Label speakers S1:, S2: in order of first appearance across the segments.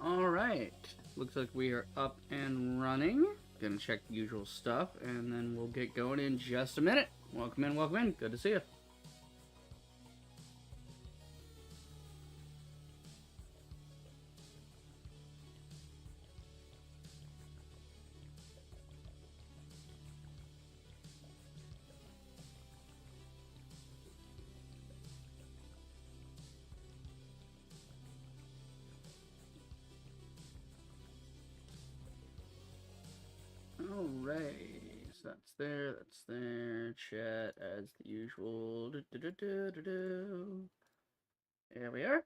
S1: Alright, looks like we are up and running. Gonna check the usual stuff, and then we'll get going in just a minute. Welcome in, welcome in. Good to see you. Alright, so that's there, chat as the usual. There we are.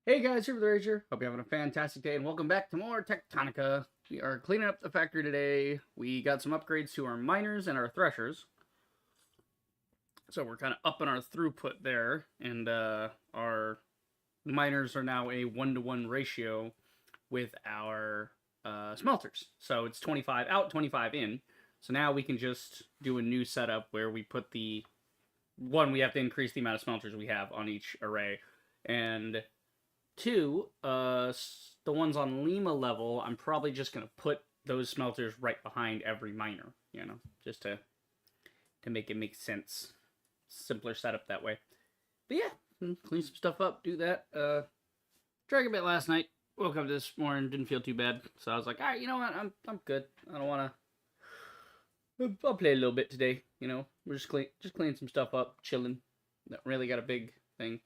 S1: Hey guys, here with the Rager. Hope you're having a fantastic day and welcome back to more Techtonica. We are cleaning up the factory today. We got some upgrades to our miners and our threshers. So we're kind of upping our throughput there, and our miners are now a 1-to-1 ratio with our smelters. So it's 25 out, 25 in. So now we can just do a new setup where we put the one, we have to increase the amount of smelters we have on each array, and two, the ones on Lima level, I'm probably just gonna put those smelters right behind every miner, you know, just to make it make sense. Simpler setup that way. But yeah, clean some stuff up, do that. Drank a bit last night. Woke up this morning, didn't feel too bad, so I was like, all right, you know what, I'm good. I don't want to. I'll play a little bit today. You know, we're just cleaning some stuff up, chilling. Not really got a big thing.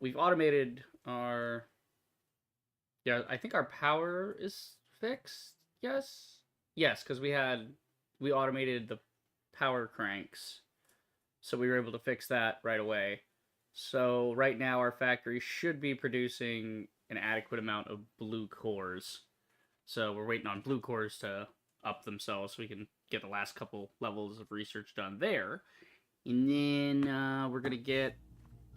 S1: We've automated our. Yeah, I think our power is fixed. Yes, because we automated the power cranks, so we were able to fix that right away. So right now our factory should be producing an adequate amount of blue cores. So we're waiting on blue cores to up themselves so we can get the last couple levels of research done there. And then we're going to get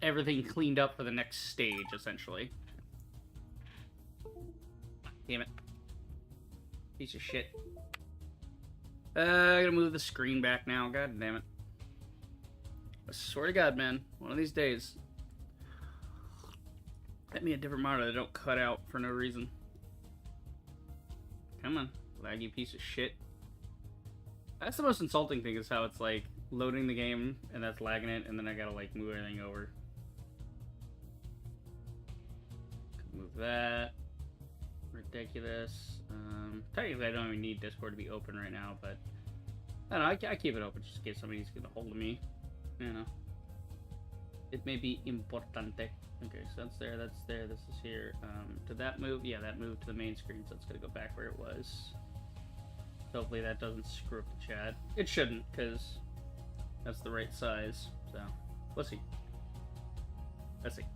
S1: everything cleaned up for the next stage, essentially. Damn it. Piece of shit. I gotta move the screen back now. God damn it. I swear to God, man. One of these days. Get me a different monitor that don't cut out for no reason. Come on, laggy piece of shit. That's the most insulting thing, is how it's like loading the game and that's lagging it, and then I gotta like move everything over. Move that. Ridiculous. Technically I don't even need Discord to be open right now, but I don't know, I keep it open just in case somebody's getting a hold of me. You know. It may be importante. Okay, so that's there, this is here. Did that move? Yeah, that moved to the main screen, so it's gonna go back where it was. Hopefully that doesn't screw up the chat. It shouldn't, because that's the right size. So, let's see. Let's see.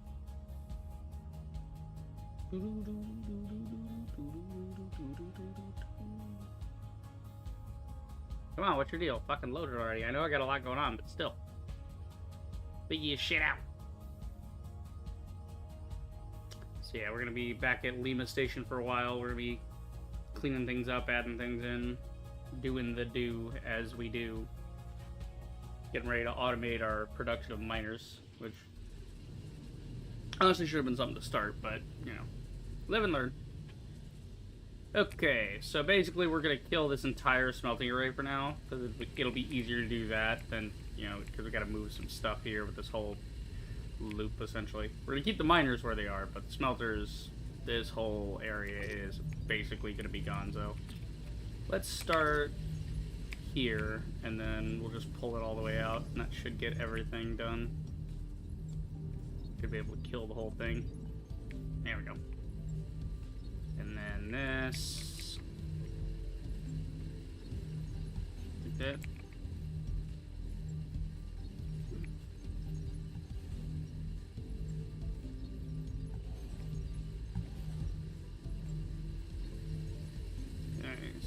S1: Come on, what's your deal? Fucking loaded already. I know I got a lot going on, but still. Figure your shit out. So yeah, we're gonna be back at Lima Station for a while. We're gonna be cleaning things up, adding things in, doing the do as we do. Getting ready to automate our production of miners, which honestly should have been something to start, but, you know, live and learn. Okay, so basically we're gonna kill this entire smelting array for now, because it'll be easier to do that than, you know, because we gotta move some stuff here with this whole loop, essentially. We're gonna keep the miners where they are, but the smelters, this whole area is basically gonna be gonzo. Let's start here, and then we'll just pull it all the way out, and that should get everything done. Should be able to kill the whole thing. There we go. And then this. Like that.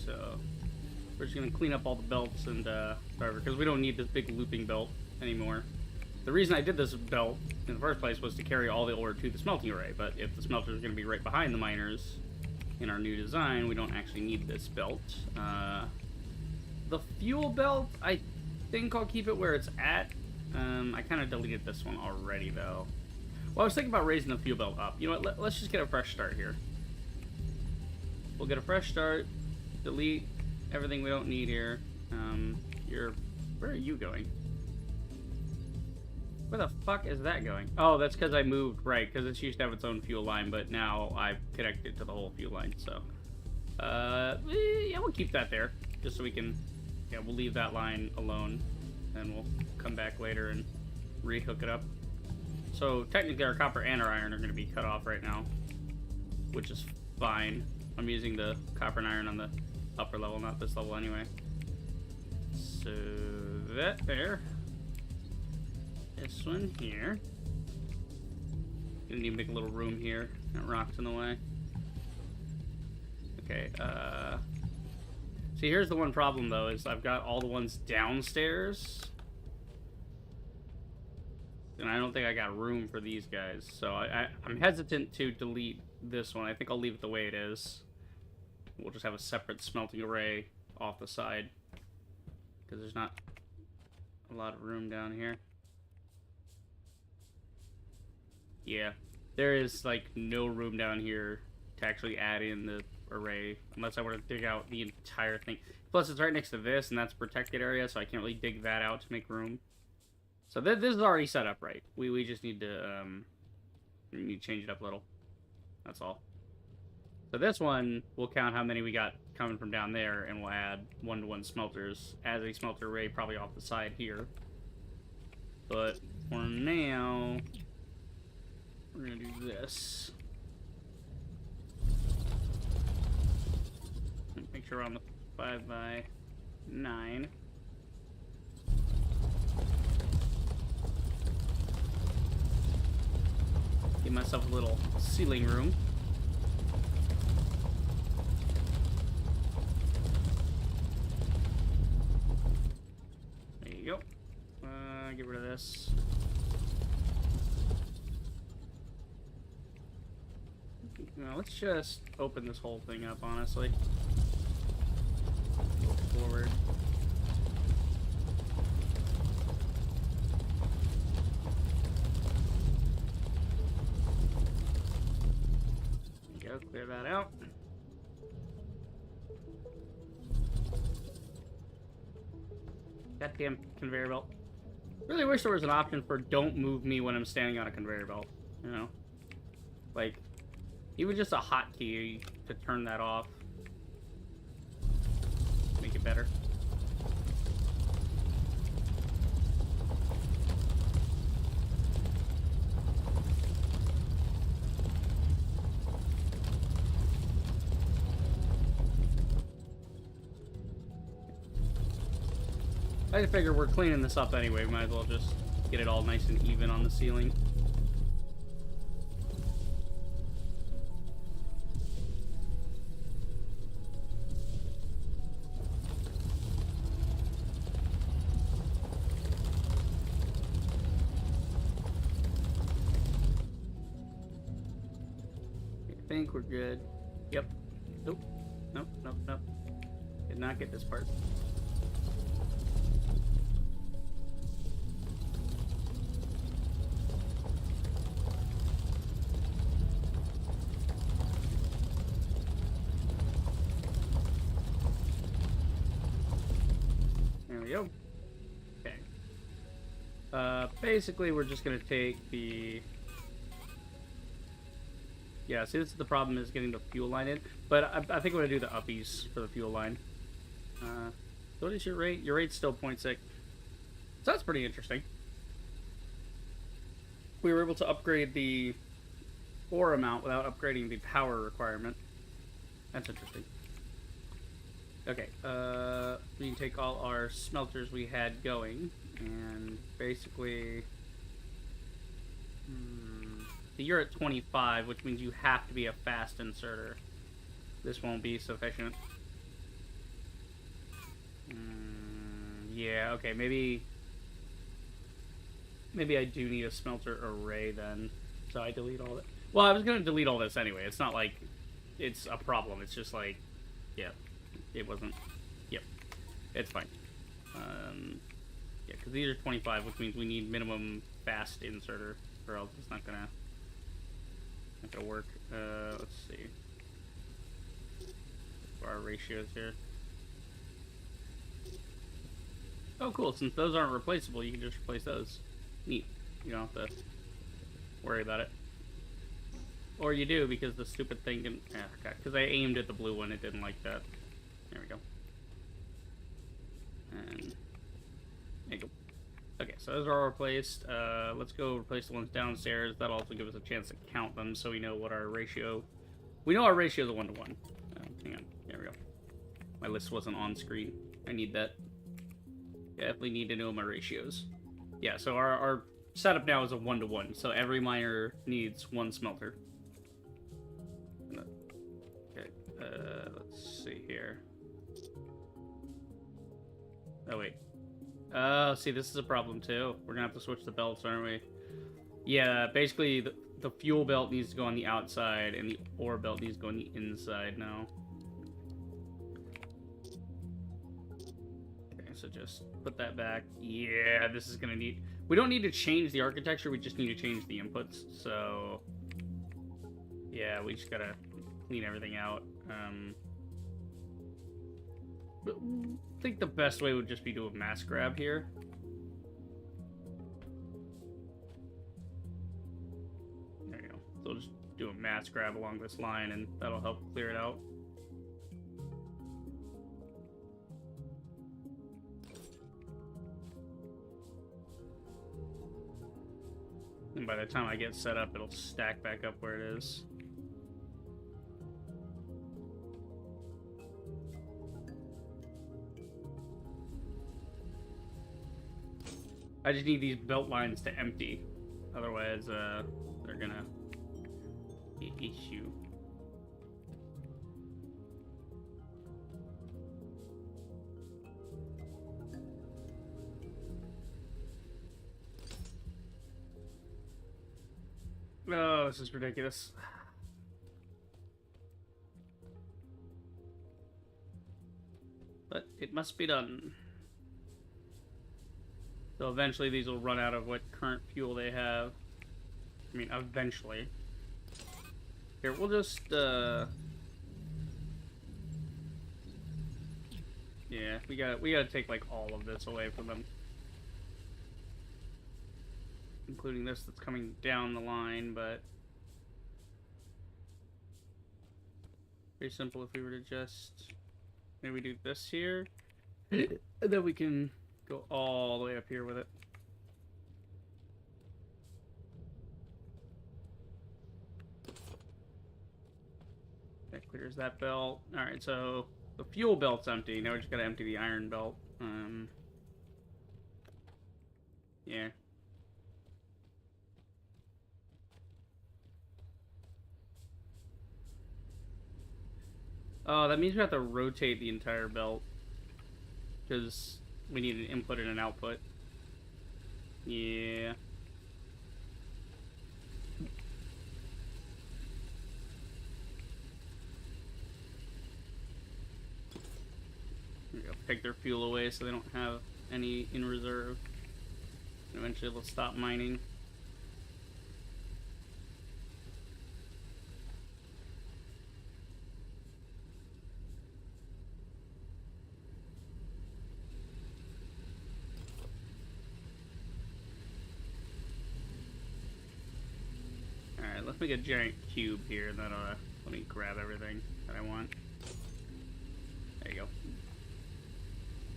S1: So we're just gonna clean up all the belts and whatever, because we don't need this big looping belt anymore. The reason I did this belt in the first place was to carry all the ore to the smelting array, but if the smelter is gonna be right behind the miners in our new design, we don't actually need this belt. The fuel belt, I think I'll keep it where it's at. I kind of deleted this one already though. Well, I was thinking about raising the fuel belt up. You know what, let's just get a fresh start here. We'll get a fresh start. Delete everything we don't need here. Where are you going? Where the fuck is that going? Oh, that's because I moved, right, because it used to have its own fuel line, but now I've connected it to the whole fuel line, so. Yeah, we'll keep that there, just so we can, yeah, we'll leave that line alone, and we'll come back later and re-hook it up. So, technically our copper and our iron are going to be cut off right now, which is fine. I'm using the copper and iron on the upper level, not this level anyway. So, that there. This one here. Gonna need to make a little room here. That rock's in the way. Okay, see, here's the one problem, though, is I've got all the ones downstairs. And I don't think I got room for these guys. So I'm hesitant to delete this one. I think I'll leave it the way it is. We'll just have a separate smelting array off the side. Because there's not a lot of room down here. Yeah, there is, like, no room down here to actually add in the array. Unless I want to dig out the entire thing. Plus, it's right next to this, and that's a protected area, so I can't really dig that out to make room. So this is already set up right. We just need to, change it up a little. That's all. So this one, we'll count how many we got coming from down there, and we'll add 1-to-1 smelters as a smelter array, probably off the side here. But for now, we're gonna do this. Make sure we're on the 5x9. Give myself a little ceiling room. There you go. Get rid of this. Now let's just open this whole thing up, honestly. Go forward. There you go, clear that out. Goddamn conveyor belt. Really wish there was an option for don't move me when I'm standing on a conveyor belt, you know? Like, even just a hotkey to turn that off. Make it better. I figure we're cleaning this up anyway. We might as well just get it all nice and even on the ceiling. I think we're good. Yep. Nope. Nope. Nope. Nope. Did not get this part. There we go. Okay. Basically, we're just gonna take the. Yeah, see, this is the problem, is getting the fuel line in. But I think I'm going to do the uppies for the fuel line. What is your rate? Your rate's still 0.6. So that's pretty interesting. We were able to upgrade the ore amount without upgrading the power requirement. That's interesting. Okay, we can take all our smelters we had going, and basically... you're at 25, which means you have to be a fast inserter. This won't be sufficient. Yeah, okay, maybe I do need a smelter array then. So I delete all that. Well, I was going to delete all this anyway. It's not like it's a problem. It's just like, yeah, it wasn't. Yep, it's fine. Yeah, because these are 25, which means we need minimum fast inserter, or else it's not gonna work. Let's see. for our ratios here. Oh, cool. Since those aren't replaceable, you can just replace those. Neat. You don't have to worry about it. Or you do, because the stupid thing can... Yeah, okay. Because I aimed at the blue one, it didn't like that. There we go. And... there you go. Okay, so those are all replaced. Let's go replace the ones downstairs. That'll also give us a chance to count them, so we know what our ratio... We know our ratio is a 1-to-1. Hang on. There we go. My list wasn't on screen. I need that. Definitely need to know my ratios. Yeah, so our setup now is a 1-to-1, so every miner needs 1 smelter. Okay, let's see here. Oh, wait. Oh, see, this is a problem, too. We're gonna have to switch the belts, aren't we? Yeah, basically, the fuel belt needs to go on the outside, and the ore belt needs to go on the inside now. So just put that back. Yeah, this is gonna need... We don't need to change the architecture, we just need to change the inputs. So, yeah, we just gotta clean everything out. But I think the best way would just be to do a mass grab here. There you go. So we'll just do a mass grab along this line, and that'll help clear it out. And by the time I get set up, it'll stack back up where it is. I just need these belt lines to empty. Otherwise, they're gonna be an issue. Oh, this is ridiculous. But it must be done. So eventually these will run out of what current fuel they have. I mean, eventually. Here, we'll just, yeah, we gotta take, like, all of this away from them. Including this that's coming down the line, but... Very simple if we were to just... Maybe do this here. And then we can go all the way up here with it. That clears that belt. Alright, so the fuel belt's empty. Now we just gotta empty the iron belt. Yeah. Oh, that means we have to rotate the entire belt. Because we need an input and an output. Yeah. There we go. Take their fuel away so they don't have any in reserve. And eventually they'll stop mining. Let's make a giant cube here, and then let me grab everything that I want. There you go.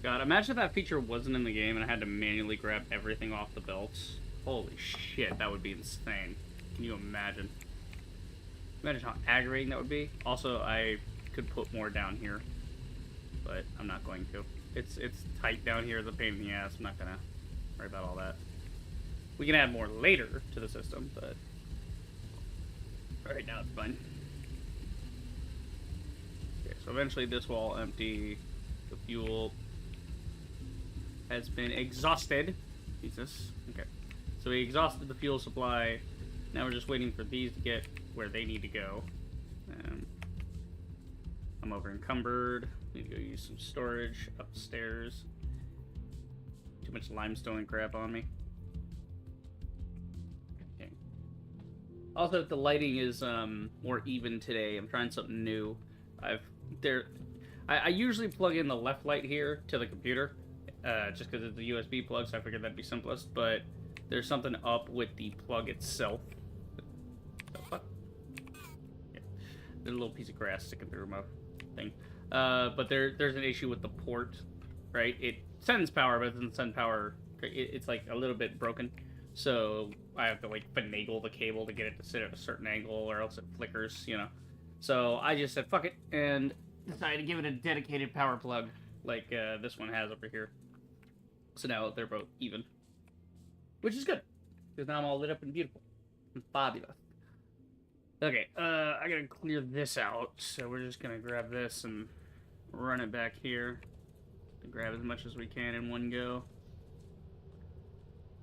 S1: God, imagine if that feature wasn't in the game and I had to manually grab everything off the belts. Holy shit, that would be insane. Can you imagine? Imagine how aggravating that would be. Also, I could put more down here, but I'm not going to. It's tight down here, it's a pain in the ass. I'm not gonna worry about all that. We can add more later to the system, but... Right now it's fine. Okay, so eventually this will all empty. The fuel has been exhausted. Jesus. Okay. So we exhausted the fuel supply. Now we're just waiting for these to get where they need to go. I'm over encumbered. Need to go use some storage upstairs. Too much limestone and crap on me. Also, the lighting is more even today. I'm trying something new. I usually plug in the left light here to the computer, just because it's a USB plug, so I figured that'd be simplest, but there's something up with the plug itself. The fuck? Yeah. There's a little piece of grass sticking through my thing. But there's an issue with the port, right? It sends power, but it doesn't send power. It's like a little bit broken. So I have to like finagle the cable to get it to sit at a certain angle, or else it flickers, you know. So I just said fuck it and decided to give it a dedicated power plug, like this one has over here. So now they're both even, which is good because now I'm all lit up and beautiful and fabulous. Okay, I gotta clear this out, so we're just gonna grab this and run it back here to grab as much as we can in one go.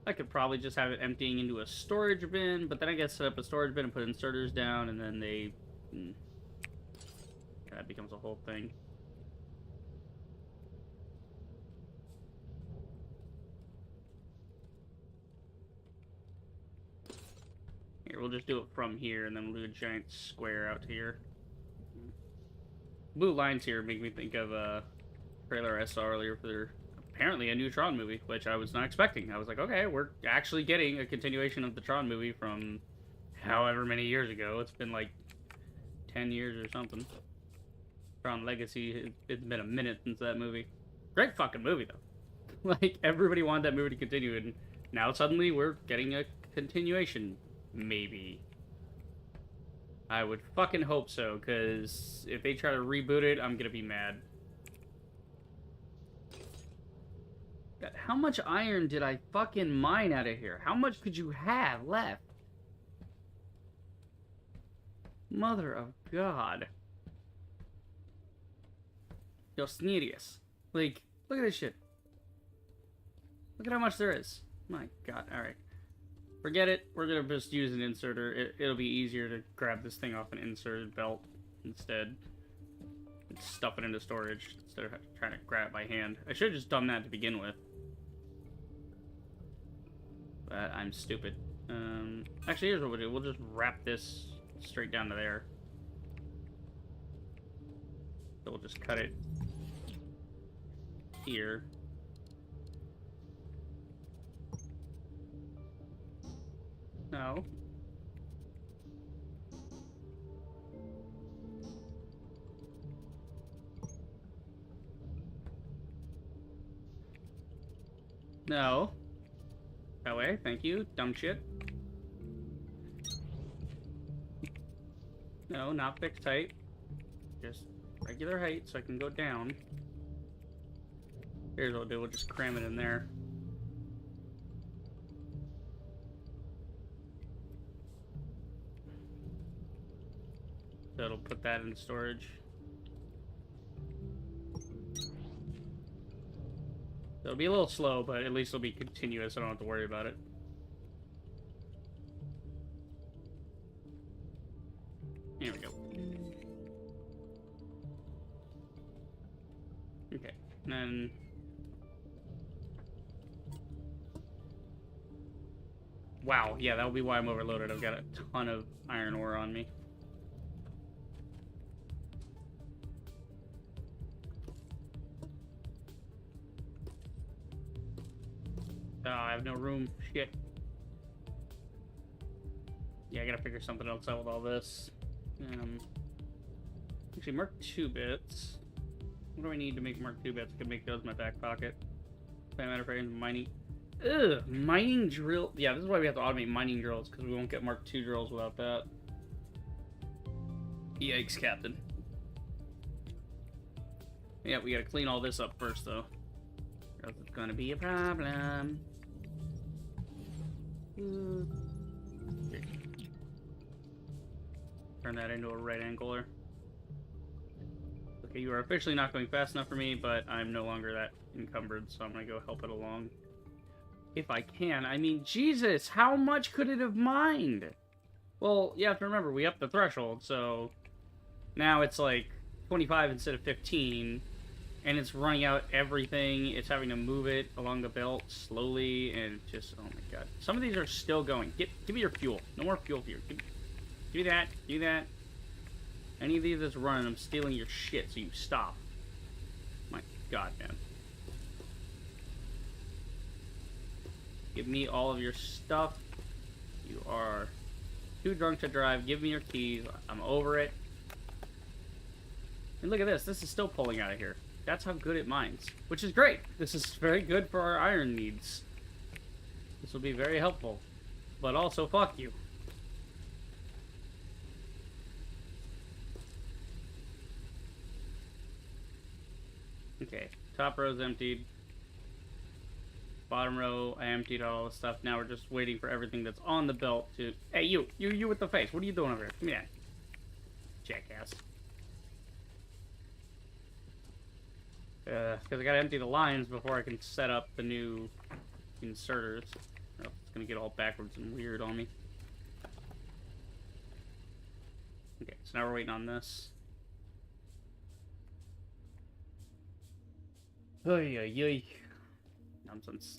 S1: I could probably just have it emptying into a storage bin, but then I gotta set up a storage bin and put inserters down, and then they... that becomes a whole thing. Here, we'll just do it from here, and then we'll do a giant square out here. Blue lines here make me think of a trailer I saw earlier for their... apparently a new Tron movie, which I was not expecting. I was like, okay, we're actually getting a continuation of the Tron movie from however many years ago. It's been like 10 years or something. Tron Legacy, it's been a minute since that movie. Great fucking movie, though. Like, everybody wanted that movie to continue, and now suddenly we're getting a continuation, maybe. I would fucking hope so, because if they try to reboot it, I'm gonna be mad. How much iron did I fucking mine out of here? How much could you have left? Mother of God. Yo, Sneedius. Like, look at this shit. Look at how much there is. My God, alright. Forget it. We're gonna just use an inserter. It'll be easier to grab this thing off an inserted belt instead. And stuff it into storage instead of trying to grab it by hand. I should have just done that to begin with. But I'm stupid. Actually, here's what we'll do. We'll just wrap this straight down to there. So we'll just cut it here. No. No. That way, thank you, dumb shit. No, not fixed height. Just regular height so I can go down. Here's what we'll do, we'll just cram it in there. So it'll put that in storage. It'll be a little slow, but at least it'll be continuous. I don't have to worry about it. Here we go. Okay, and then... wow, yeah, that'll be why I'm overloaded. I've got a ton of iron ore on me. Oh, I have no room. Shit. Yeah, I gotta figure something else out with all this. Actually, Mark II bits. What do I need to make Mark II bits? I could make those in my back pocket. Doesn't matter if I can mining. Ugh, mining drill. Yeah, this is why we have to automate mining drills, because we won't get Mark II drills without that. Yikes, Captain. Yeah, we gotta clean all this up first, though. Or else it's gonna be a problem. Turn that into a right angler. Okay, you are officially not going fast enough for me, but I'm no longer that encumbered, so I'm gonna go help it along. If I can. I mean, Jesus, how much could it have mined? Well, you have to remember, we upped the threshold, so now it's like 25 instead of 15. And it's running out everything. It's having to move it along the belt slowly, and just, oh my God. Some of these are still going. Give me your fuel. No more fuel here. Give me that. Give me that. Any of these that's running, I'm stealing your shit, so you stop. God, man. Give me all of your stuff. You are too drunk to drive. Give me your keys. I'm over it. And look at this. This is still pulling out of here. That's how good it mines. Which is great. This is very good for our iron needs. This will be very helpful. But also, fuck you. Okay. Top row's emptied. Bottom row, I emptied all the stuff. Now we're just waiting for everything that's on the belt to... Hey, you with the face. What are you doing over here? Come here. Jackass. Because I gotta empty the lines before I can set up the new inserters. Or else it's gonna get all backwards and weird on me. Okay, so now we're waiting on this. Oy, oy, oy. Nonsense.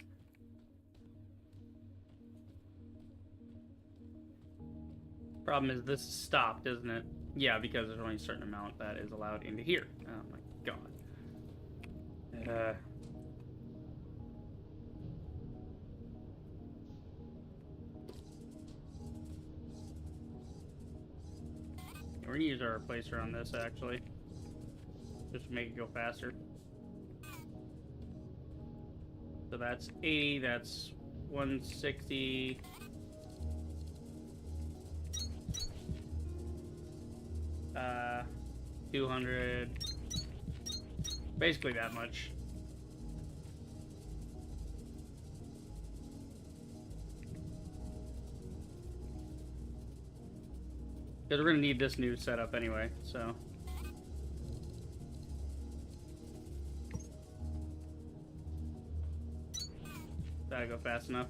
S1: Problem is this is stopped, isn't it? Yeah, because there's only a certain amount that is allowed into here. Oh my god. We're gonna use our replacer on this actually. Just to make it go faster. So that's 80, that's 160. Uh, 200. Basically that much. Because we're gonna need this new setup anyway, so. That'll go fast enough.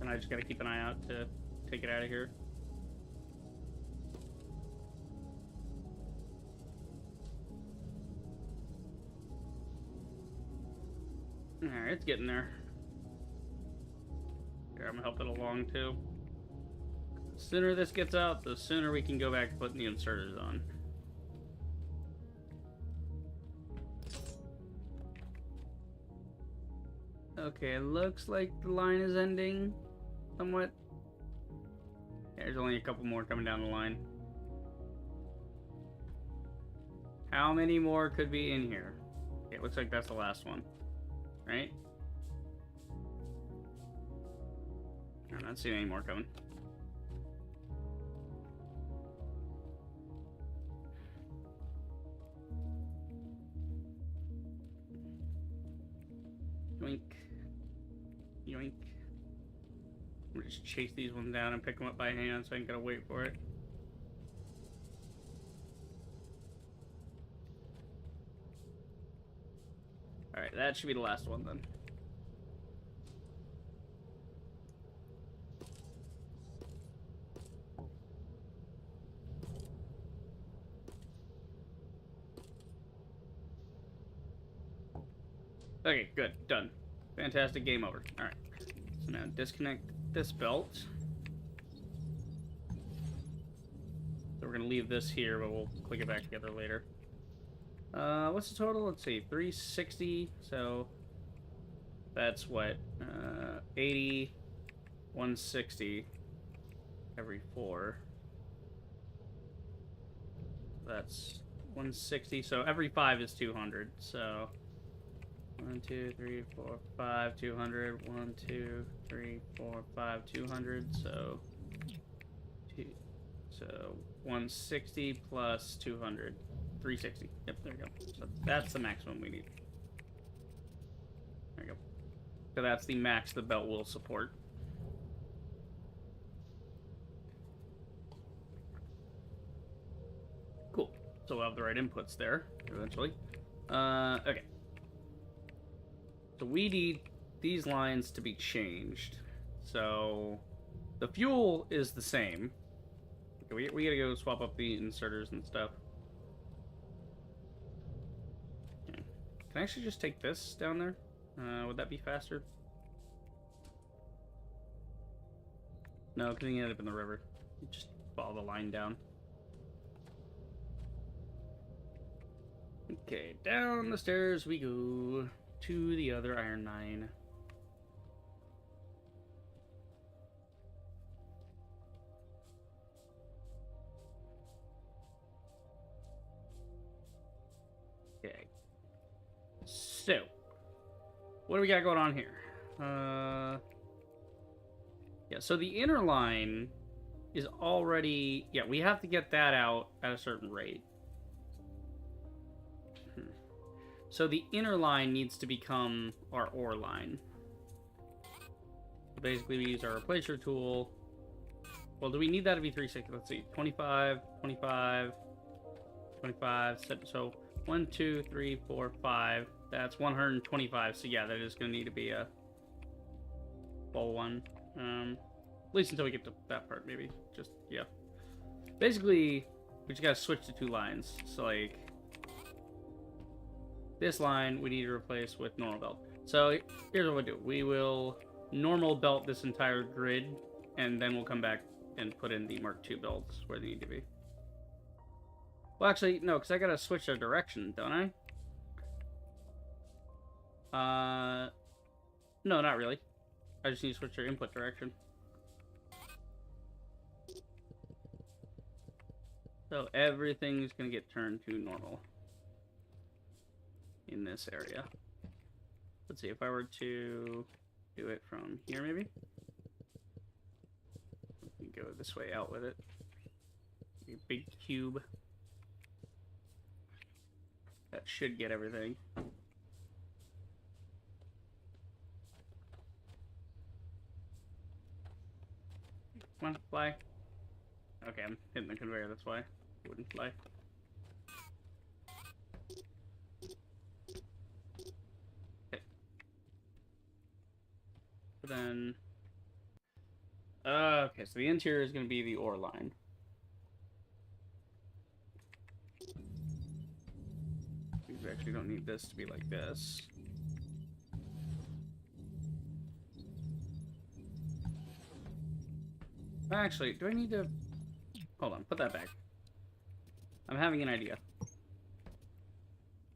S1: And I just gotta keep an eye out to take it out of here. Alright, it's getting there. Here, I'm gonna help it along too. The sooner this gets out, the sooner we can go back to putting the inserters on. Okay, it looks like the line is ending somewhat. There's only a couple more coming down the line. How many more could be in here? Okay, it looks like that's the last one. Right? I'm not seeing any more coming. Yoink. Yoink. I'm gonna just chase these ones down and pick them up by hand so I ain't gotta wait for it. Alright, that should be the last one then. Okay, good. Done. Fantastic. Game over. Alright. So now disconnect this belt. So we're going to leave this here, but we'll click it back together later. What's the total? Let's see. 360. So that's what? 80, 160 every 4. That's 160. So every 5 is 200. So 1, 2, 3, 4, 5, 200. 1, 2, 3, 4, 5, 200. So 160 plus 200. 360. Yep, there we go. So that's the maximum we need. There we go. So that's the max the belt will support. Cool. So we'll have the right inputs there eventually. Okay. So we need these lines to be changed. So the fuel is the same. Okay, we gotta go swap up the inserters and stuff. Okay. Can I actually just take this down there? Would that be faster? No, because you end up in the river. You just follow the line down. Okay, down the stairs we go to the other iron mine. Okay. So, what do we got going on here? Yeah, so the inner line is already... Yeah, we have to get that out at a certain rate. So the inner line needs to become our ore line. Basically, we use our replacer tool. Well, do we need that to be 360? Let's see. 25, 25, 25. So 1, 2, 3, 4, 5. That's 125. So yeah, that is going to need to be a full one. At least until we get to that part, maybe. Just, yeah. Basically, we just got to switch to 2 lines. So, like, this line we need to replace with normal belt. So here's what we'll do. We will normal belt this entire grid, and then we'll come back and put in the Mark II belts where they need to be. Well, actually, no, because I gotta switch their direction, don't I? No, not really. I just need to switch their input direction. So everything's gonna get turned to normal in this area. Let's see, if I were to do it from here, maybe? We can go this way out with it. A big cube. That should get everything. Come on, fly. Okay, I'm hitting the conveyor, that's why it wouldn't fly. Okay. So then... okay, so the interior is going to be the ore line. We actually don't need this to be like this. Actually, do I need to... Hold on, put that back. I'm having an idea.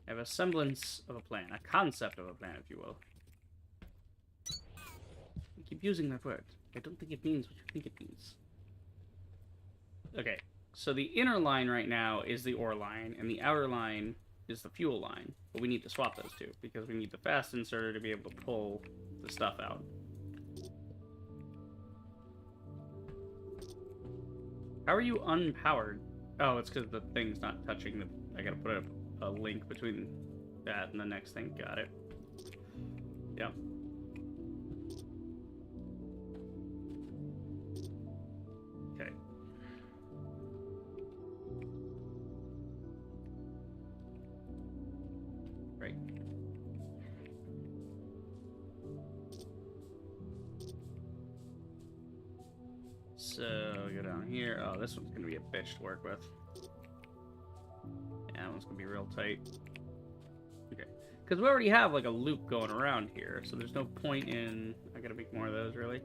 S1: I have a semblance of a plan, a concept of a plan, if you will. I keep using that word. I don't think it means what you think it means. Okay, so the inner line right now is the ore line, and the outer line is the fuel line. But we need to swap those two, because we need the fast inserter to be able to pull the stuff out. How are you unpowered? Oh, it's because the thing's not touching the... I gotta put a link between that and the next thing. Got it. Yep. Okay. Right. So, go down here. Oh, this one's gonna be a bitch to work with. Yeah, that one's gonna be real tight. Okay. Because we already have, like, a loop going around here, so there's no point in... I gotta make more of those, really?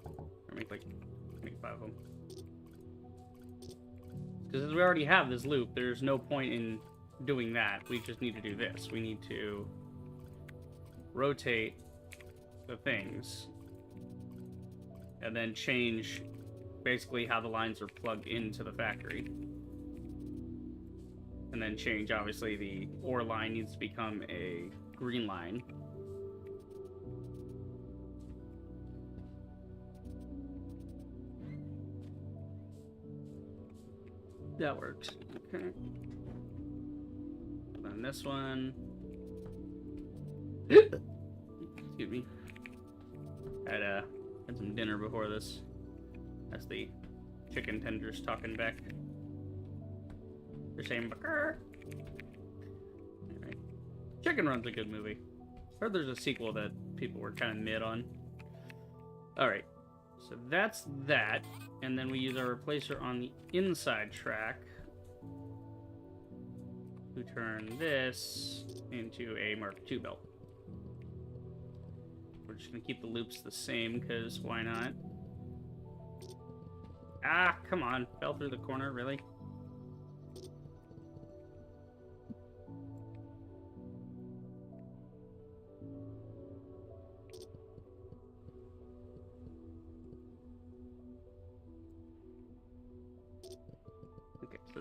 S1: Or make, like, 25 of them. Because we already have this loop, there's no point in doing that. We just need to do this. We need to rotate the things and then change basically how the lines are plugged into the factory. And then change, obviously, the ore line needs to become a green line. That works. Okay. And then this one. Excuse me. Had some dinner before this. That's the chicken tenders talking back. They're saying, "Burr." Alright. Chicken Run's a good movie. Heard there's a sequel that people were kind of mid on. Alright. So that's that. And then we use our replacer on the inside track to turn this into a Mark II belt. We're just going to keep the loops the same, because why not? Ah, come on. Fell through the corner, really?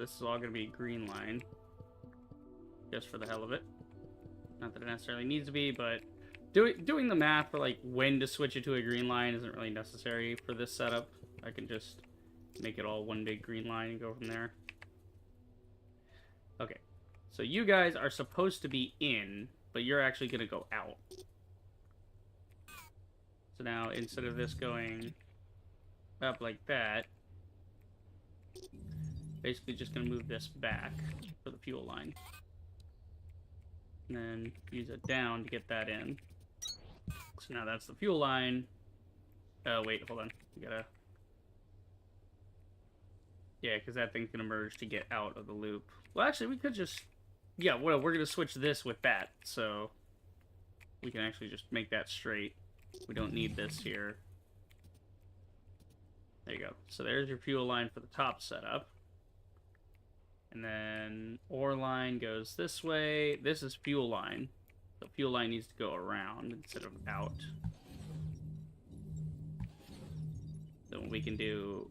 S1: this is all going to be green line. Just for the hell of it. Not that it necessarily needs to be, but doing the math for like when to switch it to a green line isn't really necessary for this setup. I can just make it all one big green line and go from there. Okay, so you guys are supposed to be in, but you're actually going to go out. So now, instead of this going up like that, basically just going to move this back for the fuel line. And then use it down to get that in. So now that's the fuel line. Oh, wait, hold on. We gotta... Yeah, because that thing's going to merge to get out of the loop. Well, actually, we could just... Yeah, well, we're going to switch this with that, so... We can actually just make that straight. We don't need this here. There you go. So there's your fuel line for the top setup. And then ore line goes this way. This is fuel line. So fuel line needs to go around instead of out. Then we can do...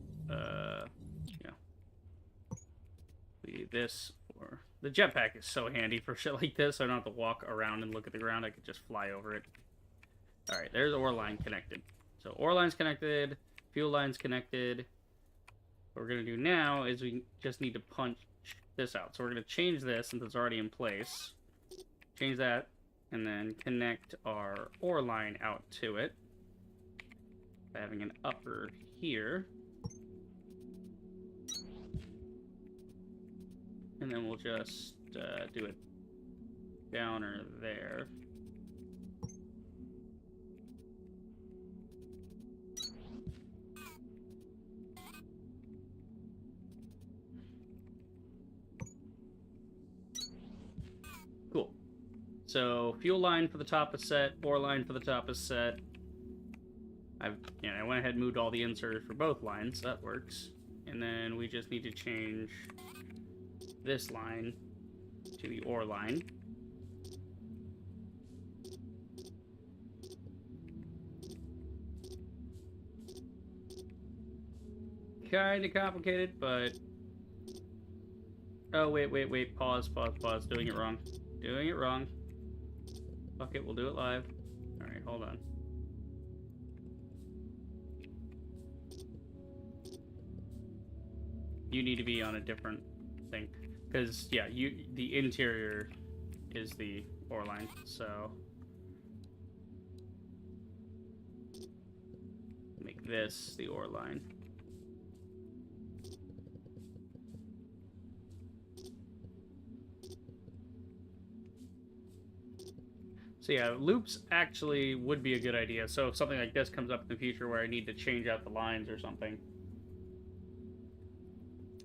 S1: we do this, or the jetpack is so handy for shit like this. So I don't have to walk around and look at the ground. I could just fly over it. All right, there's ore line connected. So ore line's connected, fuel line's connected. What we're gonna do now is we just need to punch this out. So we're gonna change this since it's already in place. Change that, and then connect our ore line out to it by having an upper here. And then we'll just do it downer there. Cool. So fuel line for the top is set, ore line for the top is set. I went ahead and moved all the inserts for both lines. That works. And then we just need to change this line to the ore line. Kinda complicated, but... Oh, wait. Pause. Doing it wrong. Doing it wrong. Fuck it, we'll do it live. Alright, hold on. You need to be on a different thing. Because, yeah, the interior is the ore line, so... Make this the ore line. So yeah, loops actually would be a good idea. So if something like this comes up in the future where I need to change out the lines or something,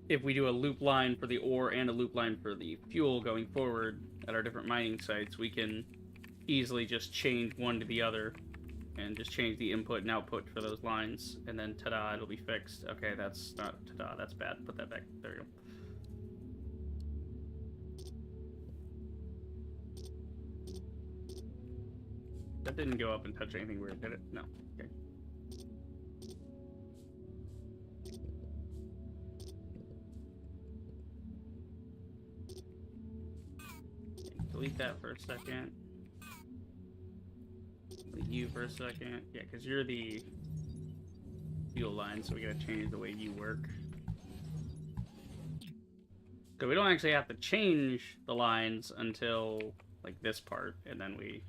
S1: if we do a loop line for the ore and a loop line for the fuel going forward at our different mining sites, we can easily just change one to the other and just change the input and output for those lines, and then ta-da, it'll be fixed. Okay, that's not ta-da, that's bad. Put that back. There you go. That didn't go up and touch anything weird, did it? No. Okay. Delete that for a second. Delete you for a second. Yeah, because you're the fuel line, so we gotta change the way you work. So we don't actually have to change the lines until, like, this part, and then we...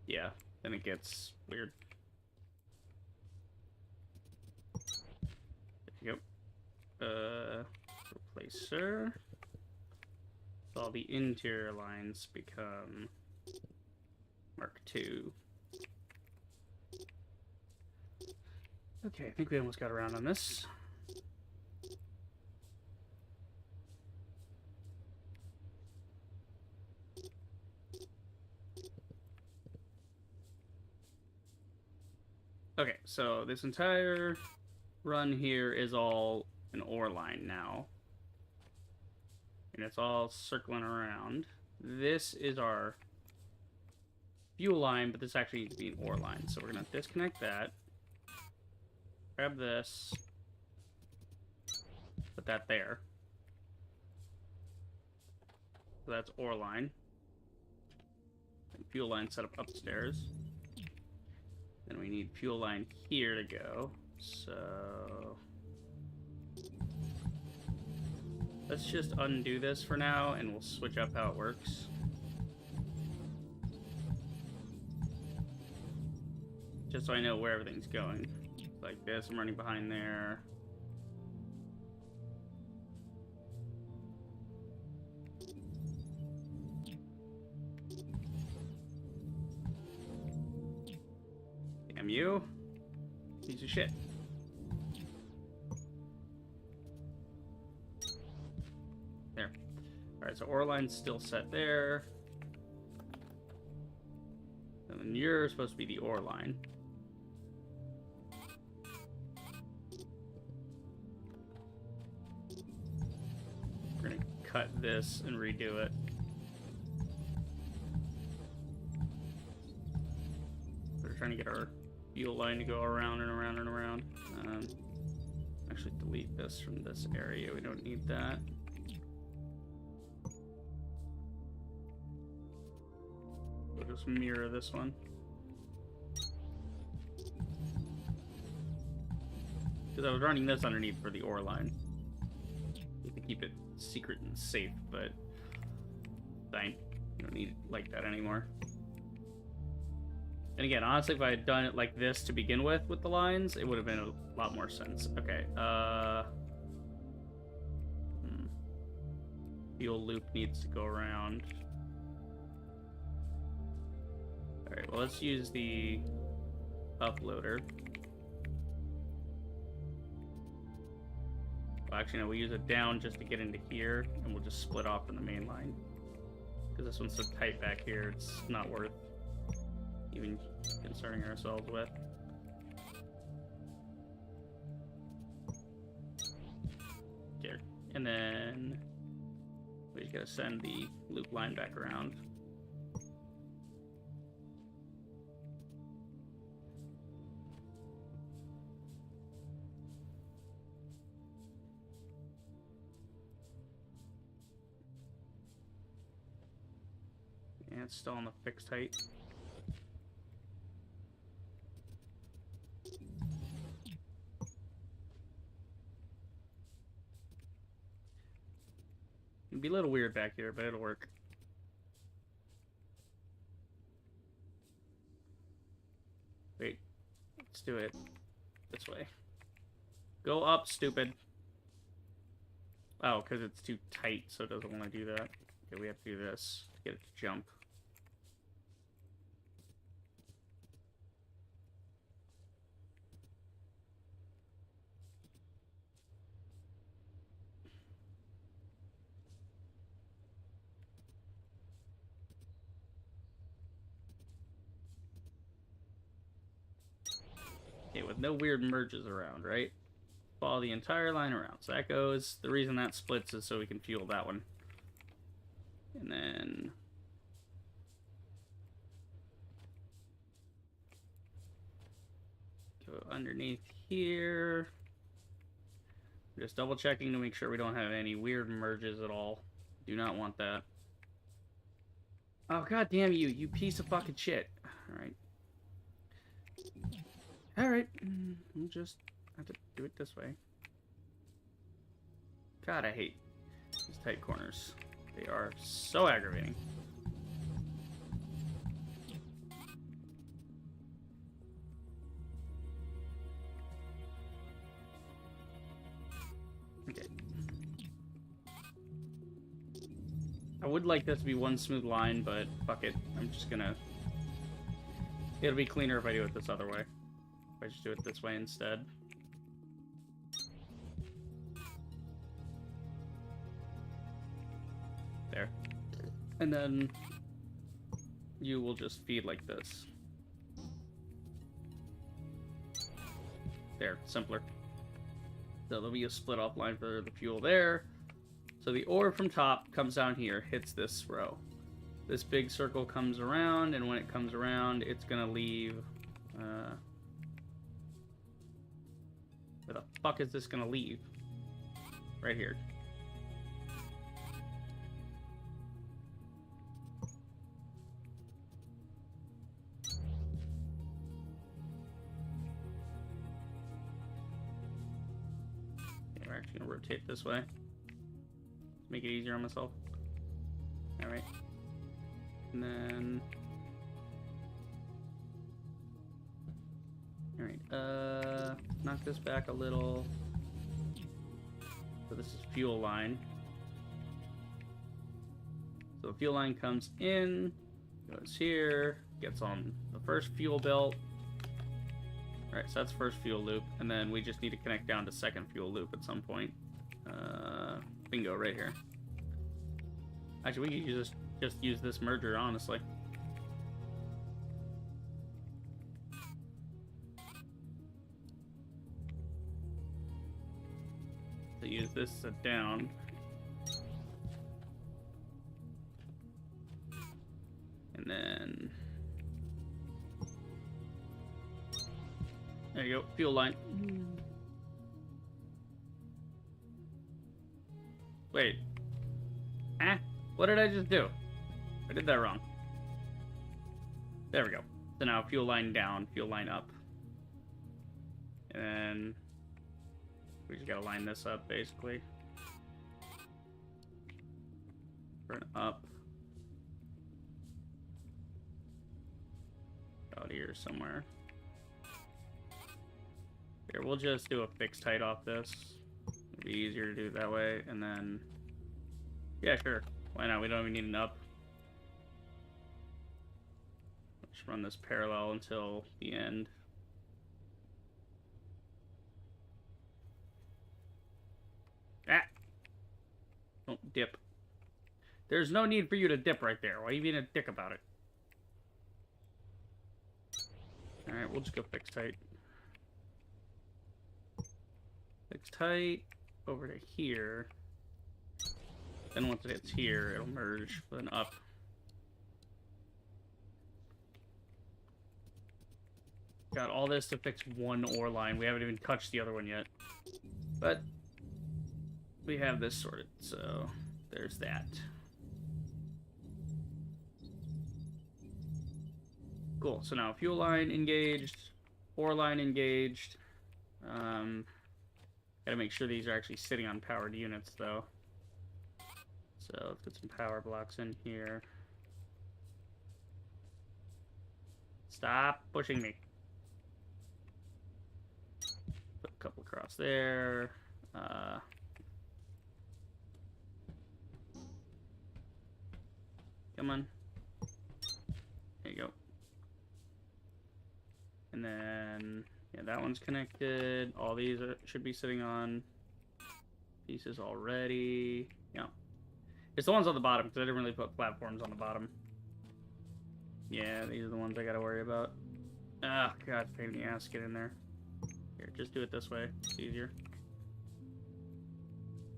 S1: Yeah, then it gets weird. There you go. Replacer. So all the interior lines become Mark II. Okay, I think we almost got around on this. Okay, so this entire run here is all an ore line now. And it's all circling around. This is our fuel line, but this actually needs to be an ore line. So we're going to disconnect that. Grab this. Put that there. So that's ore line. And fuel line set up upstairs. Then we need fuel line here to go. So let's just undo this for now, and we'll switch up how it works. Just so I know where everything's going. Like this, I'm running behind there. Damn you. Piece of shit. There. Alright, so ore line's still set there. And then you're supposed to be the ore line. We're gonna cut this and redo it. We're trying to get our fuel line to go around and around and around. Actually delete this from this area. We don't need that. We'll just mirror this one. Because I was running this underneath for the ore line. To keep it secret and safe, but fine. You don't need it like that anymore. And again, honestly, if I had done it like this to begin with the lines, it would have been a lot more sense. Okay, fuel loop needs to go around. Alright, well, let's use the uploader. Well, actually, no, we use it down just to get into here, and we'll just split off from the main line. Because this one's so tight back here, it's not worth even concerning ourselves with. Here. And then we just gotta send the loop line back around. And it's still on the fixed height. It'd be a little weird back here, but it'll work. Wait, let's do it this way. Go up, stupid. Oh, because it's too tight, so it doesn't want to do that. Okay, we have to do this to get it to jump. Okay, with no weird merges around, right? Follow the entire line around. So that goes. The reason that splits is so we can fuel that one. And then go underneath here. Just double checking to make sure we don't have any weird merges at all. Do not want that. Oh, god damn you, you piece of fucking shit. Alright. Alright. We'll just have to do it this way. God, I hate these tight corners. They are so aggravating. Okay. I would like this to be one smooth line, but fuck it. I'm just gonna... It'll be cleaner if I do it this other way. If I just do it this way instead. There. And then you will just feed like this. There, simpler. So there'll be a split off line for the fuel there. So the ore from top comes down here, hits this row. This big circle comes around, and when it comes around, it's gonna leave... where the fuck is this gonna leave? right here. Okay, we're actually gonna rotate this way. Make it easier on myself. All right, and then. All right, knock this back a little. So this is fuel line. So the fuel line comes in, goes here, gets on the first fuel belt. All right, so that's first fuel loop, and then we just need to connect down to second fuel loop at some point. Bingo, right here. Actually, we could just use this merger, honestly. So use this down. And then there you go, fuel line. Wait. What did I just do? I did that wrong. There we go. So now fuel line down, fuel line up. And then we just gotta line this up, basically. Burn up. Out here somewhere. Here, we'll just do a fixed height off this. It'll be easier to do it that way, and then... Yeah, sure. Why not? We don't even need an up. Let's run this parallel until the end. Ah! Don't dip. There's no need for you to dip right there. Why are you being a dick about it? Alright, we'll just go fixed height. Fixed height over to here. Then once it hits here, it'll merge with an up. Got all this to fix one ore line. We haven't even touched the other one yet. But we have this sorted, so there's that. Cool, so now fuel line engaged, ore line engaged. Gotta make sure these are actually sitting on powered units, though. So let's put some power blocks in here. Stop pushing me. Put a couple across there. Come on. There you go. And then, yeah, that one's connected. All these should be sitting on pieces already. Yeah. It's the ones on the bottom, because I didn't really put platforms on the bottom. Yeah, these are the ones I gotta worry about. Ah, God, pain in the ass, get in there. Here, just do it this way. It's easier.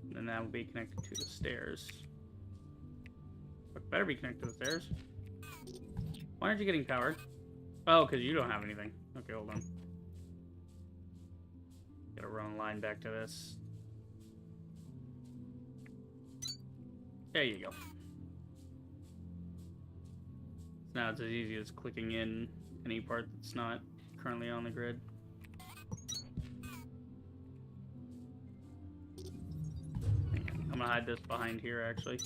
S1: And then that will be connected to the stairs. It better be connected to the stairs. Why aren't you getting powered? Oh, because you don't have anything. Okay, hold on. Gotta run a line back to this. There you go. Now it's as easy as clicking in any part that's not currently on the grid. I'm gonna hide this behind here, actually.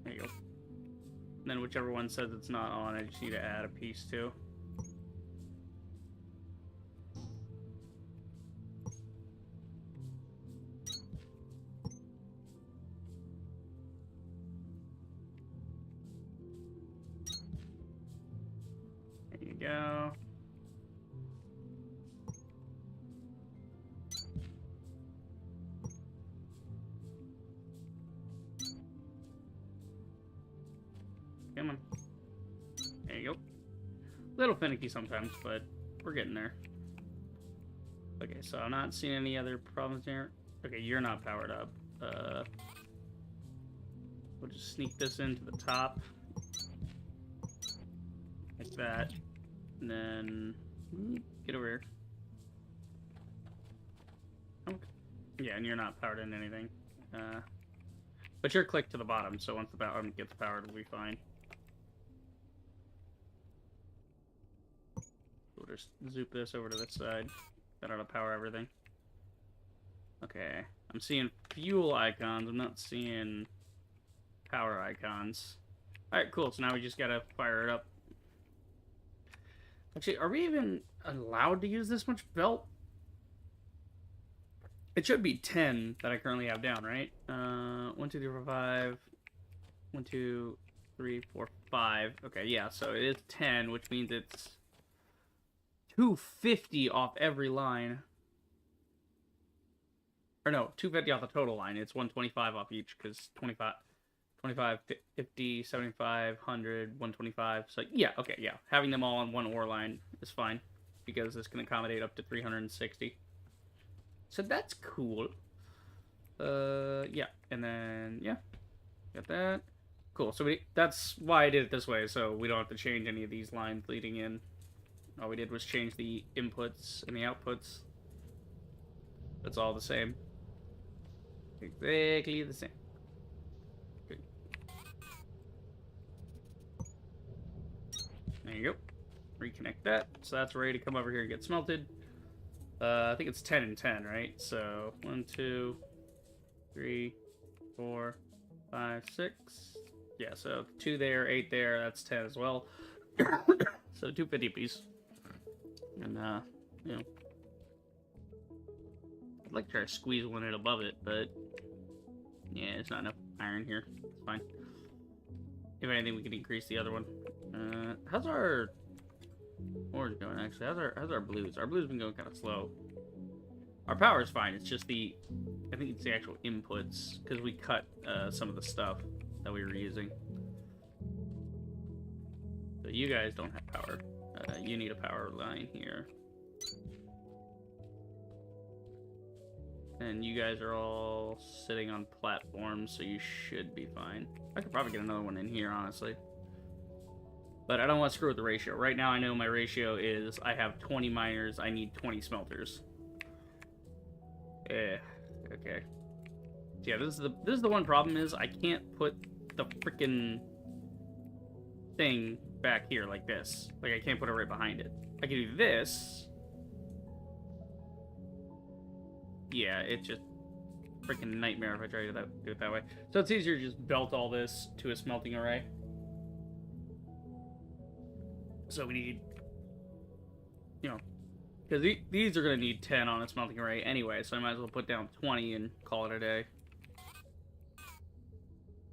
S1: There you go. And then whichever one says it's not on, I just need to add a piece to. There you go. Come on. There you go. A little finicky sometimes, but we're getting there. Okay, so I'm not seeing any other problems here. Okay, you're not powered up. We'll just sneak this into the top. Like that. And then Get over here. Okay. Yeah, and you're not powered in anything. But you're clicked to the bottom, so once the bottom gets powered, we'll be fine. We'll just zoop this over to this side. That ought to power everything. Okay. I'm seeing fuel icons. I'm not seeing power icons. Alright, cool. So now we just gotta fire it up. Actually, are we even allowed to use this much belt? It should be 10 that I currently have down, right? 1, 2, 3, 4, 5. 1, 2, 3, 4, 5. Okay, yeah, so it is 10, which means it's 250 off every line. Or no, 250 off the total line. It's 125 off each, because 25, 50, 75, 100, 125. So, yeah, okay, yeah. Having them all on one ore line is fine, because this can accommodate up to 360. So that's cool. Yeah, and then, yeah, got that. Cool, so that's why I did it this way, so we don't have to change any of these lines leading in. All we did was change the inputs and the outputs. It's all the same. Exactly the same. Good. There you go. Reconnect that. So that's ready to come over here and get smelted. I think it's 10 and 10, right? So 1, 2, 3, 4, 5, 6. Yeah, so 2 there, 8 there. That's 10 as well. So 250 apiece. And you know, I'd like to try to squeeze one in above it, but yeah, there's not enough iron here. It's fine. If anything, we can increase the other one. How's our orange going, actually? How's our blues? Our blues been going kind of slow. Our power is fine. It's just I think it's the actual inputs, because we cut some of the stuff that we were using. So you guys don't have power. You need a power line here. And you guys are all sitting on platforms, so you should be fine. I could probably get another one in here, honestly. But I don't want to screw with the ratio. Right now, I know my ratio is I have 20 miners, I need 20 smelters. Okay. Yeah, this is the one problem is I can't put the freaking thing back here like this. Like, I can't put it right behind it. I can do this. Yeah, it's just freaking nightmare if I try to do it that way. So it's easier to just belt all this to a smelting array. So we need, you know, because these are going to need 10 on a smelting array anyway, so I might as well put down 20 and call it a day.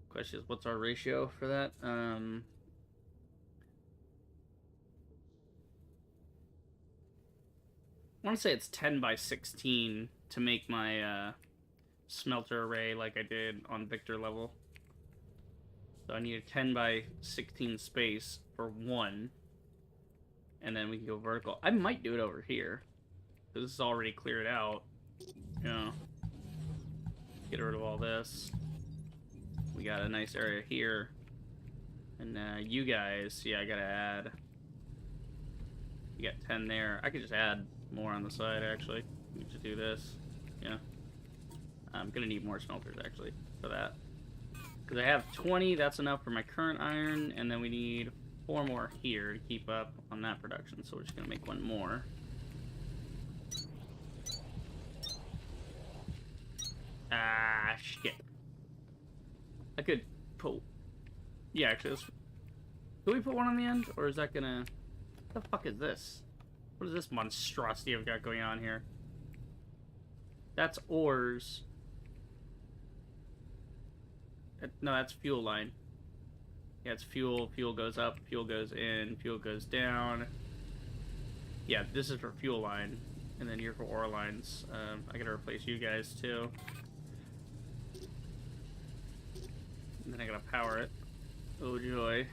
S1: Question is, what's our ratio for that? I want to say it's 10 by 16 to make my smelter array like I did on Victor level. So I need a 10 by 16 space for one. And then we can go vertical. I might do it over here, because this is already cleared out. You know, get rid of all this. We got a nice area here. And you guys, yeah, I gotta add. You got 10 there. I could just add more on the side, actually. We just do this. Yeah. I'm gonna need more smelters, actually, for that. Because I have 20, that's enough for my current iron, and then we need 4 more here to keep up on that production, so we're just gonna make one more. Ah, shit. I could put... Yeah, actually, let's... Can we put one on the end, or is that gonna... What the fuck is this? What is this monstrosity I've got going on here? That's ores. No, that's fuel line. Yeah, it's fuel. Fuel goes up, fuel goes in, fuel goes down. Yeah, this is for fuel line. And then you're for ore lines. I gotta replace you guys, too. And then I gotta power it. Oh, joy.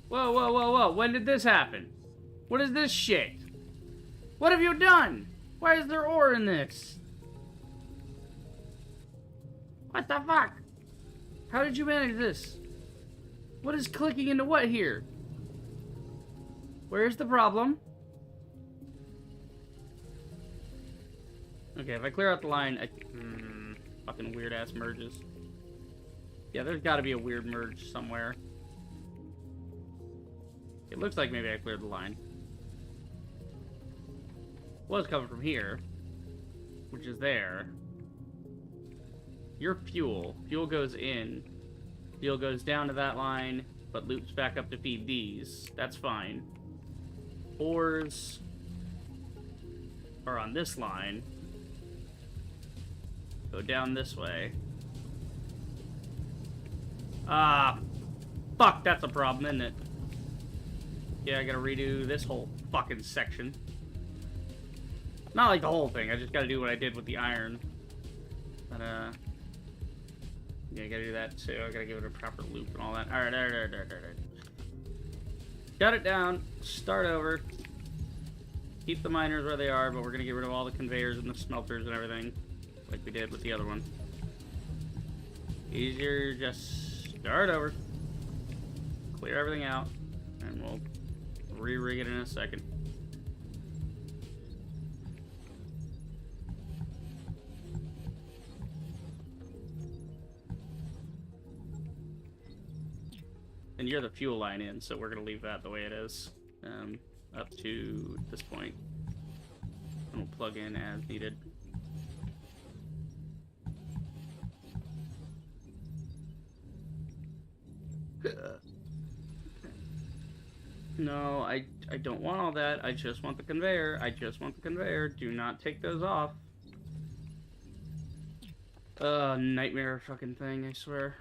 S1: Whoa, whoa, whoa, whoa. When did this happen? What is this shit? What have you done? Why is there ore in this? What the fuck? How did you manage this? What is clicking into what here? Where's the problem? Okay, if I clear out the line, fucking weird-ass merges. Yeah, there's gotta be a weird merge somewhere. It looks like maybe I cleared the line. Well, it's coming from here, which is there. Your fuel. Fuel goes in. Fuel goes down to that line, but loops back up to feed these. That's fine. Ores are on this line. Go down this way. Ah, fuck, that's a problem, isn't it? Yeah, I gotta redo this whole fucking section. Not like the whole thing, I just gotta do what I did with the iron. But, yeah, I gotta do that too. I gotta give it a proper loop and all that. Alright. Shut it down. Start over. Keep the miners where they are, but we're gonna get rid of all the conveyors and the smelters and everything. Like we did with the other one. Easier, just start over. Clear everything out. And we'll re-rig it in a second. And you're the fuel line in, so we're going to leave that the way it is. Up to this point. And we'll plug in as needed. No, I don't want all that. I just want the conveyor. I just want the conveyor. Do not take those off. Nightmare fucking thing, I swear.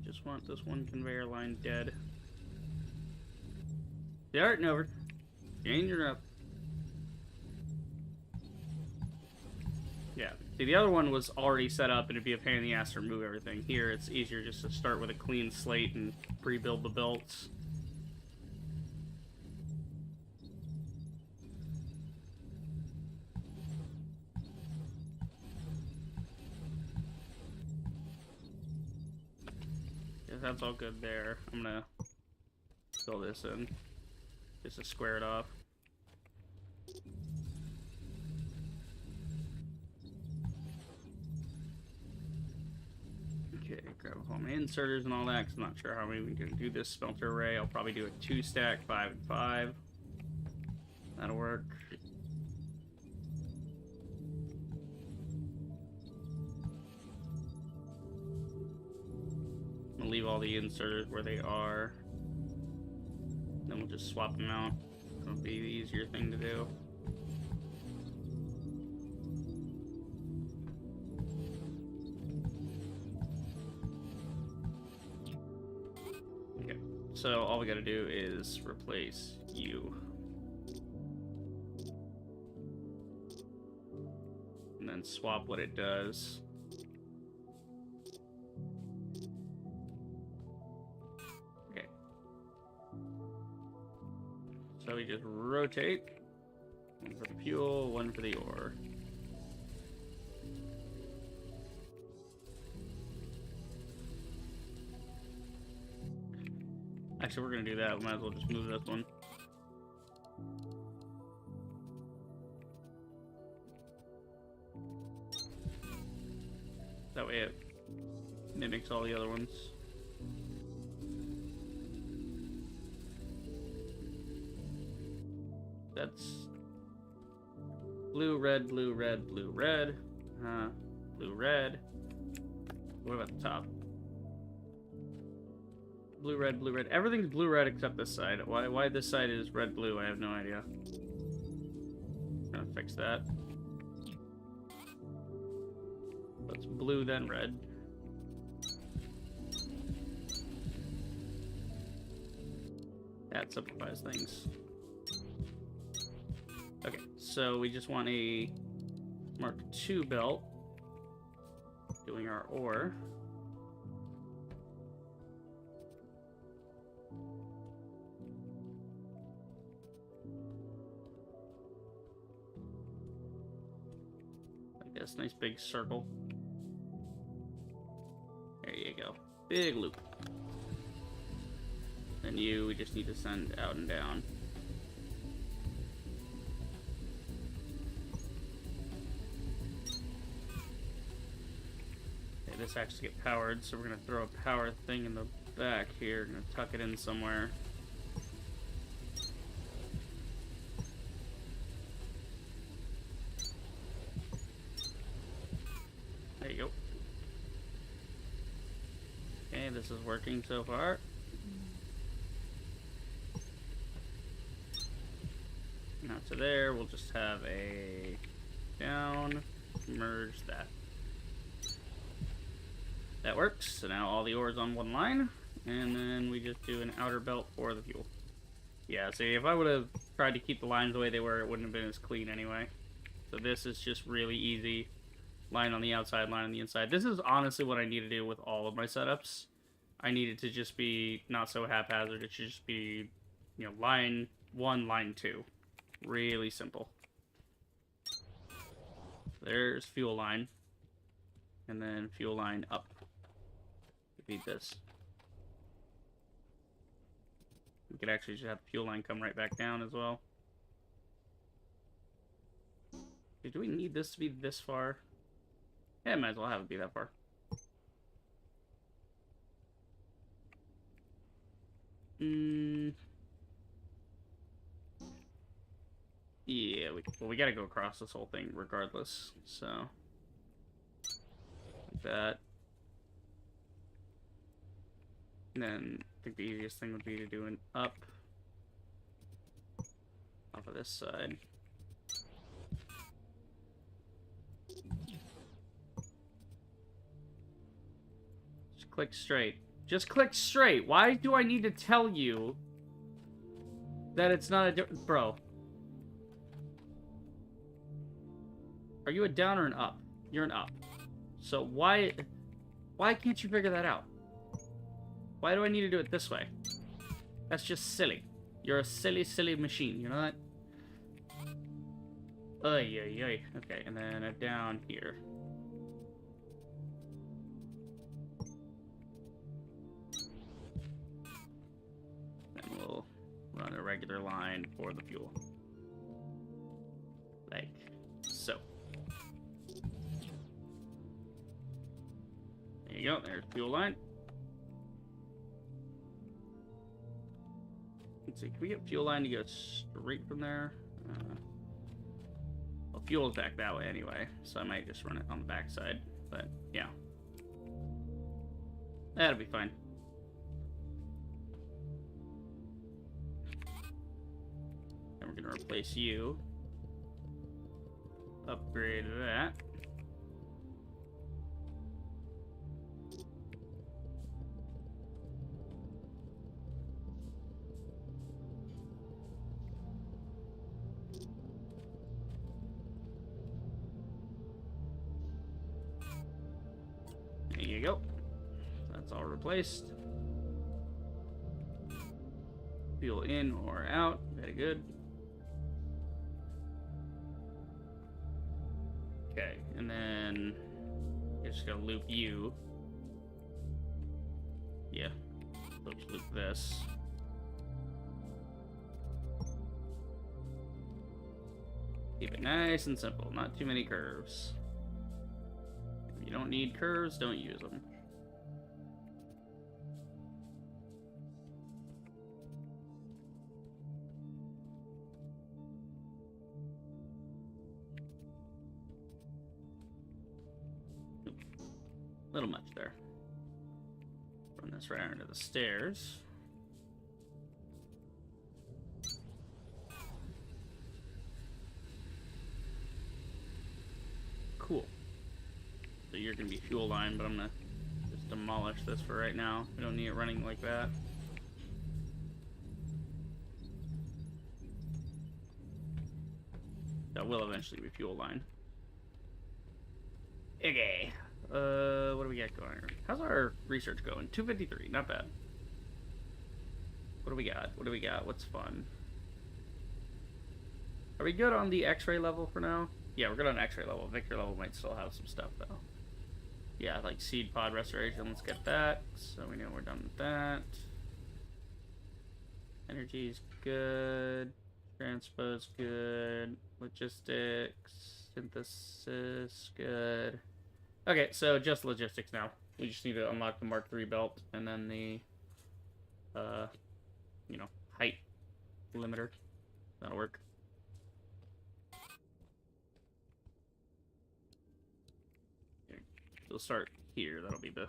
S1: Just want this one conveyor line dead. Starting over. Changing up. Yeah. See, the other one was already set up, and it'd be a pain in the ass to remove everything. Here, it's easier just to start with a clean slate and pre-build the belts. Yeah, that's all good there. I'm gonna fill this in just to square it off. Okay, grab all my inserters and all that, because I'm not sure how many we can do this smelter array. I'll probably do a 2-stack, 5 and 5. That'll work. I'm gonna leave all the inserters where they are. Then we'll just swap them out. It'll be the easier thing to do. So all we gotta do is replace you. And then swap what it does. Okay. So we just rotate. One for the fuel, one for the ore. Actually, we're gonna do that. We might as well just move this one. That way it mimics all the other ones. That's blue, red, blue, red, blue, red. Blue, red. What about the top? Blue, red, blue, red. Everything's blue, red except this side. Why this side is red, blue, I have no idea. Gonna fix that. That's blue, then red. That simplifies things. Okay, so we just want a Mark II belt. Doing our ore. Like this nice big circle. There you go. Big loop. And we just need to send out and down. Okay, this has to get powered, so we're gonna throw a power thing in the back here. Gonna tuck it in somewhere. There you go. Okay, this is working so far. Now to there, we'll just have a down, merge that. That works, so now all the ores on one line, and then we just do an outer belt for the fuel. Yeah, see, if I would have tried to keep the lines the way they were, it wouldn't have been as clean anyway. So this is just really easy. Line on the outside, line on the inside. This is honestly what I need to do with all of my setups. I need it to just be not so haphazard. It should just be, you know, line 1, line 2. Really simple. There's fuel line. And then fuel line up. Repeat this. We could actually just have the fuel line come right back down as well. Do we need this to be this far? Yeah, might as well have it be that far. Yeah, we gotta go across this whole thing regardless, so like that. And then I think the easiest thing would be to do an up off of this side. Just click straight. Just click straight. Why do I need to tell you that it's not a bro? Are you a down or an up? You're an up. So why can't you figure that out? Why do I need to do it this way? That's just silly. You're a silly, silly machine, you know that? Oy, oy, oy. Okay, and then a down here. Then we'll run a regular line for the fuel. Like so. There you go, there's fuel line. Let's see, can we get fuel line to go straight from there? Well, fuel's back that way anyway, so I might just run it on the back side. But yeah, that'll be fine. And we're gonna replace you. Upgrade that. There you go. That's all replaced. Fuel in or out. Very good. Okay, and then you're just gonna loop you. Yeah. Let's loop this. Keep it nice and simple, not too many curves. If you don't need curves, don't use them. A little much there. Run this right under the stairs. Cool. So you're gonna be fuel line, but I'm gonna just demolish this for right now. We don't need it running like that. That will eventually be fuel line. Okay. What do we got going here? How's our research going? 253, not bad. What do we got? What do we got? What's fun? Are we good on the X-ray level for now? Yeah, we're good on X-ray level. Victor level might still have some stuff though. Yeah, like seed pod restoration. Let's get that. So we know we're done with that. Energy's good. Transpo's good. Logistics. Synthesis, good. Okay, so just logistics now. We just need to unlock the Mark III belt and then the, you know, height limiter. That'll work. We'll start here. That'll be the...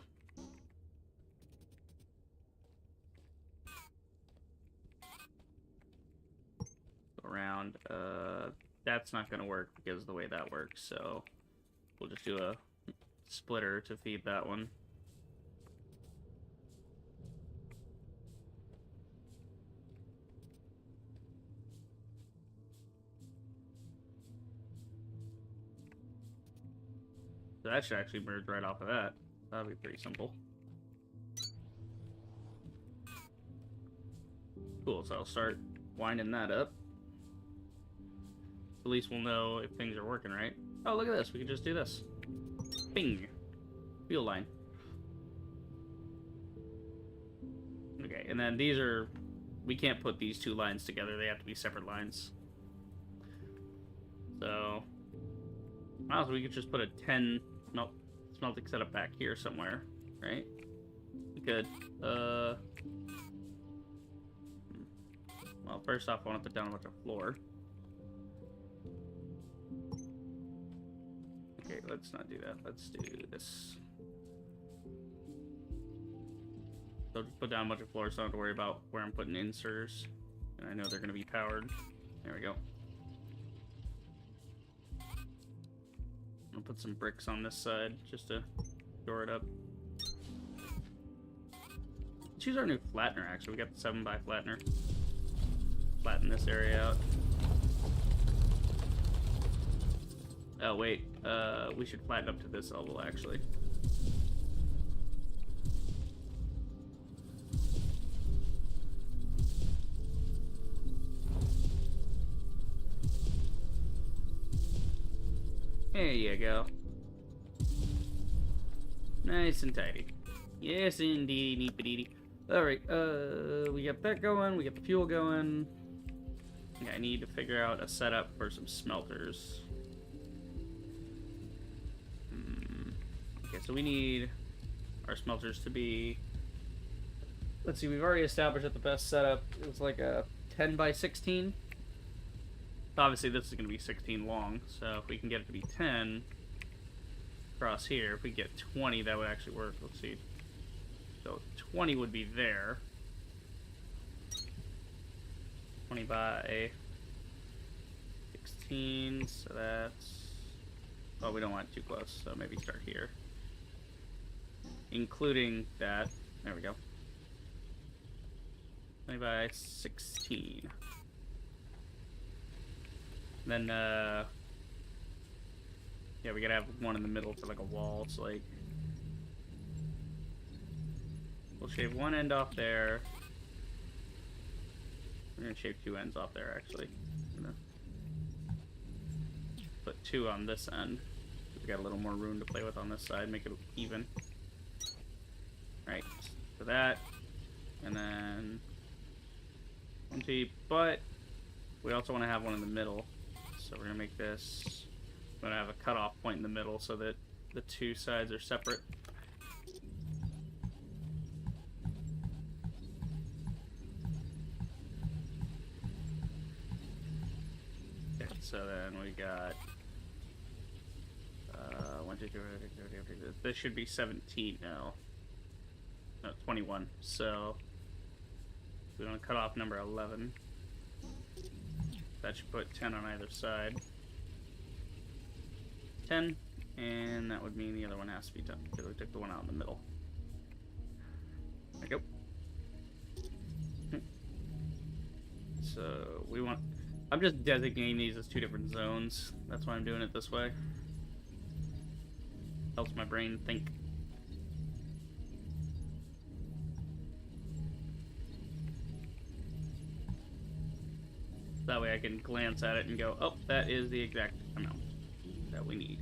S1: around. That's not going to work because of the way that works, so we'll just do a splitter to feed that one. So that should actually merge right off of that. That'll be pretty simple. Cool, so I'll start winding that up. At least we'll know if things are working right. Oh, look at this. We can just do this. Bing. Fuel line. Okay, and then these are... we can't put these two lines together. They have to be separate lines. So... also, we could just put a 10 smelting setup back here somewhere, right? We could. Well, first off, I want to put down a bunch of floor. Okay, let's not do that. Let's do this. So just put down a bunch of floor so I don't have to worry about where I'm putting inserters. And I know they're going to be powered. There we go. I'll put some bricks on this side just to shore it up. Let's use our new flattener, actually. We got the 7x flattener. Flatten this area out. Oh, wait. We should flatten up to this level, actually. There you go. Nice and tidy. Yes, indeed, neat-a-deedy. Alright, we got that going, we got the fuel going. Yeah, I need to figure out a setup for some smelters. Okay, so we need our smelters to be... let's see, we've already established that the best setup is like a 10x16. Obviously, this is going to be 16 long, so if we can get it to be 10 across here, if we get 20, that would actually work. Let's see. So 20 would be there. 20 by 16, so that's... oh, we don't want it too close, so maybe start here. Including that. There we go. 20 by 16. Then, yeah, we gotta have one in the middle for like a wall, so like... we'll shave one end off there. We're gonna shave two ends off there, actually. I'm gonna put two on this end. We got a little more room to play with on this side, make it even. Right, so that, and then 20, but we also want to have one in the middle. So we're gonna make this, we're gonna have a cutoff point in the middle so that the two sides are separate. Okay, so then we got 1, 2, 3, 4, 5, 6, this should be 17 now. No, 21. So we want to cut off number 11. That should put 10 on either side. 10, and that would mean the other one has to be 10 because we took the one out in the middle. There we go. So we want... I'm just designating these as two different zones. That's why I'm doing it this way. Helps my brain think. That way I can glance at it and go, oh, that is the exact amount that we need.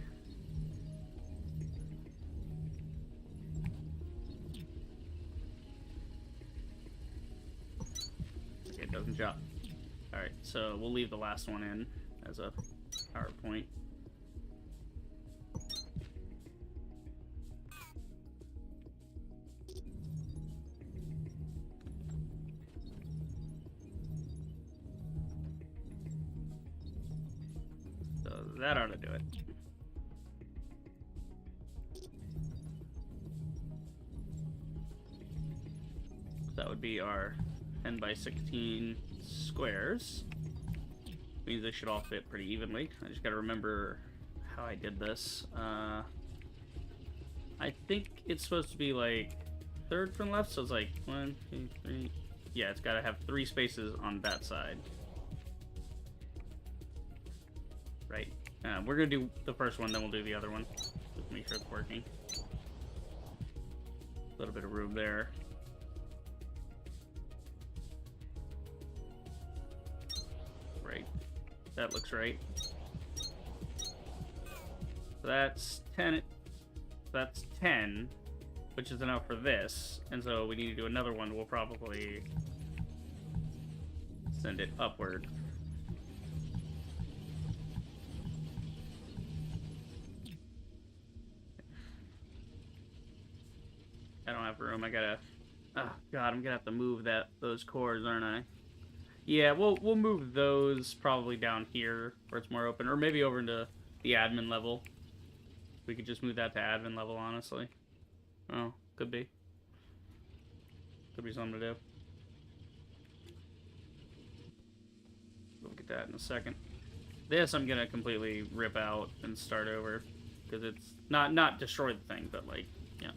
S1: Excellent job. Alright, so we'll leave the last one in as a PowerPoint. So that ought to do it. That would be our 10 by 16 squares. Means they should all fit pretty evenly. I just gotta remember how I did this. I think it's supposed to be like third from left, so it's like 1, 2, 3. Yeah, it's gotta have 3 spaces on that side. Right. We're gonna do the first one, then we'll do the other one. Just make sure it's working. A little bit of room there. Right. That looks right. So that's 10. That's 10, which is enough for this. And so we need to do another one. We'll probably send it upward. I don't have room. I gotta. Oh God, I'm gonna have to move those cores, aren't I? Yeah, we'll move those probably down here where it's more open, or maybe over into the admin level. We could just move that to admin level, honestly. Oh, could be. Could be something to do. We'll get that in a second. This I'm gonna completely rip out and start over because it's not destroy the thing, but like, yeah.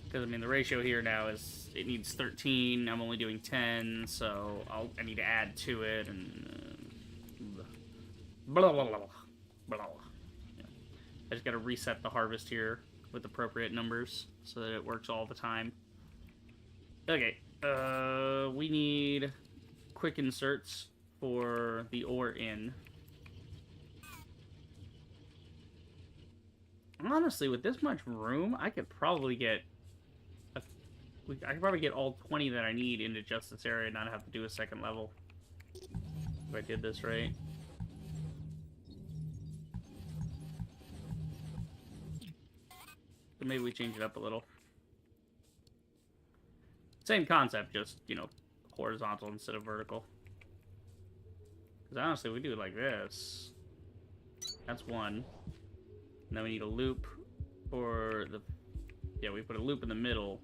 S1: Because, I mean, the ratio here now is, it needs 13, I'm only doing 10, so I need to add to it, and blah, blah, blah, blah. Yeah. I just gotta reset the harvest here with appropriate numbers, so that it works all the time. Okay, we need quick inserts for the ore in. Honestly, with this much room, I could probably get... I could probably get all 20 that I need into just this area and not have to do a second level. If I did this right. So maybe we change it up a little. Same concept, just, you know, horizontal instead of vertical. Because honestly, we do it like this. That's one. And then we need a loop for the... Yeah, we put a loop in the middle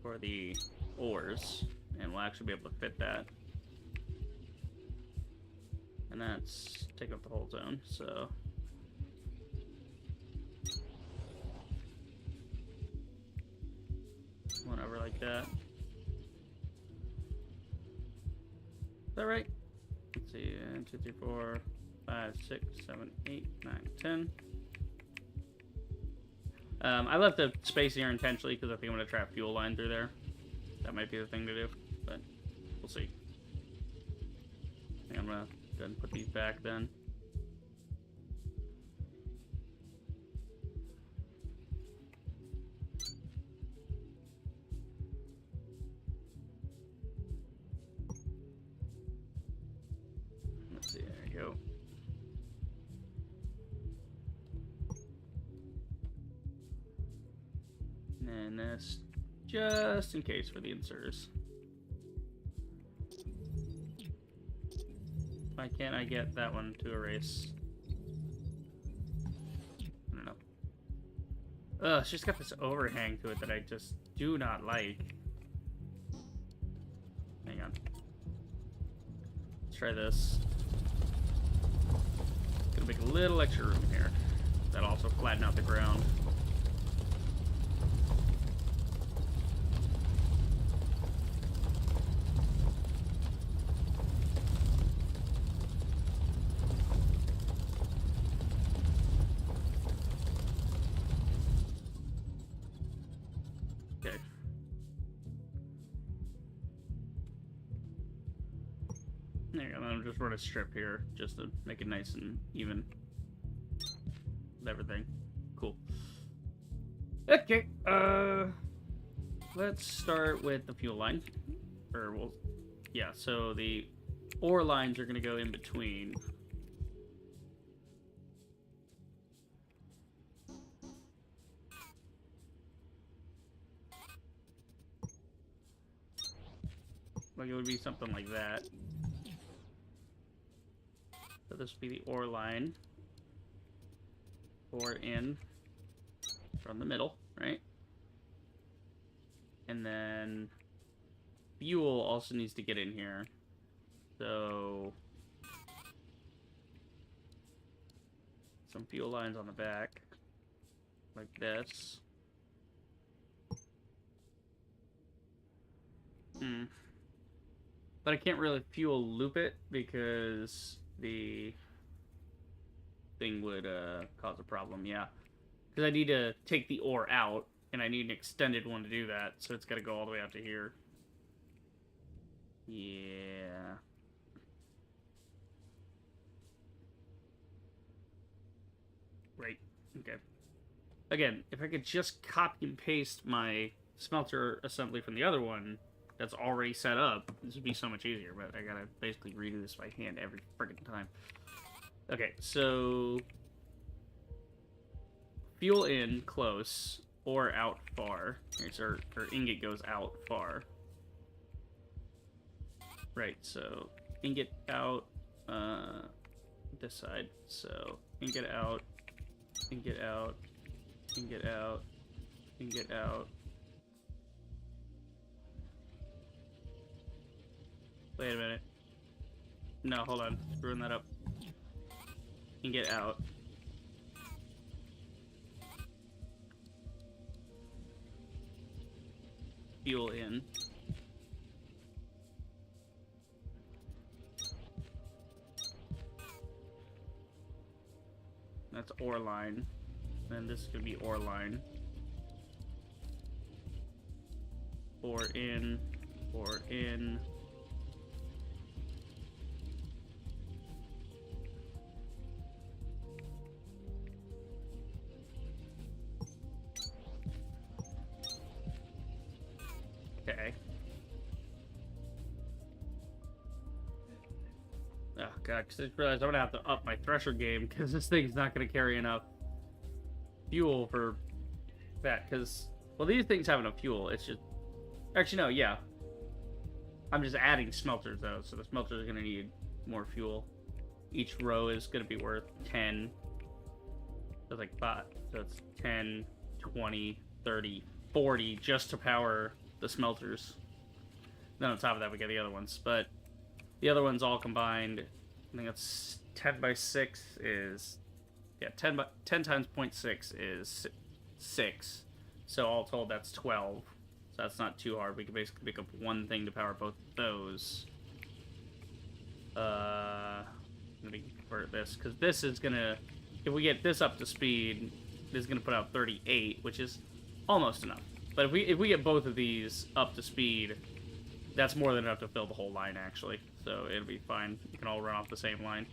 S1: for the ores, and we'll actually be able to fit that. And that's take up the whole zone, so... One over like that. Is that right? Let's see, 2, 3, 4, 5, 6, 7, 8, 9, 10. I left the space here intentionally because I think I'm going to trap fuel line through there. That might be the thing to do, but we'll see. I think I'm going to go ahead and put these back then. Let's see, there you go. And this just in case for the inserters. Why can't I get that one to erase? I don't know. Ugh, it's just got this overhang to it that I just do not like. Hang on. Let's try this. Gonna make a little extra room here. That'll also flatten out the ground. There you go, I'll just run a strip here, just to make it nice and even with everything. Cool. Okay, let's start with the fuel line. Or we'll Yeah, so the ore lines are going to go in between. Like, it would be something like that. So this would be the ore line. Ore in from the middle, right? And then fuel also needs to get in here. So some fuel lines on the back, like this. But I can't really fuel loop it because the thing would cause a problem, yeah. Because I need to take the ore out, and I need an extended one to do that, so it's got to go all the way out to here. Yeah. Right. Okay. Again, if I could just copy and paste my smelter assembly from the other one that's already set up, this would be so much easier, but I gotta basically redo this by hand every friggin' time. Okay, so fuel in close or out far. Or ingot goes out far. Right, so ingot out this side. So ingot out, ingot out, ingot out, ingot out. Wait a minute. No, hold on. Screwing that up. Ingot out. Fuel in. That's ore line. Then this is gonna be ore line. Ore in. Ore in. Okay. Oh god, because I just realized I'm gonna have to up my thresher game because this thing's not gonna carry enough fuel for that. Because, well, these things have enough fuel. It's just, actually no, yeah. I'm just adding smelters though, so the smelters are gonna need more fuel. Each row is gonna be worth 10. So it's like 5. So it's 10, 20, 30, 40 just to power the smelters. Then on top of that, we get the other ones. But the other ones all combined, I think that's 10 by 6 is, yeah, 10 times 0.6 is 6. So all told, that's 12. So that's not too hard. We can basically pick up one thing to power both of those. Let me convert this, because this is gonna, if we get this up to speed, this is gonna put out 38, which is almost enough. But if we get both of these up to speed, that's more than enough to fill the whole line, actually. So it'll be fine. You can all run off the same line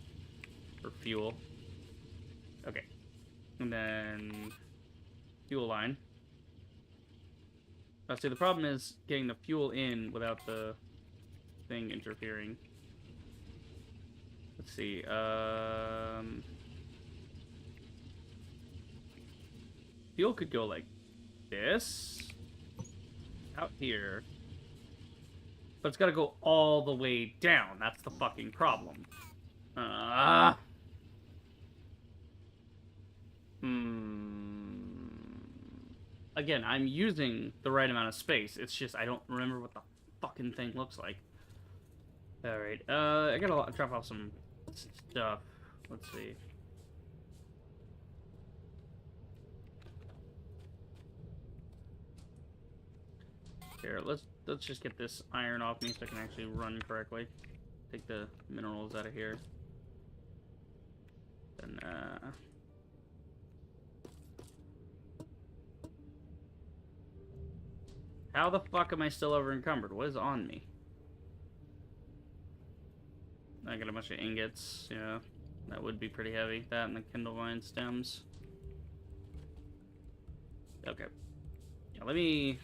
S1: for fuel. Okay. And then fuel line. See, the problem is getting the fuel in without the thing interfering. Let's see. Fuel could go like this. Out here. But it's got to go all the way down. That's the fucking problem. Again, I'm using the right amount of space. It's just I don't remember what the fucking thing looks like. Alright, I gotta drop off some stuff. Let's see. Here, let's just get this iron off me so I can actually run correctly. Take the minerals out of here. Then, how the fuck am I still over encumbered? What is on me? I got a bunch of ingots, yeah. That would be pretty heavy. That and the kindlevine stems. Okay. Yeah, let me...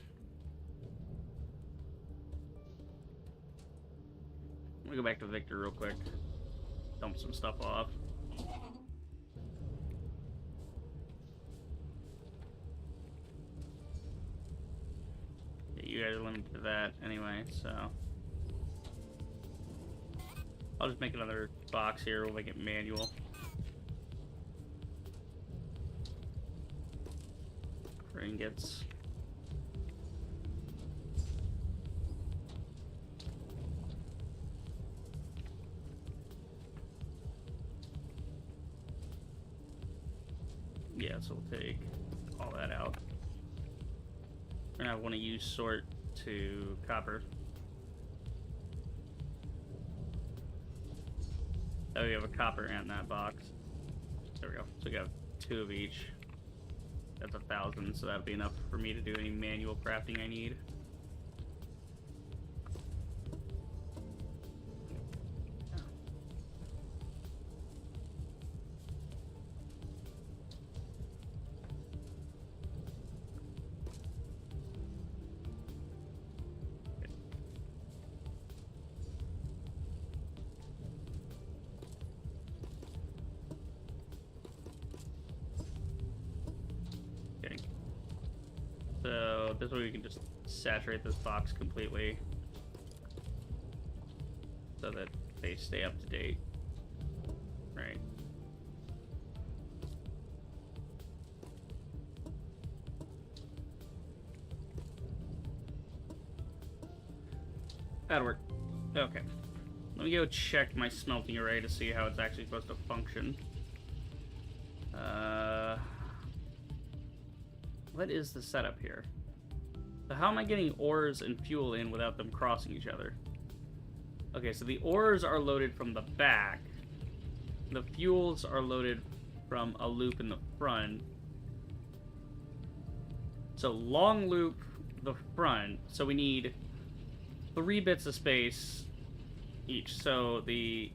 S1: me go back to Victor real quick. Dump some stuff off. Yeah, you guys are limited to that anyway, so... I'll just make another box here. We'll make it manual. Ingots. Yeah, so we'll take all that out. And I want to use sort to copper. Oh, we have a copper in that box. There we go. So we got 2 of each. That's 1,000, so that'll be enough for me to do any manual crafting I need. So this way we can just saturate this box completely so that they stay up to date. Right. That'll work. Okay. Let me go check my smelting array to see how it's actually supposed to function. What is the setup here? So how am I getting ores and fuel in without them crossing each other? Okay, so the ores are loaded from the back. The fuels are loaded from a loop in the front. So long loop the front. So we need 3 bits of space each. So the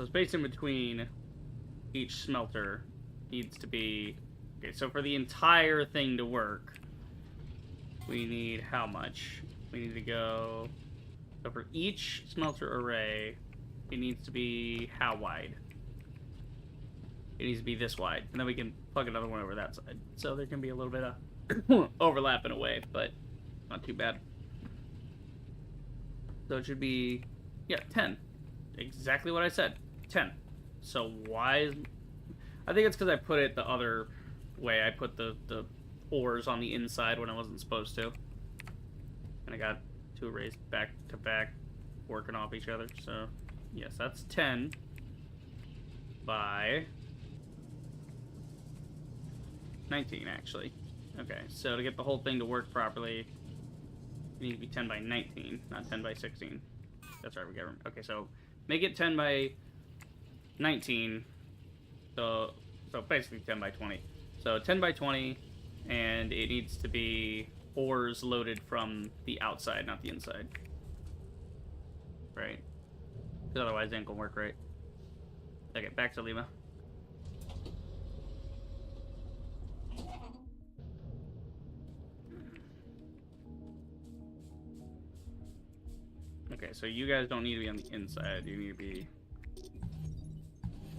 S1: space in between each smelter needs to be... Okay, so for the entire thing to work, we need how much? We need to go... So for each smelter array, it needs to be how wide? It needs to be this wide. And then we can plug another one over that side. So there can be a little bit of overlap in a way, but not too bad. So it should be... Yeah, 10. Exactly what I said. 10. So why is... I think it's because I put it the other way. I put the ores on the inside when I wasn't supposed to. And I got 2 arrays back to back working off each other. So, yes, that's 10 by 19, actually. Okay, so to get the whole thing to work properly, it needs to be 10 by 19, not 10 by 16. That's right, we got... Okay, so make it 10 by 19. So basically 10 by 20. So 10 by 20, and it needs to be ores loaded from the outside, not the inside. Right? Because otherwise it ain't gonna work right. Okay, back to Lima. Okay, so you guys don't need to be on the inside. You need to be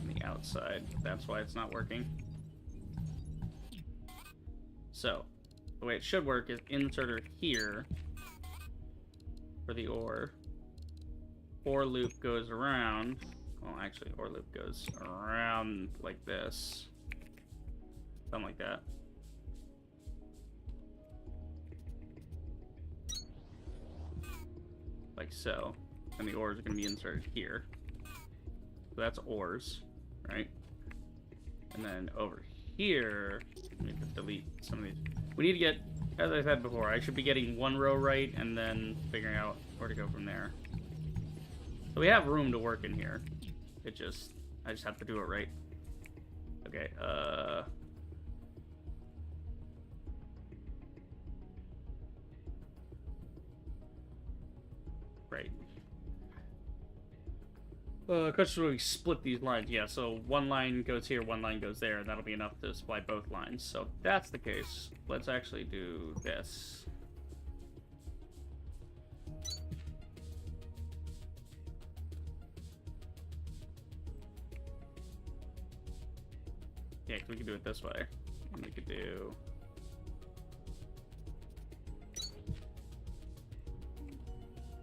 S1: on the outside. That's why it's not working. So, the way it should work is inserter here for the ore. Ore loop goes around. Well, actually, ore loop goes around like this. Something like that. Like so. And the ores are going to be inserted here. So that's ores, right? And then over here, let me delete some of these. We need to get, as I said before, I should be getting 1 row right and then figuring out where to go from there. So we have room to work in here. I just have to do it right. Okay, right. Question where we split these lines. Yeah, so 1 line goes here, 1 line goes there, and that'll be enough to supply both lines. So if that's the case, let's actually do this. Yeah, we could do it this way. And we could do...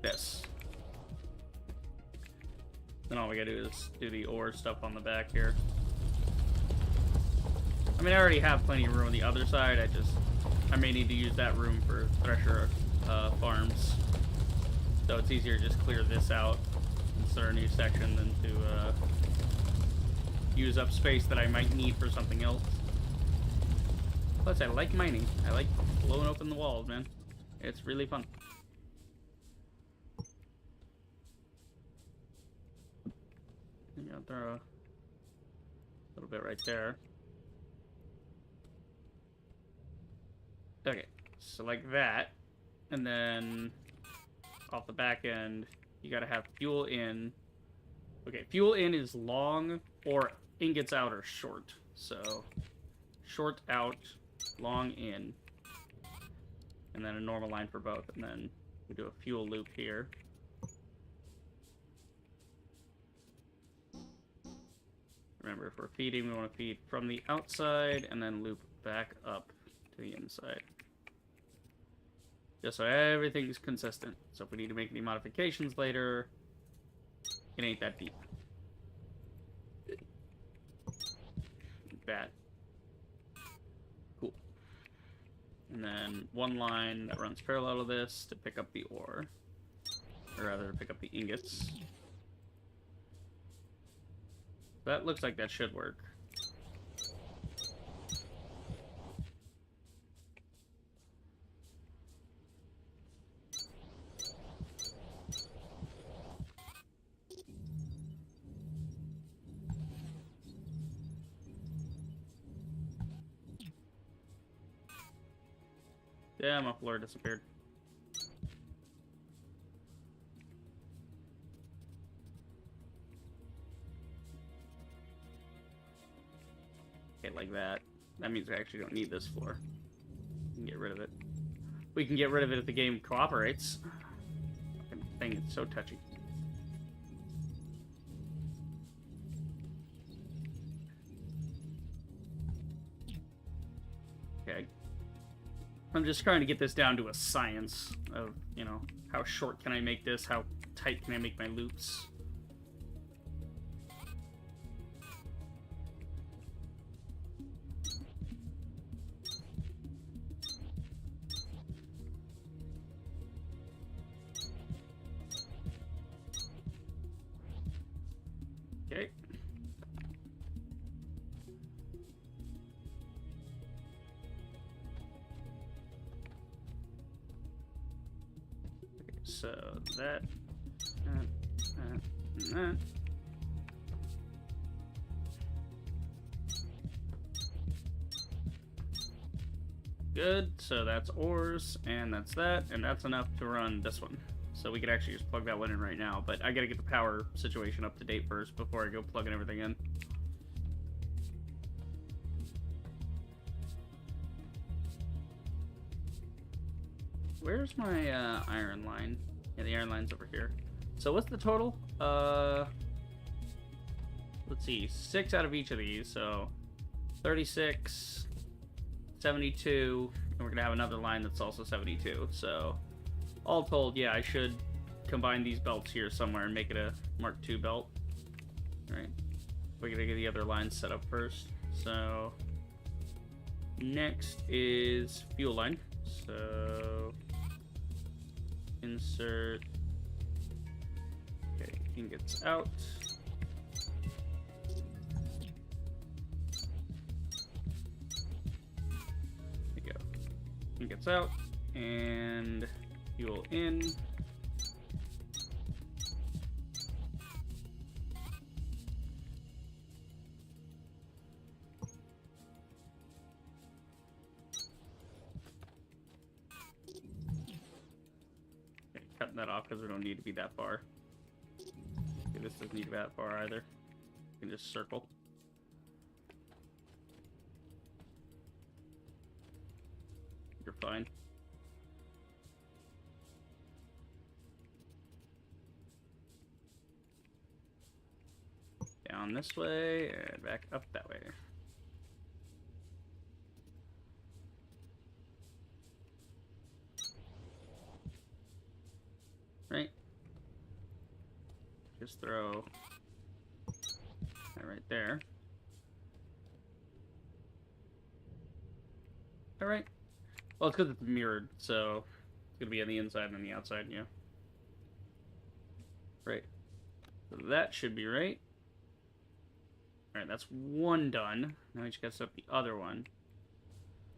S1: this. Then all we gotta do is do the ore stuff on the back here. I mean, I already have plenty of room on the other side. I may need to use that room for thresher farms. So it's easier to just clear this out and start a new section than to use up space that I might need for something else. Plus, I like mining. I like blowing open the walls, man. It's really fun. I'm gonna throw a little bit right there. Okay, so like that. And then off the back end, you gotta have fuel in. Okay, fuel in is long, or ingots out are short. So short out, long in. And then a normal line for both. And then we do a fuel loop here. Remember, if we're feeding, we want to feed from the outside and then loop back up to the inside. Just so everything's consistent. So if we need to make any modifications later, it ain't that deep. Like that. Cool. And then one line that runs parallel to this to pick up the ore. Or rather, to pick up the ingots. That looks like that should work. Yeah, my floor disappeared. Okay, like that. That means we actually don't need this floor. We can get rid of it. We can get rid of it if the game cooperates. Fucking thing, it's so touchy. Okay. I'm just trying to get this down to a science of, you know, how short can I make this? How tight can I make my loops? Okay. So that, and that. Good, so that's ores, and that's that, and that's enough to run this one. So we could actually just plug that one in right now, but I gotta get the power situation up to date first before I go plugging everything in. Where's my iron line? Yeah, the iron line's over here. So what's the total? Let's see, 6 out of each of these, so 36, 72, and we're gonna have another line that's also 72. So all told, yeah, I should combine these belts here somewhere and make it a Mark II belt. All right, we're gonna get the other lines set up first. So next is fuel line. So insert, okay, ingots out. There you go. Ingots out and fuel in. Cutting that off because we don't need to be that far. Okay, this doesn't need to be that far either. You can just circle. You're fine. Down this way and back up that way. Just throw that right there. All right. Well, it's because it's mirrored, so it's gonna be on the inside and on the outside. Yeah. Right. So that should be right. All right, that's one done. Now we just gotta set up the other one.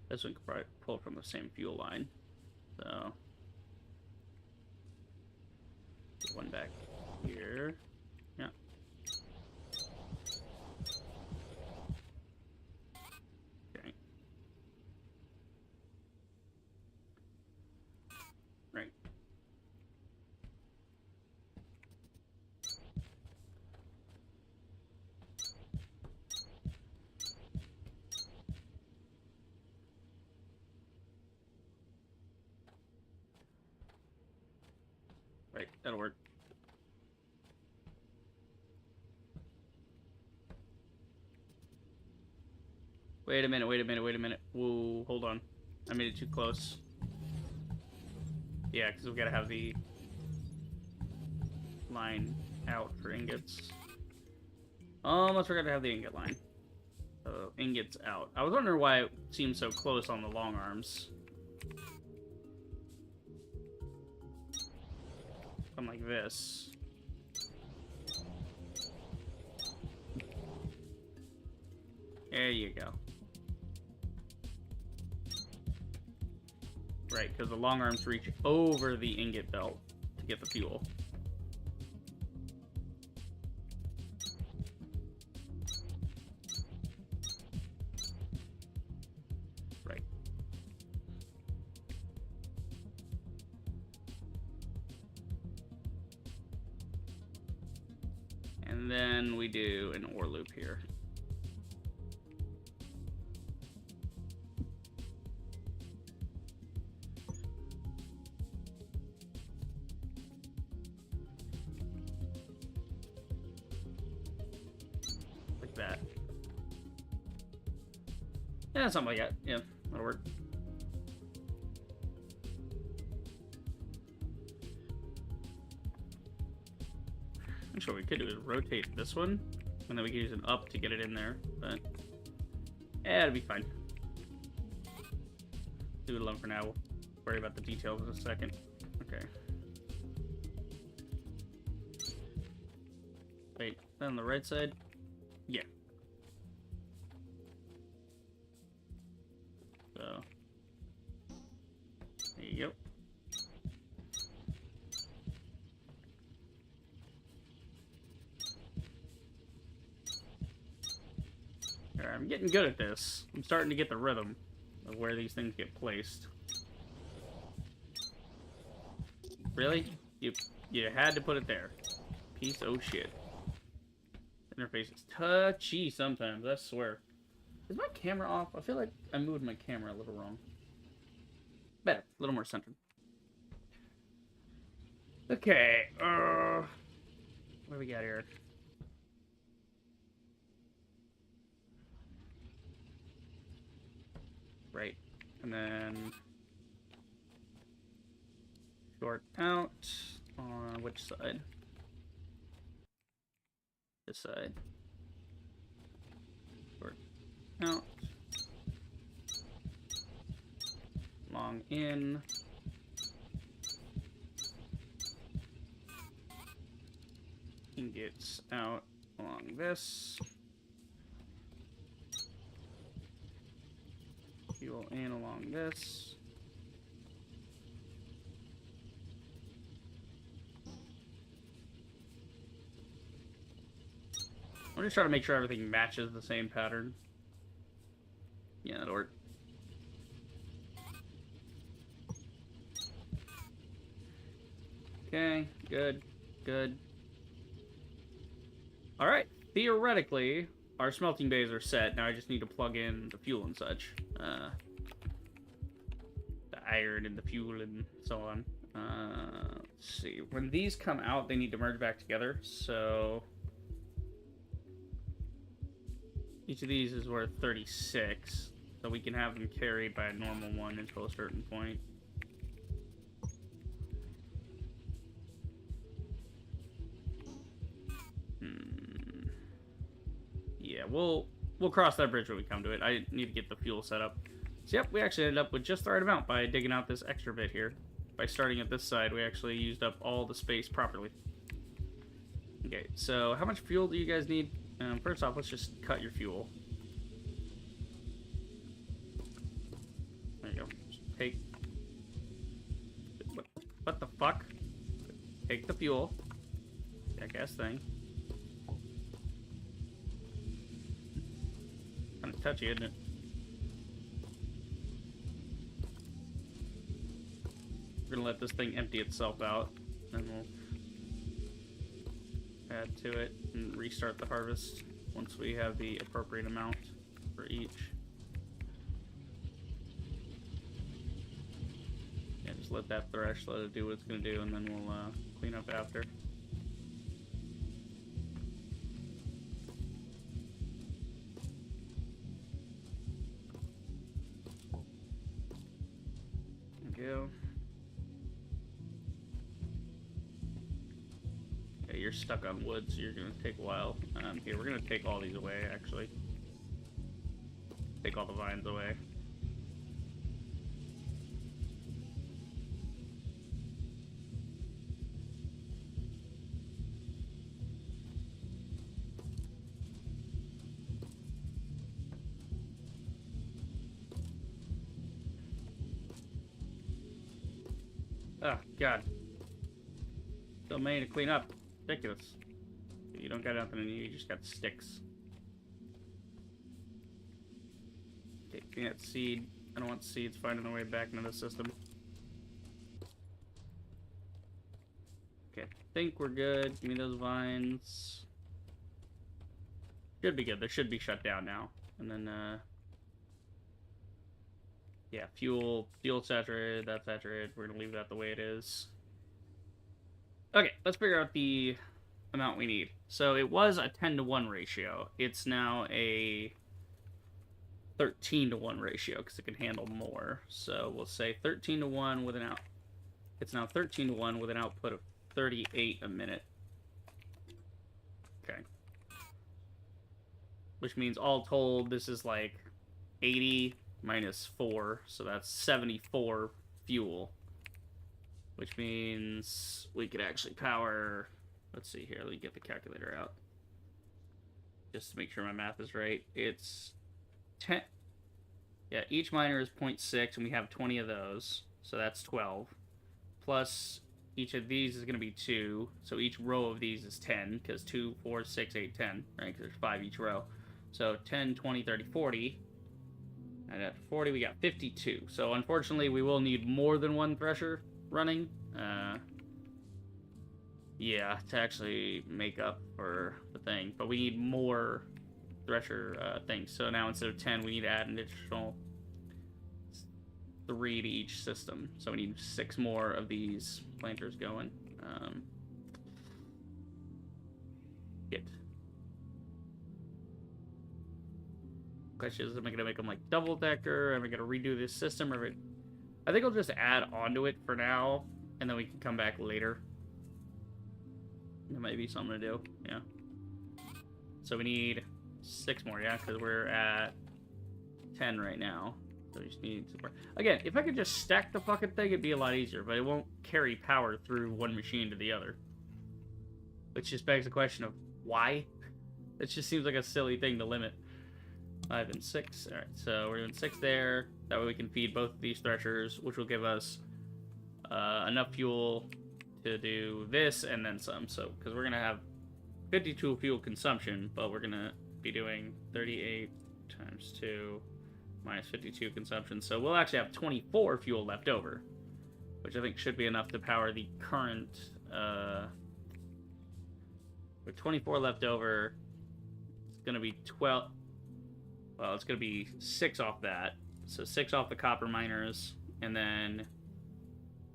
S1: This one could probably pull from the same fuel line. So one back here. Yeah. Okay. Right. Right, that'll work. Wait a minute, wait a minute, wait a minute. Whoa, hold on. I made it too close. Yeah, because we gotta have the line out for ingots. Almost forgot to have the ingot line. So, ingots out. I was wondering why it seemed so close on the long arms. Something like this. There you go. Right, because the long arms reach over the ingot belt to get the fuel. Right. And then we do an OR loop here. That. Yeah, something like that. Yeah, that'll work. Actually, what we could do is rotate this one, and then we could use an up to get it in there, but yeah, it'll be fine. Leave it alone for now. We'll worry about the details in a second. Okay. Wait, on the right side? Yeah. So, there you go. Alright, I'm getting good at this. I'm starting to get the rhythm of where these things get placed. Really? You had to put it there. Piece of shit. Interface is touchy sometimes, I swear. Is my camera off? I feel like I moved my camera a little wrong. Better. A little more centered. Okay, what do we got here? Right. And then short out on which side? This side. Short out. Long in. Ingots out along this. Fuel in along this. I'm just trying to make sure everything matches the same pattern. Yeah, that'll work. Okay, good, good. Alright, theoretically, our smelting bays are set. Now I just need to plug in the fuel and such. The iron and the fuel and so on. Let's see. When these come out, they need to merge back together, so each of these is worth 36, so we can have them carried by a normal one until a certain point. we'll cross that bridge when we come to it. I need to get the fuel set up. So yep, we actually ended up with just the right amount by digging out this extra bit here. By starting at this side, we actually used up all the space properly. Okay, so how much fuel do you guys need? First off, let's just cut your fuel. There you go. Just take... What the fuck? Take the fuel. Jackass thing. Kind of touchy, isn't it? We're gonna let this thing empty itself out, and we'll add to it and restart the harvest once we have the appropriate amount for each. Yeah, just let that thresh, let it do what it's gonna do, and then we'll clean up after. There we go. You're stuck on wood, so you're going to take a while. Here, we're going to take all these away, actually. Take all the vines away. Oh, God. Still many to clean up. Ridiculous. You don't got nothing in you, you just got sticks. Okay, clean that seed. I don't want seeds finding their way back into the system. Okay, I think we're good. Give me those vines. Should be good. They should be shut down now. And then, yeah, fuel saturated, that's saturated. We're gonna leave that the way it is. Okay, let's figure out the amount we need. So it was a 10-to-1 ratio. It's now a 13-to-1 ratio because it can handle more. So we'll say 13-to-1 with an out. It's now 13-to-1 with an output of 38 a minute. Okay. Which means all told, this is like 80 minus 4, so that's 74 fuel. Which means we could actually power... Let's see here. Let me get the calculator out. Just to make sure my math is right. It's 10... Yeah, each miner is 0.6, and we have 20 of those. So that's 12. Plus, each of these is going to be 2. So each row of these is 10, because 2, 4, 6, 8, 10. Right? Because there's 5 each row. So 10, 20, 30, 40. And at 40, we got 52. So unfortunately, we will need more than one thresher running, yeah, to actually make up for the thing, but we need more thresher things. So now instead of 10, we need to add an additional 3 to each system. So we need 6 more of these planters going. Question is, am I gonna make them like double decker? Am I gonna redo this system? Or I think I'll just add onto it for now, and then we can come back later. That might be something to do, yeah. So we need 6 more, yeah, because we're at 10 right now. So we just need some more. Again, if I could just stack the fucking thing, it'd be a lot easier, but it won't carry power through one machine to the other. Which just begs the question of why? It just seems like a silly thing to limit. 5 and 6. Alright, so we're doing 6 there. That way we can feed both of these threshers, which will give us enough fuel to do this and then some. So, because we're going to have 52 fuel consumption, but we're going to be doing 38 times 2 minus 52 consumption. So we'll actually have 24 fuel left over, which I think should be enough to power the current... with 24 left over, it's going to be 12... Well, it's going to be 6 off that. So 6 off the copper miners. And then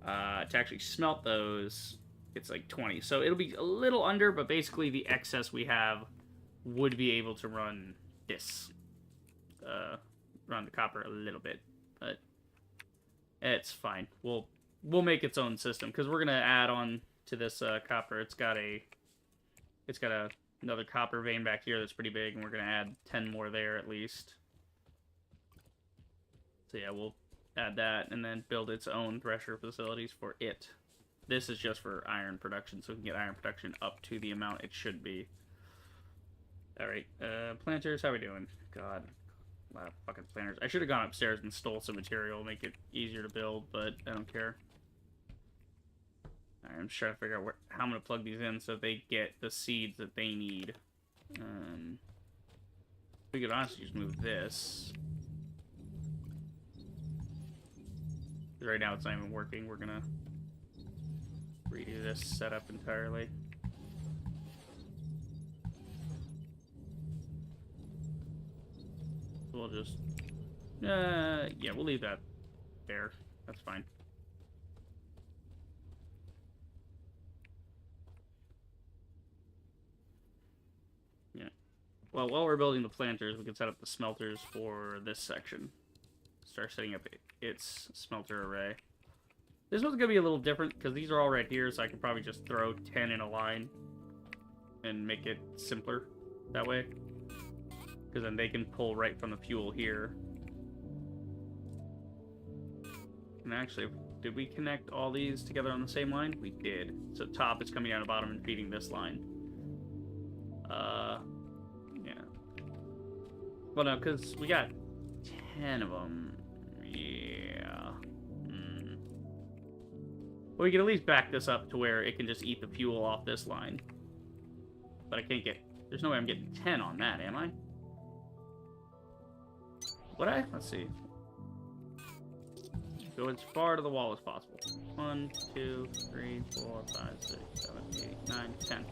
S1: to actually smelt those, it's like 20. So it'll be a little under, but basically the excess we have would be able to run this. Run the copper a little bit. But it's fine. We'll make its own system. Because we're going to add on to this copper. It's got a another copper vein back here that's pretty big, and we're going to add 10 more there at least. So yeah, we'll add that and then build its own thresher facilities for it. This is just for iron production, so we can get iron production up to the amount it should be. Alright, planters, how are we doing? God, a lot of fucking planters. I should have gone upstairs and stole some material, make it easier to build, but I don't care. Alright, I'm just trying to figure out how I'm going to plug these in so they get the seeds that they need. We could honestly just move this. Right now it's not even working. We're going to redo this setup entirely. We'll just... yeah, we'll leave that there. That's fine. Yeah. Well, while we're building the planters, we can set up the smelters for this section. Start setting up its smelter array. This one's going to be a little different, because these are all right here, so I can probably just throw 10 in a line and make it simpler that way. Because then they can pull right from the fuel here. And actually, did we connect all these together on the same line? We did. So top is coming down to bottom and feeding this line. Yeah. Well, no, because we got 10 of them. Yeah. Well, we can at least back this up to where it can just eat the fuel off this line. But I can't get... There's no way I'm getting 10 on that, am I? Would I? Let's see. Go as far to the wall as possible. 1, 2, 3, 4, 5, 6, 7, 8, 9, 10.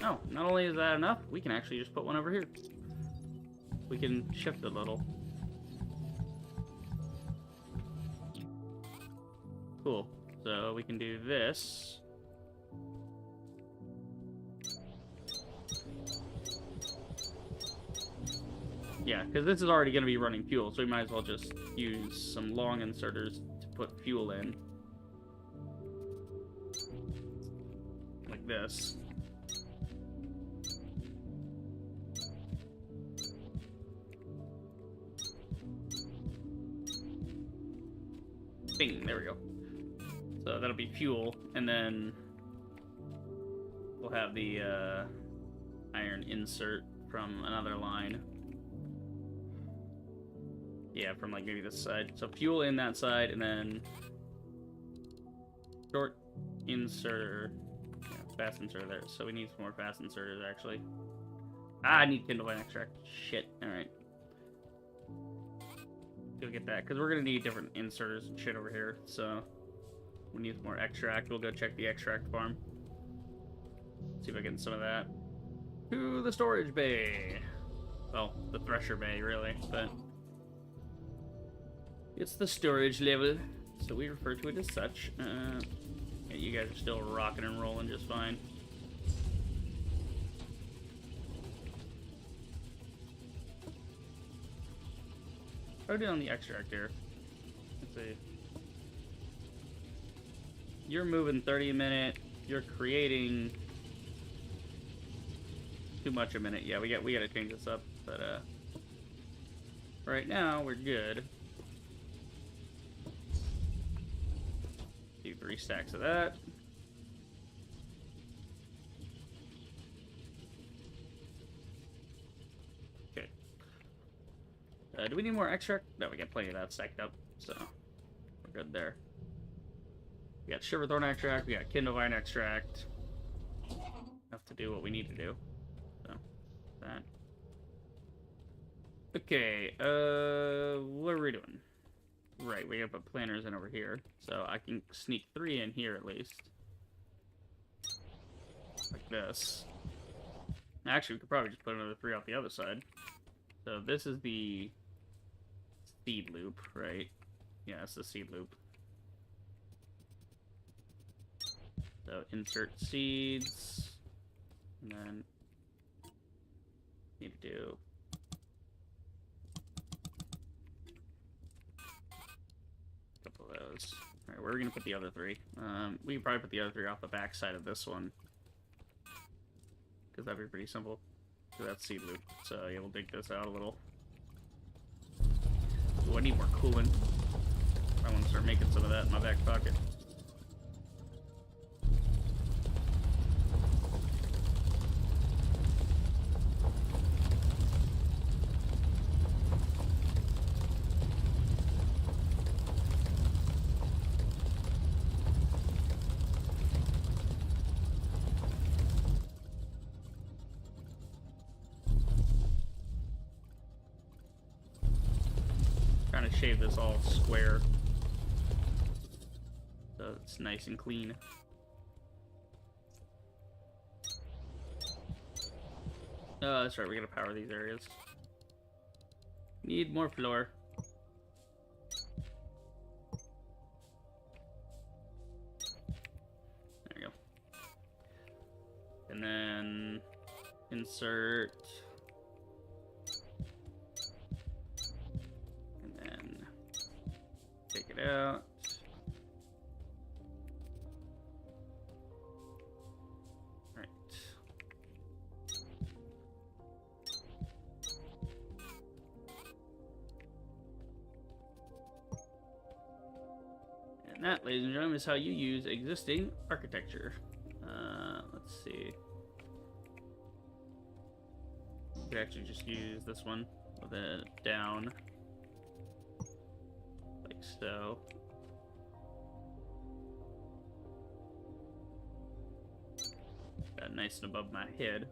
S1: No, not only is that enough, we can actually just put one over here. We can shift it a little. Cool. So we can do this. Yeah, because this is already going to be running fuel, so we might as well just use some long inserters to put fuel in. Like this. Bing, there we go. So that'll be fuel, and then we'll have the iron insert from another line. Yeah, from like maybe this side. So fuel in that side, and then short inserter. Yeah, fast inserter there. So we need some more fast inserters actually. Ah, I need kindle vine extract. Shit. Alright. Go get that, because we're gonna need different inserters and shit over here, so we need some more extract. We'll go check the extract farm. See if I get some of that. To the storage bay. Well, the thresher bay, really, but it's the storage level, so we refer to it as such. Yeah, you guys are still rocking and rolling just fine. How are we doing on the extract here? Let's see. You're moving 30 a minute. You're creating too much a minute. Yeah, we got to change this up. But right now we're good. Do 3 stacks of that. Okay. Do we need more extract? No, we got plenty of that stacked up, so we're good there. We got sugarthorn extract, we got kindle vine extract. Enough to do what we need to do. So, that. Okay, what are we doing? Right, we gotta put planters in over here. So I can sneak 3 in here at least. Like this. Actually, we could probably just put another 3 off the other side. So this is the seed loop, right? Yeah, it's the seed loop. So insert seeds, and then need to do a couple of those. All right, where are we gonna put the other 3? We can probably put the other 3 off the back side of this one, because that'd be pretty simple. So that's seed loop. So yeah, we'll dig this out a little. Ooh, I need more coolant. I want to start making some of that in my back pocket. Trying to shave this all square so it's nice and clean. That's right, we gotta power these areas. Need more floor. There we go. And then insert. And then take it out. Right. And that, ladies and gentlemen, is how you use existing architecture. Let's see. We could actually just use this one with it down. Like so. Got nice and above my head.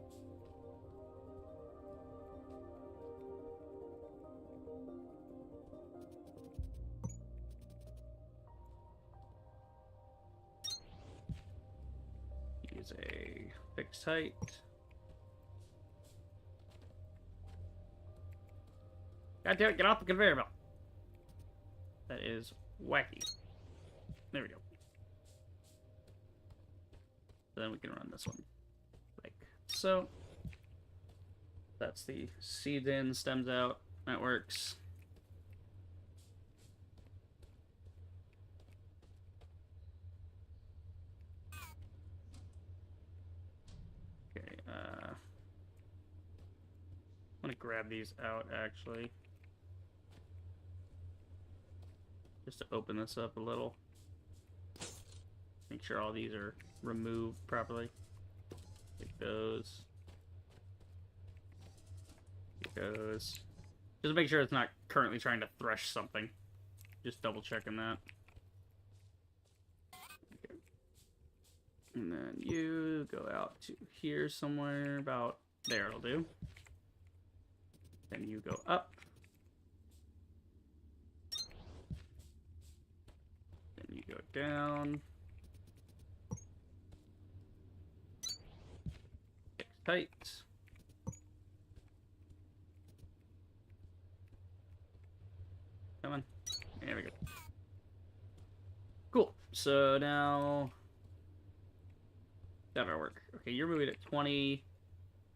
S1: Use a fixed height. God damn it, get off the conveyor belt. That is wacky. There we go. Then we can run this one. Like so. That's the seeds in, stems out. That works. Okay, I'm gonna grab these out actually. Just to open this up a little. Make sure all these are removed properly. Like those. Like those. Just make sure it's not currently trying to thresh something. Just double checking that. Okay. And then you go out to here somewhere, about there it'll do. Then you go up. Then you go down. Fix tight. Come on. There we go. Cool. So now that'll work. Okay, you're moving at 20.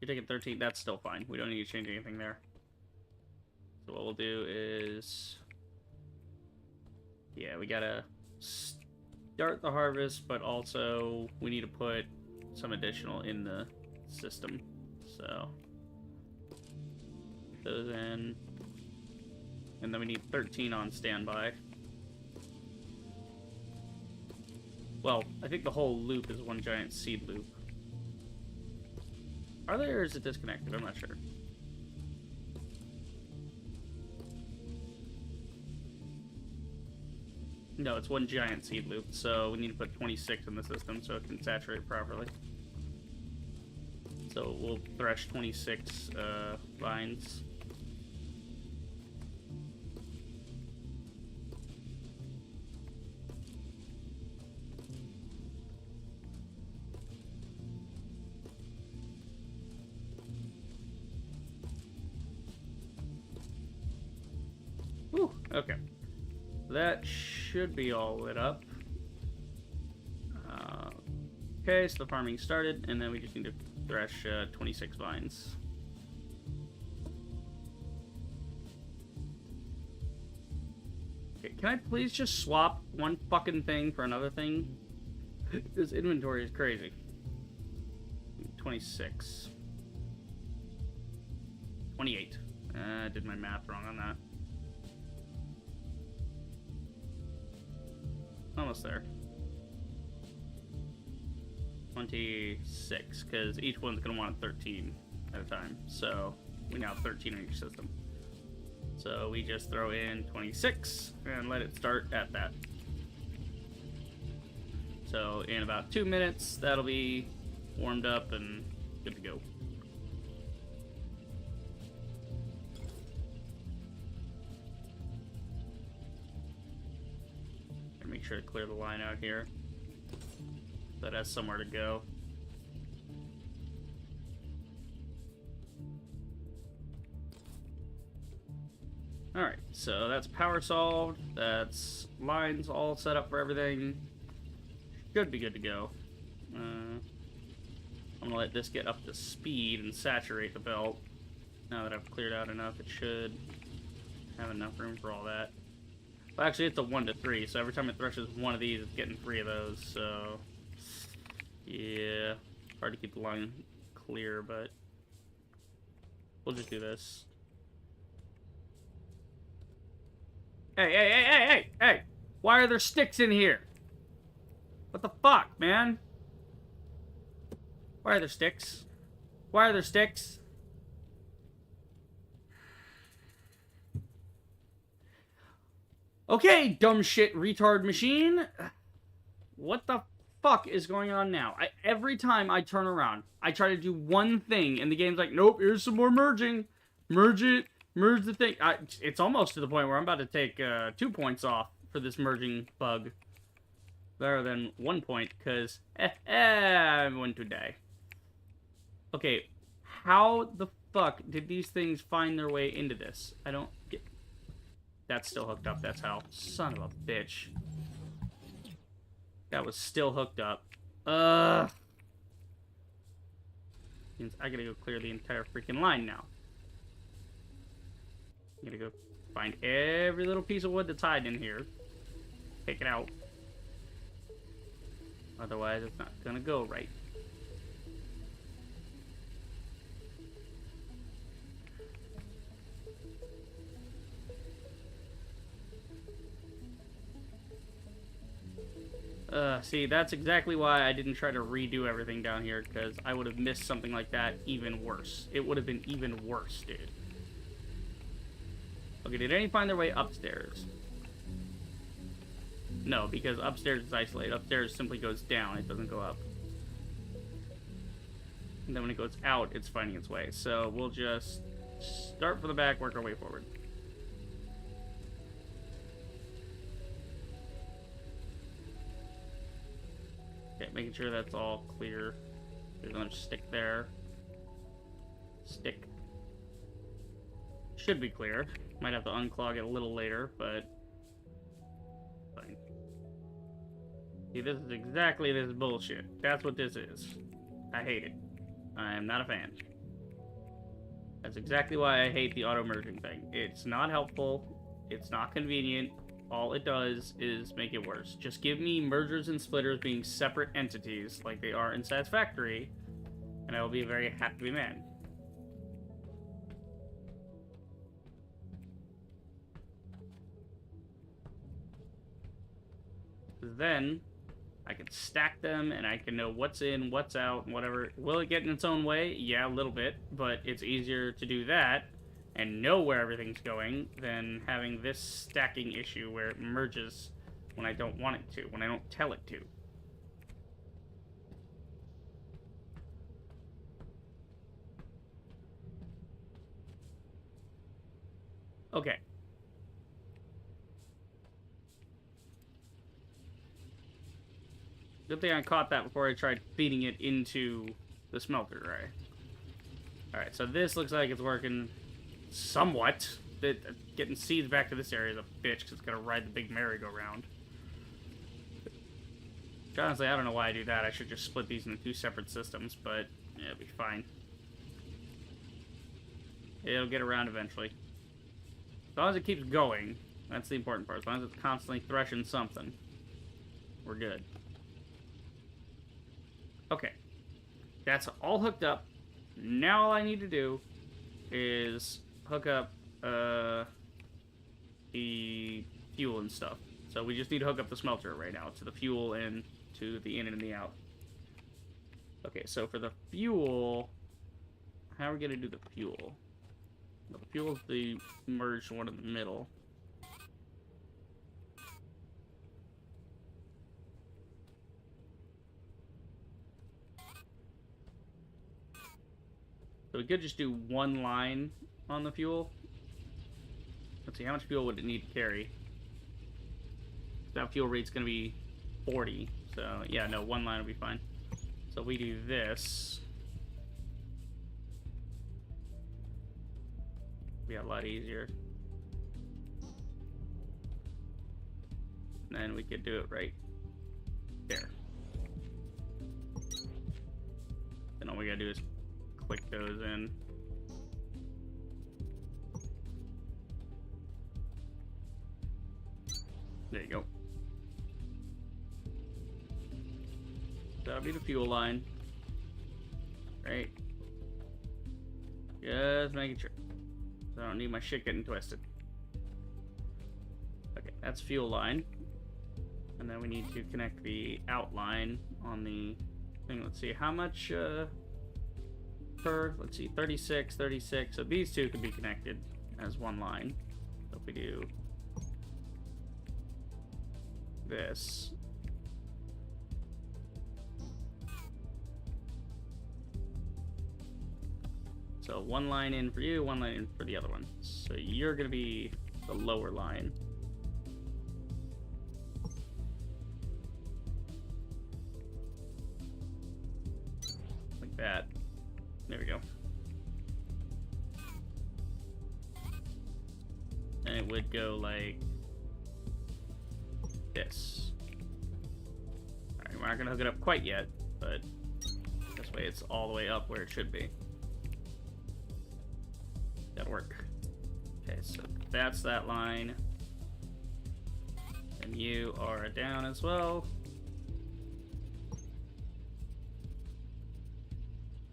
S1: You're taking 13. That's still fine. We don't need to change anything there. So what we'll do is, yeah, we gotta start the harvest, but also we need to put some additional in the system. So put those in. And then we need 13 on standby. Well, I think the whole loop is one giant seed loop. Are they, or is it disconnected? I'm not sure. No, it's one giant seed loop, so we need to put 26 in the system so it can saturate properly. So we'll thresh 26 vines. Whew, okay. That should be all lit up. Okay, so the farming started, and then we just need to thresh 26 vines. Okay, can I please just swap one fucking thing for another thing? This inventory is crazy. 26. 28. I did my math wrong on that. Almost there. 26, because each one's going to want 13 at a time. So we now have 13 in each system. So we just throw in 26 and let it start at that. So in about 2 minutes, that'll be warmed up and good to go. And make sure to clear the line out here. So that has somewhere to go. Alright, so that's power solved. That's lines all set up for everything. Should be good to go. I'm gonna let this get up to speed and saturate the belt. Now that I've cleared out enough, it should have enough room for all that. Well, actually, it's a 1 to 3, so every time it threshes one of these, it's getting 3 of those, so... yeah, hard to keep the line clear, but... we'll just do this. Hey! Why are there sticks in here? What the fuck, man? Why are there sticks? Why are there sticks? Okay, dumb shit retard machine. What the fuck is going on now? Every time I turn around, I try to do one thing, and the game's like, nope, here's some more merging. Merge it. Merge the thing. It's almost to the point where I'm about to take 2 points off for this merging bug. Better than 1 point, because I'm going to die. Okay, how the fuck did these things find their way into this? I don't get... that's still hooked up, that's how. Son of a bitch. That was still hooked up. Means I gotta go clear the entire freaking line now. I'm gonna go find every little piece of wood that's hiding in here. Take it out. Otherwise, it's not gonna go right. See, that's exactly why I didn't try to redo everything down here, because I would have missed something like that even worse. It would have been even worse, dude. Okay, did any find their way upstairs? No, because upstairs is isolated. Upstairs simply goes down, it doesn't go up. And then when it goes out, it's finding its way. So we'll just start from the back, work our way forward. Okay, making sure that's all clear. There's another stick there. Stick. Should be clear. Might have to unclog it a little later, but... fine. See, this is exactly this bullshit. That's what this is. I hate it. I am not a fan. That's exactly why I hate the auto merging thing. It's not helpful. It's not convenient. All it does is make it worse. Just give me mergers and splitters being separate entities like they are in Satisfactory, and I will be a very happy man. Then I can stack them and I can know what's in, what's out, whatever. Will it get in its own way? Yeah, a little bit, but it's easier to do that and know where everything's going than having this stacking issue where it merges when I don't want it to, when I don't tell it to. Okay. Good thing I caught that before I tried feeding it into the smelter array. Alright, so this looks like it's working somewhat. Getting seeds back to this area is a bitch, because it's going to ride the big merry-go-round. Honestly, I don't know why I do that. I should just split these into 2 separate systems, but yeah, it'll be fine. It'll get around eventually. As long as it keeps going, that's the important part. As long as it's constantly threshing something, we're good. Okay. That's all hooked up. Now all I need to do is hook up the fuel and stuff. So we just need to hook up the smelter right now to the fuel and to the in and the out. Okay, so for the fuel, how are we gonna do the fuel? Well, the fuel is the merged one in the middle. So we could just do one line on the fuel. Let's see, how much fuel would it need to carry? That fuel rate's going to be 40. So, yeah, no, one line would be fine. So we do this. Be a lot easier. And then we could do it right there. Then all we gotta do is click those in. There you go. That'll be the fuel line. Right. Just making sure. So I don't need my shit getting twisted. Okay, that's fuel line. And then we need to connect the outline on the thing. Let's see, how much per, let's see, 36, 36. So these two can be connected as one line. So if we do this. So one line in for you, one line in for the other one. So you're going to be the lower line. Like that. There we go. And it would go like this. Alright, we're not going to hook it up quite yet, but this way it's all the way up where it should be. That'll work. Okay, so that's that line. And you are down as well.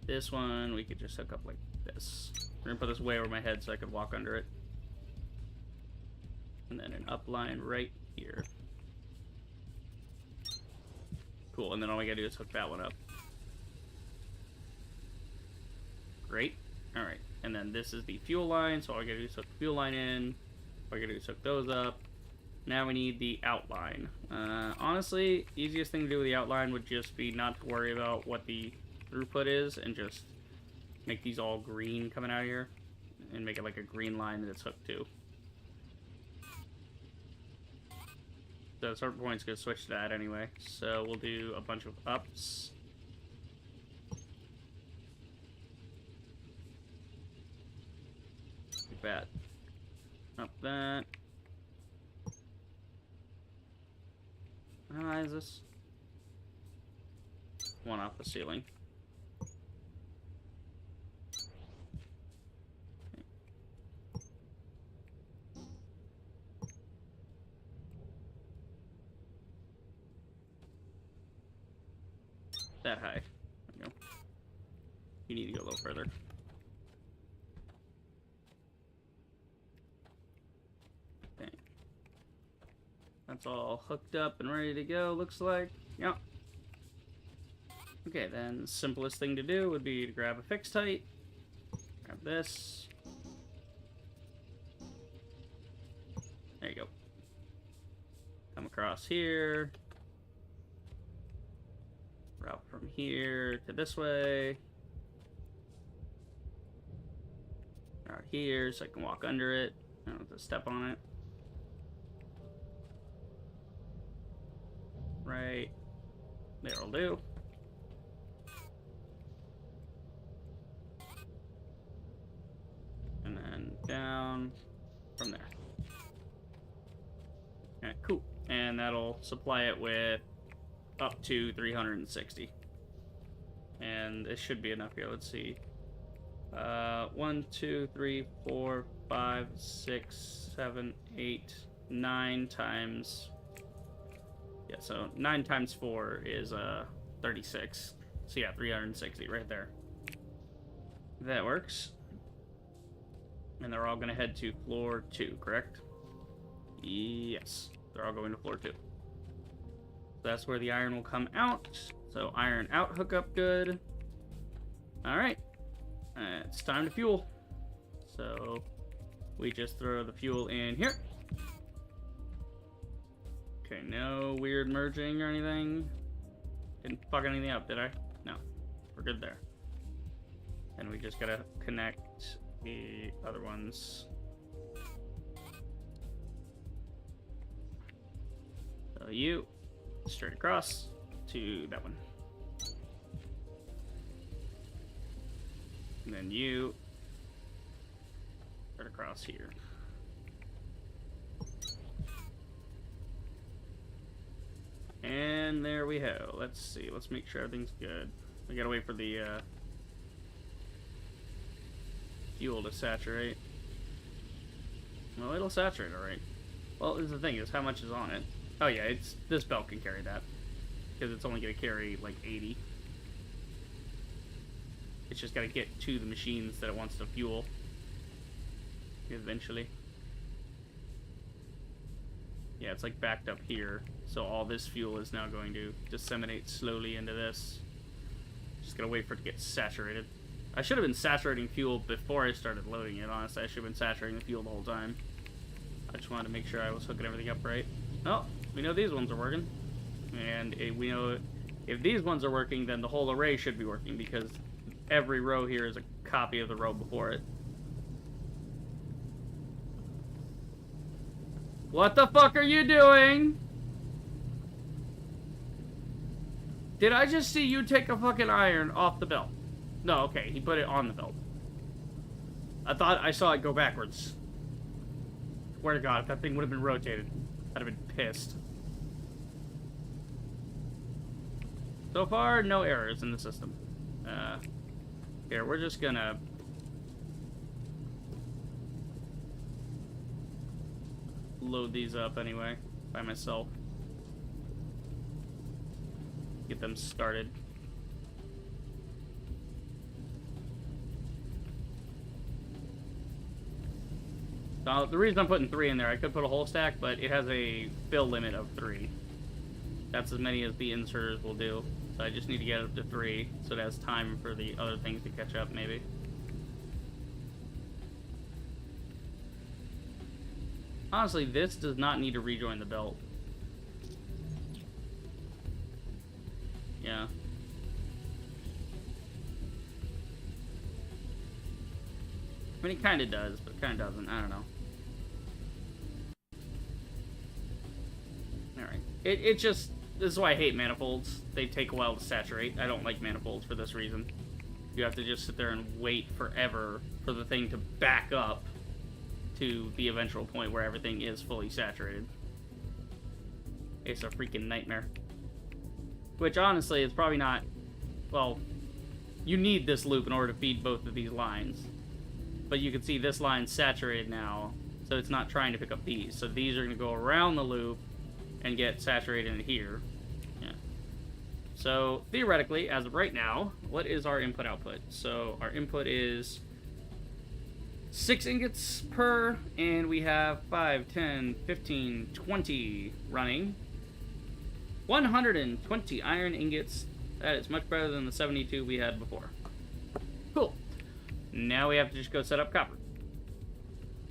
S1: This one, we could just hook up like this. We're gonna put this way over my head so I could walk under it. And then an up line right here. Cool, and then all we gotta do is hook that one up. Great. Alright, and then this is the fuel line, so all we gotta do is hook the fuel line in. All we gotta do is hook those up. Now we need the outline. Honestly, easiest thing to do with the outline would just be not to worry about what the throughput is and just make these all green coming out of here and make it like a green line that it's hooked to. So at certain point's gonna switch to that anyway. So we'll do a bunch of ups. Like that. Up that. How high is this? One off the ceiling. That high. There we go. You need to go a little further. Okay. That's all hooked up and ready to go, looks like. Yep. Okay, then the simplest thing to do would be to grab a fixed height. Grab this. There you go. Come across here. Route from here to this way. Out here so I can walk under it. I don't have to step on it. Right. There'll do. And then down from there. Alright, cool. And that'll supply it with up to 360. And this should be enough here. Let's see. 1, 2, 3, 4, 5, 6, 7, 8, 9 times. Yeah, so 9 times 4 is 36. So yeah, 360 right there. That works. And they're all going to head to floor 2, correct? Yes. They're all going to floor 2. That's where the iron will come out. So iron out hookup good. Alright. It's time to fuel. So we just throw the fuel in here. Okay, no weird merging or anything. Didn't fuck anything up, did I? No. We're good there. And we just gotta connect the other ones. So you straight across to that one. And then you straight across here. And there we go. Let's see. Let's make sure everything's good. We gotta wait for the fuel to saturate. Well, it'll saturate, alright. Well, the thing is, how much is on it? Oh yeah, this belt can carry that. Because it's only gonna carry, like, 80. It's just gotta get to the machines that it wants to fuel. Eventually. Yeah, it's, like, backed up here. So all this fuel is now going to disseminate slowly into this. Just gotta wait for it to get saturated. I should have been saturating fuel before I started loading it, honestly. I should have been saturating the fuel the whole time. I just wanted to make sure I was hooking everything up right. Oh, we know these ones are working. And we know if these ones are working, then the whole array should be working, because every row here is a copy of the row before it. What the fuck are you doing? Did I just see you take a fucking iron off the belt? No, okay, he put it on the belt. I thought I saw it go backwards. Swear to God, if that thing would have been rotated, I'd have been pissed. So far, no errors in the system. Here, we're just gonna... load these up anyway, by myself. Get them started. The reason I'm putting 3 in there, I could put a whole stack, but it has a fill limit of 3. That's as many as the inserters will do. So I just need to get it up to 3, so it has time for the other things to catch up, maybe. Honestly, this does not need to rejoin the belt. Yeah. I mean, it kind of does, but kind of doesn't. I don't know. Alright. It just... This is why I hate manifolds. They take a while to saturate. I don't like manifolds for this reason. You have to just sit there and wait forever for the thing to back up to the eventual point where everything is fully saturated. It's a freaking nightmare. Which, honestly, is probably not... Well, you need this loop in order to feed both of these lines. But you can see this line's saturated now, so it's not trying to pick up these. So these are going to go around the loop and get saturated in here. Yeah. So, theoretically, as of right now, what is our input-output? So, our input is 6 ingots per, and we have 5, 10, 15, 20 running. 120 iron ingots. That is much better than the 72 we had before. Cool. Now we have to just go set up copper.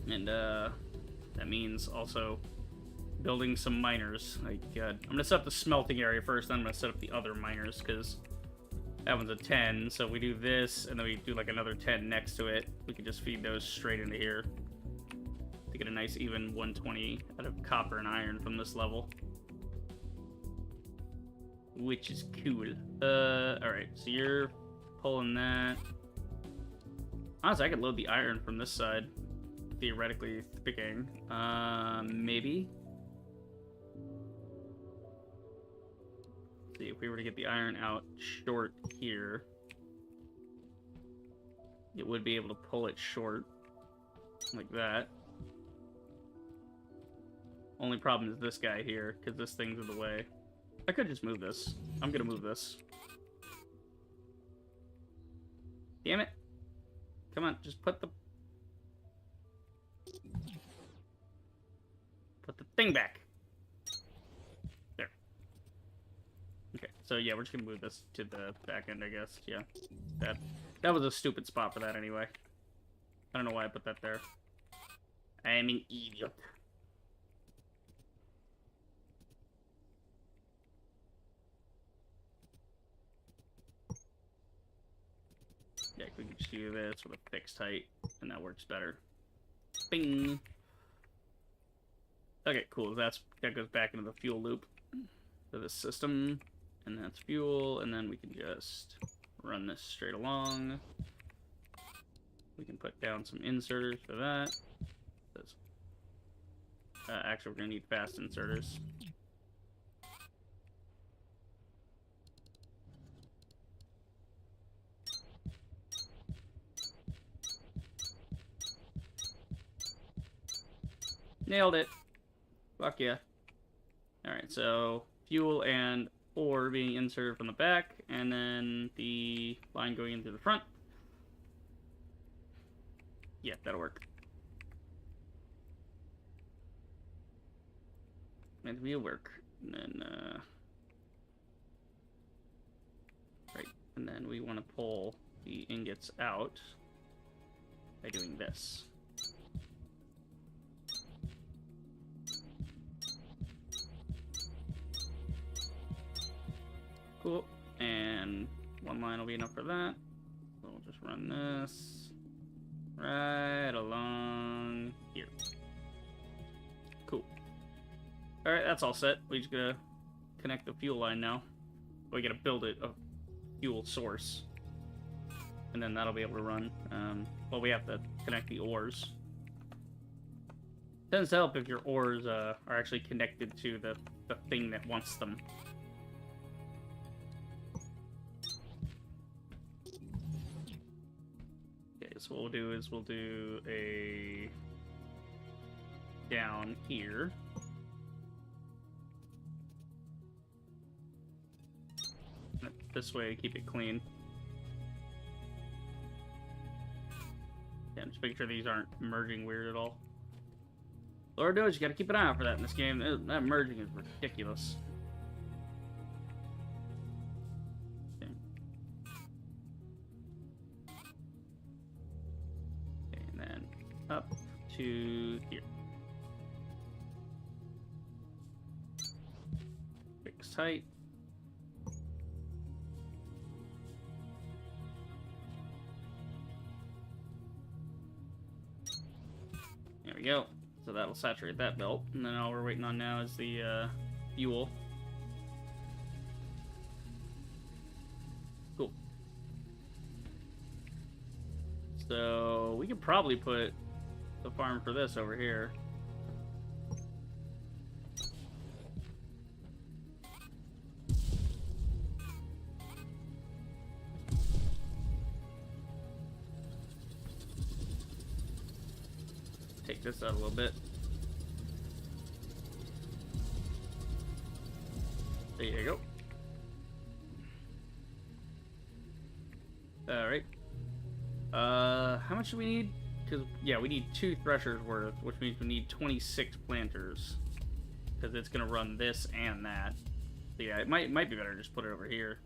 S1: And, that means also building some miners. Like, I'm gonna set up the smelting area first, then I'm gonna set up the other miners, because that one's a 10, so we do this, and then we do, like, another 10 next to it. We can just feed those straight into here to get a nice even 120 out of copper and iron from this level. Which is cool. Alright, so you're pulling that. Honestly, I could load the iron from this side, theoretically speaking. Maybe. Let's see, if we were to get the iron out short here, it would be able to pull it short, like that. Only problem is this guy here, because this thing's in the way. I could just move this. I'm gonna move this. Damn it. Come on, just put the... thing back. There. Okay, so yeah, we're just gonna move this to the back end, I guess. Yeah, that was a stupid spot for that anyway. I don't know why I put that there. I'm an idiot. Yeah, we can just do this with a fixed height, and that works better. Bing. Okay, cool. That goes back into the fuel loop for this system, and that's fuel, and then we can just run this straight along. We can put down some inserters for that. Actually, we're gonna need fast inserters. Nailed it. Fuck yeah. Alright, so fuel and ore being inserted from the back, and then the line going into the front. Yeah, that'll work. And we'll work. And then, right, and then we want to pull the ingots out by doing this. Cool. And one line will be enough for that. So we'll just run this right along here. Cool. Alright, that's all set. We just gotta connect the fuel line now. We gotta build it a fuel source. And then that'll be able to run. Well, we have to connect the ores. Tends to help if your ores are actually connected to the thing that wants them. Okay, so what we'll do is we'll do a down here. This way, keep it clean. Yeah, just make sure these aren't merging weird at all. Lord knows you gotta keep an eye out for that in this game. That merging is ridiculous. Okay. Okay, and then up to here. Fixed height. There we go. So that'll saturate that belt. And then all we're waiting on now is the fuel. Cool. So we could probably put the farm for this over here. Take this out a little bit. There you go. Alright. How much do we need? Because, yeah, we need 2 threshers worth, which means we need 26 planters. Because it's going to run this and that. So, yeah, it might be better to just put it over here.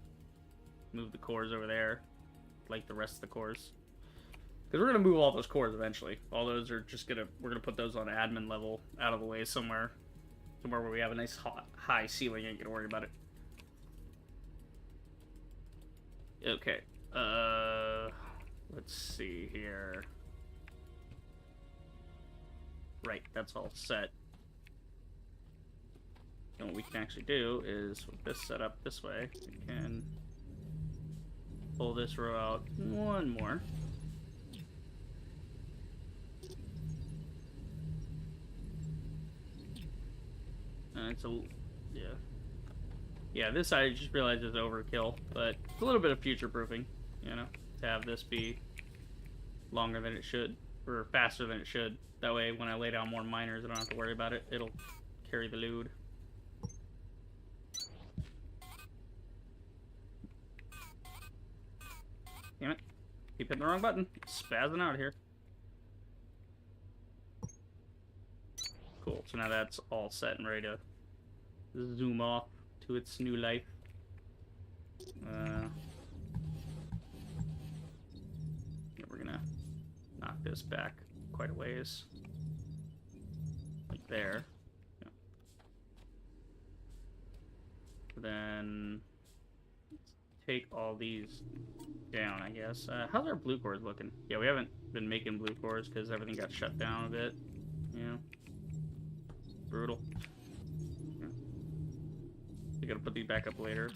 S1: Move the cores over there. Like the rest of the cores. Because we're going to move all those cores eventually. All those are just going to... We're going to put those on admin level out of the way somewhere. Somewhere where we have a nice high ceiling. Ain't going to worry about it. Okay. Let's see here. Right, that's all set. And what we can actually do is, with this set up this way, we can pull this row out one more. It's a, yeah. Yeah, this I just realized is overkill, but it's a little bit of future-proofing, you know, to have this be longer than it should, or faster than it should. That way, when I lay down more miners, I don't have to worry about it. It'll carry the load. Damn it. Keep hitting the wrong button. Spazzing out here. Cool. Cool, so now that's all set and ready to zoom off to its new life. Yeah, we're gonna knock this back quite a ways. Like there. Yeah. Then take all these down, I guess. How's our blue cores looking? Yeah, we haven't been making blue cores because everything got shut down a bit. Yeah. Brutal. Yeah. We gotta put these back up later.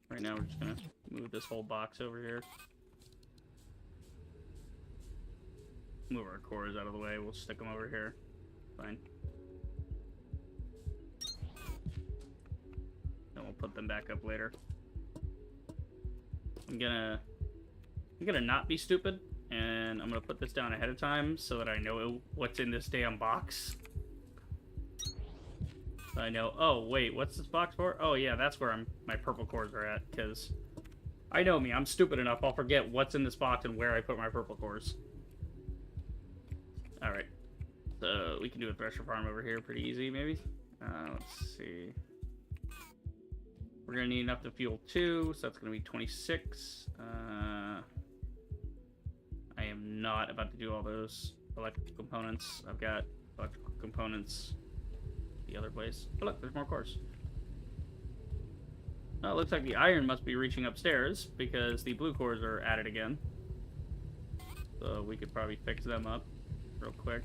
S1: Right now we're just gonna move this whole box over here. Move our cores out of the way, we'll stick them over here. Fine. Then we'll put them back up later. I'm gonna not be stupid, and I'm gonna put this down ahead of time so that I know what's in this damn box. So I know, oh wait, what's this box for? Oh yeah, that's where my purple cores are at, because I know me, I'm stupid enough, I'll forget what's in this box and where I put my purple cores. Alright, so we can do a thresher farm over here pretty easy, maybe? Let's see. We're going to need enough to fuel 2, so that's going to be 26. I am not about to do all those electrical components. I've got electrical components the other place. Oh look, there's more cores. Oh, it looks like the iron must be reaching upstairs, because the blue cores are at it again. So we could probably fix them up real quick.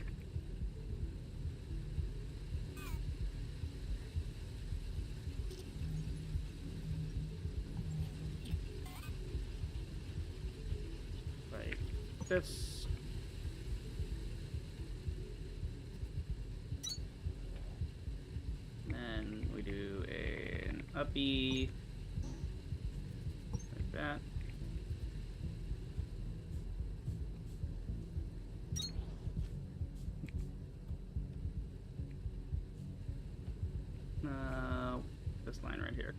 S1: Like this. Then we do an uppy. Like that. This line right here.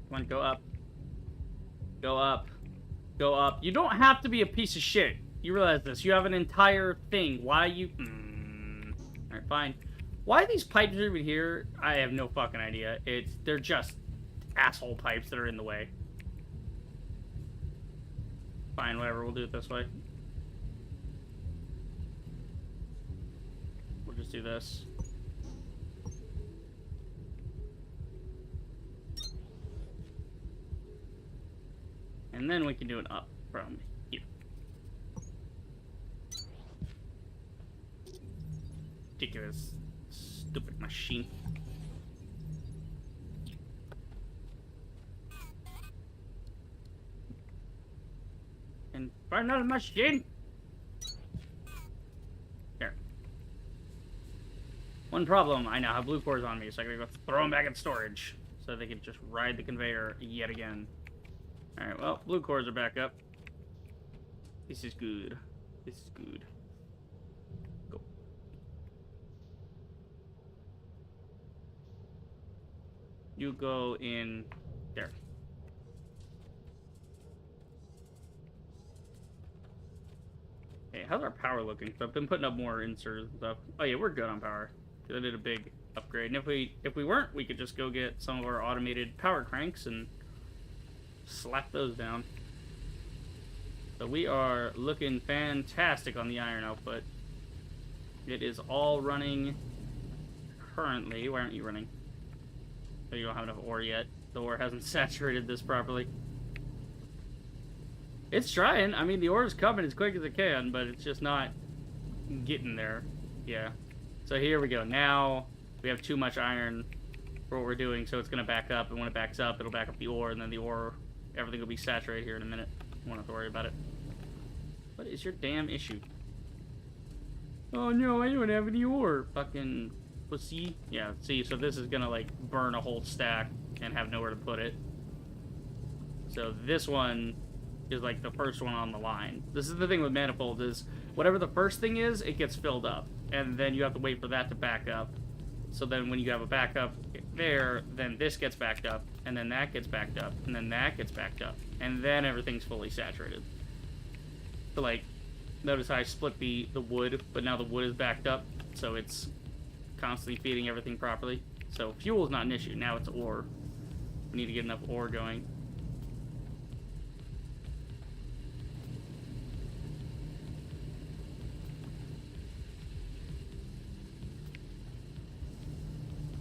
S1: Come on, go up. Go up. Go up. You don't have to be a piece of shit. You realize this. You have an entire thing. Why you... Alright, fine. Why these pipes are even here, I have no fucking idea. They're just asshole pipes that are in the way. Fine, whatever. We'll do it this way. We'll just do this. And then we can do an up from here. Ridiculous, stupid machine. Infernal machine! Here. One problem, I now have blue cores on me, so I gotta go throw them back in storage so they can just ride the conveyor yet again. Alright, well, blue cores are back up. This is good. This is good. Go. You go in there. Hey, how's our power looking? So I've been putting up more inserts and stuff. Oh yeah, we're good on power. I did a big upgrade. And if we weren't, we could just go get some of our automated power cranks and slap those down. So we are looking fantastic on the iron output. It is all running currently. Why aren't you running? Oh, you don't have enough ore yet. The ore hasn't saturated this properly. It's trying. I mean, the ore is coming as quick as it can, but it's just not getting there. Yeah. So here we go. Now we have too much iron for what we're doing, so it's going to back up. And when it backs up, it'll back up the ore, and then the ore, everything will be saturated here in a minute. You won't have to worry about it. What is your damn issue? Oh no, I don't have any ore. Fucking pussy. Yeah, see, so this is going to, like, burn a whole stack and have nowhere to put it. So this one is like the first one on the line. This is the thing with manifolds is whatever the first thing is, it gets filled up. And then you have to wait for that to back up. So then when you have a backup there, then this gets backed up, and then that gets backed up, and then that gets backed up, and then everything's fully saturated. to, like, notice how I split the wood, but now the wood is backed up, so it's constantly feeding everything properly. So fuel is not an issue. Now it's ore. We need to get enough ore going.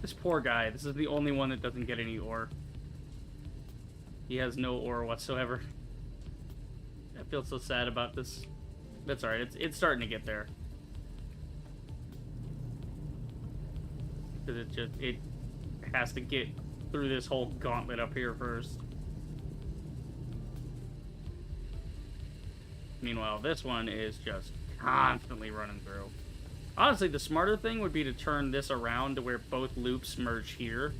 S1: This poor guy. This is the only one that doesn't get any ore. He has no ore whatsoever. I feel so sad about this. That's alright. It's starting to get there. Because it has to get through this whole gauntlet up here first. Meanwhile, this one is just constantly running through. Honestly, the smarter thing would be to turn this around to where both loops merge here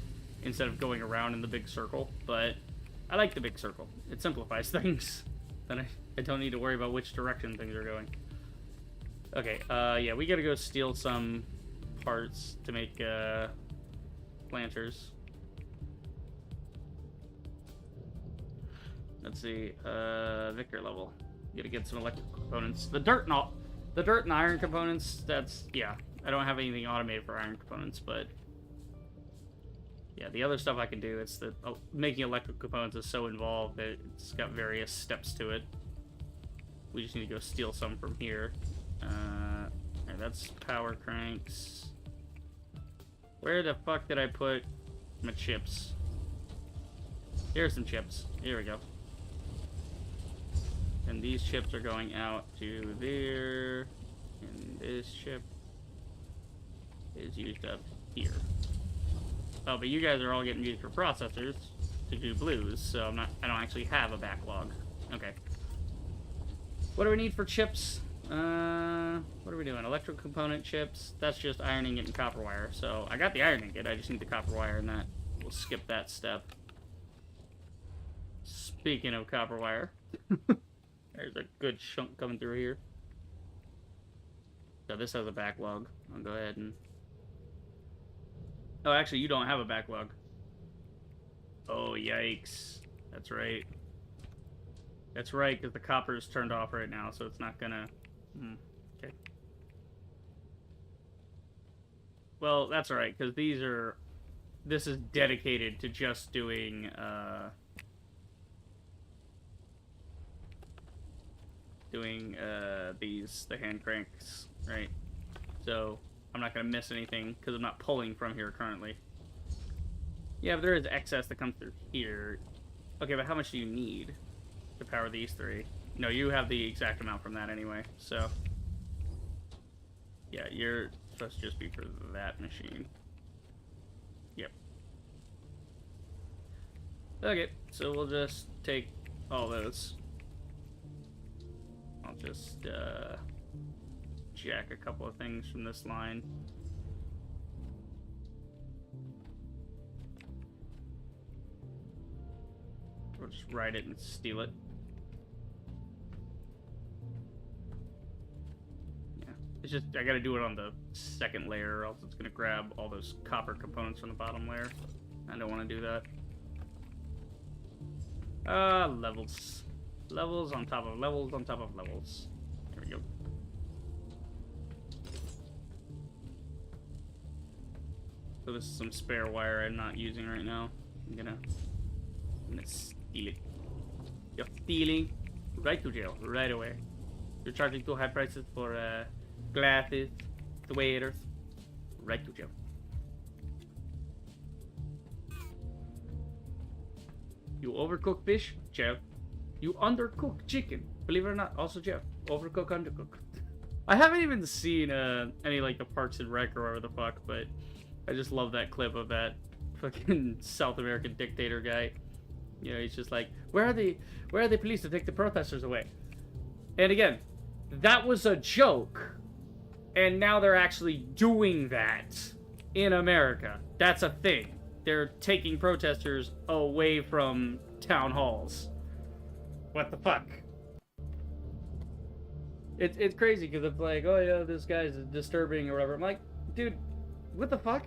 S1: instead of going around in the big circle, but I like the big circle. It simplifies things. Then I don't need to worry about which direction things are going. Okay, yeah, we gotta go steal some parts to make, planters. Let's see, Victor level. Gotta get some electrical components. The dirt and iron components, that's, yeah. I don't have anything automated for iron components, but yeah, the other stuff I can do, it's that making electrical components is so involved that it's got various steps to it. We just need to go steal some from here. Alright, that's power cranks. Where the fuck did I put my chips? Here's some chips. Here we go. And these chips are going out to there. And this chip is used up here. Oh, but you guys are all getting used for processors to do blues, so I don't actually have a backlog. Okay. What do we need for chips? What are we doing? Electrical component chips. That's just iron ingot and copper wire. So I got the iron ingot, I just need the copper wire, and that we'll skip that step. Speaking of copper wire, there's a good chunk coming through here. So this has a backlog. I'll go ahead and... Oh, actually, you don't have a backlog. Oh, yikes. That's right. That's right, because the copper is turned off right now, so it's not gonna... Okay. Well, that's alright, because these are... This is dedicated to just doing, the hand cranks, right? So... I'm not going to miss anything, because I'm not pulling from here currently. Yeah, but there is excess that comes through here. Okay, but how much do you need to power these three? No, you have the exact amount from that anyway, so... Yeah, you're supposed to just be for that machine. Yep. Okay, so we'll just take all those. I'll just, jack a couple of things from this line. Or just ride it and steal it. Yeah. It's just, I gotta do it on the second layer, or else it's gonna grab all those copper components from the bottom layer. I don't want to do that. Levels. Levels on top of levels on top of levels. There we go. So this is some spare wire I'm not using right now. I'm gonna steal it. You're stealing. Right to jail, right away. You're charging too high prices for glasses, the waiters. Right to jail. You overcook fish, jail. You undercook chicken, believe it or not, also jail. Overcook, undercook. I haven't even seen any like the Parks and Rec or whatever the fuck, but I just love that clip of that fucking South American dictator guy. You know, he's just like, where are the police to take the protesters away? And again, that was a joke. And now they're actually doing that in America. That's a thing. They're taking protesters away from town halls. What the fuck? It's crazy because it's like, oh yeah, this guy's disturbing or whatever. I'm like, dude, what the fuck?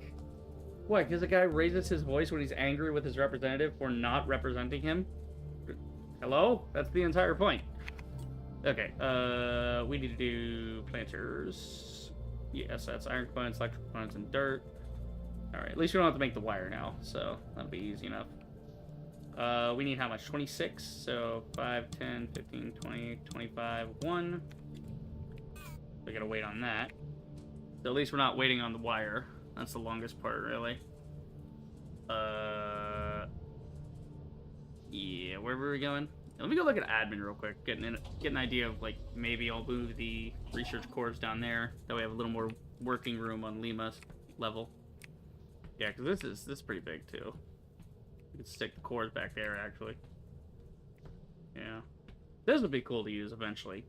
S1: What, because the guy raises his voice when he's angry with his representative for not representing him? Hello? That's the entire point. Okay, we need to do planters. Yes, that's iron components, electrical components, and dirt. Alright, at least we don't have to make the wire now, so that'll be easy enough. We need how much? 26? So 5, 10, 15, 20, 25, 1. We gotta wait on that. So at least we're not waiting on the wire. That's the longest part, really. Yeah, where were we going? Let me go look at admin real quick. Get an idea of, like, maybe I'll move the research cores down there. That way I have a little more working room on Lima's level. Yeah, because this is pretty big, too. We could stick the cores back there, actually. Yeah. This would be cool to use eventually.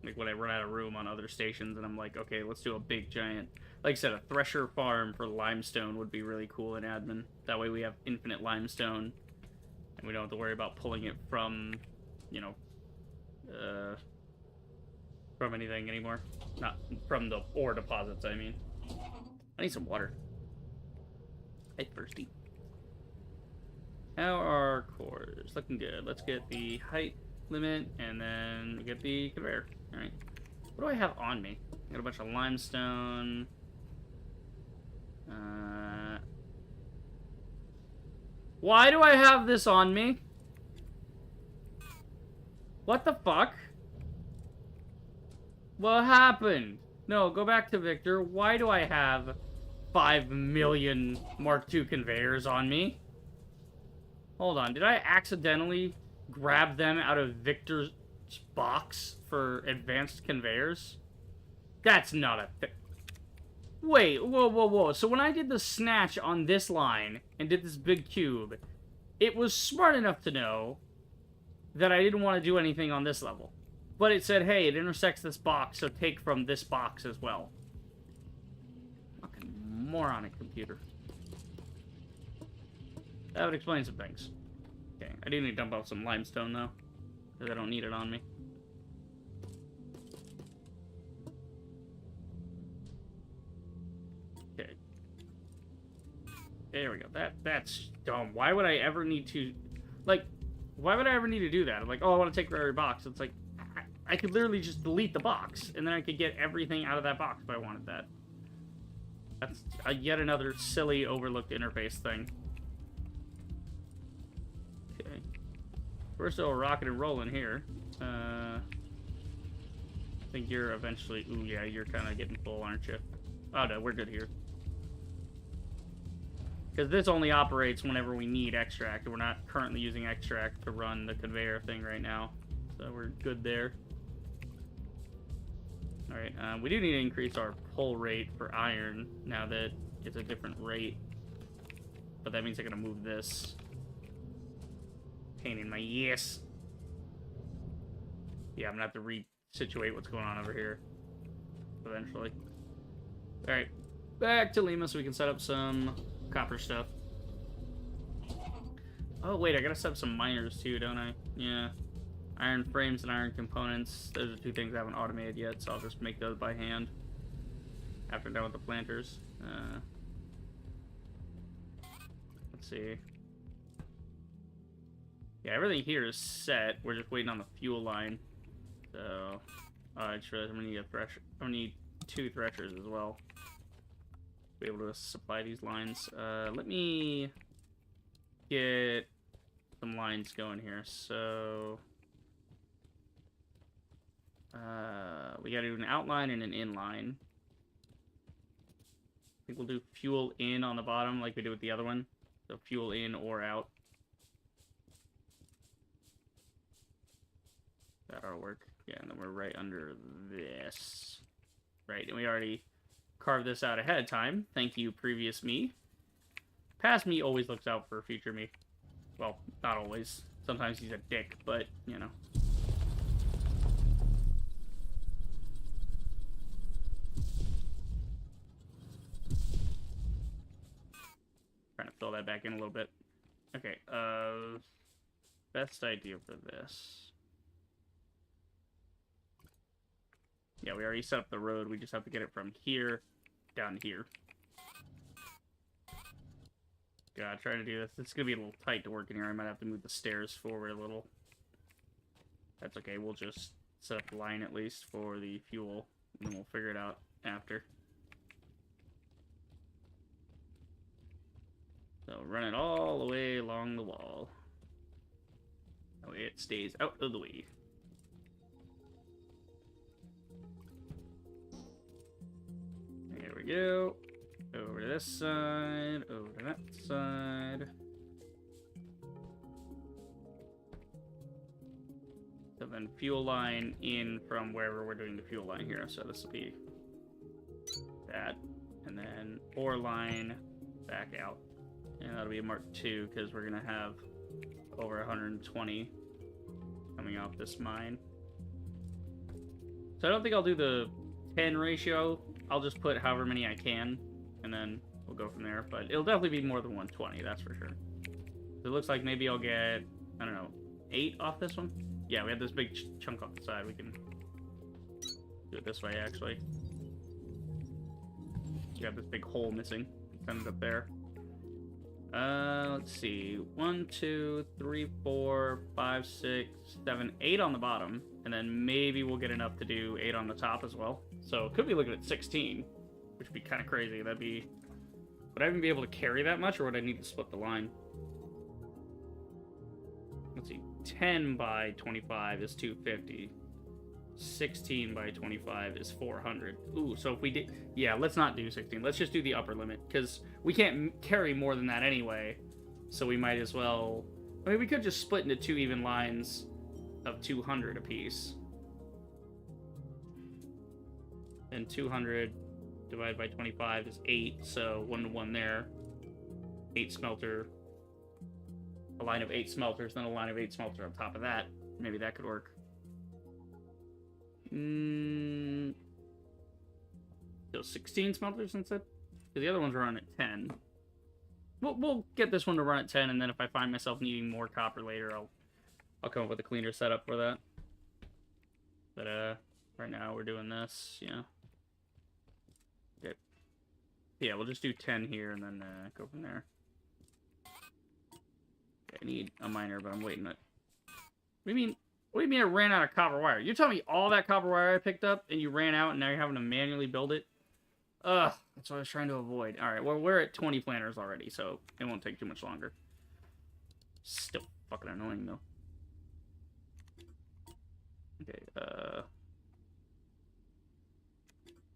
S1: Like, when I run out of room on other stations and I'm like, okay, let's do a big, giant... Like I said, a thresher farm for limestone would be really cool in admin. That way we have infinite limestone. And we don't have to worry about pulling it from, you know, from anything anymore. Not from the ore deposits, I mean. I need some water. I'm thirsty. How are cores? Looking good. Let's get the height limit and then get the conveyor. Alright. What do I have on me? I got a bunch of limestone. Why do I have this on me? What the fuck? What happened? No, go back to Victor. Why do I have 5 million Mark II conveyors on me? Hold on. Did I accidentally grab them out of Victor's box for advanced conveyors? That's not a thing. Wait, whoa, whoa, whoa. So when I did the snatch on this line and did this big cube, it was smart enough to know that I didn't want to do anything on this level. But it said, hey, it intersects this box, so take from this box as well. Fucking moronic computer. That would explain some things. Okay, I do need to dump out some limestone, though, because I don't need it on me. Okay. There we go. That's dumb. Why would I ever need to... Like, why would I ever need to do that? I'm like, oh, I want to take every box. It's like, I could literally just delete the box, and then I could get everything out of that box if I wanted that. That's yet another silly, overlooked interface thing. Okay. We're still rocking and rolling here. I think you're eventually... Ooh, yeah, you're kind of getting full, aren't you? Oh, no, we're good here. Because this only operates whenever we need extract, and we're not currently using extract to run the conveyor thing right now. So we're good there. Alright, we do need to increase our pull rate for iron now that it's a different rate. But that means I gotta move this. Pain in my ass. Yeah, I'm gonna have to resituate what's going on over here. Eventually. Alright, back to Lima so we can set up some copper stuff. Oh, wait, I gotta set up some miners too, don't I? Yeah. Iron frames and iron components. Those are two things I haven't automated yet, so I'll just make those by hand after I'm done with the planters. Let's see. Yeah, everything here is set. We're just waiting on the fuel line. So, I just realized I'm gonna need a thresher. I'm gonna need 2 threshers as well to be able to supply these lines. Let me get some lines going here. So, we gotta do an outline and an inline. I think we'll do fuel in on the bottom like we did with the other one. So fuel in or out. That ought to work. Yeah, and then we're right under this. Right, and we already carved this out ahead of time. Thank you, previous me. Past me always looks out for future me. Well, not always. Sometimes he's a dick, but, you know. Trying to fill that back in a little bit. Okay, best idea for this. Yeah, we already set up the road. We just have to get it from here down to here. God, trying to do this. It's going to be a little tight to work in here. I might have to move the stairs forward a little. That's okay. We'll just set up the line at least for the fuel, and then we'll figure it out after. So run it all the way along the wall. That way it stays out of the way. There we go. Over to this side, over to that side. So then fuel line in from wherever we're doing the fuel line here. So this will be that. And then ore line back out. And that'll be a Mark II because we're going to have over 120 coming off this mine. So I don't think I'll do the 10 ratio. I'll just put however many I can, and then we'll go from there. But it'll definitely be more than 120, that's for sure. So it looks like maybe I'll get, I don't know, 8 off this one? Yeah, we have this big chunk off the side. We can do it this way, actually. You have this big hole missing. Send it up there. Let's see. 1, 2, 3, 4, 5, 6, 7, 8 on the bottom. And then maybe we'll get enough to do 8 on the top as well. So could be looking at 16, which would be kind of crazy. That'd be... Would I even be able to carry that much, or would I need to split the line? Let's see. 10 by 25 is 250. 16 by 25 is 400. Ooh, so if we did... Yeah, let's not do 16. Let's just do the upper limit, because we can't carry more than that anyway. So we might as well... I mean, we could just split into 2 even lines of 200 apiece. And 200 divided by 25 is 8, so 1 to 1 there. 8 smelter. A line of 8 smelters, then a line of 8 smelters on top of that. Maybe that could work. So 16 smelters instead? Because the other ones run at 10. We'll get this one to run at 10, and then if I find myself needing more copper later, I'll come up with a cleaner setup for that. But right now we're doing this, yeah. Okay. Yeah, we'll just do 10 here and then go from there. Okay, I need a miner, but I'm waiting it. What do you mean? What do you mean I ran out of copper wire? You're telling me all that copper wire I picked up and you ran out and now you're having to manually build it? Ugh, that's what I was trying to avoid. Alright, well, we're at 20 planters already, so it won't take too much longer. Still fucking annoying, though. Okay,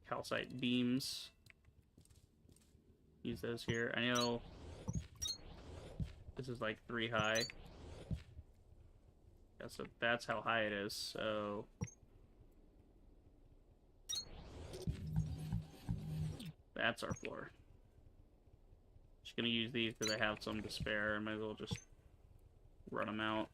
S1: calcite beams. Use those here. I know this is like 3 high. Yeah, so that's how high it is, so... That's our floor. Just gonna use these because I have some to spare. I might as well just run them out.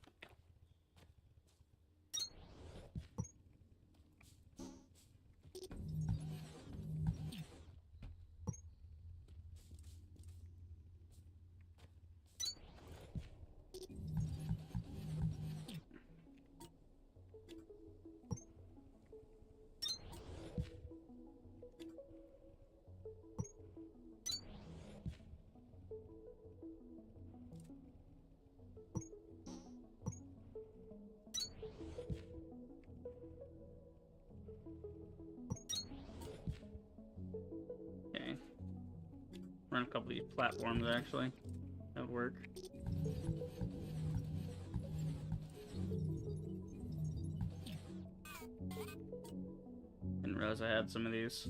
S1: Run a couple of these platforms, actually. That would work. Didn't realize I had some of these.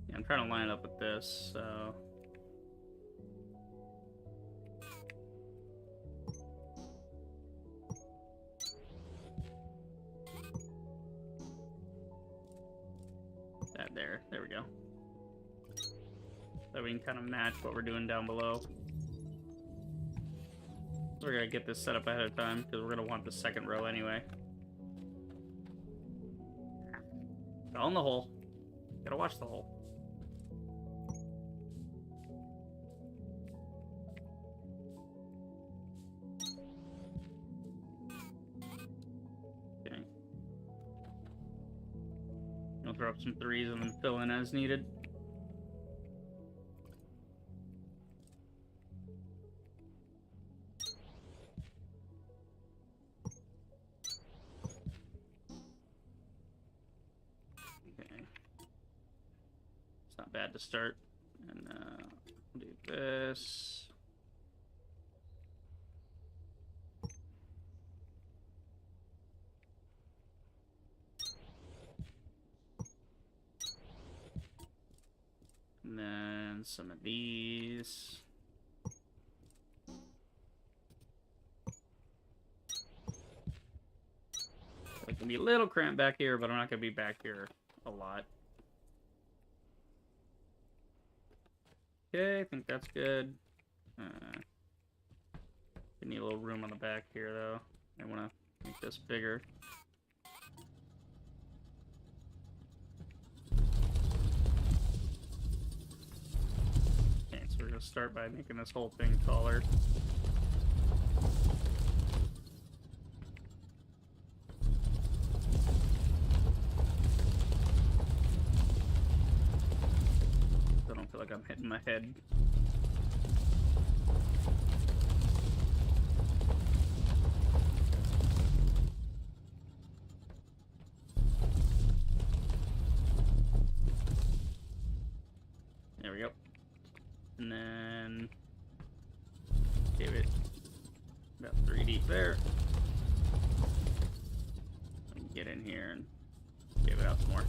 S1: Yeah, I'm trying to line it up with this, so... There we go. So we can kind of match what we're doing down below. We're gonna get this set up ahead of time because we're gonna want the second row anyway. Fell in the hole. Gotta watch the hole. Throw up some 3s and then fill in as needed. bad to start. And do this. And then some of these. It can be a little cramped back here, but I'm not going to be back here a lot. Okay, I think that's good. We need a little room on the back here, though. I want to make this bigger. Okay, so we're going to start by making this whole thing taller. I don't feel like I'm hitting my head. There we go. And then give it about 3 deep there. And get in here and give it out some more.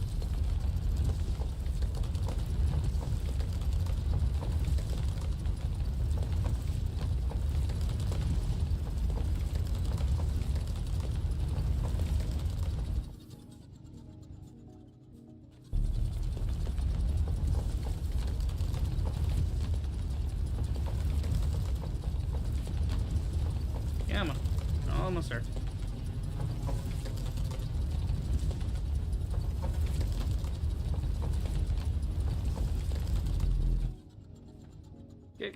S1: Yeah, I'm almost there. Okay.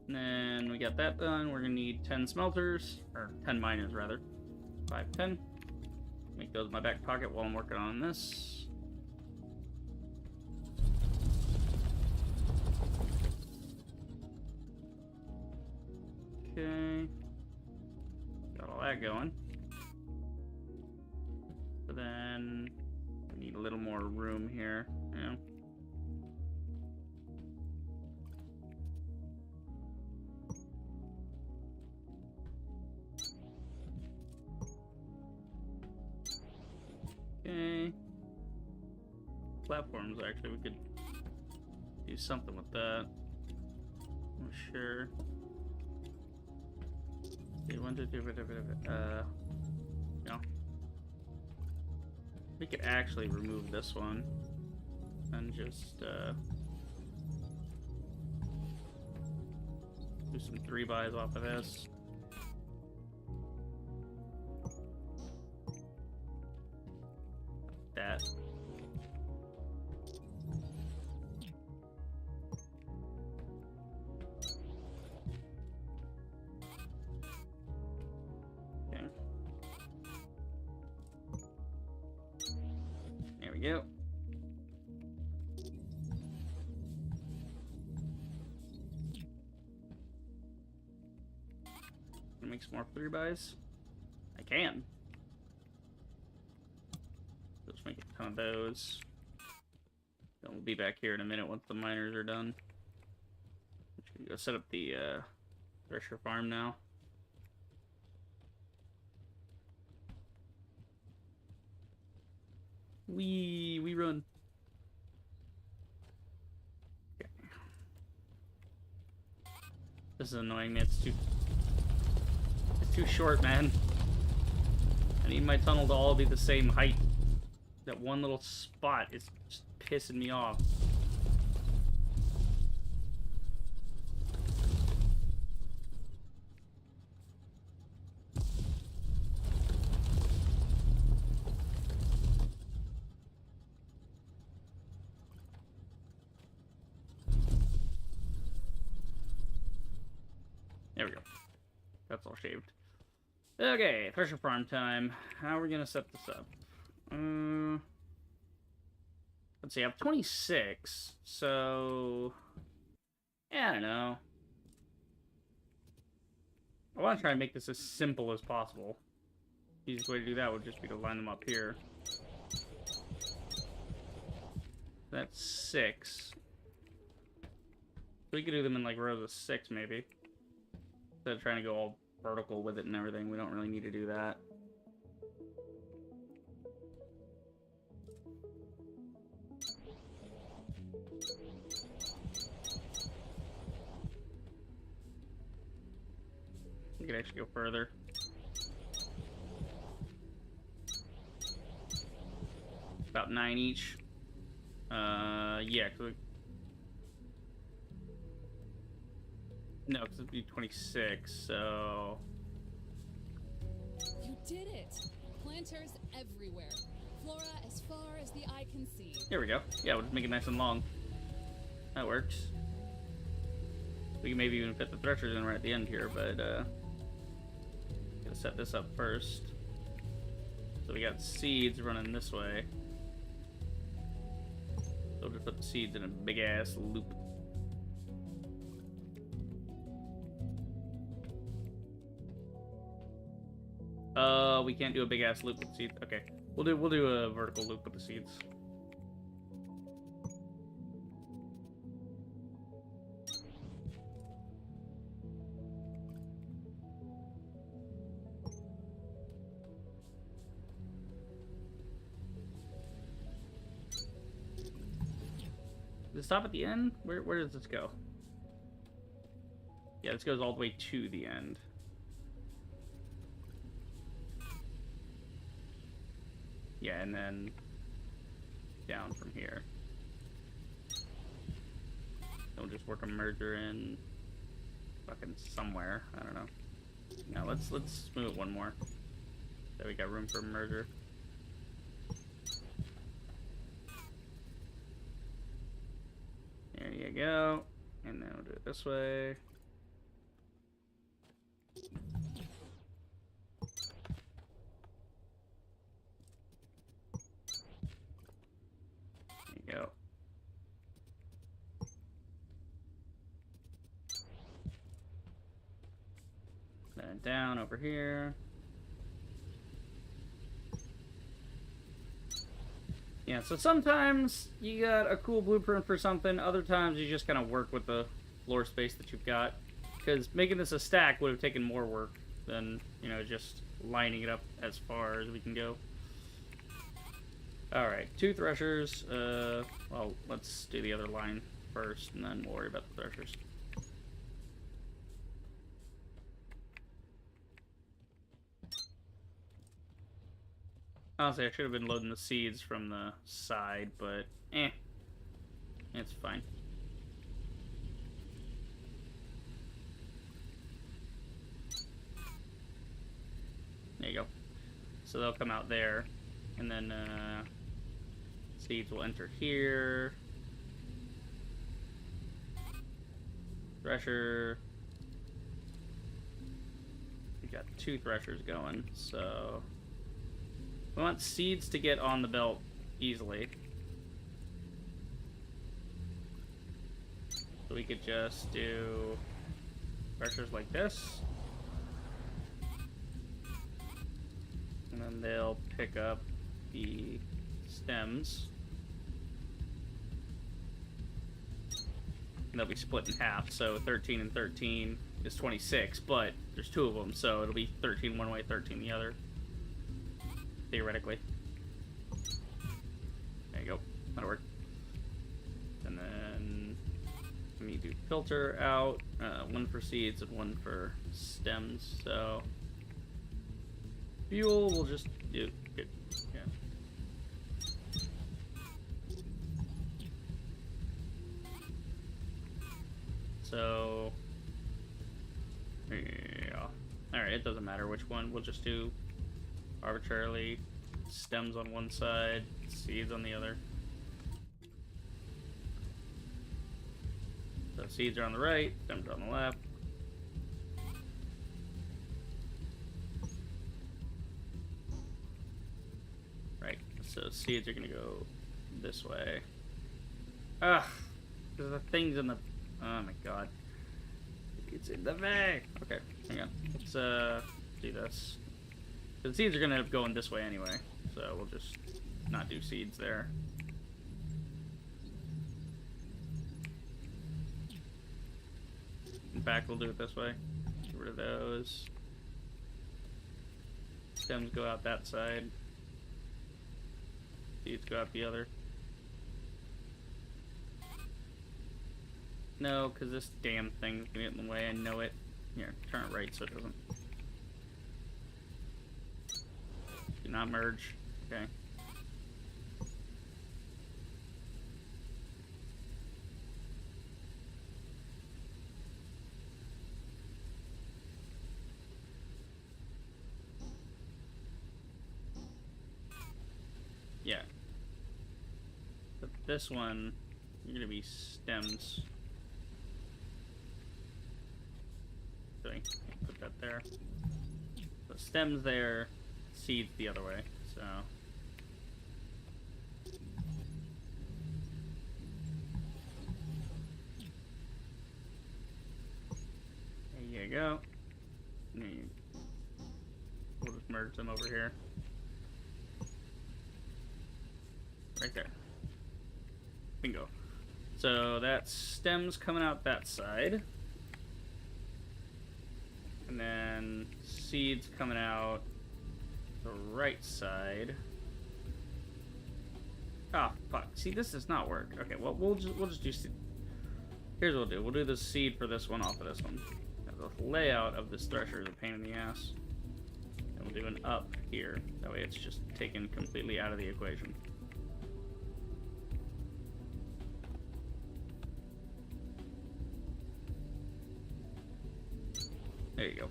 S1: And then we got that done. We're gonna need 10 smelters, or 10 miners rather. 5, 10. Make those in my back pocket while I'm working on this. Okay. Got all that going. But then I need a little more room here. Yeah. Okay. Platforms, actually, we could do something with that. I'm sure. Okay, 1, 2, 3, no. We could actually remove this one and just do some 3-bys off of this. That. Okay. There we go. Can I make some more 3-bys? I can. Let's make a ton of those. Then we'll be back here in a minute once the miners are done. Should go set up the thresher farm now. We run. Okay. This is annoying me. It's too short, man. I need my tunnel to all be the same height. That one little spot is just pissing me off. There we go. That's all shaved. Okay, thresher farm time. How are we gonna set this up? Let's see, I have 26, so yeah, I don't know. I want to try and make this as simple as possible. The easiest way to do that would just be to line them up here. That's 6. We could do them in like rows of 6 maybe. Instead of trying to go all vertical with it and everything, we don't really need to do that. We could actually go further. About 9 each. Yeah, no, because it'd be 26, so...
S2: You did it! Planters everywhere. Flora as far as the eye can see.
S1: Here we go. Yeah, we'll just make it nice and long. That works. We can maybe even fit the threshers in right at the end here, but, gotta set this up first. So we got seeds running this way. So we'll just put the seeds in a big-ass loop. We can't do a big-ass loop with the seeds. Okay. We'll do a vertical loop with the seeds. Does it stop at the end? Where does this go? Yeah, this goes all the way to the end. Yeah, and then down from here. We'll just work a merger in fucking somewhere. I don't know. Now let's move it one more. So we got room for a merger. There you go. And then we'll do it this way. There you go. Then down over here. Yeah, so sometimes you got a cool blueprint for something, other times you just kind of work with the floor space that you've got. Because making this a stack would have taken more work than, you know, just lining it up as far as we can go. Alright, 2 threshers. Well, let's do the other line first, and then we'll worry about the threshers. Honestly, I should have been loading the seeds from the side, but it's fine. There you go. So they'll come out there, and then seeds will enter here. Thresher. We got 2 threshers going, so we want seeds to get on the belt easily. So we could just do threshers like this. And then they'll pick up the stems. And they'll be split in half, so 13 and 13 is 26, but there's 2 of them, so it'll be 13 one way, 13 the other. Theoretically. There you go. That'll work. And then let me do filter out. 1 for seeds and 1 for stems. So fuel we'll just do good. Yeah. So yeah. Alright, it doesn't matter which one. We'll just do arbitrarily stems on one side, seeds on the other. So seeds are on the right, stems are on the left. Right, so seeds are gonna go this way. Ugh, there's the things in the, oh my god. It's in the bag. Okay, hang on. Let's do this. The seeds are going to end up going this way anyway, so we'll just not do seeds there. fact, we'll do it this way. Get rid of those. Stems go out that side. Seeds go out the other. No, because this damn thing's gonna get in the way. I know it. Here, turn it right so it doesn't. Do not merge. Okay. Yeah. But this one, you're gonna be stems. So put that there. So stems there, seeds the other way. So. There you go. We'll just merge them over here. Right there. Bingo. So that's stems coming out that side. And then seeds coming out the right side. Ah, fuck. See, this does not work. Okay, well, we'll just do seed. Here's what we'll do. We'll do the seed for this one off of this one. Now, the layout of this thresher is a pain in the ass. And we'll do an up here. That way it's just taken completely out of the equation. There you go.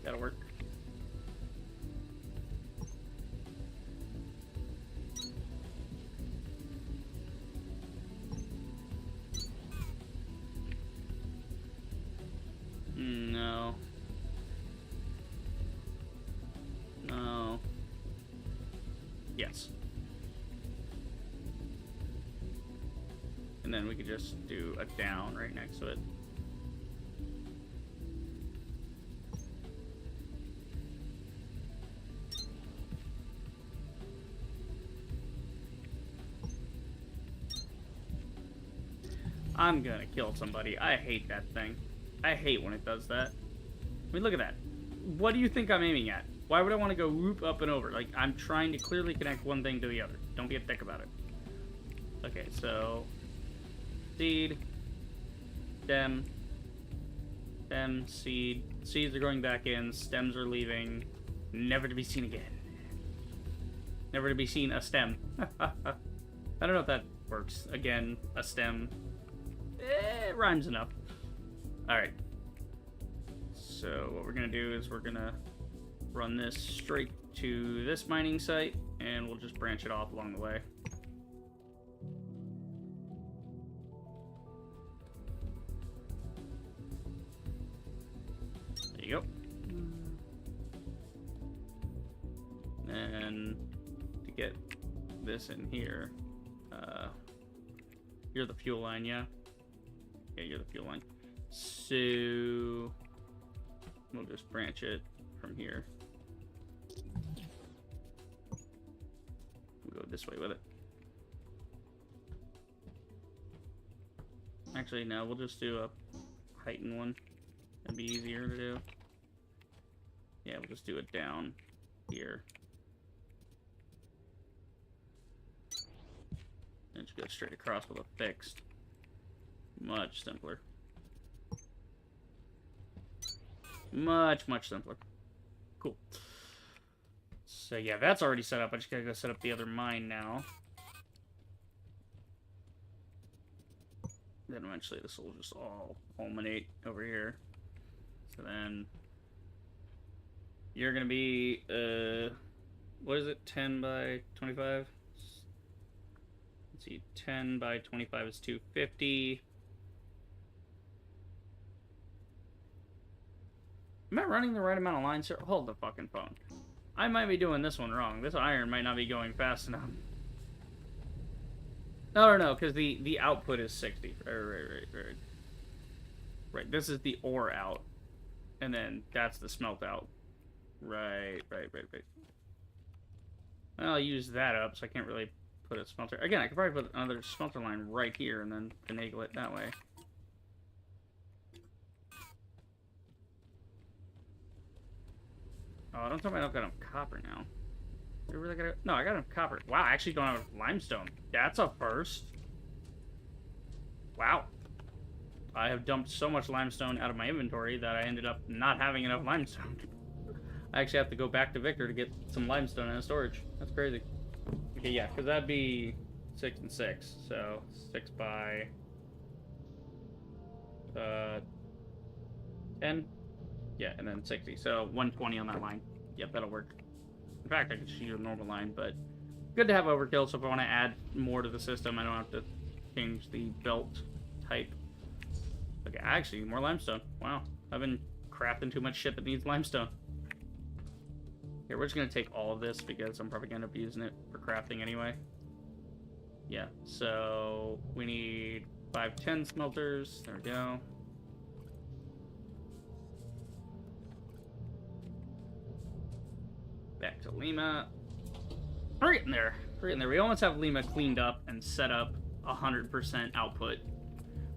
S1: That'll work. No. No. Yes. And then we could just do a down right next to it. I'm gonna kill somebody. I hate that thing. I hate when it does that. I mean, look at that. What do you think I'm aiming at? Why would I want to go whoop up and over? Like, I'm trying to clearly connect one thing to the other. Don't be a dick about it. Okay, so... seed. Stem. Stem, seed. Seeds are going back in. Stems are leaving. Never to be seen again. Never to be seen a stem. I don't know if that works. Again, a stem. It rhymes enough. Alright. So what we're going to do is we're going to run this straight to this mining site, and we'll just branch it off along the way. There you go. And to get this in here, you're the fuel line, yeah? Yeah, you're the fuel line. So we'll just branch it from here. We'll go this way with it. Actually, no, we'll just do a heightened one. That'd be easier to do. Yeah, we'll just do it down here. And just go straight across with a fixed. Much simpler. Much simpler. Cool. So yeah, that's already set up. I just gotta go set up the other mine now. Then eventually this will just all culminate over here. So then you're gonna be what is it, 10 by 25? Let's see, 10 by 25 is 250. Am I running the right amount of lines here? Hold the fucking phone. I might be doing this one wrong. This iron might not be going fast enough. No, because the output is 60. Right. Right, this is the ore out. And then that's the smelt out. Right. Well, I'll use that up, so I can't really put a smelter. Again, I could probably put another smelter line right here and then finagle it that way. Oh, don't tell me I don't got enough copper now. You really got No, I got enough copper. Wow, I actually don't have enough limestone. That's a first. Wow. I have dumped so much limestone out of my inventory that I ended up not having enough limestone. I actually have to go back to Victor to get some limestone in storage. That's crazy. Okay, yeah, because that'd be 6 and 6. So 6 by 10. Yeah, and then 60. So 120 on that line. Yep, that'll work. In fact, I could just use a normal line, but good to have overkill. So if I want to add more to the system, I don't have to change the belt type. Okay, actually, more limestone. Wow, I've been crafting too much shit that needs limestone. Here, we're just going to take all of this because I'm probably going to end up using it for crafting anyway. Yeah, so we need 510 smelters. There we go. Back to Lima. We're getting there. We're getting there. We almost have Lima cleaned up and set up 100% output.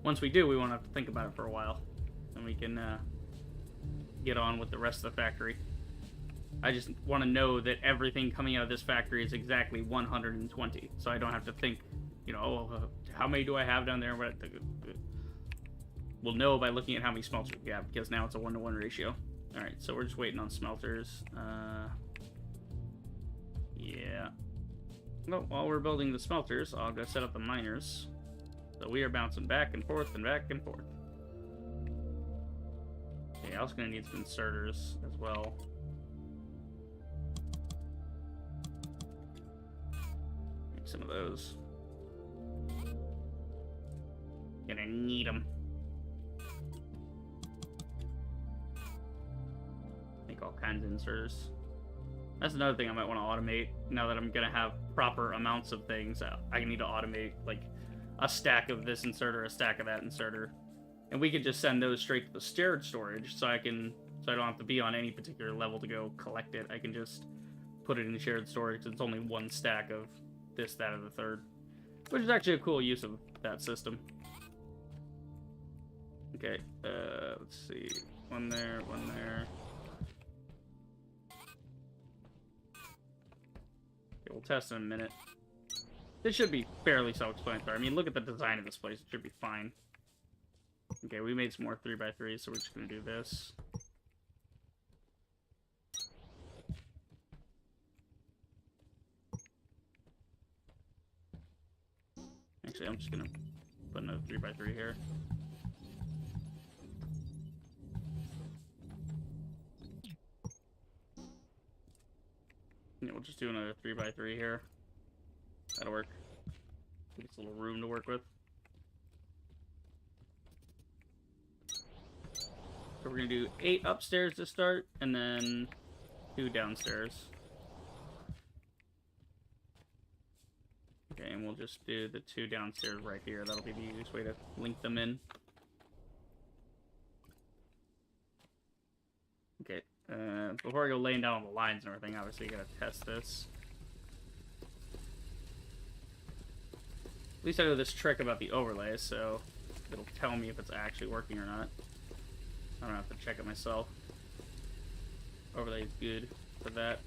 S1: Once we do, we won't have to think about it for a while. And we can get on with the rest of the factory. I just want to know that everything coming out of this factory is exactly 120. So I don't have to think, you know, oh, how many do I have down there? We'll know by looking at how many smelters we have, because now it's a 1-to-1 ratio. Alright, so we're just waiting on smelters. Yeah. Well, while we're building the smelters, I'll go set up the miners. So we are bouncing back and forth and back and forth. Okay, I was going to need some inserters as well. Make some of those. Gonna need them. Make all kinds of inserters. That's another thing I might want to automate now that I'm gonna have proper amounts of things. I need to automate like a stack of this inserter, a stack of that inserter, and we could just send those straight to the shared storage, so I don't have to be on any particular level to go collect it. I can just put it in shared storage. It's only one stack of this, that, or the third, which is actually a cool use of that system. Okay, let's see, one there, one there. Okay, we'll test in a minute. This should be fairly self-explanatory. I mean, look at the design of this place. It should be fine. Okay, we made some more 3x3s, so we're just going to do this. Actually, I'm just going to put another 3x3 here. Yeah, we'll just do another 3x3 here. That'll work. Give us a little room to work with. So we're gonna do 8 upstairs to start, and then 2 downstairs. Okay, and we'll just do the 2 downstairs right here. That'll be the easiest way to link them in. Okay, before I go laying down all the lines and everything, obviously you gotta test this. At least I know this trick about the overlay, so it'll tell me if it's actually working or not. I don't have to check it myself. Overlay is good for that.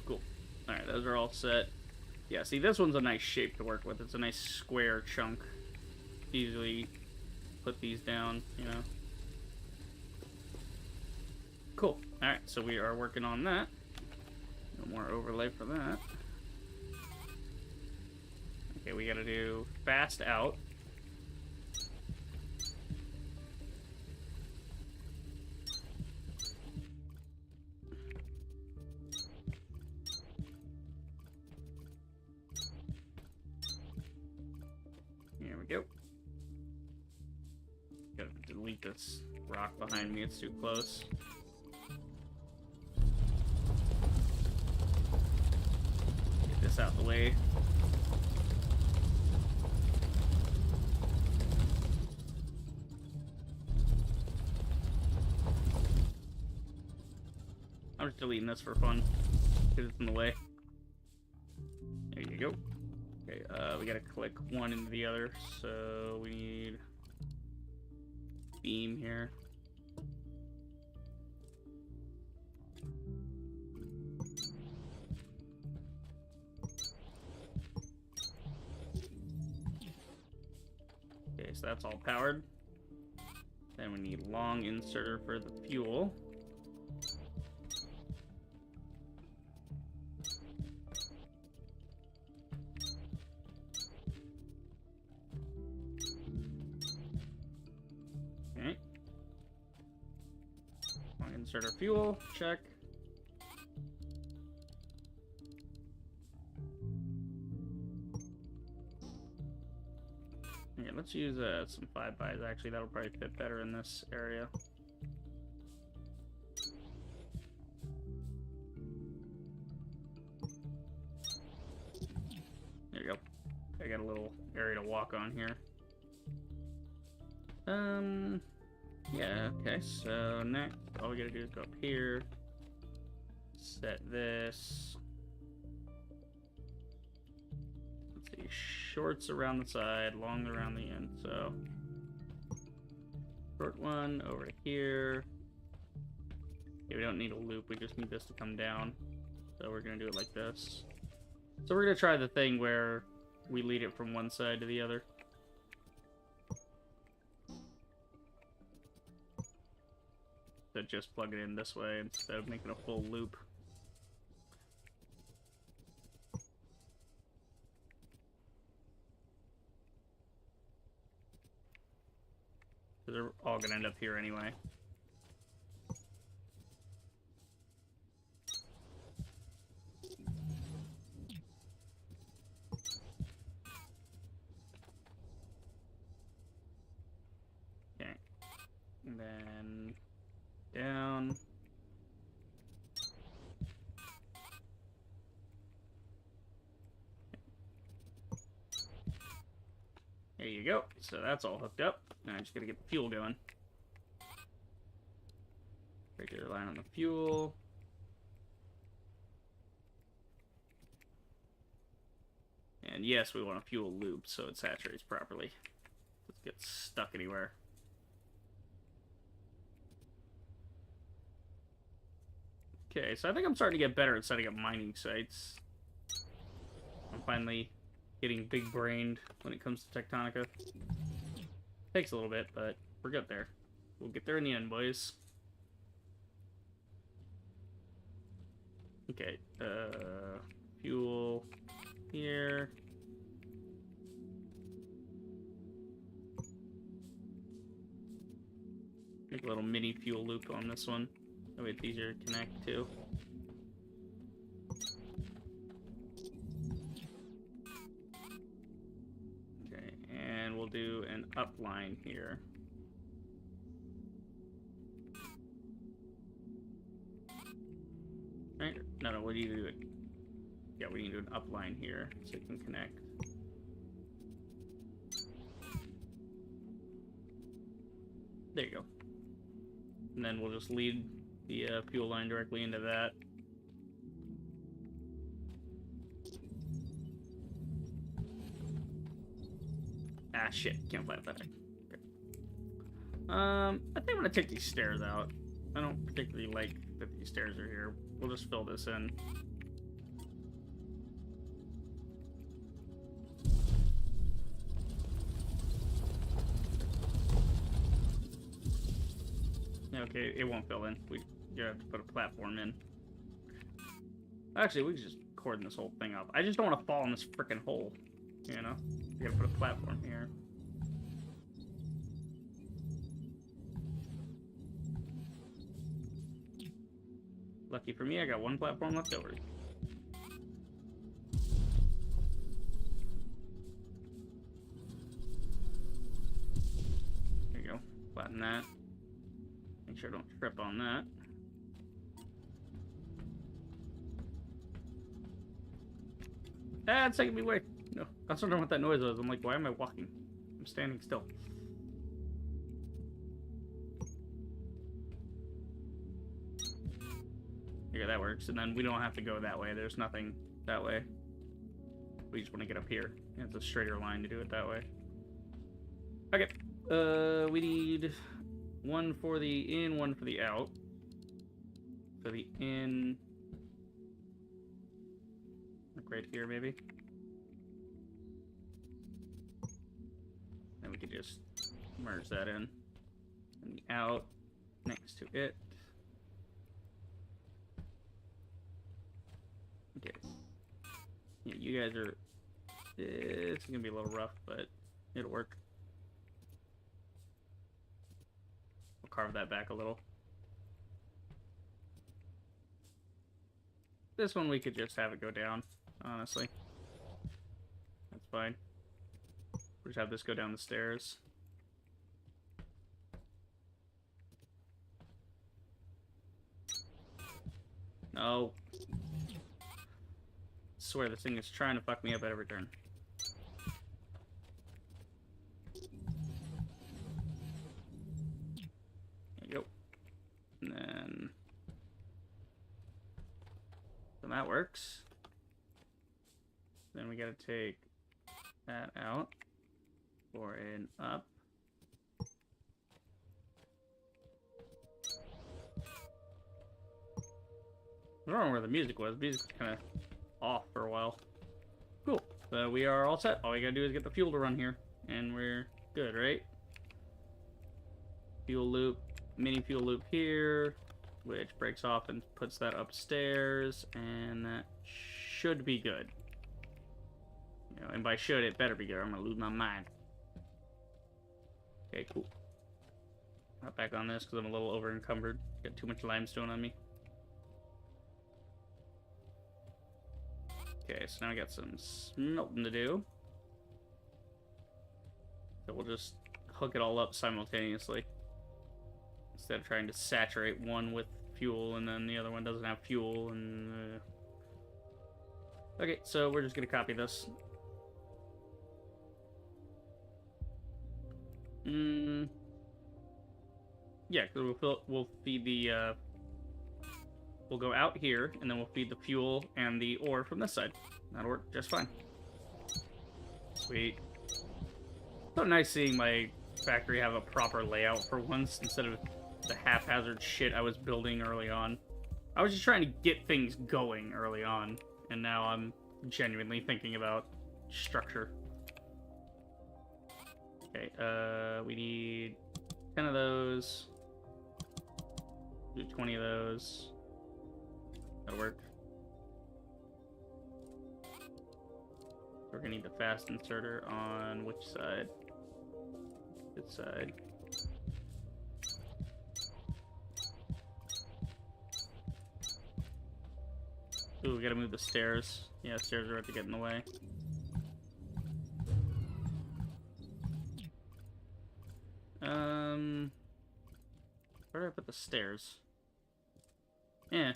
S1: Cool. Alright, those are all set. Yeah, see, this one's a nice shape to work with. It's a nice square chunk. Easily put these down, you know. Cool. Alright, so we are working on that. No more overlay for that. Okay, we gotta do fast out. Here we go. Gotta delete this rock behind me, it's too close. Get this out the way. just deleting this for fun, because it's in the way. There you go. Okay, we gotta click one into the other, so we need beam here. Okay, so that's all powered. Then we need long inserter for the fuel. Okay. Long inserter fuel, check. Yeah, let's use some 5x. Actually, that'll probably fit better in this area. There you go. I got a little area to walk on here. Yeah, okay, so next, all we gotta do is go up here, set this. Let's see, shorts around the side, long around the end, so short one over here. Yeah, we don't need a loop, we just need this to come down. So we're gonna do it like this. So we're gonna try the thing where we lead it from one side to the other. So just plug it in this way instead of making a full loop. Because they're all gonna end up here anyway. Okay. And then down. There you go. So that's all hooked up. Now I just gotta get the fuel going. Regular line on the fuel. And yes, we want a fuel loop so it saturates properly. Let's get stuck anywhere. Okay, so I think I'm starting to get better at setting up mining sites. I'm finally getting big-brained when it comes to Techtonica. Takes a little bit, but we're good there. We'll get there in the end, boys. Okay, fuel here. Make a little mini fuel loop on this one. That way it's easier to connect to. Okay, and we'll do an up line here. Right? No, we need to do it. Yeah, we need to do an up line here so it can connect. There you go. And then we'll just lead the fuel line directly into that. Ah, shit. Can't fly up that high. Okay. I think I'm gonna take these stairs out. I don't particularly like that these stairs are here. We'll just fill this in. Okay, it won't fill in. You have to put a platform in. Actually, we can just cordon this whole thing up. I just don't want to fall in this frickin' hole. You know? You gotta put a platform here. Lucky for me, I got one platform left over. There you go. Flatten that. Make sure I don't trip on that. Ah, it's taking me away. No, I was wondering what that noise was. I'm like, why am I walking? I'm standing still. There Yeah, that works. And then we don't have to go that way. There's nothing that way. We just want to get up here. It's a straighter line to do it that way. Okay. We need one for the in, one for the out. For the in, like right here, maybe. And we could just merge that in. And the out next to it. Okay. Yeah, you guys are... It's gonna be a little rough, but it'll work. We'll carve that back a little. This one we could just have it go down, honestly. That's fine. We'll just have this go down the stairs. No. I swear this thing is trying to fuck me up at every turn. There you go. And then... So that works. Then we gotta take that out for an up. I don't know where the music was. The music was kind of off for a while. Cool. So we are all set. All we gotta do is get the fuel to run here, and we're good, right? Fuel loop, mini fuel loop here, which breaks off and puts that upstairs, and that should be good. You know, and by should, it better be good, or I'm gonna lose my mind. Okay, cool. Not back on this because I'm a little over encumbered. Got too much limestone on me. Okay, so now I got some smelting to do. So we'll just hook it all up simultaneously. Instead of trying to saturate one with fuel and then the other one doesn't have fuel and... Okay, so we're just gonna copy this. Yeah, because we'll feed the... We'll go out here, and then we'll feed the fuel and the ore from this side. That'll work just fine. Sweet. So nice seeing my factory have a proper layout for once, instead of the haphazard shit I was building early on. I was just trying to get things going early on, and now I'm genuinely thinking about structure. Okay, we need 10 of those. Do 20 of those. That'll work. We're gonna need the fast inserter on which side? This side. Ooh, we gotta move the stairs. Yeah, stairs are about to get in the way. Where do I put the stairs? Yeah.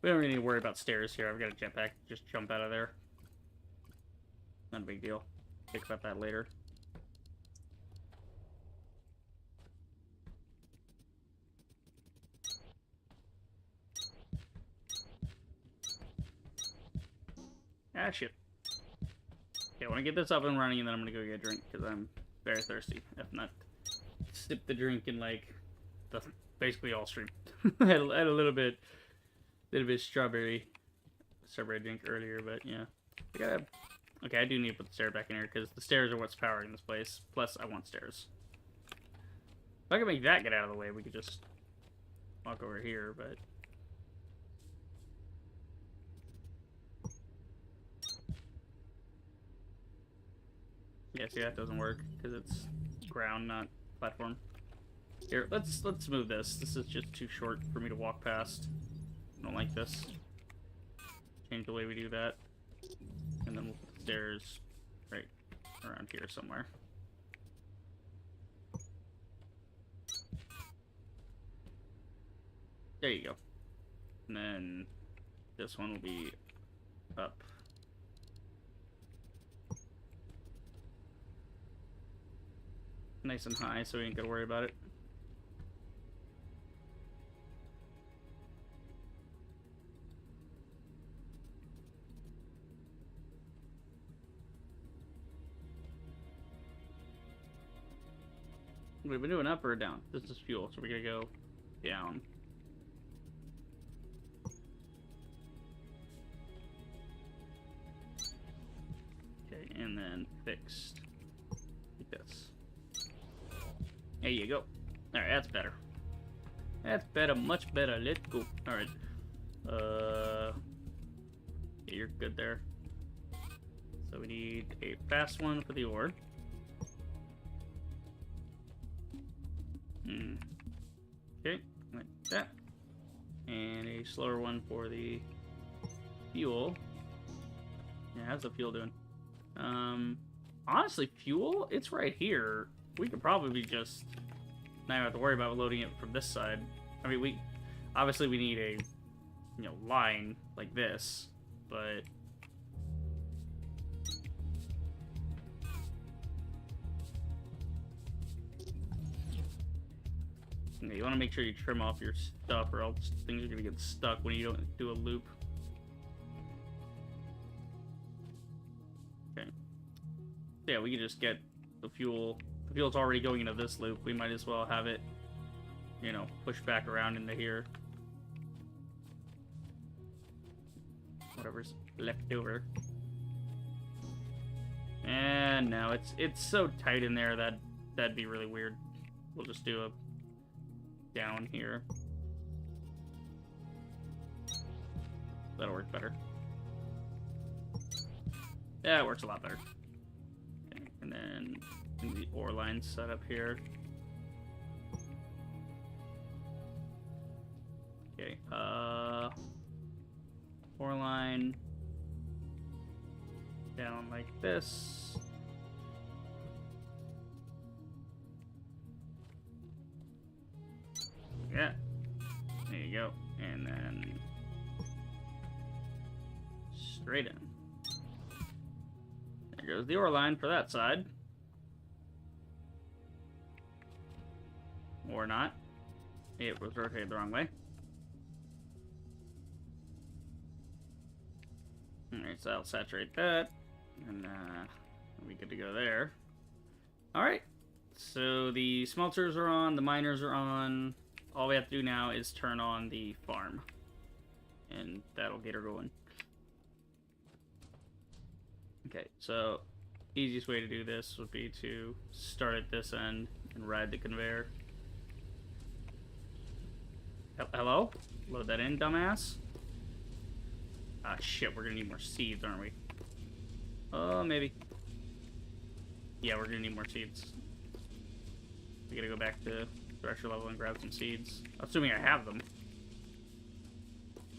S1: We don't really need to worry about stairs here. I've got a jetpack. Just jump out of there. Not a big deal. Think about that later. Ah, shit. Okay, I want to get this up and running, and then I'm going to go get a drink, because I'm very thirsty. If not, sip the drink in, like, basically all stream. I had a little bit strawberry drink earlier, but yeah. Okay, I do need to put the stair back in here, because the stairs are what's powering this place. Plus, I want stairs. If I could make that get out of the way, we could just walk over here, but... Yeah, see, that doesn't work, because it's ground, not platform. Here, let's move this. This is just too short for me to walk past. I don't like this. Change the way we do that. And then we'll put the stairs right around here somewhere. There you go. And then this one will be up. Nice and high, so we ain't gotta worry about it. We've been doing up or down? This is fuel, so we're gonna go down. Okay, and then fixed. Like this. There you go. Alright, that's better. That's better, much better. Let's go. Alright. Yeah, you're good there. So we need a fast one for the ore. Okay, like that. And a slower one for the fuel. Yeah, how's the fuel doing? Honestly, fuel, it's right here. We could probably just not have to worry about loading it from this side. I mean, we obviously we need a line like this, but you want to make sure you trim off your stuff, or else things are gonna get stuck when you don't do a loop. Okay. Yeah, we can just get the fuel. The fuel's already going into this loop. We might as well have it, push back around into here. Whatever's left over. And now it's so tight in there that that'd be really weird. We'll just do a down here. That'll work better. Yeah, it works a lot better. Okay, and then the ore line set up here. Okay, ore line down like this. Yeah, there you go, and then straight in. There goes the ore line for that side. Or not. It was rotated the wrong way. Alright, so I'll saturate that, and we'll be good to go there. Alright, so the smelters are on, the miners are on. All we have to do now is turn on the farm, and that'll get her going. Okay, so easiest way to do this would be to start at this end and ride the conveyor. Hello? Load that in, dumbass. Ah, shit, we're gonna need more seeds, aren't we? Maybe. Yeah, we're gonna need more seeds. We gotta go back to thresher level and grab some seeds. Assuming I have them.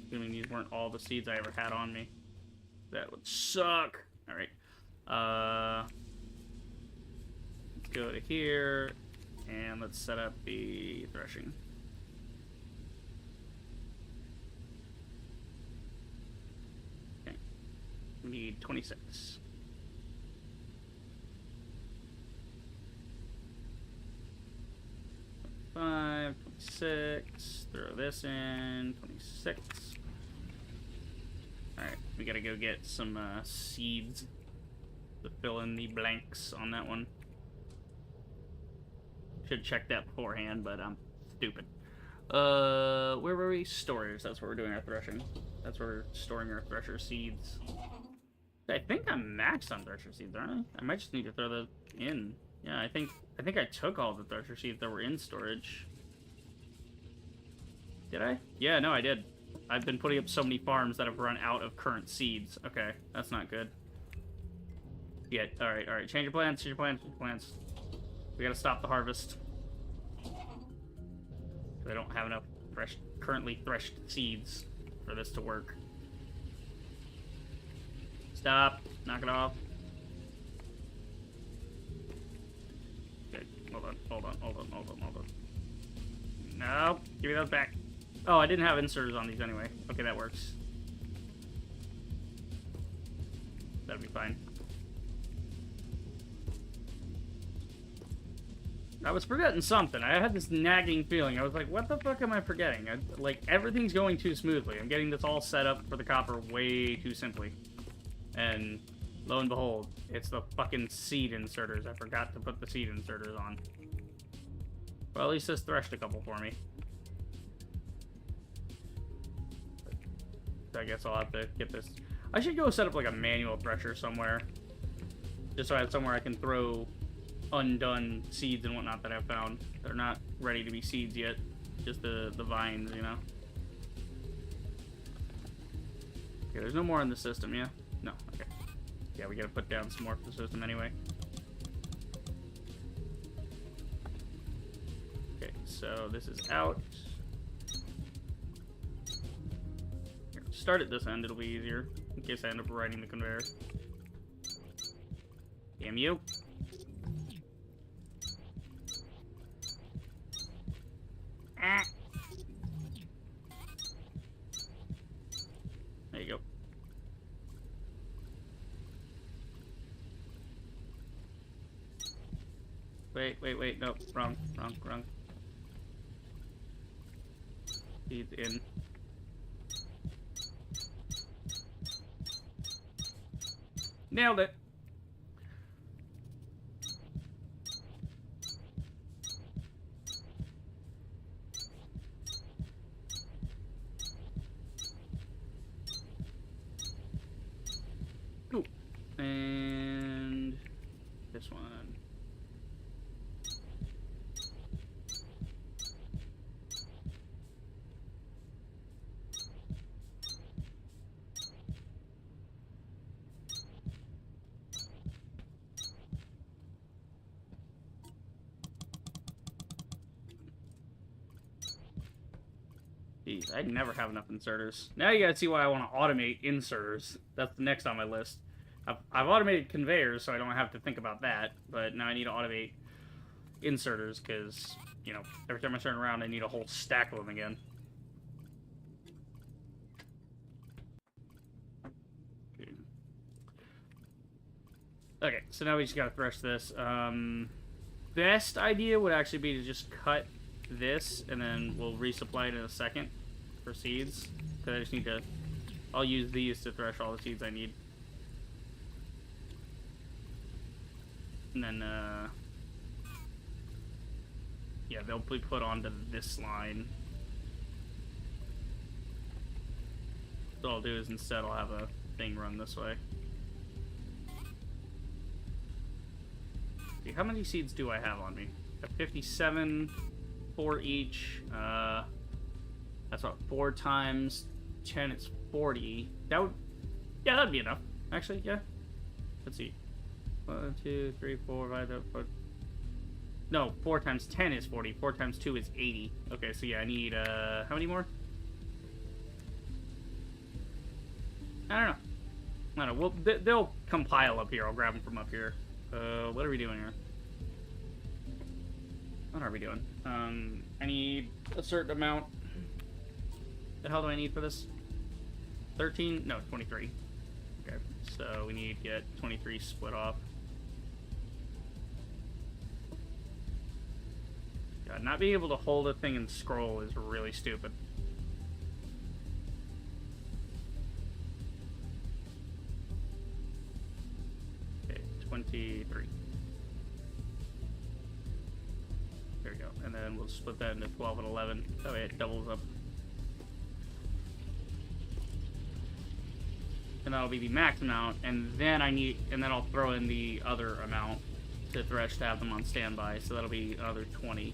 S1: Assuming these weren't all the seeds I ever had on me. That would suck. Alright. Let's go to here, and let's set up the threshing. Okay. We need 26. 26, throw this in, 26. Alright, we gotta go get some seeds to fill in the blanks on that one. Should check that beforehand, but I'm stupid. Where were we? Storage, that's where we're doing our threshing. That's where we're storing our thresher seeds. I think I'm maxed on thresher seeds, aren't I? I might just need to throw those in. Yeah, I think I took all the thresher seeds that were in storage. Did I? Yeah, no, I did. I've been putting up so many farms that have run out of current seeds. Okay, that's not good. Yeah, alright. Change your plans, change your plans, change your plans. We gotta stop the harvest. I don't have enough currently threshed seeds for this to work. Stop. Knock it off. Okay, hold on. No, give me those back. Oh, I didn't have inserters on these anyway. Okay, that works. That'll be fine. I was forgetting something. I had this nagging feeling. I was like, what the fuck am I forgetting? Like, everything's going too smoothly. I'm getting this all set up for the copper way too simply. And lo and behold, it's the fucking seed inserters. I forgot to put the seed inserters on. Well, at least this threshed a couple for me. So I guess I'll have to get this. I should go set up like a manual thresher somewhere. Just so I have somewhere I can throw undone seeds and whatnot that I've found. They're not ready to be seeds yet. Just the vines, you know. Okay, there's no more in the system, yeah? No, okay. Yeah, we gotta put down some more for the system anyway. Okay, so this is out. Here, start at this end, it'll be easier. In case I end up riding the conveyor. Damn you. Ah. There you go. Wait. No, wrong. He's in. Nailed it. Ooh. And this one. Jeez, I never have enough inserters. Now you gotta see why I want to automate inserters. That's the next on my list. I've automated conveyors, so I don't have to think about that. But now I need to automate inserters, because, you know, every time I turn around, I need a whole stack of them again. Okay, so now we just gotta thresh this. Best idea would actually be to just cut this, and then we'll resupply it in a second for seeds. Because I just need to... I'll use these to thresh all the seeds I need. And then, yeah, they'll be put onto this line. So what I'll do is instead I'll have a thing run this way. See, how many seeds do I have on me? I have 57... 4 each. That's what, 4 times 10, it's 40. That would, yeah, that'd be enough. Actually, yeah. Let's see. 1, 2, 3, 4, 5, 6. No, 4 times 10 is 40. 4 times 2 is 80. Okay, so yeah, I need, how many more? I don't know. Well, they'll compile up here. I'll grab them from up here. What are we doing here? What are we doing? I need a certain amount. The hell do I need for this? 13? No, 23. Okay, so we need to get 23 split off. God, not being able to hold a thing and scroll is really stupid. Okay, 23. There we go. And then we'll split that into 12 and 11. That way it doubles up. And that'll be the max amount. And then I'll throw in the other amount to thresh to have them on standby. So that'll be another 20.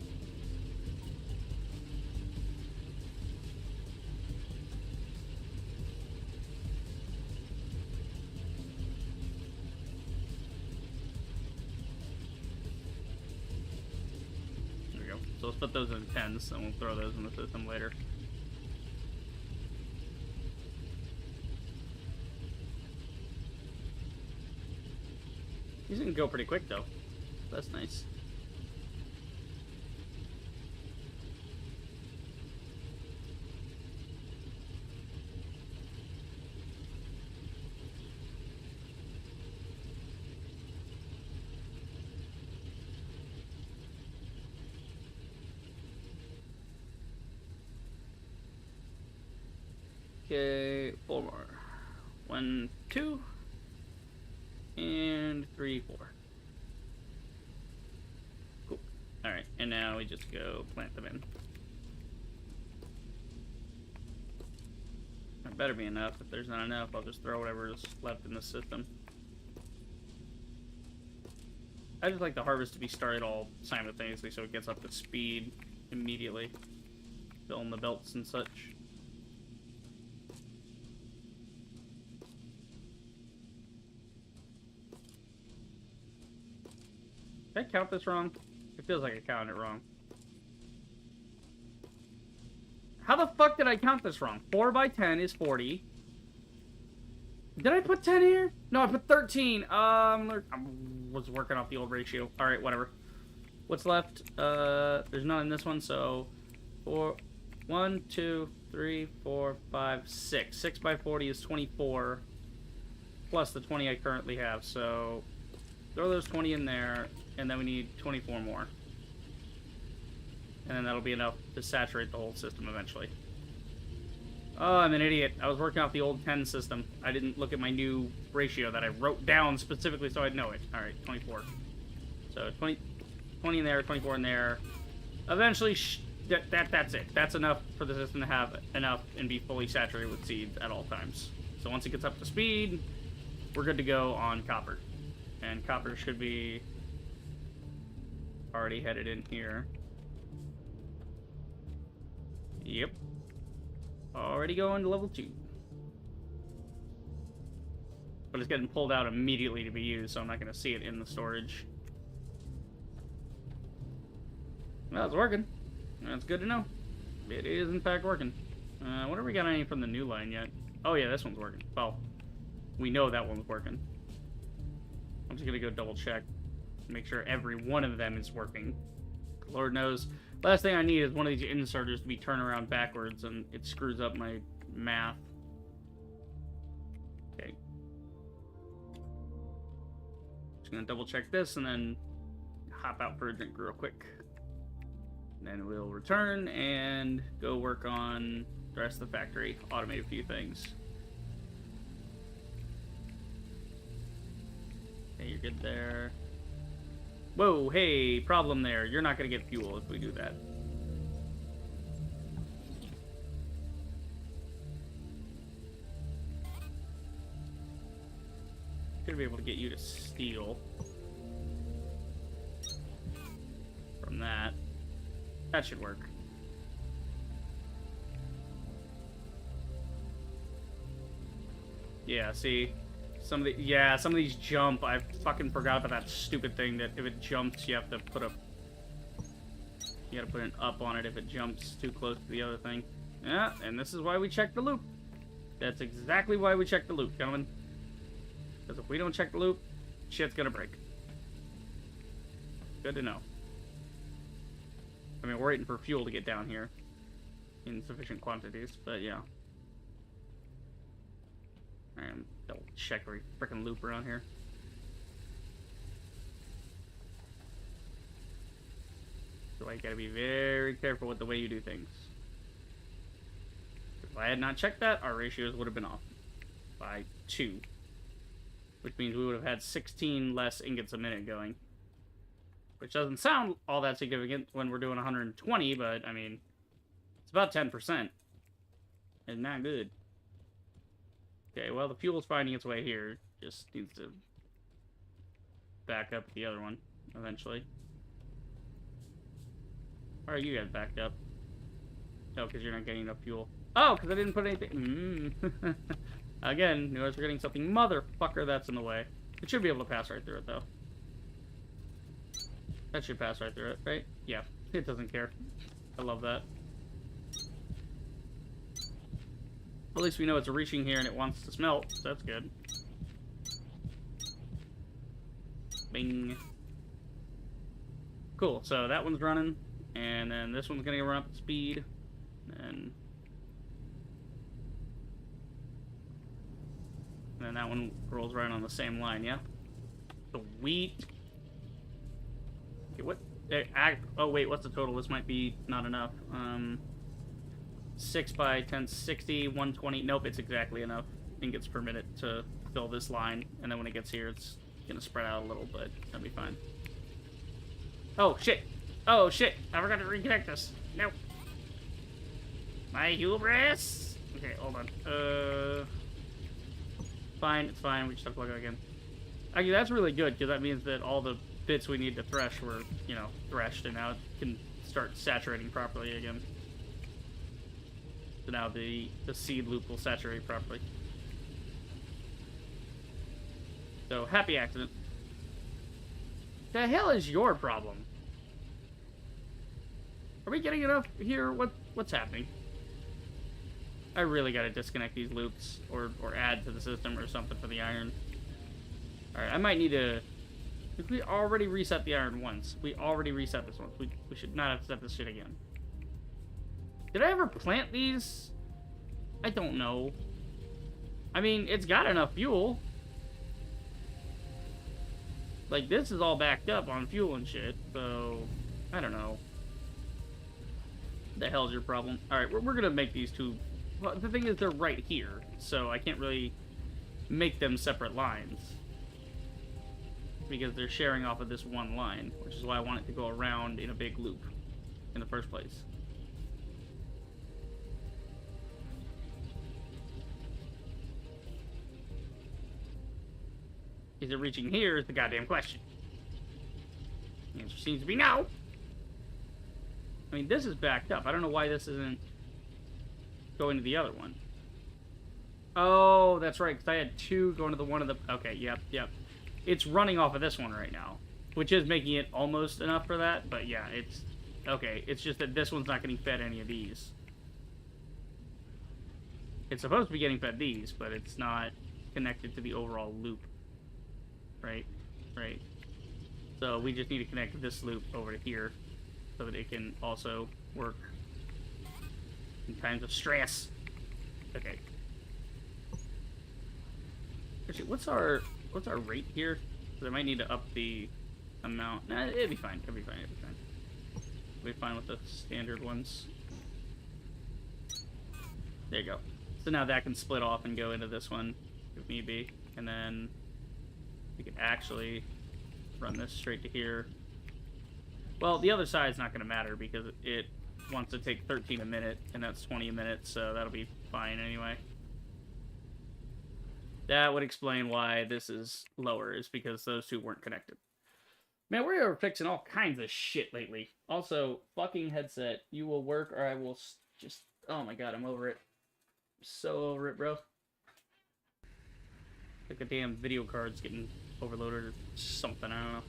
S1: So let's put those in 10s, and we'll throw those in the system later. These can go pretty quick, though. That's nice. Okay, 4 more. 1, 2, and 3, 4. Cool. Alright, And now we just go plant them in. There better be enough. If there's not enough, I'll just throw whatever's left in the system. I just like the harvest to be started all simultaneously so it gets up to speed immediately. Filling the belts and such. Did I count this wrong? It feels like I counted it wrong. How the fuck did I count this wrong? 4 by 10 is 40. Did I put 10 here? No, I put 13. I was working off the old ratio. Alright, whatever. What's left? There's none in this one, so 1, 2, 3, 4, 5, 6. 6 by 40 is 24. Plus the 20 I currently have, so throw those 20 in there, and then we need 24 more. And then that'll be enough to saturate the whole system eventually. Oh, I'm an idiot. I was working off the old 10 system. I didn't look at my new ratio that I wrote down specifically so I'd know it. Alright, 24. So 20 in there, 24 in there. Eventually, that's it. That's enough for the system to have enough and be fully saturated with seeds at all times. So once it gets up to speed, we're good to go on copper. And copper should be already headed in here. Yep. Already going to level 2. But it's getting pulled out immediately to be used, so I'm not going to see it in the storage. Well, it's working. That's good to know. It is, in fact, working. I wonder if we got any from the new line yet. Oh, yeah, this one's working. Well, we know that one's working. I'm just going to go double check. Make sure every one of them is working. Lord knows. Last thing I need is one of these inserters to be turned around backwards, and it screws up my math. Okay. Just gonna double check this, and then hop out for a drink real quick. And then we'll return and go work on the rest of the factory. Automate a few things. Okay, you're good there. Whoa, hey, problem there. You're not going to get fuel if we do that. Should be able to get you to steal from that. That should work. Yeah, see? Some of these jump. I fucking forgot about that stupid thing that if it jumps, you have to put a... You gotta put an up on it if it jumps too close to the other thing. Yeah, and this is why we check the loop. That's exactly why we check the loop, gentlemen. Because if we don't check the loop, shit's gonna break. Good to know. I mean, we're waiting for fuel to get down here in sufficient quantities, but yeah. Alright, double check every frickin' loop around here. So I gotta be very careful with the way you do things. If I had not checked that, our ratios would have been off by 2. Which means we would have had 16 less ingots a minute going. Which doesn't sound all that significant when we're doing 120, but, I mean, it's about 10%. It's not good. Okay, well, the fuel's finding its way here. Just needs to back up the other one, eventually. Why are you guys backed up? Oh, because you're not getting enough fuel. Oh, because I didn't put anything... Again, knew I was forgetting something. Motherfucker, that's in the way. It should be able to pass right through it, though. That should pass right through it, right? Yeah, it doesn't care. I love that. At least we know it's reaching here and it wants to smelt. So that's good. Bing. Cool, so that one's running. And then this one's going to run up to speed. And then that one rolls right on the same line, yeah? The wheat. Okay, what? Oh, wait, what's the total? This might be not enough. 6 by 10, 60, 120. Nope, it's exactly enough ingots per minute to fill this line. And then when it gets here, it's going to spread out a little, but that'll be fine. Oh, shit. Oh, shit. I forgot to reconnect this. Nope. My hubris. Okay, hold on. Fine, it's fine. We just have to plug it again. Actually, that's really good, because that means that all the bits we need to thresh were, you know, threshed, and now it can start saturating properly again. So now the seed loop will saturate properly. So, happy accident. The hell is your problem? Are we getting enough here? What's happening? I really gotta disconnect these loops, or add to the system or something for the iron. Alright, I might need to... We already reset the iron once. We already reset this once. We should not have to set this shit again. Did I ever plant these? I don't know. I mean, it's got enough fuel. Like, this is all backed up on fuel and shit, so... I don't know. What the hell's your problem? Alright, we're gonna make these two... Well, the thing is, they're right here, so I can't really make them separate lines. Because they're sharing off of this one line, which is why I want it to go around in a big loop in the first place. Is it reaching here is the goddamn question. The answer seems to be no. I mean, this is backed up. I don't know why this isn't going to the other one. Oh, that's right, because I had two going to the one of the... Okay, yep. It's running off of this one right now, which is making it almost enough for that, but yeah, it's... Okay, it's just that this one's not getting fed any of these. It's supposed to be getting fed these, but it's not connected to the overall loop. Right. So we just need to connect this loop over to here so that it can also work in times of stress. Okay. Actually, what's our rate here? Because I might need to up the amount. Nah, it'll be fine. It'll be fine with the standard ones. There you go. So now that can split off and go into this one if need be, and then we could actually run this straight to here. Well, the other side's not going to matter because it wants to take 13 a minute, and that's 20 a minute, so that'll be fine anyway. That would explain why this is lower, is because those two weren't connected. Man, we're fixing all kinds of shit lately. Also, fucking headset, you will work or I will just... Oh my god, I'm over it. I'm so over it, bro. Like a damn video card's getting overloaded or something, I don't know.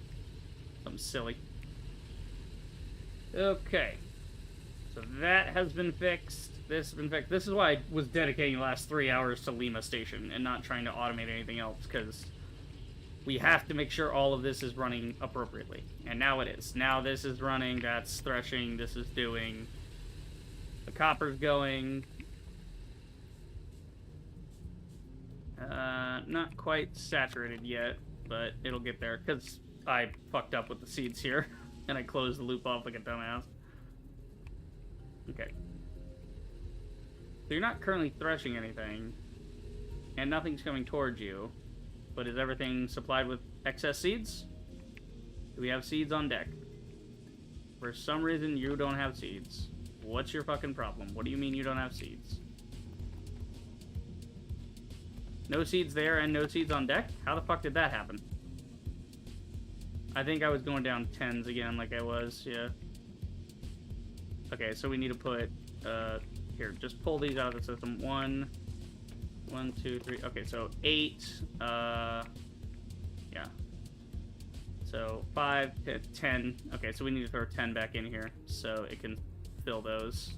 S1: Something silly. Okay. So that has been fixed. This has been fixed. This is why I was dedicating the last 3 hours to Lima Station and not trying to automate anything else, because we have to make sure all of this is running appropriately. And now it is. Now this is running, that's threshing, this is doing... The copper's going... Not quite saturated yet, but it'll get there, because I fucked up with the seeds here, and I closed the loop off like a dumbass. Okay. So you're not currently threshing anything, and nothing's coming towards you, but is everything supplied with excess seeds? Do we have seeds on deck? For some reason, you don't have seeds. What's your fucking problem? What do you mean you don't have seeds? No seeds there and no seeds on deck? How the fuck did that happen? I think I was going down 10s again like I was, yeah. Okay, so we need to put, here, just pull these out of the system. 1, 2, 3, okay, so 8, yeah. So 5, 10, okay, so we need to throw 10 back in here so it can fill those.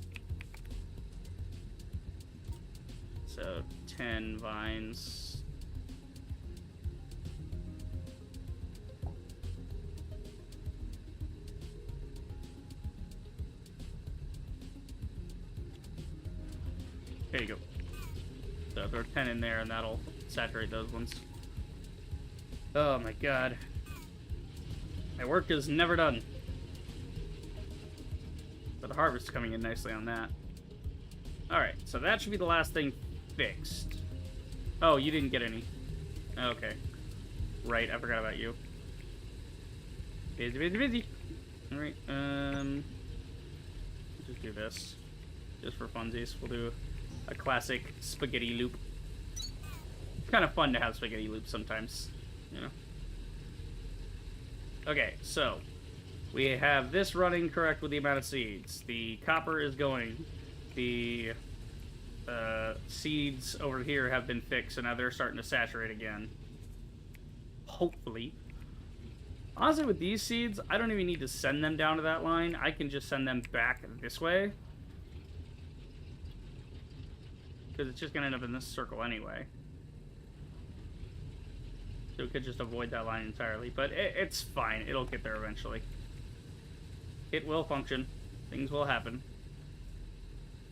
S1: So 10 vines. There you go. So throw 10 in there and that'll saturate those ones. Oh my god. My work is never done. But the harvest's coming in nicely on that. Alright, so that should be the last thing fixed. Oh, you didn't get any. Okay. Right, I forgot about you. Busy. Alright, just do this. Just for funsies. We'll do a classic spaghetti loop. It's kind of fun to have spaghetti loops sometimes, you know? Okay, so we have this running correct with the amount of seeds. The copper is going. The seeds over here have been fixed, so now they're starting to saturate again. Hopefully. Honestly, with these seeds, I don't even need to send them down to that line. I can just send them back this way. Because it's just going to end up in this circle anyway. So we could just avoid that line entirely. But it's fine. It'll get there eventually. It will function. Things will happen.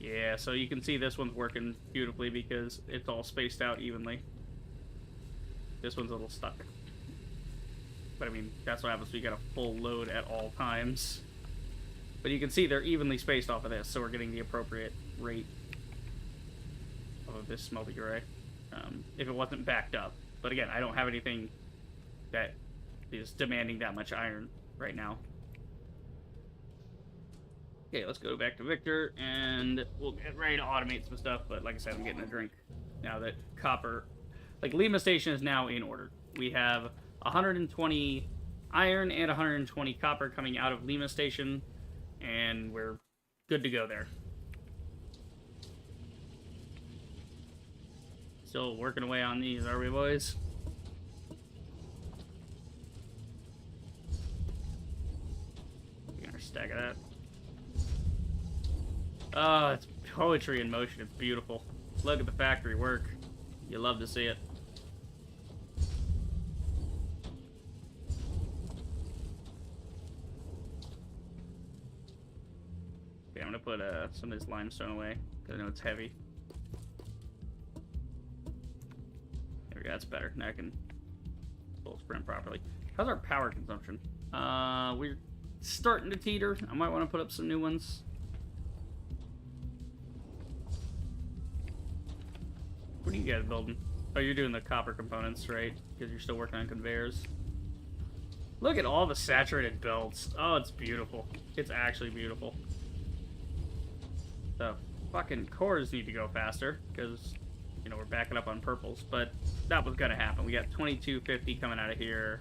S1: Yeah, so you can see this one's working beautifully because it's all spaced out evenly. This one's a little stuck. But I mean, that's what happens when you get a full load at all times. But you can see they're evenly spaced off of this, so we're getting the appropriate rate of this smelting array. If it wasn't backed up. But again, I don't have anything that is demanding that much iron right now. Okay, let's go back to Victor, and we'll get ready to automate some stuff, but like I said, I'm getting a drink now that copper... Like, Lima Station is now in order. We have 120 iron and 120 copper coming out of Lima Station, and we're good to go there. Still working away on these, are we, boys? Get our stack of that. Oh, it's poetry in motion. It's beautiful. Look at the factory work. You love to see it. Okay, I'm gonna put some of this limestone away because I know it's heavy. There we go. That's better. Now I can full sprint properly. How's our power consumption? We're starting to teeter. I might want to put up some new ones. What are you guys building? Oh, you're doing the copper components, right? Because you're still working on conveyors. Look at all the saturated belts. Oh, it's beautiful. It's actually beautiful. The fucking cores need to go faster, because, you know, we're backing up on purples. But that was gonna happen. We got 2250 coming out of here.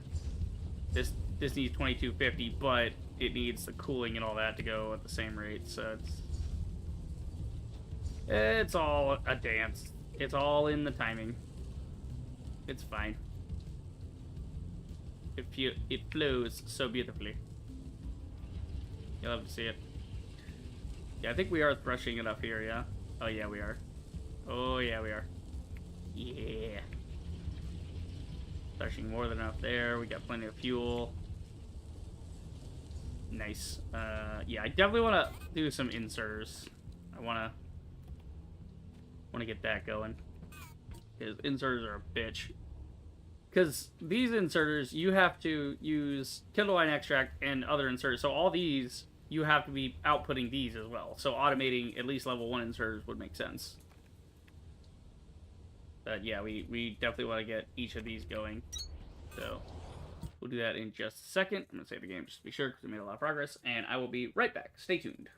S1: This needs 2250, but it needs the cooling and all that to go at the same rate, so it's all a dance. It's all in the timing. It's fine. It flows so beautifully. You'll have to see it. Yeah, I think we are threshing it up here, yeah? Oh, yeah, we are. Oh, yeah, we are. Yeah. Threshing more than enough there. We got plenty of fuel. Nice. Yeah, I definitely want to do some inserters. I want to get that going. Because inserters are a bitch. Because these inserters, you have to use Kindle Line Extract and other inserters. So all these, you have to be outputting these as well. So automating at least level 1 inserters would make sense. But yeah, we definitely want to get each of these going. So we'll do that in just a second. I'm going to save the game just to be sure because we made a lot of progress. And I will be right back. Stay tuned.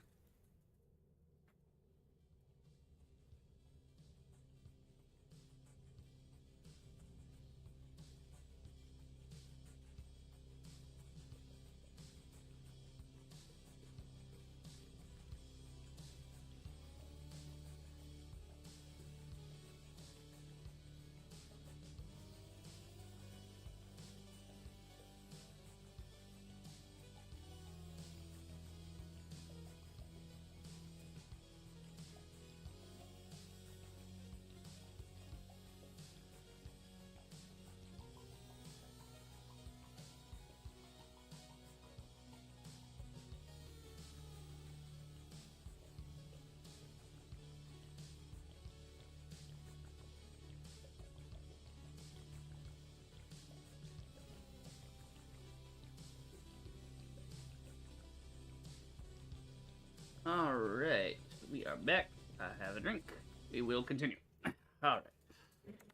S1: Alright, we are back. I have a drink. We will continue. Alright.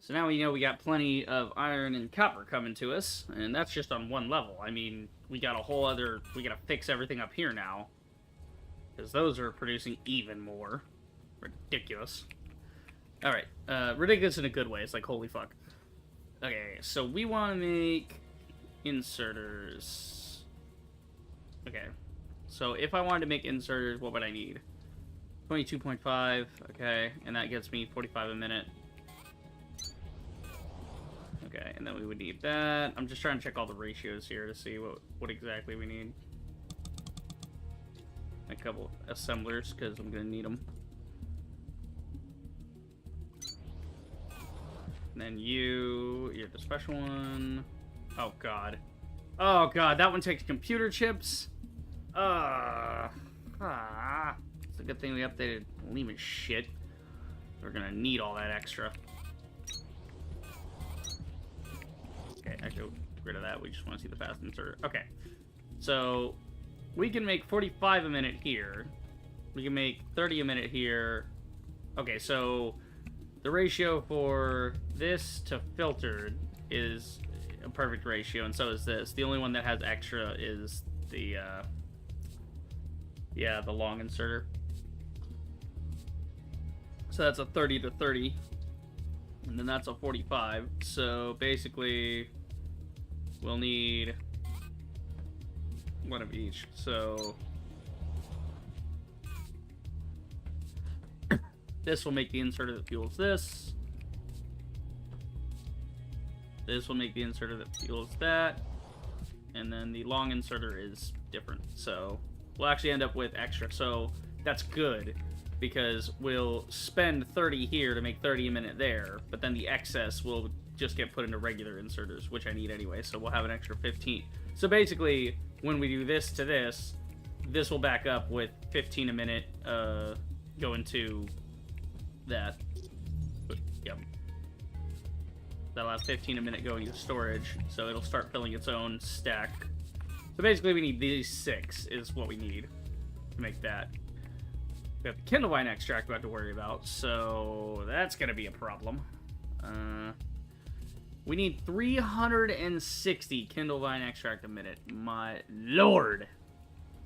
S1: So now we know we got plenty of iron and copper coming to us, and that's just on one level. I mean, we got a whole other... We gotta fix everything up here now, because those are producing even more. Ridiculous. Alright, ridiculous in a good way. It's like, holy fuck. Okay, so we want to make inserters. Okay, so if I wanted to make inserters, what would I need? 22.5, okay, and that gets me 45 a minute. Okay, and then we would need that. I'm just trying to check all the ratios here to see what exactly we need. A couple assemblers, because I'm going to need them. And then you're the special one. Oh, God. Oh, God, that one takes computer chips. It's a good thing we updated Lehman shit. We're going to need all that extra. Okay, I go rid of that. We just want to see the fast insert. Okay, so we can make 45 a minute here. We can make 30 a minute here. Okay, so the ratio for this to filtered is a perfect ratio, and so is this. The only one that has extra is the, the long inserter. So that's a 30 to 30. And then that's a 45. So basically, we'll need one of each. So this will make the inserter that fuels this. This will make the inserter that fuels that. And then the long inserter is different. So we'll actually end up with extra. So that's good, because we'll spend 30 here to make 30 a minute there, but then the excess will just get put into regular inserters, which I need anyway, so we'll have an extra 15. So basically, when we do this to this, this will back up with 15 a minute going to that. Yep. That'll have 15 a minute going to storage, so it'll start filling its own stack. So basically, we need these 6 is what we need to make that. We have the Kindle Vine extract we have to worry about, so that's going to be a problem. We need 360 Kindle Vine extract a minute. My lord!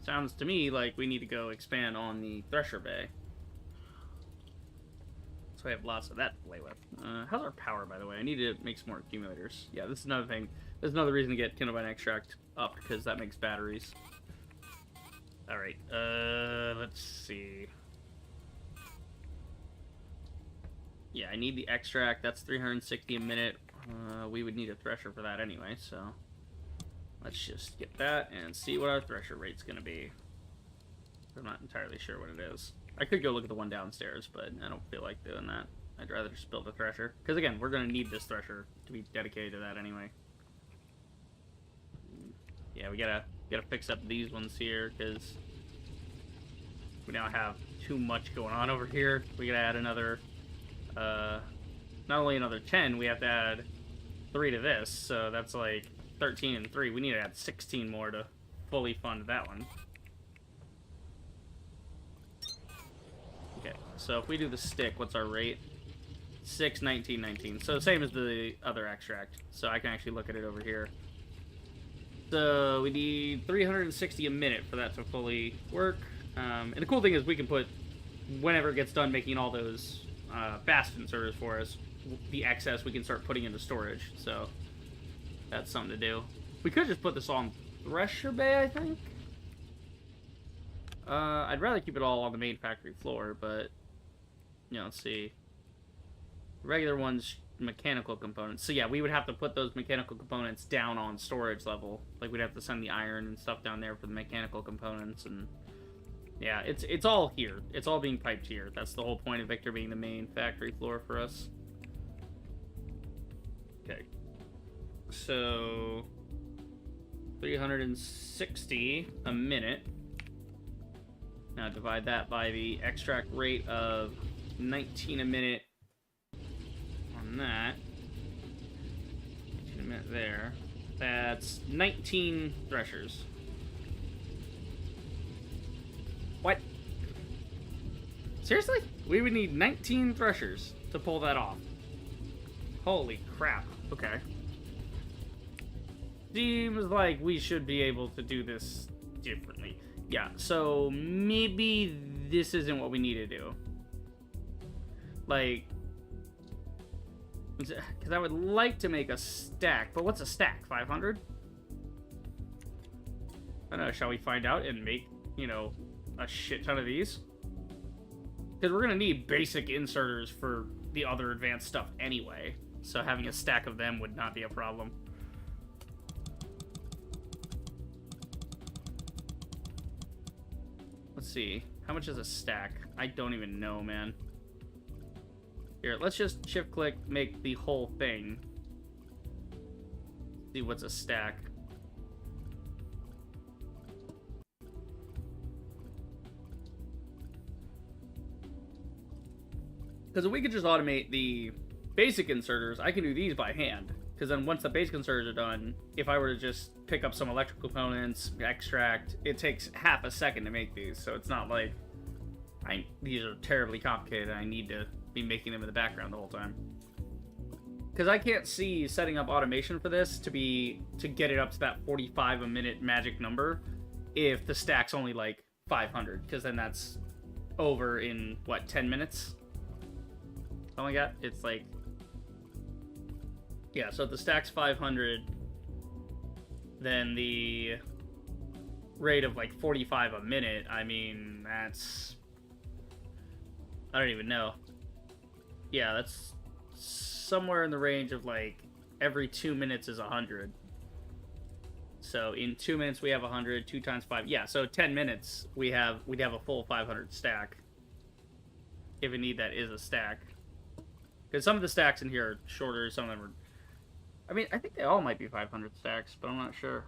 S1: Sounds to me like we need to go expand on the Thresher Bay. So we have lots of that to play with. How's our power, by the way? I need to make some more accumulators. Yeah, this is another thing. This is another reason to get Kindle Vine extract up, because that makes batteries. Alright, let's see. Yeah, I need the extract. That's 360 a minute. We would need a thresher for that anyway, so let's just get that and see what our thresher rate's going to be. I'm not entirely sure what it is. I could go look at the one downstairs, but I don't feel like doing that. I'd rather just build a thresher. Because again, we're going to need this thresher to be dedicated to that anyway. Yeah, we gotta fix up these ones here, because we now have too much going on over here. We gotta add another... not only another 10, we have to add 3 to this, so that's like 13 and 3. We need to add 16 more to fully fund that one. Okay, so if we do the stick, what's our rate? 6, 19, 19. So same as the other extract, so I can actually look at it over here. So we need 360 a minute for that to fully work. And the cool thing is we can put, whenever it gets done making all those fast inserters for us, the excess we can start putting into storage. So that's something to do. We could just put this on Thresher Bay, I think. I'd rather keep it all on the main factory floor, but you know, let's see. Regular ones, mechanical components. So yeah, we would have to put those mechanical components down on storage level. Like we'd have to send the iron and stuff down there for the mechanical components, and yeah, it's all here. It's all being piped here. That's the whole point of Victor being the main factory floor for us. Okay. So 360 a minute. Now divide that by the extract rate of 19 a minute on that. 19 a minute there. That's 19 threshers. What? Seriously? We would need 19 threshers to pull that off. Holy crap. Okay. Seems like we should be able to do this differently. Yeah, so maybe this isn't what we need to do. Like, because I would like to make a stack, but what's a stack? 500? I don't know, shall we find out and make, you know, a shit ton of these? Because we're going to need basic inserters for the other advanced stuff anyway, so having a stack of them would not be a problem. Let's see. How much is a stack? I don't even know, man. Here, let's just shift-click, make the whole thing. See what's a stack. Because if we could just automate the basic inserters, I can do these by hand. Because then once the basic inserters are done, if I were to just pick up some electrical components, extract, it takes half a second to make these. So it's not like these are terribly complicated and I need to be making them in the background the whole time. Because I can't see setting up automation for this to get it up to that 45 a minute magic number if the stack's only like 500. Because then that's over in, what, 10 minutes? Oh my god, it's like... Yeah, so if the stack's 500, then the rate of like 45 a minute, I mean, that's... I don't even know. Yeah, that's somewhere in the range of like every 2 minutes is 100. So in 2 minutes we have 100, 2 times 5. Yeah, so 10 minutes we'd have a full 500 stack. If indeed that is a stack. Because some of the stacks in here are shorter, some of them are... I mean, I think they all might be 500 stacks, but I'm not sure.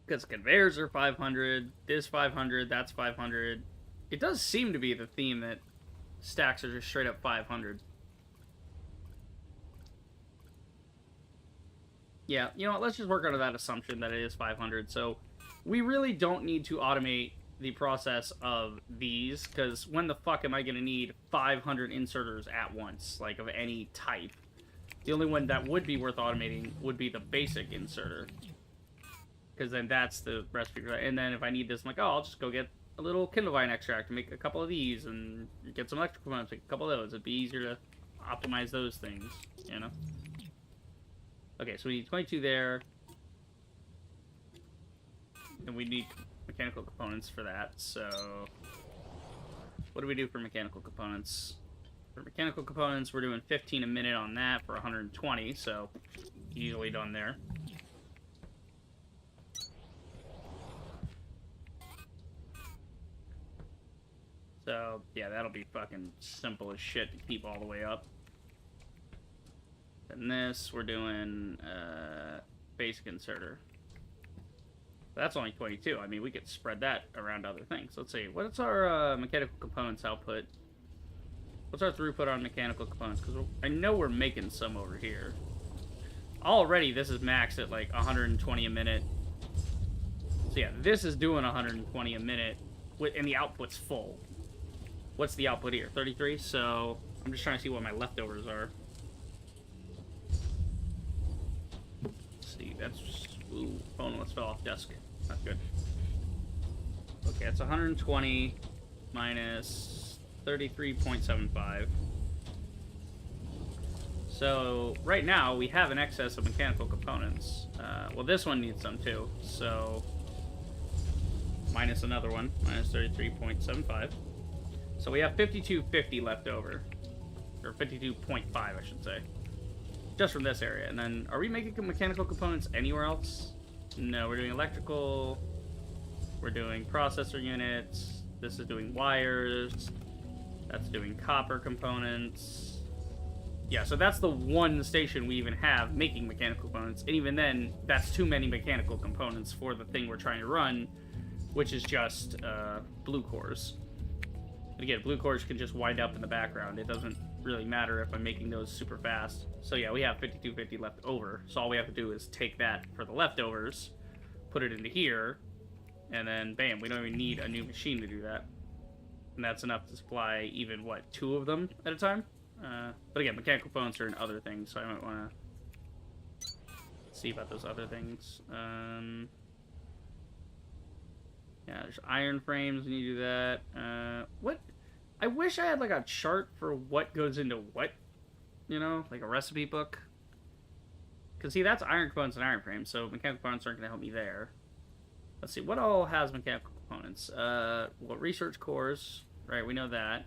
S1: Because conveyors are 500, this 500, that's 500. It does seem to be the theme that stacks are just straight up 500. Yeah, you know what, let's just work under that assumption that it is 500. So we really don't need to automate the process of these, because when the fuck am I going to need 500 inserters at once, like of any type? The only one that would be worth automating would be the basic inserter, because then that's the recipe. And then if I need this, I'm like, oh, I'll just go get a little Kindle Vine extract and make a couple of these, and get some electrical components, make a couple of those. It'd be easier to optimize those things, you know? Okay, so we need 22 there, and we need mechanical components for that. So what do we do for mechanical components? For mechanical components, we're doing 15 a minute on that for 120, so easily done there. So yeah, that'll be fucking simple as shit to keep all the way up. And this, we're doing basic inserter. That's only 22. I mean, we could spread that around other things. Let's see. What's our mechanical components output? What's our throughput on mechanical components? Because I know we're making some over here. Already, this is maxed at like 120 a minute. So yeah, this is doing 120 a minute, and the output's full. What's the output here? 33? So I'm just trying to see what my leftovers are. Let's see, that's... Ooh, phone almost fell off desk. Not good. Okay, that's 120 minus 33.75. So, right now, we have an excess of mechanical components. Well, this one needs some, too. So, minus another one, minus 33.75. So, we have 5250 left over. Or 52.5, I should say. Just from this area. And then, are we making mechanical components anywhere else? No, we're doing electrical. We're doing processor units. This is doing wires. That's doing copper components. Yeah, so that's the one station we even have making mechanical components. And even then, that's too many mechanical components for the thing we're trying to run, which is just blue cores. And again, blue cores can just wind up in the background. It doesn't really matter if I'm making those super fast. So yeah, we have 5250 left over. So all we have to do is take that for the leftovers, put it into here, and then bam, we don't even need a new machine to do that. And that's enough to supply even, what, 2 of them at a time? But again, mechanical components are in other things, so I might want to see about those other things. Yeah, there's iron frames when you do that. What? I wish I had like a chart for what goes into what, you know, like a recipe book. Because see, that's iron components and iron frames, so mechanical components aren't going to help me there. Let's see, what all has mechanical components? Well, research cores, right? We know that.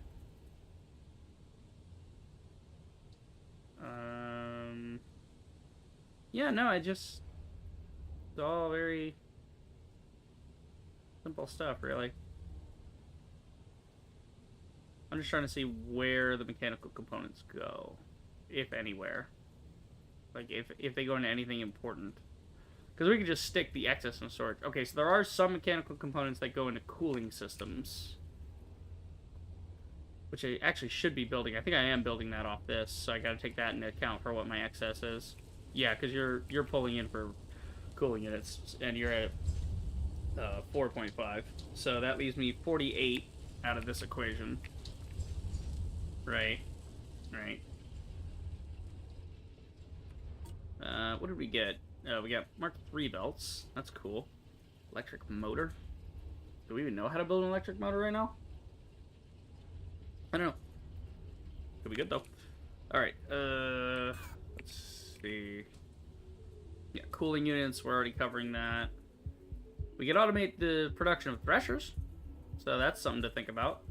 S1: Yeah, no, it's all very simple stuff, really. I'm just trying to see where the mechanical components go, if anywhere. Like, if they go into anything important. Because we could just stick the excess in storage. Okay, so there are some mechanical components that go into cooling systems. Which I actually should be building. I think I am building that off this, so I gotta take that into account for what my excess is. Yeah, because you're pulling in for cooling units, and you're at 4.5. So that leaves me 48 out of this equation. Right. Right. What did we get? We got Mark III belts. That's cool. Electric motor. Do we even know how to build an electric motor right now? I don't know. Could be good, though. Alright, let's see. Yeah, cooling units, we're already covering that. We can automate the production of threshers, so that's something to think about.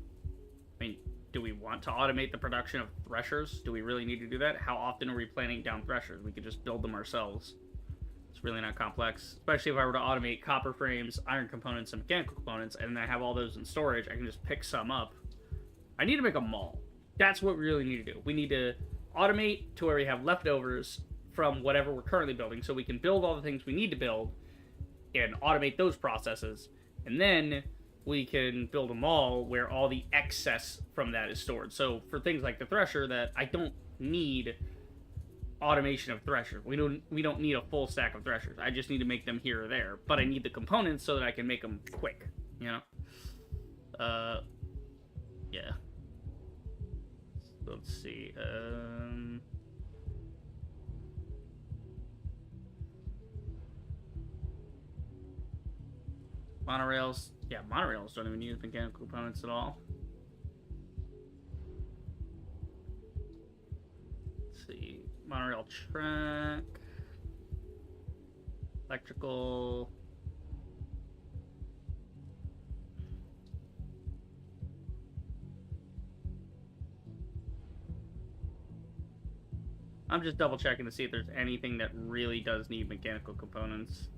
S1: I mean, do we want to automate the production of threshers? Do we really need to do that? How often are we planting down threshers? We could just build them ourselves. It's really not complex, especially if I were to automate copper frames, iron components, and mechanical components, and I have all those in storage. I can just pick some up. I need to make a mall. That's what we really need to do. We need to automate to where we have leftovers from whatever we're currently building, so we can build all the things we need to build and automate those processes, and then we can build a mall where all the excess from that is stored. So for things like the thresher, that I don't need automation of threshers. We don't need a full stack of threshers. I just need to make them here or there, but I need the components so that I can make them quick, you know? Yeah. Let's see. Monorails. Yeah, monorails don't even use mechanical components at all. Let's see. Monorail track. Electrical. I'm just double checking to see if there's anything that really does need mechanical components.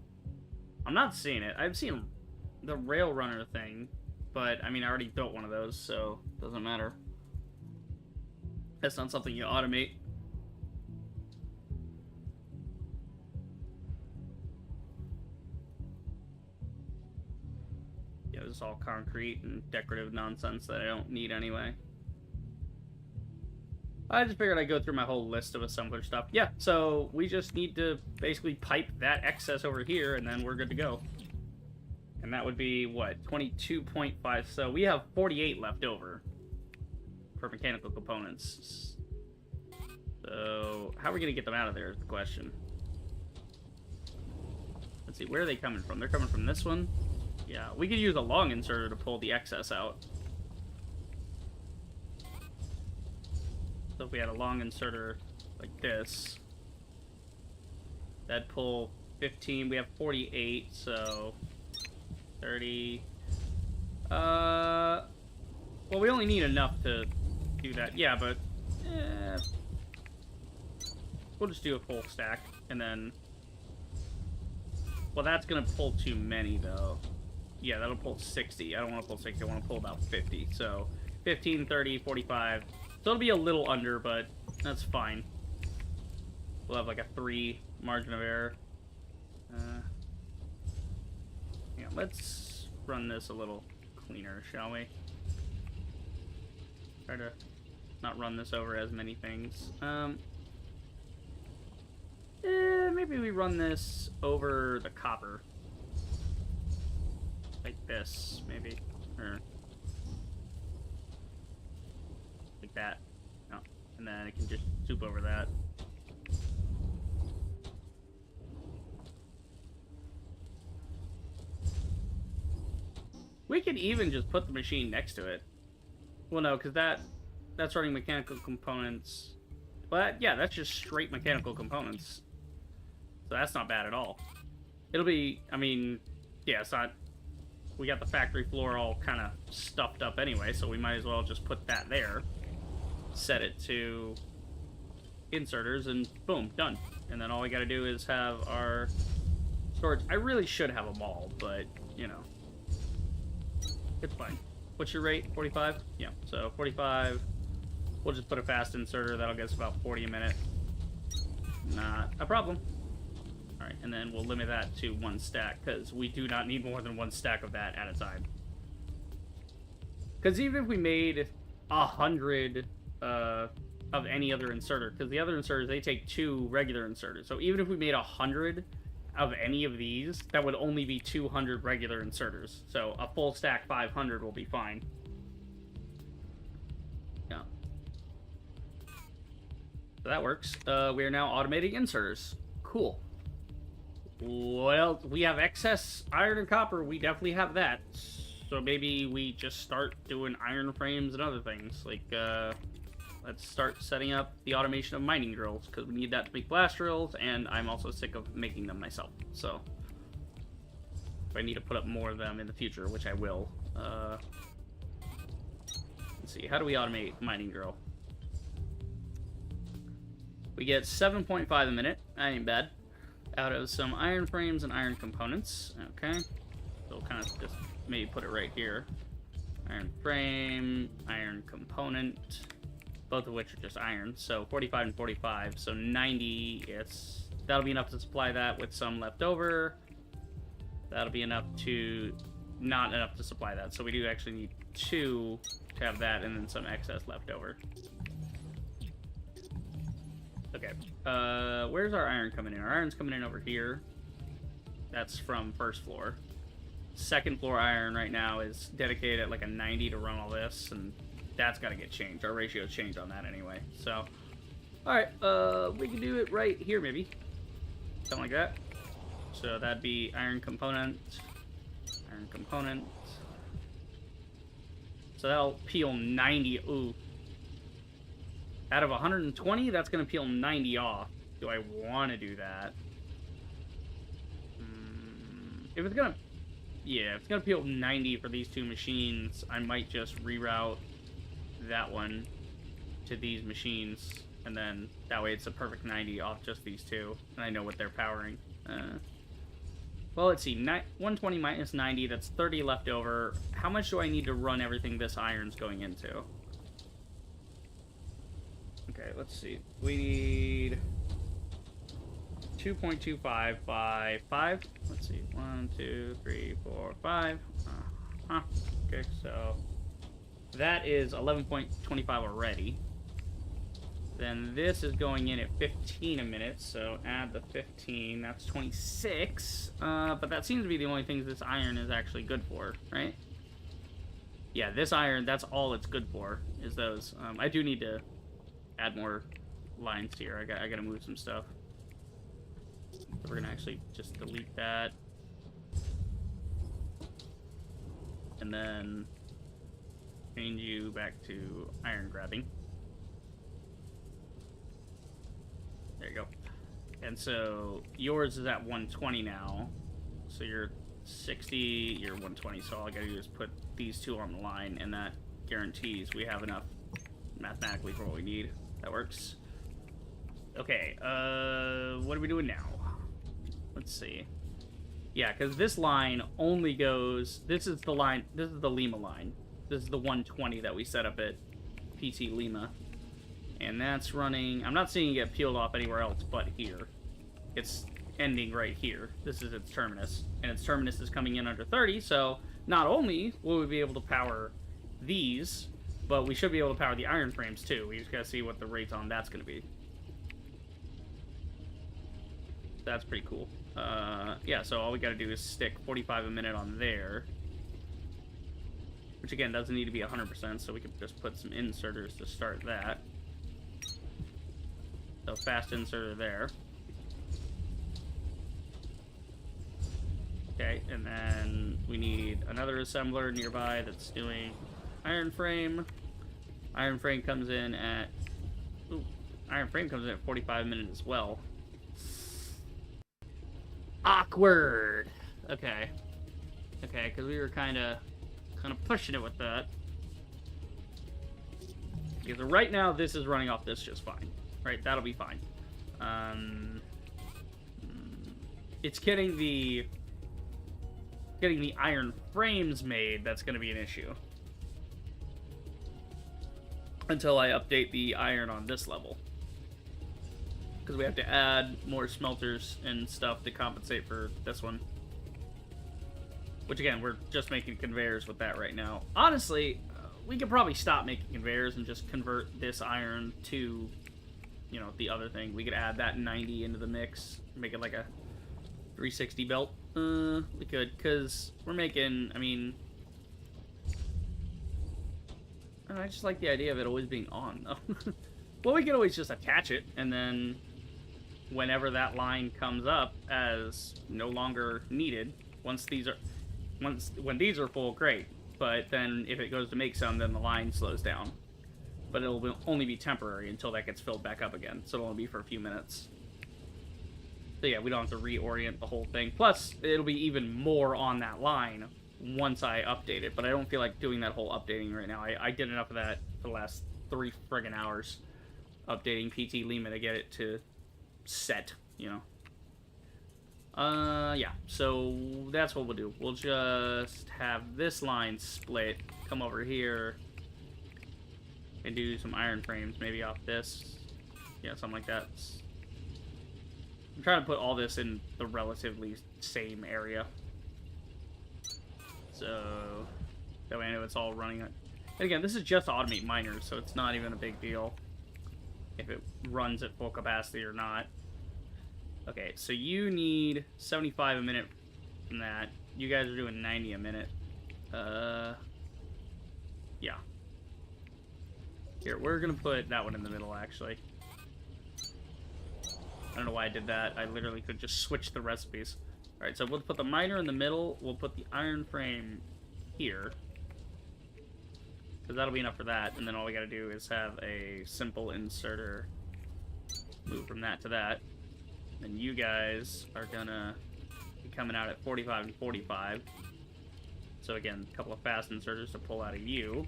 S1: I'm not seeing it. I've seen the rail runner thing, but I mean, I already built one of those, so it doesn't matter. That's not something you automate. Yeah, this is all concrete and decorative nonsense that I don't need anyway. I just figured I'd go through my whole list of assembler stuff. Yeah, so we just need to basically pipe that excess over here, and then we're good to go. And that would be, what, 22.5. So we have 48 left over for mechanical components. So how are we going to get them out of there is the question. Let's see, where are they coming from? They're coming from this one. Yeah, we could use a long inserter to pull the excess out. So if we had a long inserter like this, that'd pull 15. We have 48, so 30. Well, we only need enough to do that. Yeah, but we'll just do a full stack, and then. Well, that's gonna pull too many, though. Yeah, that'll pull 60. I don't want to pull 60. I want to pull about 50. So 15, 30, 45. So it'll be a little under, but that's fine. We'll have like a 3 margin of error. Yeah, let's run this a little cleaner, shall we? Try to not run this over as many things. Maybe we run this over the copper. Like this, maybe. Or like that. No. and then it can just soup over that. We could even just put the machine next to it. Well, no, because that's running mechanical components. But yeah, that's just straight mechanical components. So that's not bad at all. It'll be, I mean, yeah, it's not... We got the factory floor all kind of stuffed up anyway, so we might as well just put that there. Set it to inserters, and boom, done. And then all we gotta do is have our storage. I really should have them all, but, you know. It's fine. What's your rate? 45? Yeah, so 45. We'll just put a fast inserter. That'll get us about 40 a minute. Not a problem. Alright, and then we'll limit that to 1 stack, because we do not need more than 1 stack of that at a time. Because even if we made 100 of any other inserter, because the other inserters, they take 2 regular inserters. So even if we made 100 of any of these, that would only be 200 regular inserters. So a full stack 500 will be fine. Yeah. So that works. We are now automating inserters. Cool. Well, we have excess iron and copper. We definitely have that. So maybe we just start doing iron frames and other things. Like, let's start setting up the automation of mining drills, because we need that to make blast drills, and I'm also sick of making them myself. So, if I need to put up more of them in the future, which I will. Let's see, how do we automate mining drill? We get 7.5 a minute. That ain't bad. Out of some iron frames and iron components. Okay. So we'll kind of just maybe put it right here. Iron frame, iron component. Both of which are just iron. So 45 and 45. So 90. That'll be enough to supply that with some left over. That'll be enough to... Not enough to supply that. So we do actually need 2 to have that, and then some excess left over. Okay, where's our iron coming in? Our iron's coming in over here. That's from first floor. Second floor iron right now is dedicated at like a 90 to run all this, and that's got to get changed. Our ratios changed on that anyway. So, alright, we can do it right here maybe. Something like that. So that'd be iron component. Iron component. So that'll peel 90. Ooh. Out of 120, that's going to peel 90 off. Do I want to do that? If it's going to... Yeah, if it's going to peel 90 for these 2 machines, I might just reroute that one to these machines. And then that way it's a perfect 90 off just these 2. And I know what they're powering. Well, let's see. 120 minus 90, that's 30 left over. How much do I need to run everything this iron's going into? Okay, let's see. We need 2.25 by 5. Let's see. 1, 2, 3, 4, 5. Okay, so that is 11.25 already. Then this is going in at 15 a minute, so add the 15. That's 26. But that seems to be the only things this iron is actually good for, right? Yeah, this iron, that's all it's good for, is those. I do need to add more lines here. I gotta move some stuff. So we're gonna actually just delete that. And then change you back to iron grabbing. There you go. And so yours is at 120 now. So you're 60, you're 120. So all I gotta do is put these 2 on the line, and that guarantees we have enough mathematically for what we need. That works. Okay, what are we doing now? Let's see. Yeah, because this line only goes... This is the line... This is the Lima line. This is the 120 that we set up at PT Lima. And that's running... I'm not seeing it get peeled off anywhere else but here. It's ending right here. This is its terminus. And its terminus is coming in under 30, so not only will we be able to power these... But we should be able to power the iron frames, too. We just gotta see what the rate on that's gonna be. That's pretty cool. Yeah, so all we gotta do is stick 45 a minute on there. Which, again, doesn't need to be 100%, so we could just put some inserters to start that. So fast inserter there. Okay, and then we need another assembler nearby that's doing iron frame. Iron frame comes in at... Ooh, iron frame comes in at 45 minutes as well. Awkward! Okay. Okay, because we were kind of pushing it with that. Because right now, this is running off this just fine. Right, that'll be fine. It's getting the iron frames made that's going to be an issue. Until I update the iron on this level. Because we have to add more smelters and stuff to compensate for this one. Which again, we're just making conveyors with that right now. Honestly, we could probably stop making conveyors and just convert this iron to, you know, the other thing. We could add that 90 into the mix, make it like a 360 belt. We could, because we're making, I mean... I just like the idea of it always being on, though. Well, we could always just attach it, and then whenever that line comes up as no longer needed, when these are full, great. But then if it goes to make some, then the line slows down. But it'll only be temporary until that gets filled back up again. So it'll only be for a few minutes. So yeah, we don't have to reorient the whole thing. Plus, it'll be even more on that line once I update it. But I don't feel like doing that whole updating right now. I did enough of that for the last 3 friggin' hours. Updating PT Lima to get it to set, you know. Yeah, so that's what we'll do. We'll just have this line split, come over here, and do some iron frames, maybe off this. Yeah, something like that. I'm trying to put all this in the relatively same area. So, that way I know it's all running. And again, this is just to automate miners, so it's not even a big deal if it runs at full capacity or not. Okay, so you need 75 a minute from that. You guys are doing 90 a minute. Yeah. Here, we're gonna put that one in the middle, actually. I don't know why I did that. I literally could just switch the recipes. Alright, so we'll put the miner in the middle. We'll put the iron frame here. Because that'll be enough for that. And then all we gotta do is have a simple inserter move from that to that. And you guys are gonna be coming out at 45 and 45. So again, a couple of fast inserters to pull out of you.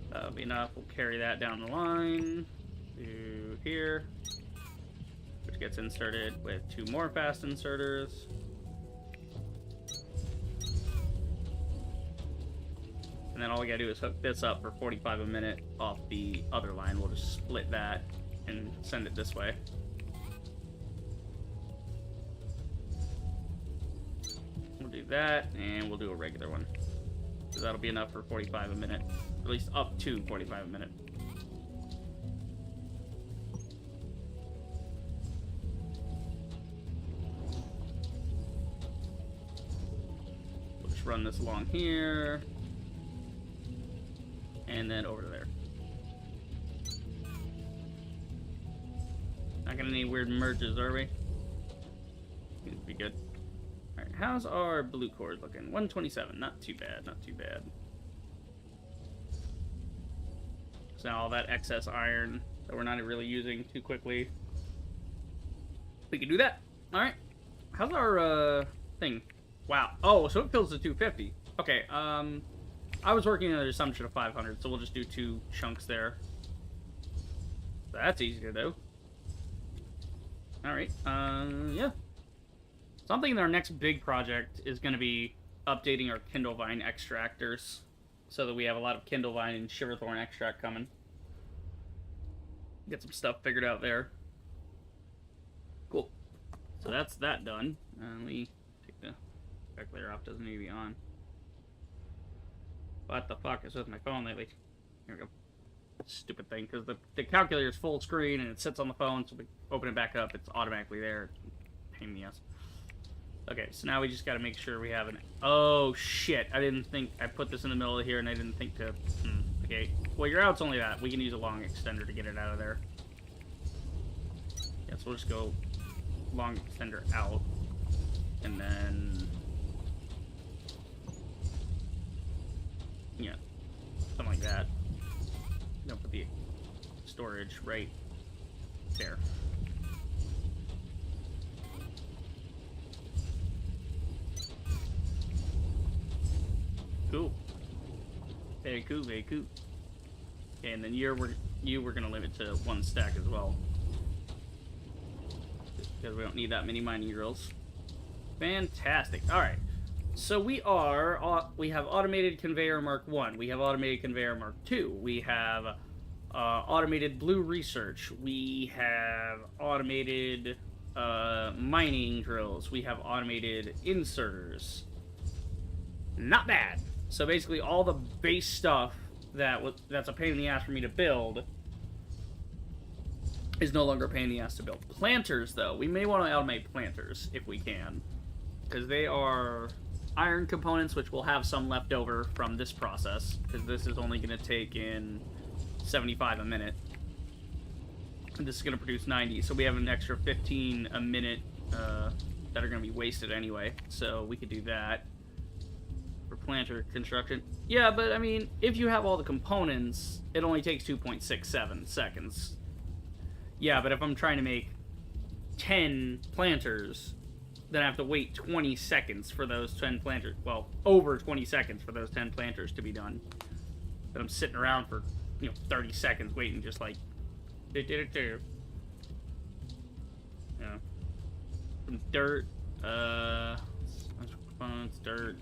S1: That'll be enough. We'll carry that down the line to here, which gets inserted with 2 more fast inserters. And then all we gotta do is hook this up for 45 a minute off the other line. We'll just split that and send it this way. We'll do that, and we'll do a regular one. So that'll be enough for 45 a minute. At least up to 45 a minute. We'll just run this along here. And then over to there. Not gonna need weird merges, are we? Seems to be good. Alright, how's our blue cord looking? 127, not too bad, not too bad. So now all that excess iron that we're not really using too quickly, we can do that. Alright. How's our thing? Wow. Oh, so it fills to 250. Okay, I was working on an assumption of 500, so we'll just do 2 chunks there. That's easier, though. Alright, yeah. So I'm thinking our next big project is going to be updating our Kindlevine extractors, so that we have a lot of Kindlevine and Shiverthorn extract coming. Get some stuff figured out there. Cool. So that's that done. Let me take the calculator off, doesn't need to be on. What the fuck is with my phone lately? Here we go. Stupid thing, because the calculator is full screen and it sits on the phone, so we open it back up, it's automatically there. Pain in the ass. Okay, so now we just gotta make sure we have an... Oh, shit. I didn't think... I put this in the middle of here and I didn't think to... Okay, well, your out's only that. We can use a long extender to get it out of there. Yeah, so we'll just go long extender out. And then... yeah, something like that. Don't put the storage right there. Cool. Very cool, very cool. Okay, and then we're gonna limit to 1 stack as well. Because we don't need that many mining drills. Fantastic. Alright. So we have automated conveyor Mark 1. We have automated conveyor Mark 2. We have automated blue research. We have automated mining drills. We have automated inserters. Not bad. So basically all the base stuff that's a pain in the ass for me to build is no longer a pain in the ass to build. Planters, though. We may want to automate planters if we can. Because they are iron components, which will have some left over from this process. Because this is only going to take in 75 a minute. And this is going to produce 90. So we have an extra 15 a minute that are going to be wasted anyway. So we could do that. Planter construction. Yeah, but I mean, if you have all the components, it only takes 2.67 seconds. Yeah, but if I'm trying to make 10 planters, then I have to wait 20 seconds for those 10 planters. Well, over 20 seconds for those 10 planters to be done. Then I'm sitting around for, 30 seconds waiting, just like... Yeah. Some dirt, components, dirt...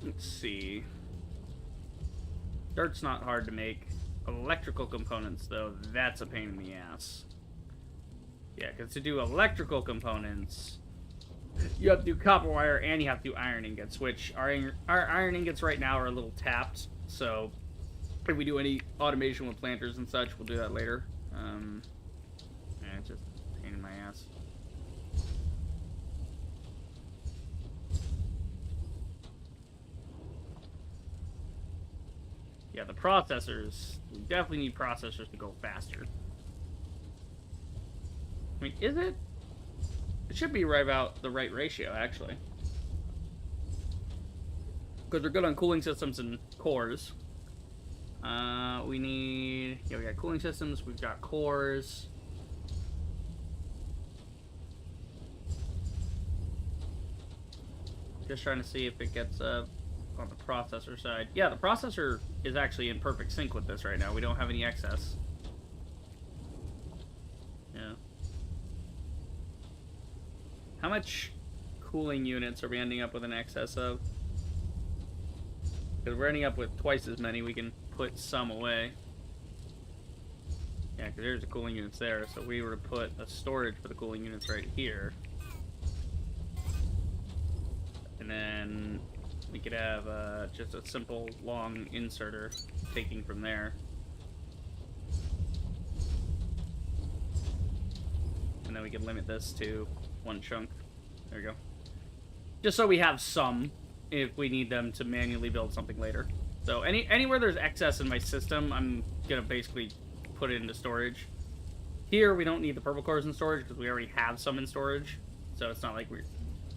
S1: Let's see. Dirt's not hard to make. Electrical components, though, that's a pain in the ass. Yeah, because to do electrical components, you have to do copper wire and you have to do iron ingots, which our iron ingots right now are a little tapped. So if we do any automation with planters and such, we'll do that later. It's just a pain in my ass. Yeah, the processors, we definitely need processors to go faster. I mean, is it? It should be right about the right ratio, actually. Because they're good on cooling systems and cores. We got cooling systems, we've got cores. Just trying to see if it gets on the processor side. Yeah, the processor is actually in perfect sync with this right now. We don't have any excess. Yeah. How much cooling units are we ending up with an excess of? Because we're ending up with twice as many. We can put some away. Yeah, because there's the cooling units there. So we were to put a storage for the cooling units right here. And then we could have just a simple long inserter taking from there. And then we can limit this to one chunk. There we go. Just so we have some if we need them to manually build something later. So anywhere there's excess in my system, I'm going to basically put it into storage. Here we don't need the purple cores in storage because we already have some in storage. So it's not like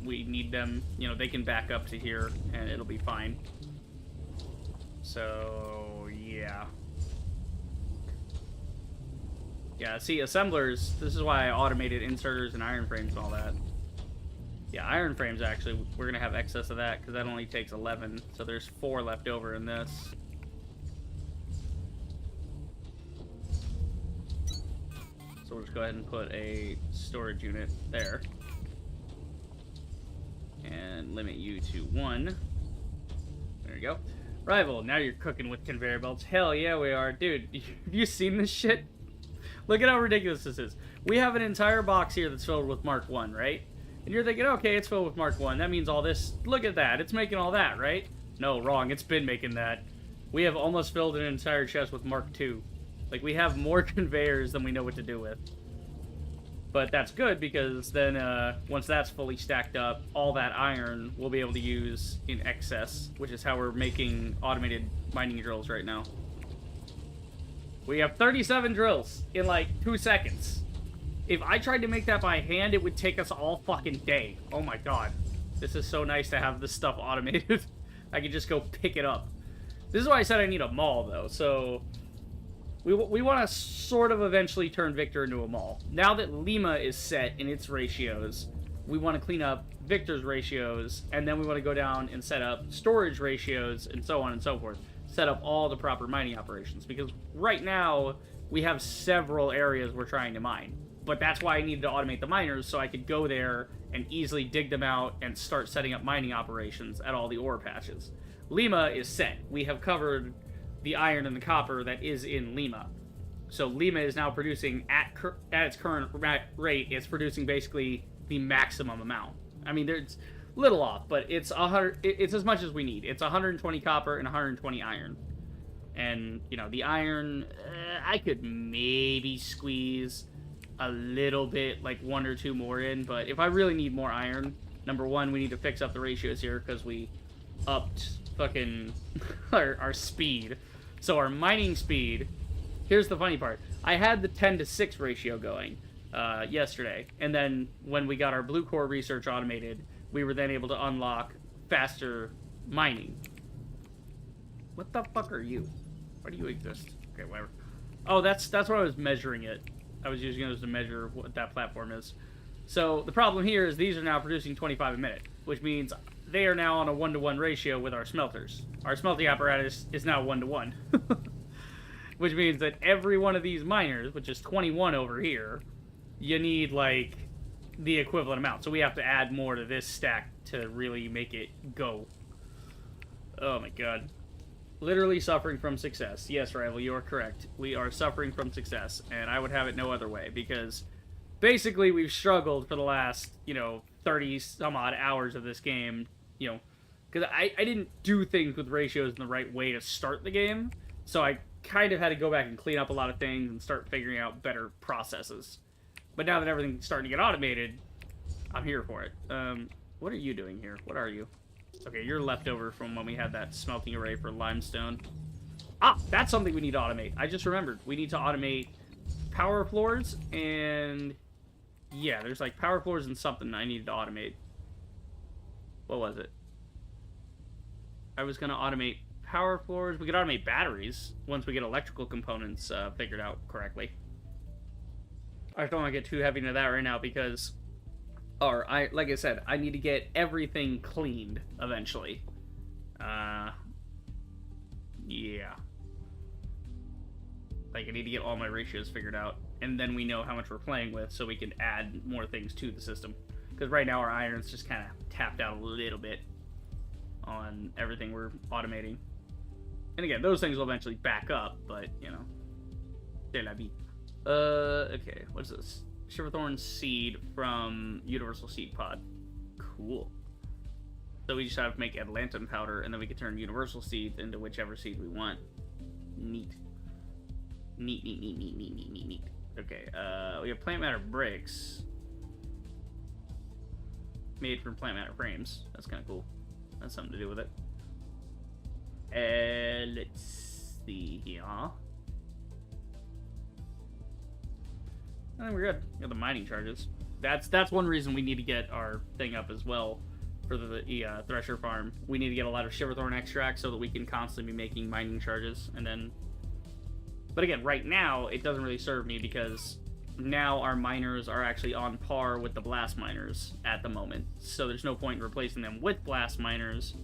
S1: we need them, you know, they can back up to here and it'll be fine. So, yeah. Yeah, see, assemblers, this is why I automated inserters and iron frames and all that. Yeah, iron frames, actually, we're going to have excess of that because that only takes 11. So there's 4 left over in this. So we'll just go ahead and put a storage unit there. And limit you to 1. There you go. Rival, now you're cooking with conveyor belts. Hell yeah, we are. Dude, have you seen this shit? Look at how ridiculous this is. We have an entire box here that's filled with Mark 1, right? And you're thinking, okay, it's filled with Mark 1. That means all this. Look at that. It's making all that, right? No, wrong. It's been making that. We have almost filled an entire chest with Mark 2. Like, we have more conveyors than we know what to do with. But that's good because then once that's fully stacked up, all that iron we'll be able to use in excess, which is how we're making automated mining drills right now. We have 37 drills in like 2 seconds. If I tried to make that by hand, it would take us all fucking day. Oh my god. This is so nice to have this stuff automated. I can just go pick it up. This is why I said I need a mall, though. So we want to sort of eventually turn Victor into a mall. Now that Lima is set in its ratios, we want to clean up Victor's ratios, and then we want to go down and set up storage ratios, and so on and so forth. Set up all the proper mining operations, because right now we have several areas we're trying to mine. But that's why I needed to automate the miners, so I could go there and easily dig them out and start setting up mining operations at all the ore patches. Lima is set. We have covered the iron and the copper that is in Lima. So Lima is now producing at its current rate. It's producing basically the maximum amount. I mean, there's little off, but it's 100. It's as much as we need. It's 120 copper and 120 iron. And you know, the iron, I could maybe squeeze a little bit, like 1 or 2 more in. But if I really need more iron, number one, we need to fix up the ratios here because we upped fucking our speed. So our mining speed, here's the funny part. I had the 10:6 ratio going yesterday, and then when we got our blue core research automated, we were then able to unlock faster mining. What the fuck are you? Why do you exist? Okay, whatever. Oh, that's what I was measuring it. I was using those to measure what that platform is. So the problem here is these are now producing 25 a minute, which means they are now on a 1-to-1 ratio with our smelters. Our smelting apparatus is now 1-to-1. Which means that every one of these miners, which is 21 over here, you need, like, the equivalent amount. So we have to add more to this stack to really make it go. Oh my god. Literally suffering from success. Yes, Rival, you are correct. We are suffering from success, and I would have it no other way, because basically we've struggled for the last, 30-some-odd hours of this game, because I didn't do things with ratios in the right way to start the game, so I kind of had to go back and clean up a lot of things and start figuring out better processes. But now that everything's starting to get automated, I'm here for it. What are you doing here? What are you? Okay, you're leftover from when we had that smelting array for limestone. Ah, that's something we need to automate. I just remembered. We need to automate power floors and... yeah, there's like power floors and something I needed to automate. What was it? I was going to automate power floors. We could automate batteries once we get electrical components figured out correctly. I don't want to get too heavy into that right now because... like I said, I need to get everything cleaned eventually. Yeah. Like, I need to get all my ratios figured out, and then we know how much we're playing with, so we can add more things to the system. Because right now our iron's just kind of tapped out a little bit on everything we're automating. And again, those things will eventually back up, but, c'est la vie. Okay, what's this? Shiverthorn seed from Universal Seed Pod. Cool. So we just have to make Atlantum powder, and then we can turn Universal seeds into whichever seed we want. Neat. Neat, neat, neat, neat, neat, neat, neat, neat. Okay, we have plant matter bricks. Made from plant matter frames. That's kind of cool. That's something to do with it. Let's see here. I think we're good. We got the mining charges. That's one reason we need to get our thing up as well for the thresher farm. We need to get a lot of Shiverthorn extract so that we can constantly be making mining charges. And then, but again, right now it doesn't really serve me because now our miners are actually on par with the blast miners at the moment. So there's no point in replacing them with blast miners.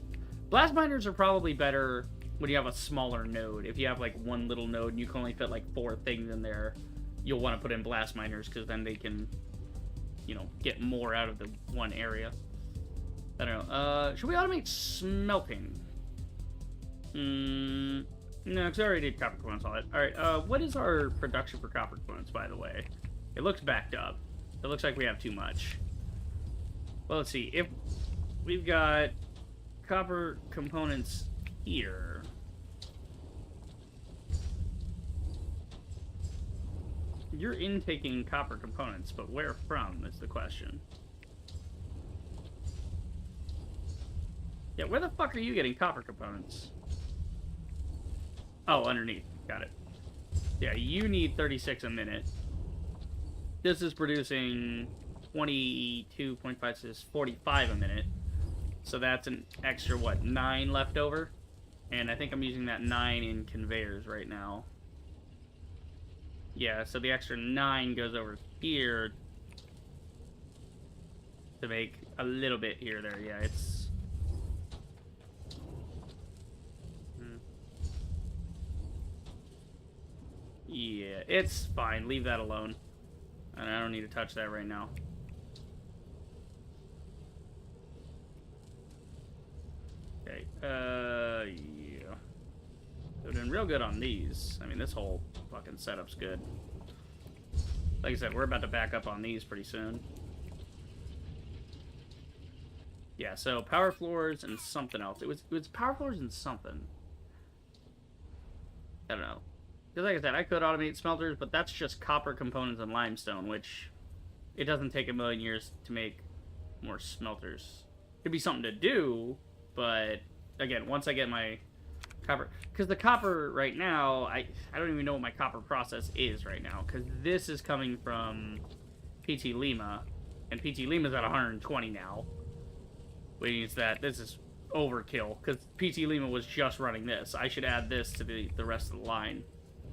S1: Blast miners are probably better when you have a smaller node. If you have like one little node and you can only fit like 4 things in there, you'll want to put in blast miners because then they can, get more out of the one area. I don't know. Should we automate smelting? No, because I already did copper components on it. Alright, what is our production for copper components, by the way? It looks backed up. It looks like we have too much. Well, let's see. If we've got copper components here... You're intaking copper components, but where from is the question. Yeah, where the fuck are you getting copper components? Oh, underneath. Got it. Yeah, you need 36 a minute. This is producing 22.5 to 45 a minute. So that's an extra, what, 9 left over? And I think I'm using that 9 in conveyors right now. Yeah, so the extra 9 goes over here to make a little bit here there. Yeah, it's... Yeah, it's fine. Leave that alone. And I don't need to touch that right now. Okay, yeah. We're doing real good on these. I mean, this whole fucking setup's good. Like I said, we're about to back up on these pretty soon. Yeah, so power floors and something else. It was power floors and something. I don't know. Because like I said, I could automate smelters, but that's just copper components and limestone, which it doesn't take a million years to make more smelters. It'd be something to do, but again, once I get my copper... Because the copper right now, I don't even know what my copper process is right now, because this is coming from PT Lima, and PT Lima's at 120 now, which means that this is overkill, because PT Lima was just running this. I should add this to the rest of the line.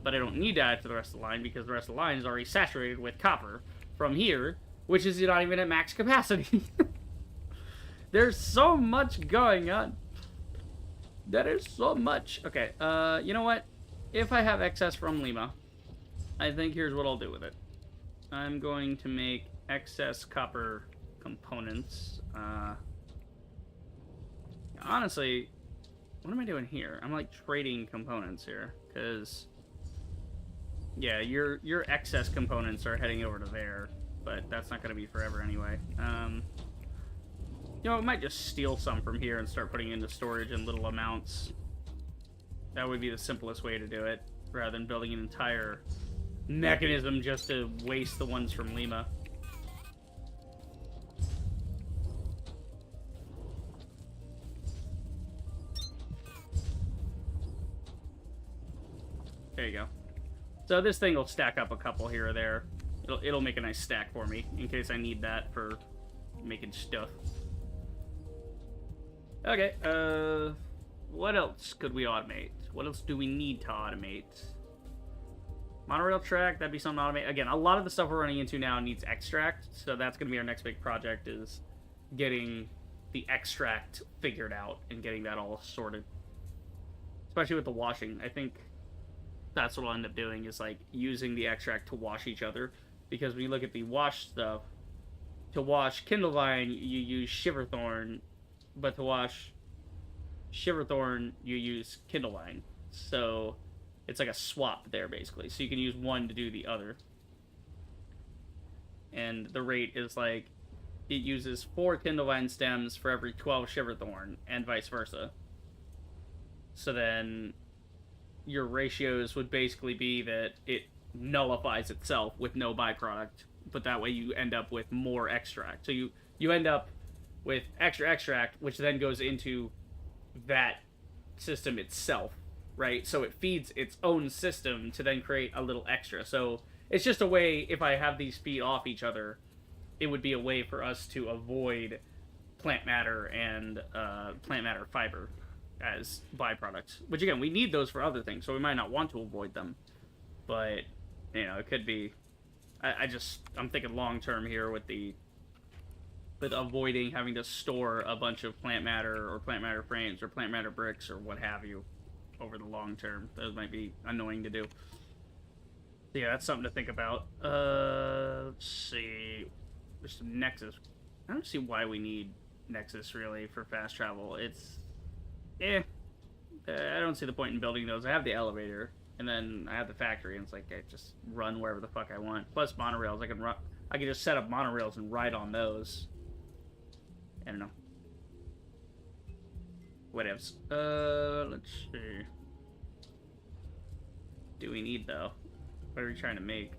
S1: But I don't need to add to the rest of the line because the rest of the line is already saturated with copper from here, which is not even at max capacity. There's so much going on. That is so much. Okay, you know what? If I have excess from Lima, I think here's what I'll do with it. I'm going to make excess copper components. Honestly, what am I doing here? I'm like trading components here, because... Yeah, your excess components are heading over to there, but that's not going to be forever anyway. You know, I might just steal some from here and start putting into storage in little amounts. That would be the simplest way to do it, rather than building an entire mechanism just to waste the ones from Lima. There you go. So this thing will stack up a couple here or there. It'll make a nice stack for me, in case I need that for making stuff. Okay, what else could we automate? What else do we need to automate? Monorail track, that'd be something to automate. Again, a lot of the stuff we're running into now needs extract, so that's going to be our next big project, is getting the extract figured out and getting that all sorted. Especially with the washing. I think that's what I'll end up doing, is like using the extract to wash each other, because when you look at the wash stuff, to wash Kindlevine you use Shiverthorn, but to wash Shiverthorn you use Kindlevine, so it's like a swap there basically, so you can use one to do the other, and the rate is like it uses 4 Kindlevine stems for every 12 Shiverthorn and vice versa. So then your ratios would basically be that it nullifies itself with no byproduct, but that way you end up with more extract. So you end up with extra extract, which then goes into that system itself, right? So it feeds its own system to then create a little extra. So it's just a way, if I have these feed off each other, it would be a way for us to avoid plant matter and plant matter fiber as byproducts, which again, we need those for other things, so we might not want to avoid them, but you know, it could be. I'm thinking long term here with avoiding having to store a bunch of plant matter or plant matter frames or plant matter bricks or what have you over the long term. Those might be annoying to do. So yeah, that's something to think about. Let's see. There's some Nexus. I don't see why we need Nexus really for fast travel. It's I don't see the point in building those. I have the elevator, and then I have the factory, and it's like I just run wherever the fuck I want. Plus monorails, I can just set up monorails and ride on those. I don't know. Whatevs. Let's see. Do we need though? What are we trying to make?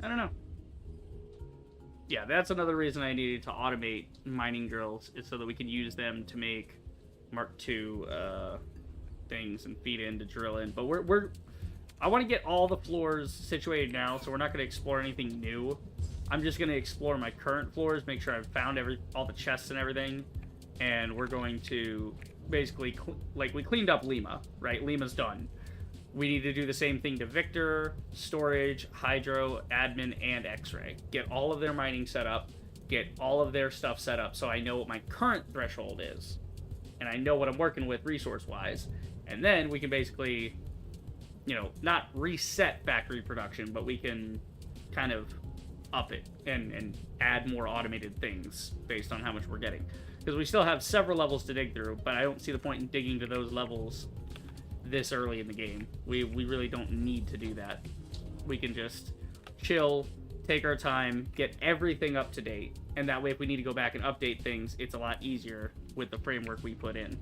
S1: I don't know. Yeah, that's another reason I needed to automate mining drills, is so that we can use them to make Mark II things and feed in to drill in. But I want to get all the floors situated now, so we're not going to explore anything new. I'm just going to explore my current floors, make sure I've found all the chests and everything, and we're going to basically, like, we cleaned up Lima, right? Lima's done. We need to do the same thing to Victor, Storage, Hydro, Admin, and X-Ray. Get all of their mining set up, get all of their stuff set up, so I know what my current threshold is, and I know what I'm working with resource-wise, and then we can basically, you know, not reset factory production, but we can kind of up it and add more automated things based on how much we're getting. Because we still have several levels to dig through, but I don't see the point in digging to those levels this early in the game. We really don't need to do that. We can just chill, take our time, get everything up to date, and that way if we need to go back and update things, it's a lot easier with the framework we put in.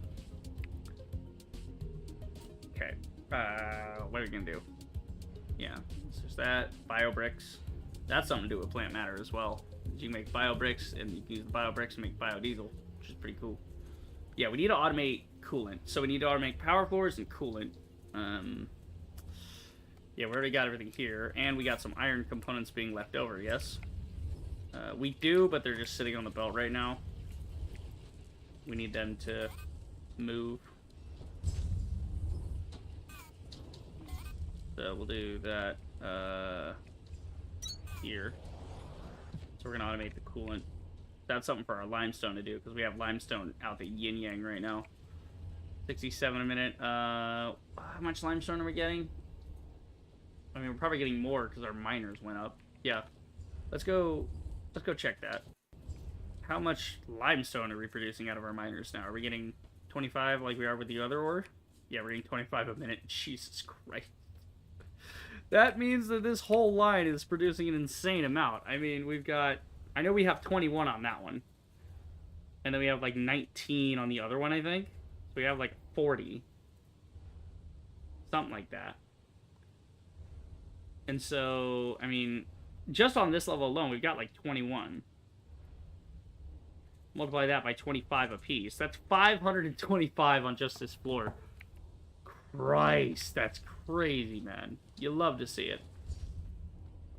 S1: Okay, what are we gonna do? Yeah, it's just that. Bio bricks. That's something to do with plant matter as well. You can make bio bricks, and you can use the bio bricks to make biodiesel, which is pretty cool. Yeah, we need to automate coolant. So we need to automate power floors and coolant. Yeah, we already got everything here, and we got some iron components being left over, yes? We do, but they're just sitting on the belt right now. We need them to move. So we'll do that here. So we're going to automate the coolant. That's something for our limestone to do, because we have limestone out the yin-yang right now. 67 a minute. How much limestone are we getting? I mean, we're probably getting more because our miners went up. Yeah. Let's go check that. How much limestone are we producing out of our miners now? Are we getting 25 like we are with the other ore? Yeah, we're getting 25 a minute. Jesus Christ. That means that this whole line is producing an insane amount. I mean, we've got... I know we have 21 on that one. And then we have like 19 on the other one, I think. So we have like 40. Something like that. And so, I mean, just on this level alone, we've got like 21. Multiply that by 25 apiece. That's 525 on just this floor. Christ, that's crazy, man. You love to see it.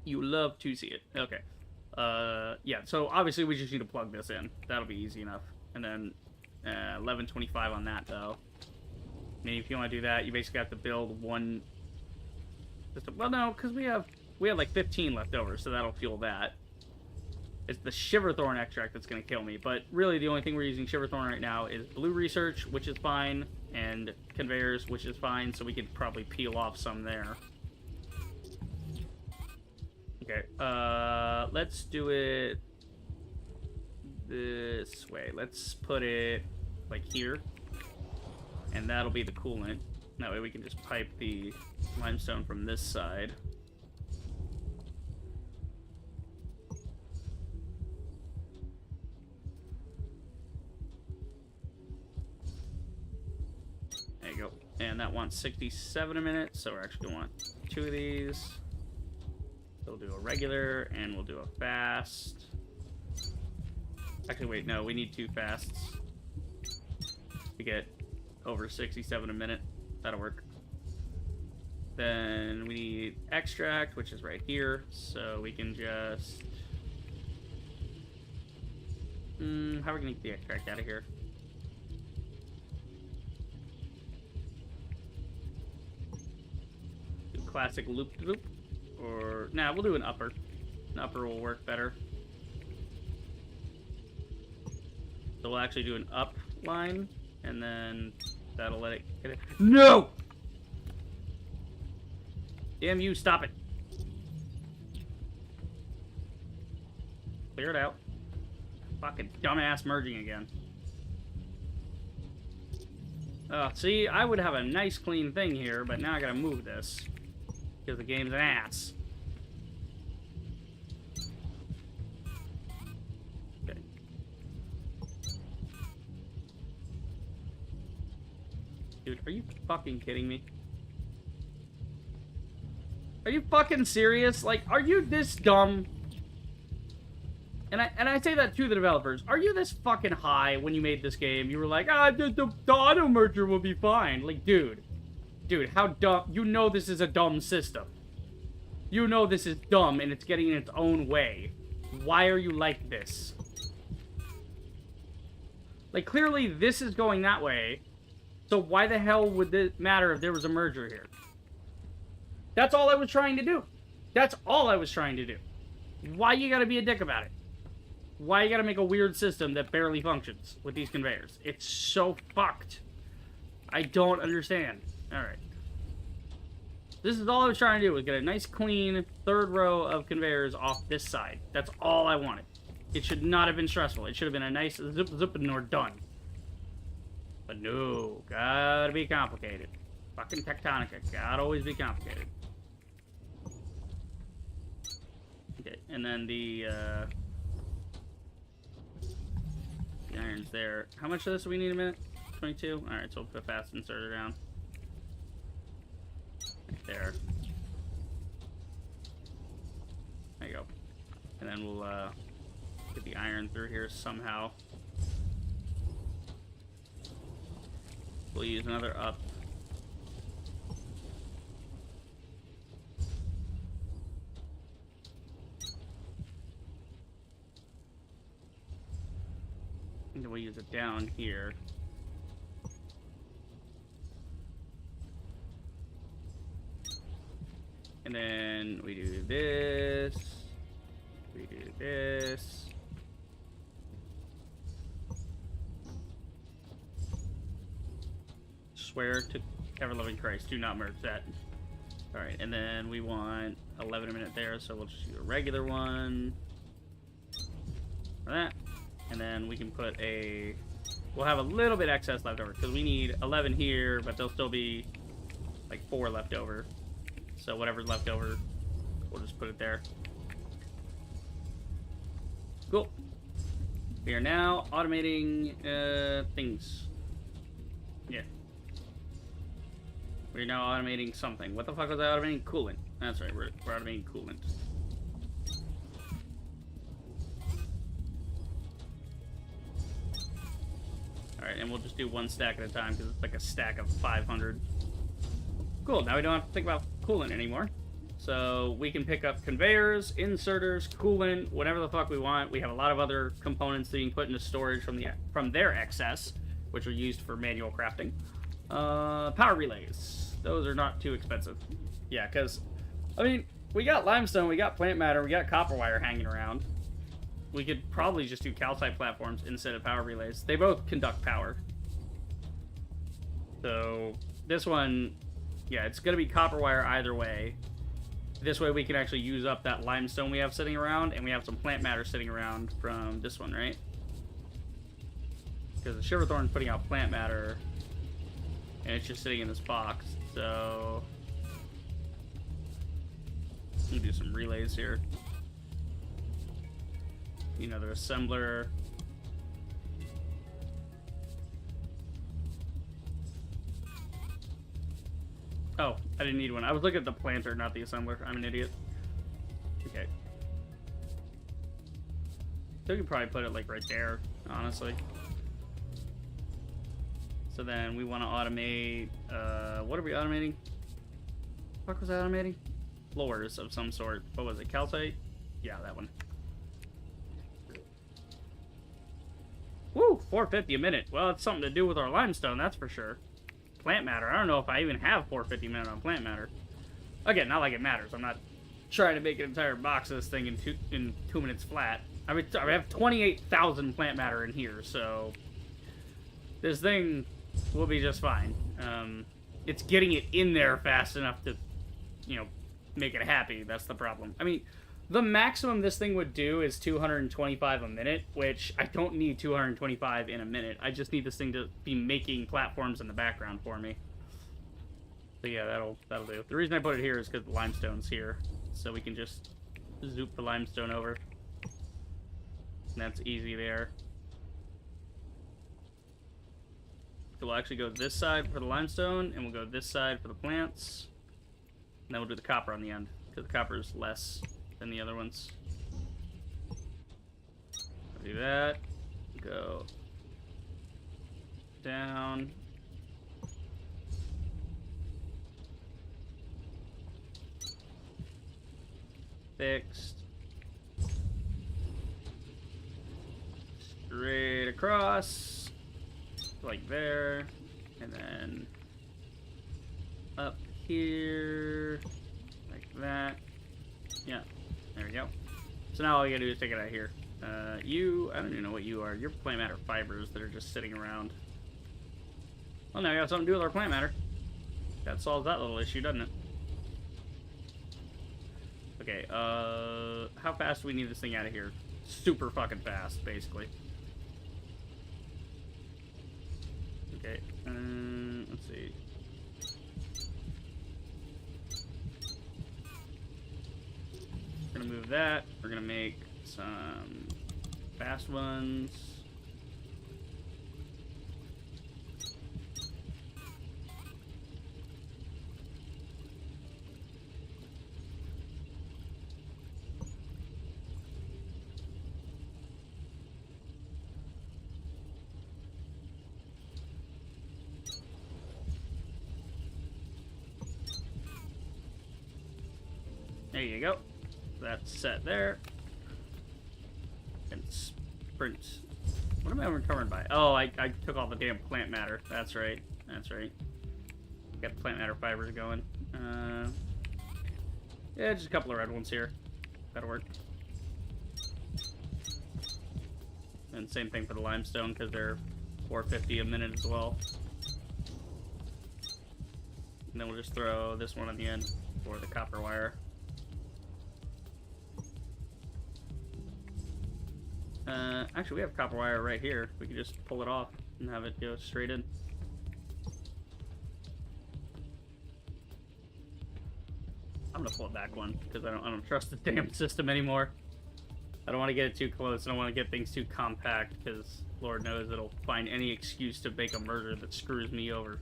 S1: You love to see it. Okay. Yeah, so obviously we just need to plug this in. That'll be easy enough. And then 1125 on that, though. I mean, if you want to do that, you basically have to build one... Well, no, because we have like 15 left over, so that'll fuel that. It's the Shiverthorn extract that's going to kill me, but really the only thing we're using Shiverthorn right now is blue research, which is fine, and conveyors, which is fine, so we could probably peel off some there. Okay, let's do it this way. Let's put it like here, and that'll be the coolant. That way we can just pipe the limestone from this side. There you go. And that wants 67 a minute, so we're actually going to want 2 of these. So we'll do a regular, and we'll do a fast. Actually, wait, no, we need 2 fasts to get over 67 a minute. That'll work. Then we need extract, which is right here, so we can just... how are we going to get the extract out of here? Do classic loop-de-loop? Or... Nah, we'll do an upper. An upper will work better. So we'll actually do an up line, and then that'll let it get it. No! Damn you, stop it. Clear it out. Fucking dumbass merging again. See, I would have a nice clean thing here, but now I gotta move this. Because the game's an ass. Okay. Dude, are you fucking kidding me? Are you fucking serious? Like, are you this dumb? And I say that to the developers. Are you this fucking high when you made this game? You were like, the auto merger will be fine. Like, dude, how dumb? You know this is a dumb system. You know this is dumb and it's getting in its own way. Why are you like this? Like, clearly this is going that way. So why the hell would it matter if there was a merger here? That's all I was trying to do. That's all I was trying to do. Why you gotta be a dick about it? Why you gotta make a weird system that barely functions with these conveyors? It's so fucked. I don't understand. Alright. This is all I was trying to do, was get a nice clean third row of conveyors off this side. That's all I wanted. It should not have been stressful. It should have been a nice zip and we're done. But no, gotta be complicated. Fucking Techtonica, gotta always be complicated. Okay, and then the iron's there. How much of this do we need a minute? 22? Alright, so we'll put fast inserter down. Right there. There you go. And then we'll get the iron through here somehow. We'll use another up. And then we'll use it down here. And then we do this. We do this. Swear to ever-loving Christ, do not merge that. Alright, and then we want 11 a minute there, so we'll just do a regular one. For that. And then we can put a... We'll have a little bit excess left over, because we need 11 here, but there'll still be like 4 left over. So whatever's left over, we'll just put it there. Cool. We are now automating things. Yeah. We're now automating something. What the fuck was I automating? Coolant. That's right, we're automating coolant. Alright, and we'll just do one stack at a time, because it's like a stack of 500. Cool, now we don't have to think about coolant anymore. So we can pick up conveyors, inserters, coolant, whatever the fuck we want. We have a lot of other components being put into storage from their excess, which are used for manual crafting. Power relays. Those are not too expensive. Yeah, because, I mean, we got limestone, we got plant matter, we got copper wire hanging around. We could probably just do calcite platforms instead of power relays. They both conduct power. So, this one... Yeah, it's going to be copper wire either way. This way we can actually use up that limestone we have sitting around, and we have some plant matter sitting around from this one, right? Because the Shiverthorn's putting out plant matter, and it's just sitting in this box, so... Let me do some relays here. Another assembler. Oh, I didn't need one. I was looking at the planter, not the assembler. I'm an idiot. Okay. So we could probably put it like right there, honestly. So then we want to automate, what are we automating? What the fuck was I automating? Floors of some sort. What was it, calcite? Yeah, that one. Woo, 450 a minute. Well, it's something to do with our limestone, that's for sure. Plant matter. I don't know if I even have 450 a minute on plant matter. Again, not like it matters. I'm not trying to make an entire box of this thing in 2 minutes flat. I mean, I have 28,000 plant matter in here, so this thing will be just fine. It's getting it in there fast enough to, you know, make it happy. That's the problem. I mean, the maximum this thing would do is 225 a minute, which I don't need 225 in a minute. I just need this thing to be making platforms in the background for me. So yeah, that'll do. The reason I put it here is because the limestone's here, so we can just zoop the limestone over. And that's easy there. So we'll actually go this side for the limestone, and we'll go this side for the plants. And then we'll do the copper on the end, because the copper is less than the other ones. I'll do that. Go down. Fixed. Straight across. Like there. And then up here. Like that. Yeah. There we go. So now all you gotta do is take it out of here. I don't even know what you are. You're plant matter fibers that are just sitting around. Well, now we got something to do with our plant matter. That solves that little issue, doesn't it? Okay, how fast do we need this thing out of here? Super fucking fast, basically. Okay, let's see. We're gonna move that. We're gonna make some fast ones. There you go. That's set there. And sprint. What am I recovering by? Oh, I took all the damn plant matter. That's right. That's right. Got the plant matter fibers going. Yeah, just a couple of red ones here. That'll work. And same thing for the limestone, because they're 450 a minute as well. And then we'll just throw this one on the end for the copper wire. Actually, we have copper wire right here. We can just pull it off and have it go straight in. I'm gonna pull it back one because I don't trust the damn system anymore. I don't want to get it too close. I don't want to get things too compact because Lord knows it'll find any excuse to make a merger that screws me over.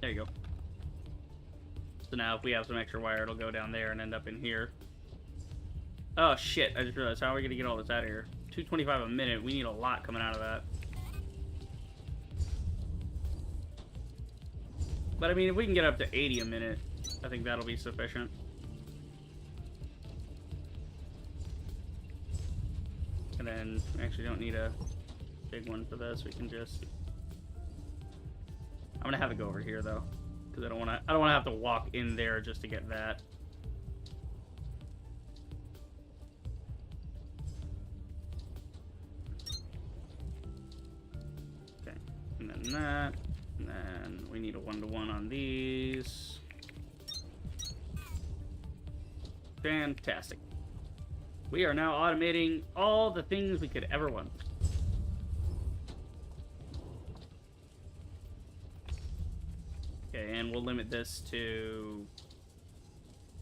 S1: There you go. So now if we have some extra wire, it'll go down there and end up in here. Oh shit, I just realized, how are we going to get all this out of here? 225 a minute, we need a lot coming out of that. But I mean, if we can get up to 80 a minute, I think that'll be sufficient. And then, we actually don't need a big one for this, we can just... I'm gonna have it go over here though. Because I don't wanna have to walk in there just to get that. Okay, and then that, and then we need a 1-to-1 on these. Fantastic. We are now automating all the things we could ever want. Okay, and we'll limit this to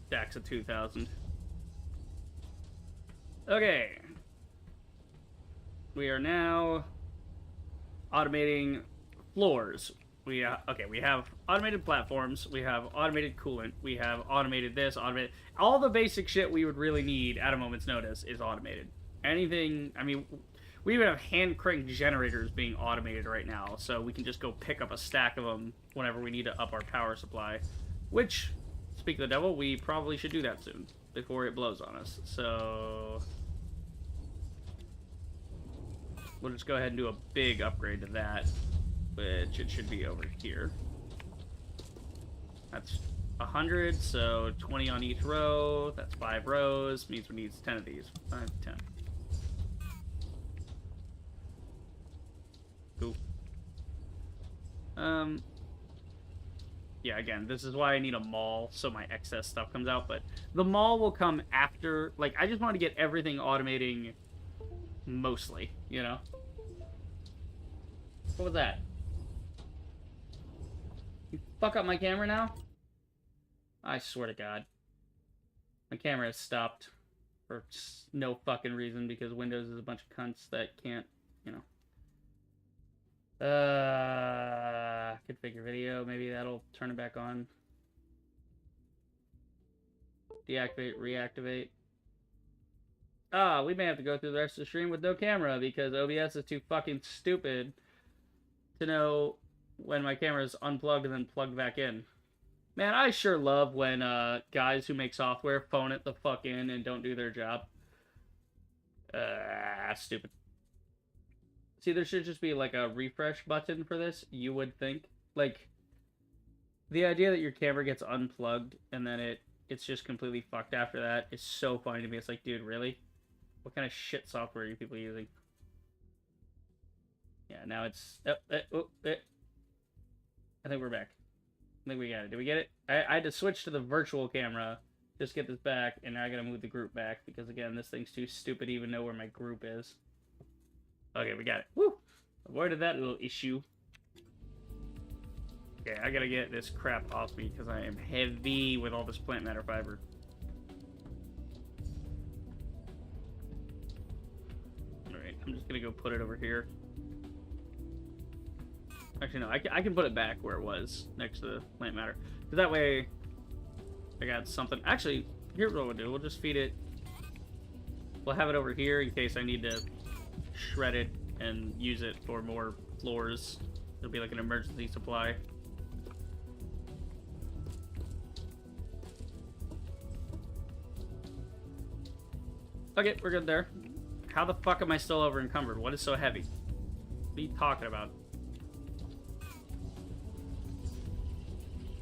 S1: stacks of 2,000. Okay. We are now automating floors. We have automated platforms, we have automated coolant, we have automated this, automated... All the basic shit we would really need at a moment's notice is automated. Anything... I mean, we even have hand-cranked generators being automated right now, so we can just go pick up a stack of them whenever we need to up our power supply. Which, speak of the devil, we probably should do that soon, before it blows on us. So... we'll just go ahead and do a big upgrade to that. Which it should be over here. That's 100, so 20 on each row. That's 5 rows. Means we need 10 of these. 5, 10. Cool. Yeah, again, this is why I need a mall, so my excess stuff comes out. But the mall will come after. Like, I just want to get everything automating mostly, you know? What was that? You fuck up my camera now? I swear to God. My camera has stopped for no fucking reason because Windows is a bunch of cunts that can't, you know. Take your video. Maybe that'll turn it back on. Deactivate, reactivate. Ah, we may have to go through the rest of the stream with no camera because OBS is too fucking stupid to know when my camera is unplugged and then plugged back in. Man, I sure love when guys who make software phone it the fuck in and don't do their job. Stupid. See, there should just be like a refresh button for this, you would think. Like, the idea that your camera gets unplugged and then it's just completely fucked after that is so funny to me. It's like, dude, really? What kind of shit software are you people using? Yeah, now it's... I think we're back. I think we got it. Did we get it? I had to switch to the virtual camera, just get this back, and now I gotta move the group back, because again, this thing's too stupid to even know where my group is. Okay, we got it. Woo! Avoided that little issue. Okay, I gotta get this crap off me, because I am heavy with all this plant matter fiber. Alright, I'm just gonna go put it over here. Actually, no, I can put it back where it was, next to the plant matter. Because that way, I got something. Actually, here's what we'll do. We'll just feed it. We'll have it over here in case I need to shred it and use it for more floors. It'll be like an emergency supply. Okay, we're good there. How the fuck am I still over encumbered? What is so heavy? What are you talking about?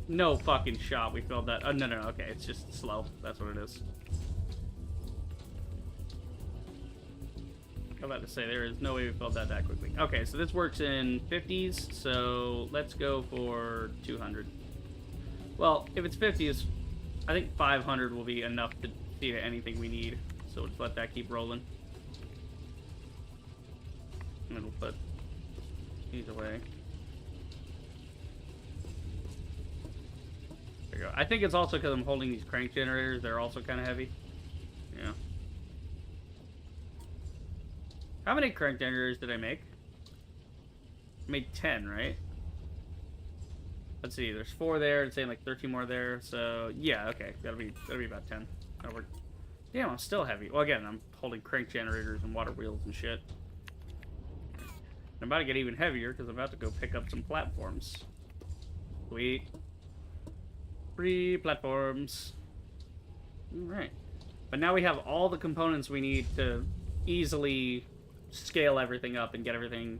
S1: No fucking shot we filled that. Oh, no, okay. It's just slow. That's what it is. I'm about to say, there is no way we filled that quickly. Okay, so this works in 50s, so let's go for 200. Well, if it's 50s, I think 500 will be enough to feed anything we need. So we'll just let that keep rolling. And then we'll put these away. There you go. I think it's also because I'm holding these crank generators. They're also kind of heavy. Yeah. How many crank generators did I make? I made 10, right? Let's see. There's 4 there. It's saying like 13 more there. So yeah, okay. That'll be about 10. That'll work. Damn, I'm still heavy. Well, again, I'm holding crank generators and water wheels and shit. I'm about to get even heavier because I'm about to go pick up some platforms. Sweet. 3 platforms. Alright. But now we have all the components we need to easily scale everything up and get everything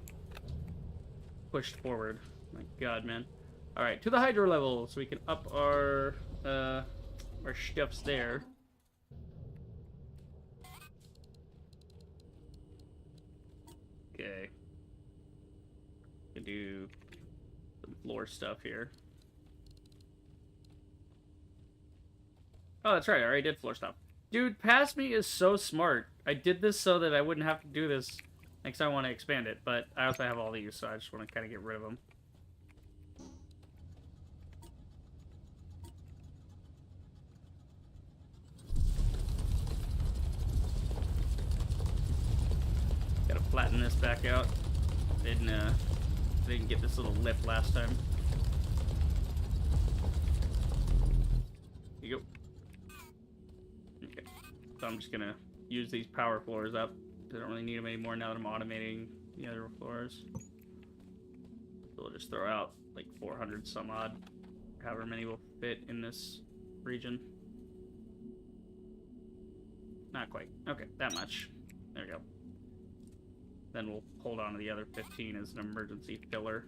S1: pushed forward. My god, man. Alright, to the hydro level so we can up our stuffs there. Okay. Can do some floor stuff here. Oh, that's right. I already did floor stuff. Dude, Past Me is so smart. I did this so that I wouldn't have to do this next time I want to expand it, but I also have all these, so I just want to kind of get rid of them. Gotta flatten this back out. Didn't get this little lip last time. Here you go. Okay, so I'm just gonna use these power floors up. I don't really need them anymore now that I'm automating the other floors. So we'll just throw out like 400 some odd, however many will fit in this region. Not quite. Okay, that much. There we go. Then we'll hold on to the other 15 as an emergency filler.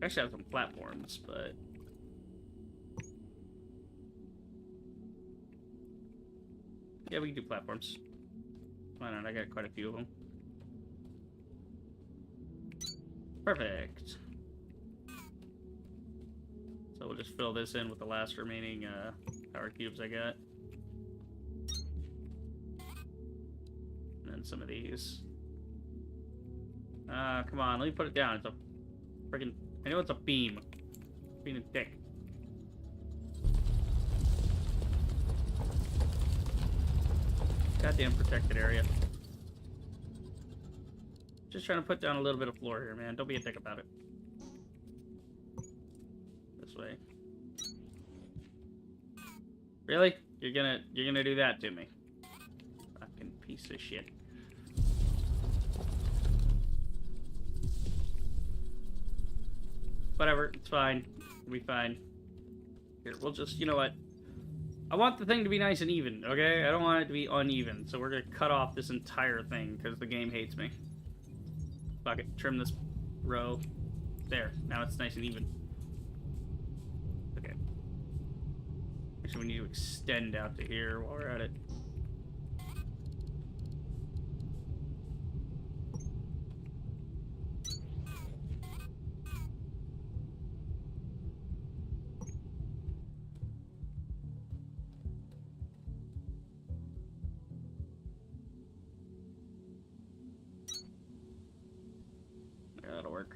S1: Actually, I have some platforms, but yeah, we can do platforms. Why not? I got quite a few of them. Perfect. So we'll just fill this in with the last remaining power cubes I got. And then some of these. Come on, let me put it down. It's a freaking... I know it's a beam. Being a dick. Goddamn protected area. Just trying to put down a little bit of floor here, man. Don't be a dick about it. This way. Really? You're gonna do that to me? Fucking piece of shit. Whatever, it's fine. We'll be fine. Here, we'll just, you know what? I want the thing to be nice and even, okay? I don't want it to be uneven, so we're gonna cut off this entire thing, because the game hates me. Fuck it, trim this row. There, now it's nice and even. Okay. Actually, we need to extend out to here while we're at it. Yeah, that'll work.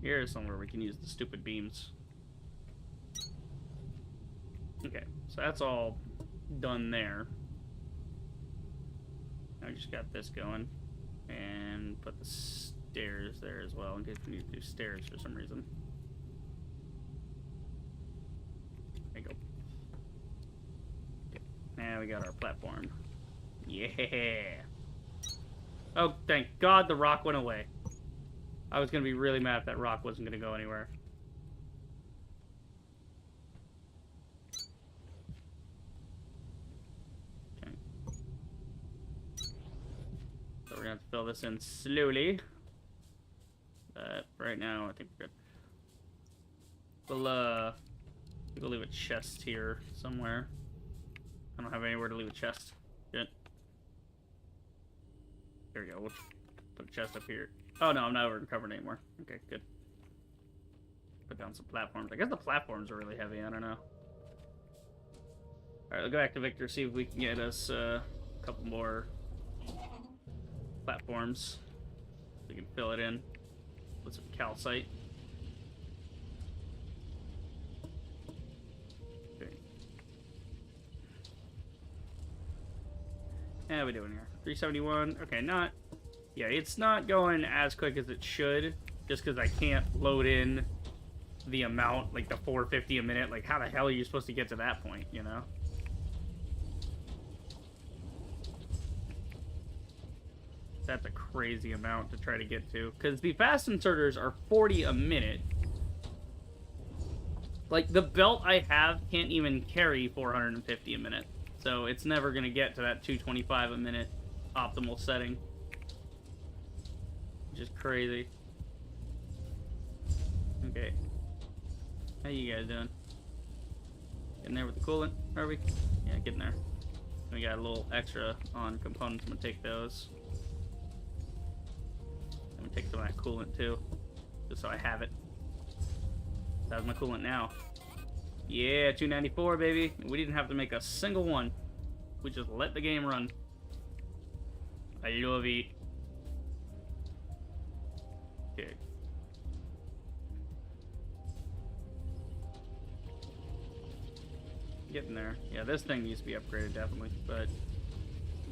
S1: Here's somewhere we can use the stupid beams. Okay, so that's all done there. I just got this going. And put the stairs there as well, in case we need to do stairs for some reason. There you go. Okay, now we got our platform. Yeah! Oh, thank God the rock went away. I was going to be really mad if that rock wasn't going to go anywhere. Okay. So we're going to have to fill this in slowly. But right now, I think we're good. We'll leave a chest here somewhere. I don't have anywhere to leave a chest. Good. There we go. We'll put a chest up here. Oh no, I'm not overcovered anymore. Okay, good. Put down some platforms. I guess the platforms are really heavy. I don't know. Alright, we'll go back to Victor, see if we can get us a couple more platforms. We can fill it in with some calcite. Okay. How are we doing here? 371. Okay, not... Yeah, it's not going as quick as it should, just because I can't load in the amount, like the 450 a minute. Like, how the hell are you supposed to get to that point, you know? That's a crazy amount to try to get to, because the fast inserters are 40 a minute. Like, the belt I have can't even carry 450 a minute, so it's never going to get to that 225 a minute optimal setting. Just crazy. Okay. How you guys doing? Getting there with the coolant, are we? Yeah, getting there. We got a little extra on components. I'm gonna take those. I'm gonna take some of that coolant too, just so I have it. That was my coolant now. Yeah, 294, baby. We didn't have to make a single one. We just let the game run. I love it. Okay. Getting there. Yeah, this thing needs to be upgraded, definitely. But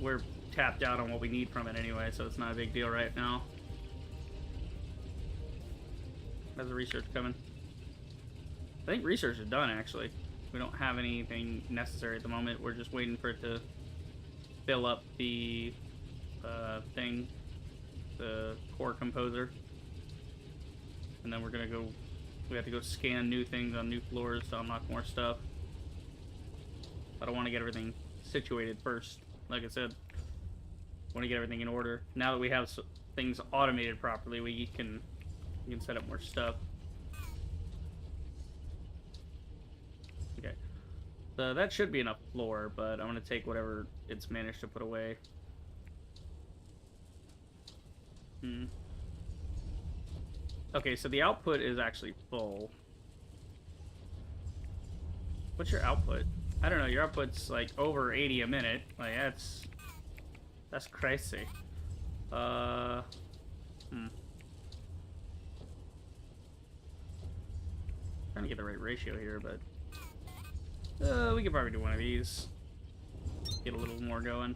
S1: we're tapped out on what we need from it anyway, so it's not a big deal right now. How's the research coming? I think research is done, actually. We don't have anything necessary at the moment. We're just waiting for it to fill up the thing, the core composer. And then we're gonna go, we have to go scan new things on new floors to unlock more stuff. But I want to get everything situated first. Like I said, I want to get everything in order. Now that we have things automated properly, we can set up more stuff. Okay. So that should be enough floor, but I'm gonna take whatever it's managed to put away. Okay, so the output is actually full. What's your output? I don't know, your output's like over 80 a minute. Like, that's crazy. Trying to get the right ratio here, but we could probably do one of these. get a little more going.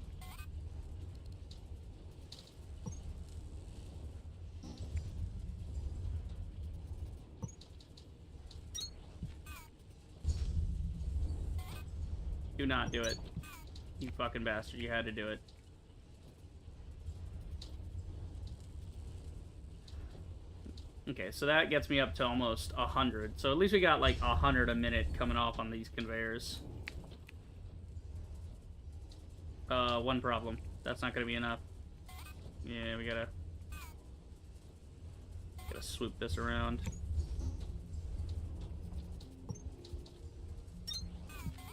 S1: Do not do it. You fucking bastard. You had to do it. Okay, so that gets me up to almost 100. So at least we got like 100 a minute coming off on these conveyors. One problem. That's not going to be enough. Yeah, we gotta swoop this around.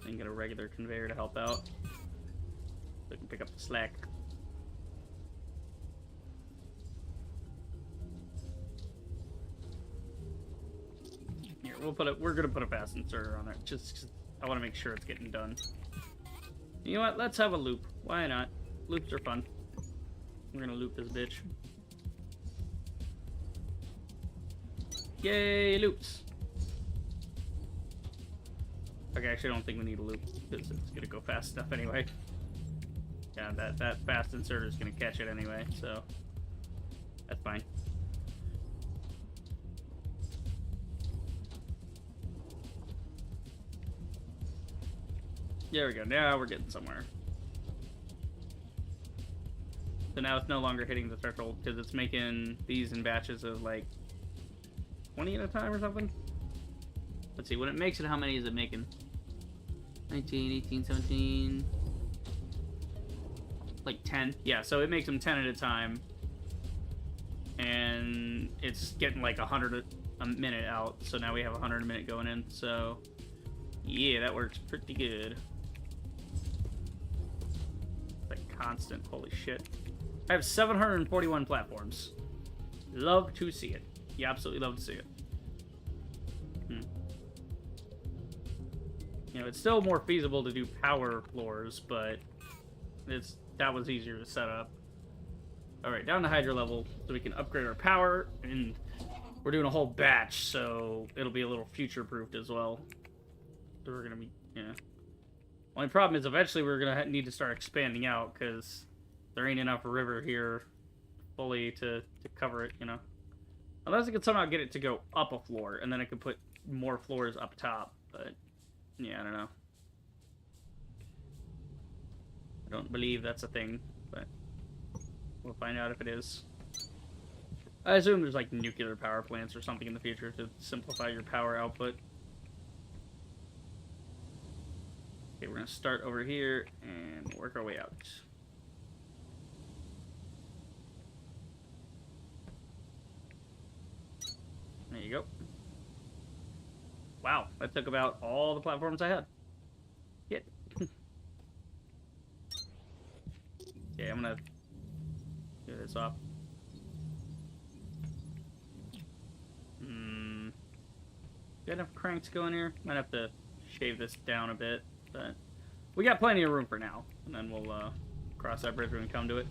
S1: And get a regular conveyor to help out. So we can pick up the slack. Here, we're gonna put a fast inserter on it, just 'cause I want to make sure it's getting done. You know what? Let's have a loop. Why not? Loops are fun. We're gonna loop this bitch. Yay, loops! Okay, actually, I don't think we need a loop, because it's gonna go fast enough anyway. Yeah, that fast inserter is gonna catch it anyway, so that's fine. There we go. Now we're getting somewhere. So now it's no longer hitting the threshold because it's making these in batches of like 20 at a time or something. Let's see, when it makes it, how many is it making? 19, 18, 17... like 10. Yeah, so it makes them 10 at a time. And it's getting like 100 a minute out. So now we have 100 a minute going in. So yeah, that works pretty good. Like constant, holy shit. I have 741 platforms. Love to see it. You absolutely love to see it. You know, it's still more feasible to do power floors, but that was easier to set up. Alright, down to hydro level, so we can upgrade our power, and we're doing a whole batch, so it'll be a little future-proofed as well. So we're gonna be, yeah. Only problem is eventually we're gonna need to start expanding out, because there ain't enough river here fully to cover it, you know. Unless I could somehow get it to go up a floor, and then I could put more floors up top, but yeah, I don't know. I don't believe that's a thing, but we'll find out if it is. I assume there's like nuclear power plants or something in the future to simplify your power output. Okay, we're gonna start over here and work our way out. There you go. Wow, that took about all the platforms I had. Shit. Okay, I'm gonna do this off. Got enough cranks going here? Might have to shave this down a bit, but we got plenty of room for now. And then we'll cross that bridge when we come to it.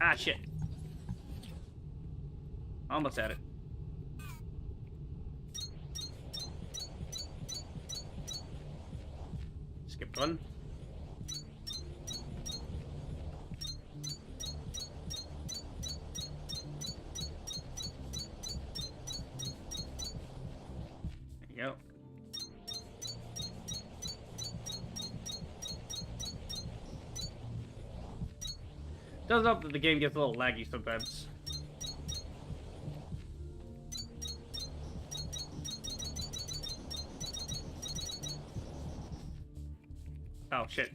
S1: Ah, shit. Almost had it. Skip one. There you go. Does help that the game gets a little laggy sometimes. Oh shit.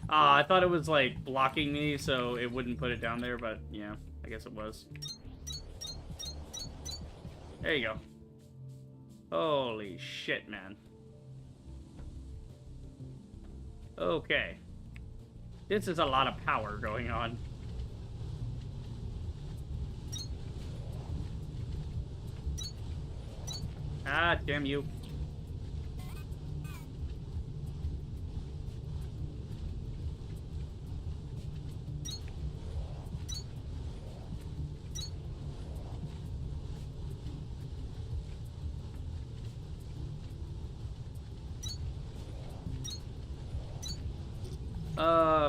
S1: I thought it was like blocking me so it wouldn't put it down there, but yeah, I guess it was. There you go. Holy shit, man. Okay. This is a lot of power going on. Ah, damn you.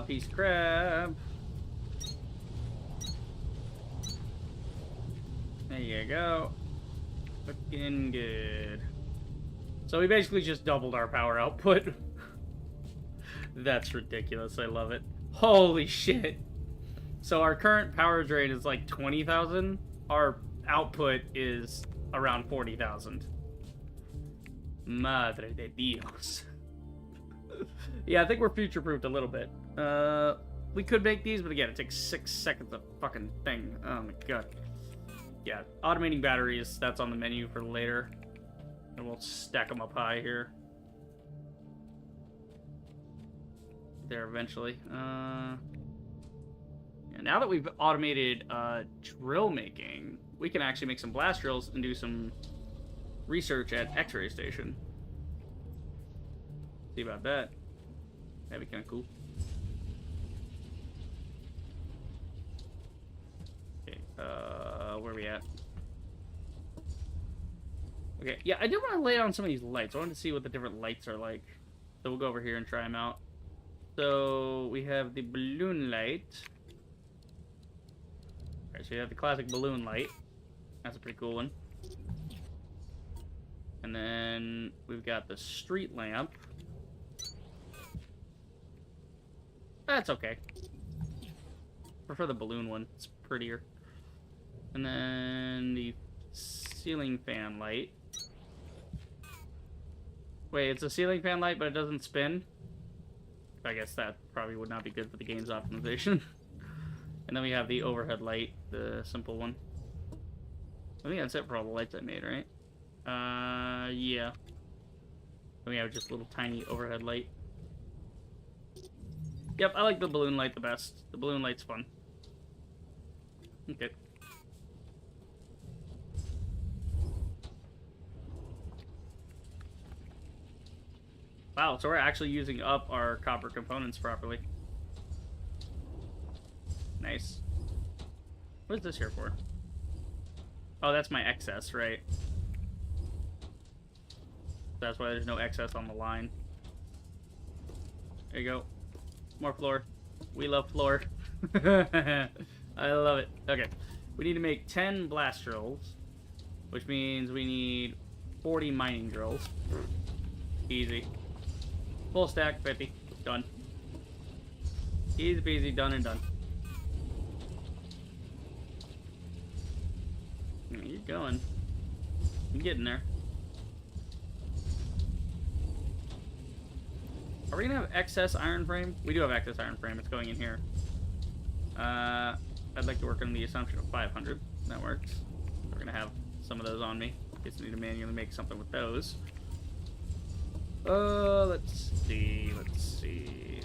S1: piece of crap. There you go. Looking good. So we basically just doubled our power output. That's ridiculous. I love it. Holy shit. So our current power drain is like 20,000. Our output is around 40,000. Madre de Dios. Yeah, I think we're future-proofed a little bit. We could make these, but again, it takes 6 seconds of fucking thing. Oh my god. Yeah, automating batteries, that's on the menu for later. And we'll stack them up high here. There eventually. And now that we've automated drill making, we can actually make some blast drills and do some research at X-ray station. See about that. That'd be kind of cool. Okay, where are we at? Okay, yeah, I do want to lay down some of these lights. I want to see what the different lights are like. So we'll go over here and try them out. So we have the balloon light. Alright, so you have the classic balloon light. That's a pretty cool one. And then we've got the street lamp. That's okay. Prefer the balloon one. It's prettier. And then the ceiling fan light. Wait, it's a ceiling fan light, but it doesn't spin? I guess that probably would not be good for the game's optimization. And then we have the overhead light, the simple one. I think that's it for all the lights I made, right? Yeah. Then we have just a little tiny overhead light. Yep, I like the balloon light the best. The balloon light's fun. Okay. Wow, so we're actually using up our copper components properly. Nice. What is this here for? Oh, that's my excess, right? That's why there's no excess on the line. There you go. More floor. We love floor. I love it. Okay. We need to make 10 blast drills, which means we need 40 mining drills. Easy. Full stack, 50. Done. Easy peasy, done and done. You're going. You're getting there. Are we gonna have excess iron frame? We do have excess iron frame. It's going in here. I'd like to work on the assumption of 500. That works. We're gonna have some of those on me. Just need to manually make something with those. Let's see. Let's see.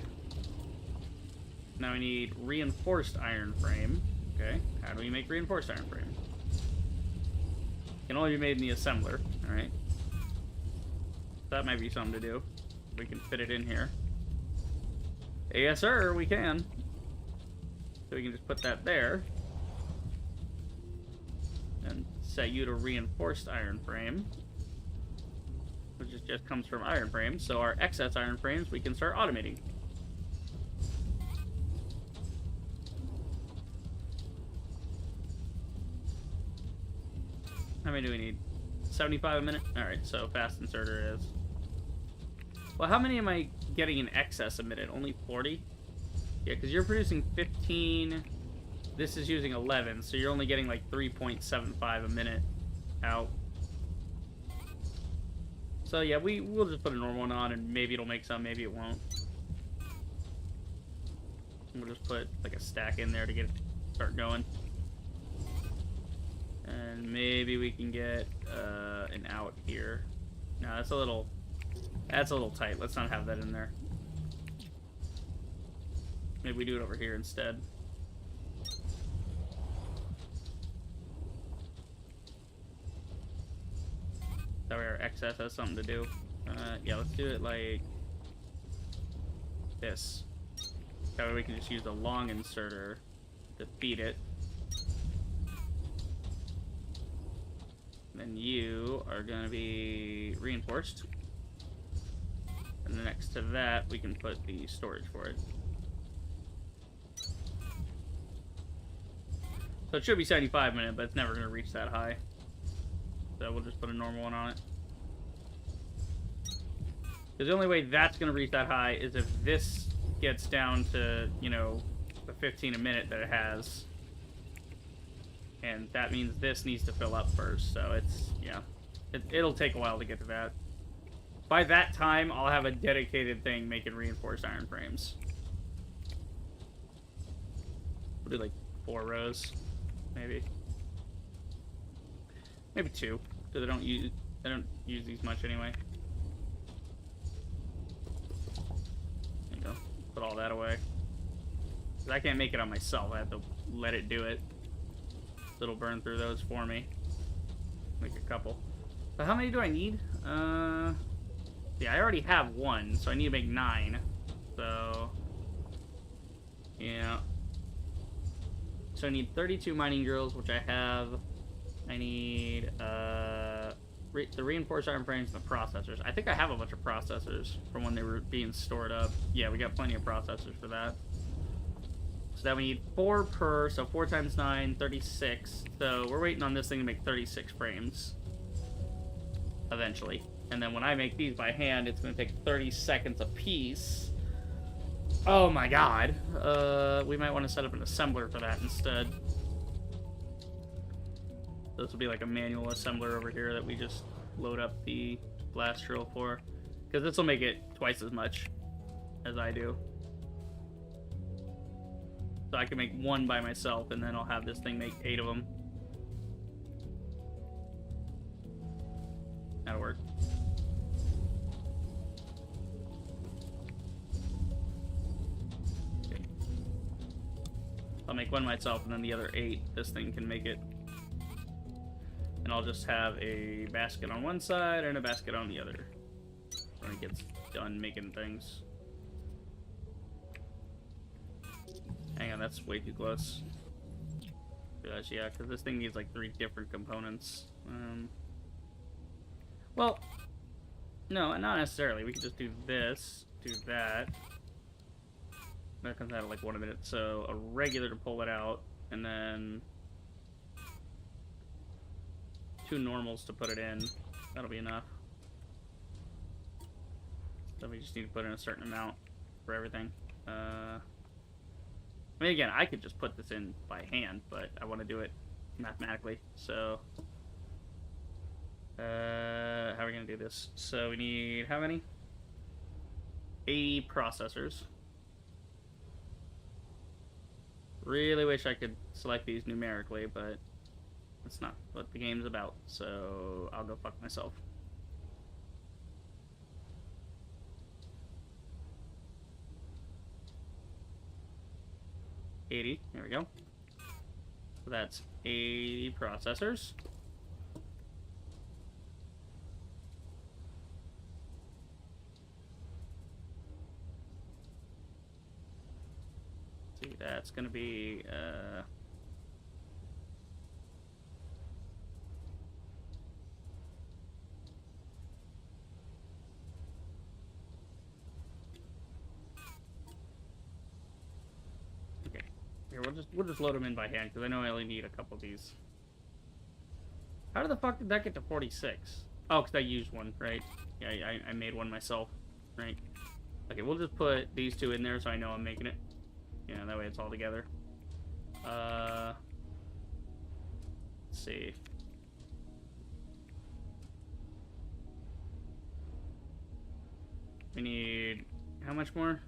S1: Now we need reinforced iron frame. Okay. How do we make reinforced iron frame? Can only be made in the assembler. All right. That might be something to do. We can fit it in here. Yes, sir, we can. So we can just put that there. And set you to reinforced iron frame. Which just comes from iron frames. So our excess iron frames, we can start automating. How many do we need? 75 a minute? Alright, so fast inserter is. Well, how many am I getting in excess a minute? Only 40? Yeah, because you're producing 15. This is using 11, so you're only getting like 3.75 a minute out. So yeah, we'll just put a normal one on, and maybe it'll make some, maybe it won't. We'll just put like a stack in there to get it start going. And maybe we can get an out here. No, that's a little tight. Let's not have that in there. Maybe we do it over here instead. That way our excess has something to do. Yeah, let's do it like this. That way we can just use the long inserter to feed it. Then you are going to be reinforced. And then next to that, we can put the storage for it. So it should be 75 minutes, but it's never going to reach that high. So we'll just put a normal one on it. Because the only way that's going to reach that high is if this gets down to, you know, the 15 a minute that it has. And that means this needs to fill up first. So it's, yeah. It'll take a while to get to that. By that time, I'll have a dedicated thing making reinforced iron frames. We'll do like 4 rows, maybe. Maybe 2, because I don't use these much anyway. There you go. Put all that away. Because I can't make it on myself. I have to let it do it. It'll burn through those for me. Make a couple. So how many do I need? Yeah, I already have 1, so I need to make 9. So, yeah. So I need 32 mining drills, which I have. I need the reinforced iron frames and the processors. I think I have a bunch of processors from when they were being stored up. Yeah, we got plenty of processors for that. So that we need 4 per, so 4 times 9, 36. So we're waiting on this thing to make 36 frames. Eventually. And then when I make these by hand, it's going to take 30 seconds a piece. Oh my god. We might want to set up an assembler for that instead. This will be like a manual assembler over here that we just load up the blast drill for. Because this will make it twice as much as I do. So I can make 1 by myself, and then I'll have this thing make 8 of them. That'll work. Okay. I'll make 1 myself, and then the other 8, this thing can make it. And I'll just have a basket on one side and a basket on the other when it gets done making things. Hang on, that's way too close. Yeah, because this thing needs like 3 different components. Well, no, not necessarily. We could just do this, do that. That comes out at like 1 minute. So a regular to pull it out, and then 2 normals to put it in. That'll be enough. So we just need to put in a certain amount for everything. I mean, again, I could just put this in by hand, but I want to do it mathematically. So, how are we going to do this? So we need how many? 80 processors. Really wish I could select these numerically, but that's not what the game's about, so I'll go fuck myself. $80, there we go. So that's 80 processors. See, that's gonna be we'll just load them in by hand, because I know I only need a couple of these. How the fuck did that get to 46? Oh, because I used 1, right? Yeah, I made 1 myself, right? Okay, we'll just put these 2 in there so I know I'm making it. Yeah, that way it's all together. Let's see. We need how much more?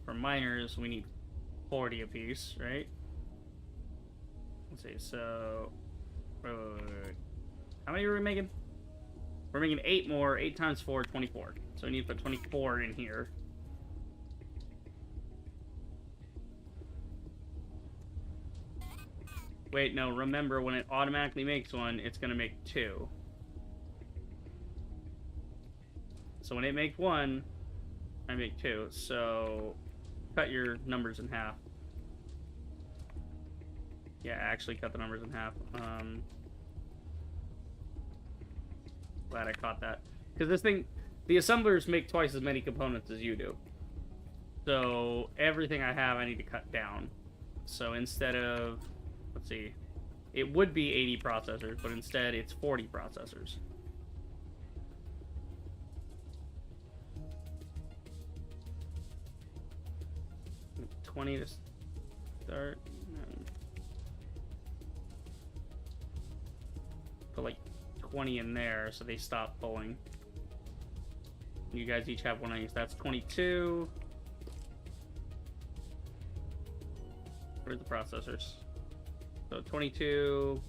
S1: For miners, we need 40 apiece, right? Let's see, so... how many are we making? We're making 8 more. 8 times 4, 24. So we need to put 24 in here. Wait, no, remember, when it automatically makes 1, it's going to make 2. So when it makes 1, I make 2. So cut your numbers in half. Yeah, actually cut the numbers in half. Glad I caught that. Because this thing, the assemblers make twice as many components as you do. So everything I have, I need to cut down. So instead of, let's see, it would be 80 processors, but instead it's 40 processors. $20 to start. Put like 20 in there so they stop pulling. You guys each have one on you, so that's 22. Where's the processors? So 22.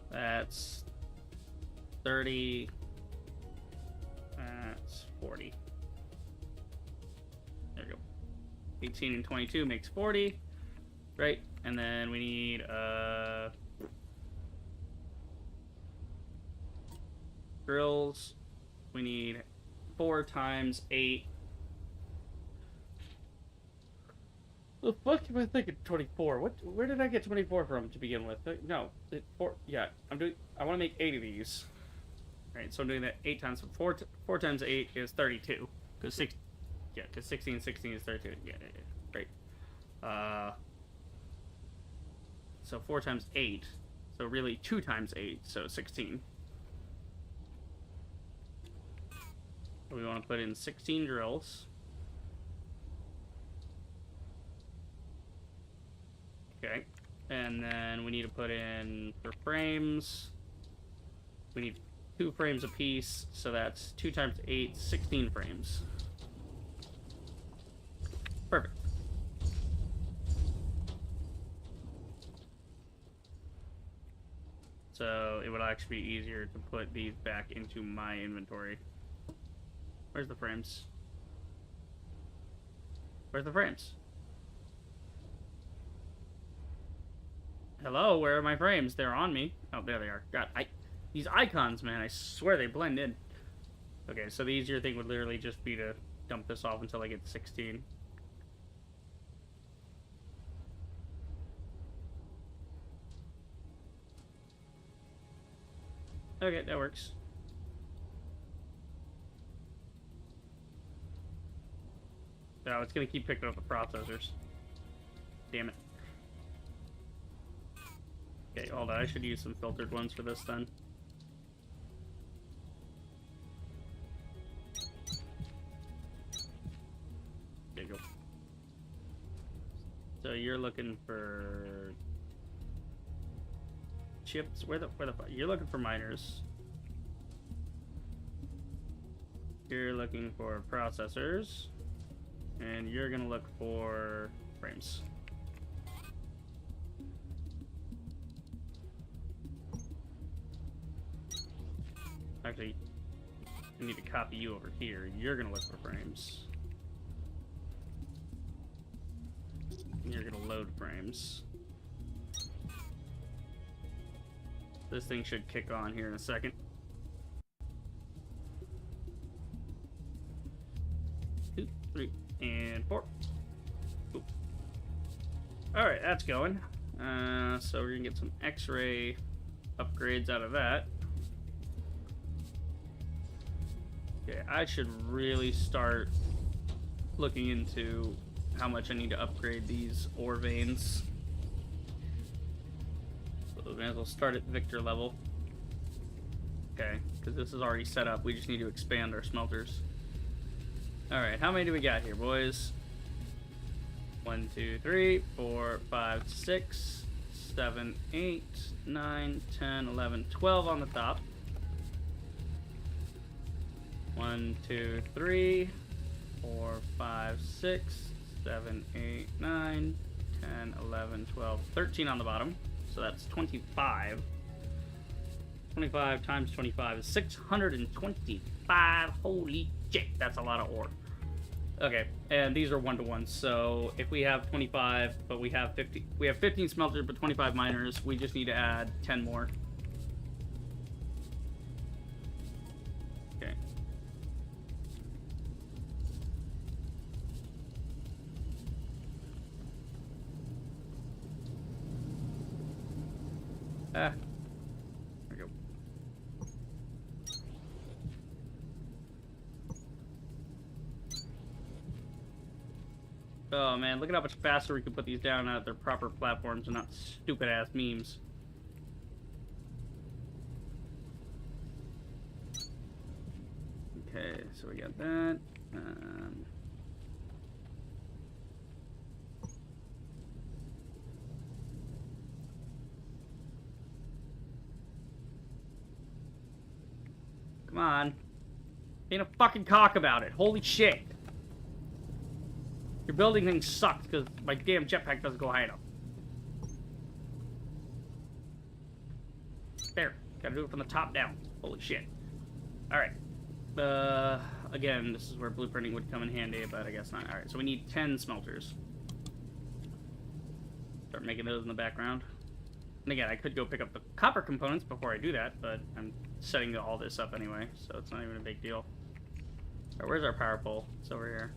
S1: That's 30. That's 40. There we go. 18 and 22 makes 40. Right? And then we need drills. We need 4 times 8. The fuck am I thinking 24? Where did I get 24 from to begin with? No, 4. Yeah, I want to make 8 of these. All right, so I'm doing that 8 times 4 times 8 is 32. Because 16 is 32. Yeah, right. So 4 times 8. So really 2 times 8, so 16. We want to put in 16 drills. Okay, and then we need to put in, for frames, we need 2 frames a piece, so that's 2 times 8, 16 frames. Perfect. So it would actually be easier to put these back into my inventory. Where's the frames? Where's the frames? Hello, where are my frames? They're on me. Oh, there they are. God, these icons, man, I swear they blend in. Okay, so the easier thing would literally just be to dump this off until I get 16. Okay, that works. No, it's gonna keep picking up the processors. Damn it. Okay, hold on. I should use some filtered ones for this then. There you go. So you're looking for chips? Where the fuck? You're looking for miners. You're looking for processors. And you're gonna look for frames. Actually, I need to copy you over here. You're gonna look for frames. You're gonna load frames. This thing should kick on here in a second. Two, 3, and 4. Cool. Alright, that's going. So we're gonna get some X-ray upgrades out of that. Okay, I should really start looking into how much I need to upgrade these ore veins. So we may as well start at Victor level. Okay, because this is already set up. We just need to expand our smelters. Alright, how many do we got here, boys? 1, 2, 3, 4, 5, 6, 7, 8, 9, 10, 11, 12 on the top. 1, 2, 3, 4, 5, 6, 7, 8, 9, 10, 11, 12, 13 on the bottom. So that's 25. 25 times 25 is 625. Holy shit, that's a lot of ore. Okay, and these are 1-to-1. So if we have 25, but we have 15 smelters, but 25 miners, we just need to add 10 more. Okay. There we go. Oh man, look at how much faster we can put these down at their proper platforms and not stupid ass memes. Okay, so we got that. Come on. Ain't a fucking cock about it. Holy shit. Your building thing sucks because my damn jetpack doesn't go high enough. There. Gotta do it from the top down. Holy shit. Alright. Again, this is where blueprinting would come in handy, but I guess not. Alright, so we need 10 smelters. Start making those in the background. And again, I could go pick up the copper components before I do that, but I'm setting all this up anyway, so it's not even a big deal. Alright, where's our power pole? It's over here.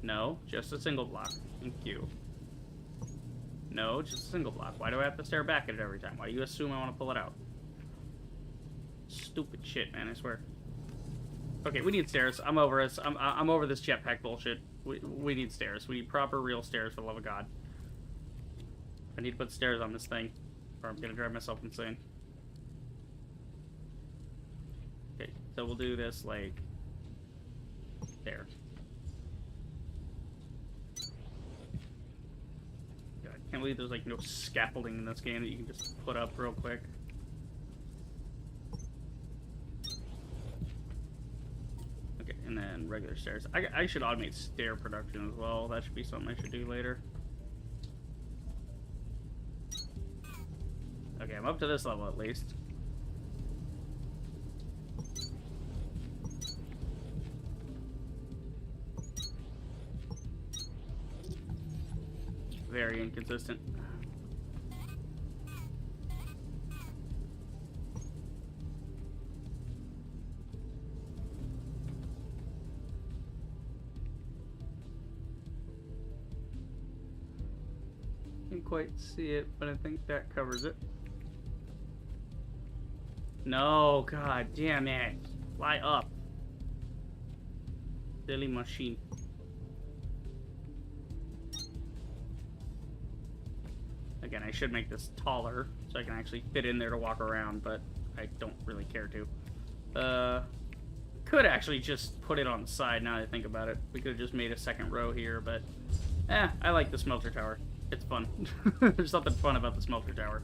S1: No, just a single block. Thank you. No, just a single block. Why do I have to stare back at it every time? Why do you assume I want to pull it out? Stupid shit, man, I swear. Okay, we need stairs. I'm over this. I'm over this jetpack bullshit. We need stairs. We need proper, real stairs, for the love of God. I need to put stairs on this thing, or I'm gonna drive myself insane. Okay, so we'll do this, like, there. God, I can't believe there's, like, no scaffolding in this game that you can just put up real quick. Okay, and then regular stairs. I should automate stair production as well. That should be something I should do later. Okay, I'm up to this level at least. Very inconsistent. Can't quite see it, but I think that covers it. No, god damn it. Fly up. Silly machine. Again, I should make this taller so I can actually fit in there to walk around, but I don't really care to. Could actually just put it on the side now that I think about it. We could have just made a second row here, but I like the smelter tower. It's fun. There's something fun about the smelter tower.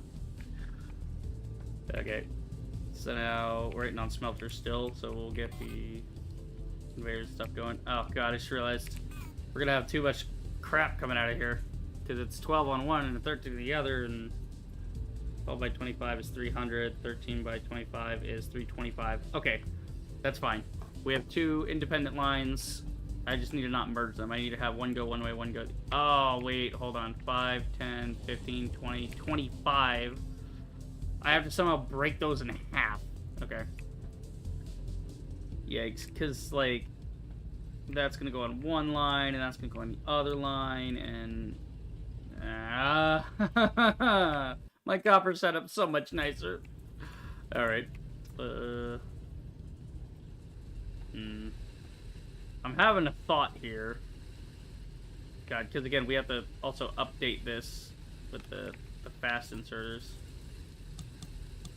S1: Okay. So now we're waiting on smelter still, so we'll get the conveyors stuff going. Oh god, I just realized we're gonna have too much crap coming out of here. Because it's 12 on one and 13 on the other, and 12 by 25 is 300, 13 by 25 is 325. Okay, that's fine. We have two independent lines. I just need to not merge them. I need to have one go one way, one go... Oh, wait, hold on. 5, 10, 15, 20, 25. I have to somehow break those in half. Okay. Yikes, because, like, that's going to go on one line, and that's going to go on the other line, and... my copper setup's so much nicer. Alright. I'm having a thought here. God, because again, we have to also update this with the fast inserters.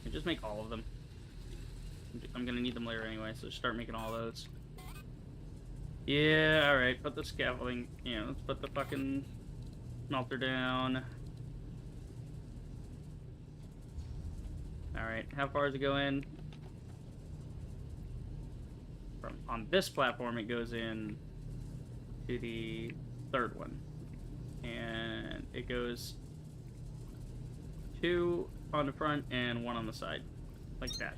S1: And just make all of them. I'm gonna need them later anyway, so start making all those. Yeah, alright, put the scaffolding. Yeah, let's put the fucking smelter down. Alright, how far does it go in? On this platform, it goes in to the third one. And it goes 2 on the front and 1 on the side. Like that.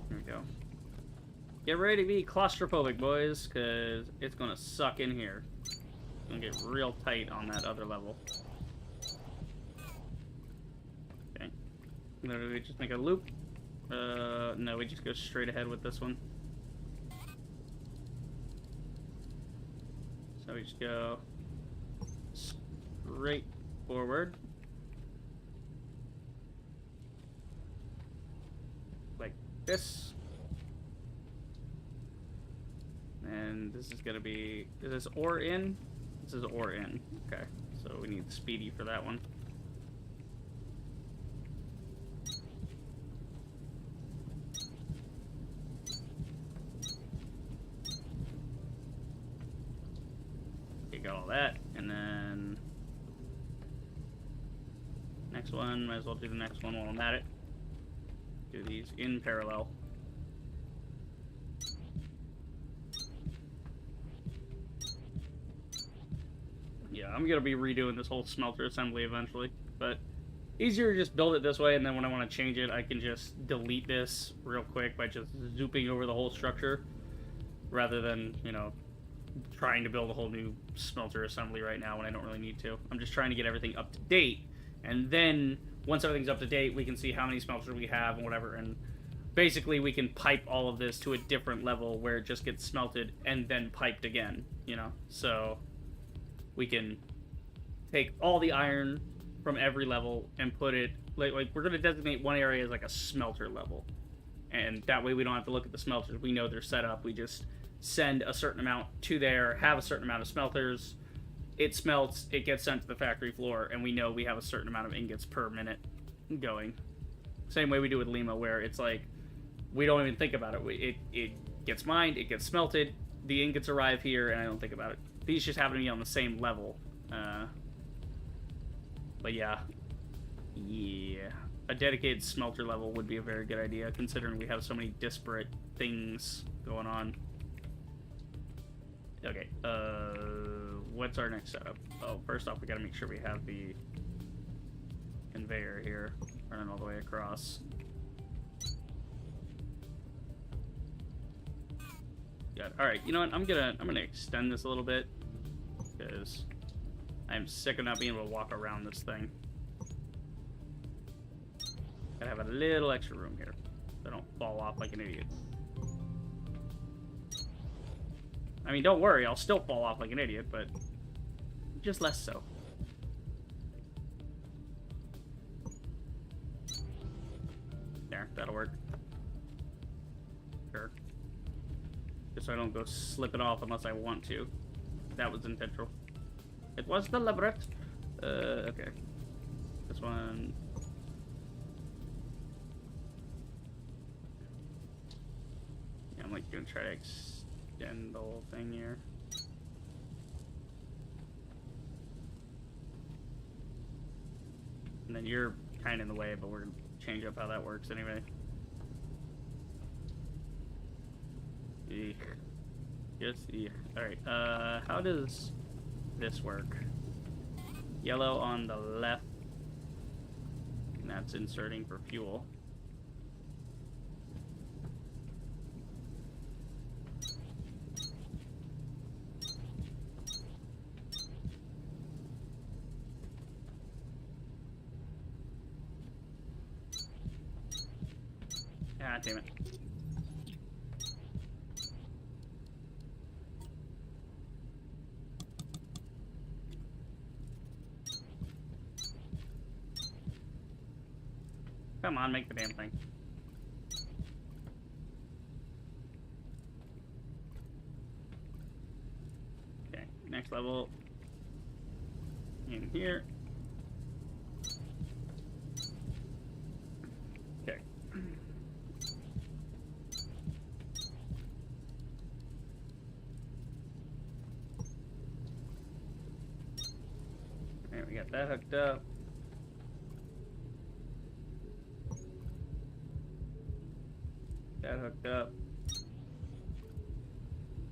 S1: There we go. Get ready to be claustrophobic, boys, because it's going to suck in here. It's going to get real tight on that other level. Okay. Do we just make a loop? No, we just go straight ahead with this one. So we just go straight forward. this. And this is gonna be, is this ore in? This is ore in. Okay, so we need speedy for that one. Okay, got all that, and then next one, might as well do the next one while I'm at it. Do these in parallel. Yeah, I'm gonna be redoing this whole smelter assembly eventually, but easier to just build it this way, and then when I want to change it, I can just delete this real quick by just zooping over the whole structure, rather than, you know, trying to build a whole new smelter assembly right now when I don't really need to. I'm just trying to get everything up to date, and then once everything's up to date, we can see how many smelters we have and whatever, and basically we can pipe all of this to a different level where it just gets smelted and then piped again, you know? So we can take all the iron from every level and put it, like we're going to designate one area as like a smelter level. And that way we don't have to look at the smelters. We know they're set up. We just send a certain amount to there, have a certain amount of smelters. It smelts, it gets sent to the factory floor, and we know we have a certain amount of ingots per minute going. Same way we do with Lima, where it's like, we don't even think about it. It gets mined, it gets smelted, the ingots arrive here, and I don't think about it. These just happen to be on the same level. But yeah. Yeah. A dedicated smelter level would be a very good idea, considering we have so many disparate things going on. Okay, what's our next setup? Oh, first off, we gotta make sure we have the conveyor here, running all the way across. Good. All right, you know what? I'm gonna extend this a little bit because I'm sick of not being able to walk around this thing. Gotta have a little extra room here so I don't fall off like an idiot. I mean, don't worry, I'll still fall off like an idiot, but just less so. There, that'll work. Sure. Just so I don't go slipping off unless I want to. That was intentional. It was deliberate. Okay. This one. Yeah, I'm like gonna try to extend the whole thing here. And then you're kind of in the way, but we're gonna change up how that works anyway. Eek. Yes, eek. Alright, how does this work? Yellow on the left. And that's inserting for fuel. Ah, damn it. Come on, make the damn thing. Okay, next level. In here. Okay. There, we got that hooked up. That hooked up.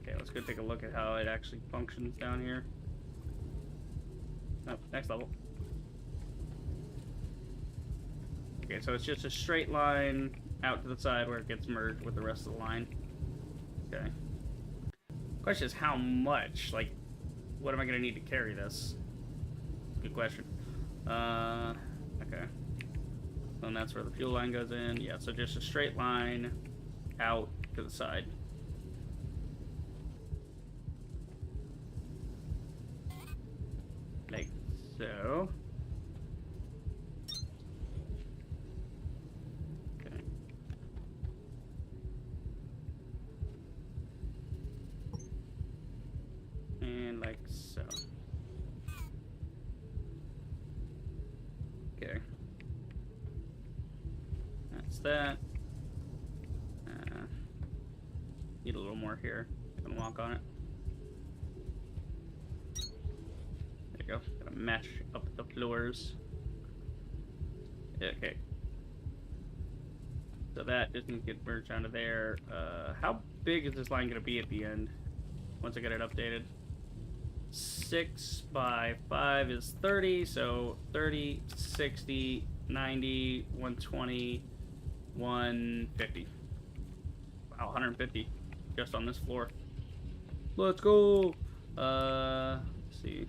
S1: Okay, let's go take a look at how it actually functions down here. Oh, next level. Okay, so it's just a straight line out to the side where it gets merged with the rest of the line. Okay. Question is how much? Like, what am I going to need to carry this? Good question. Okay. And that's where the fuel line goes in. Yeah, so just a straight line out to the side. Like so. Okay. that. Need a little more here. I can walk on it. There you go. Gotta match up the floors. Okay. So that just needs to get merged onto there. How big is this line going to be at the end once I get it updated? 6 by 5 is 30, so 30, 60, 90, 120, 150. Wow, 150 just on this floor. Let's go! Let's see.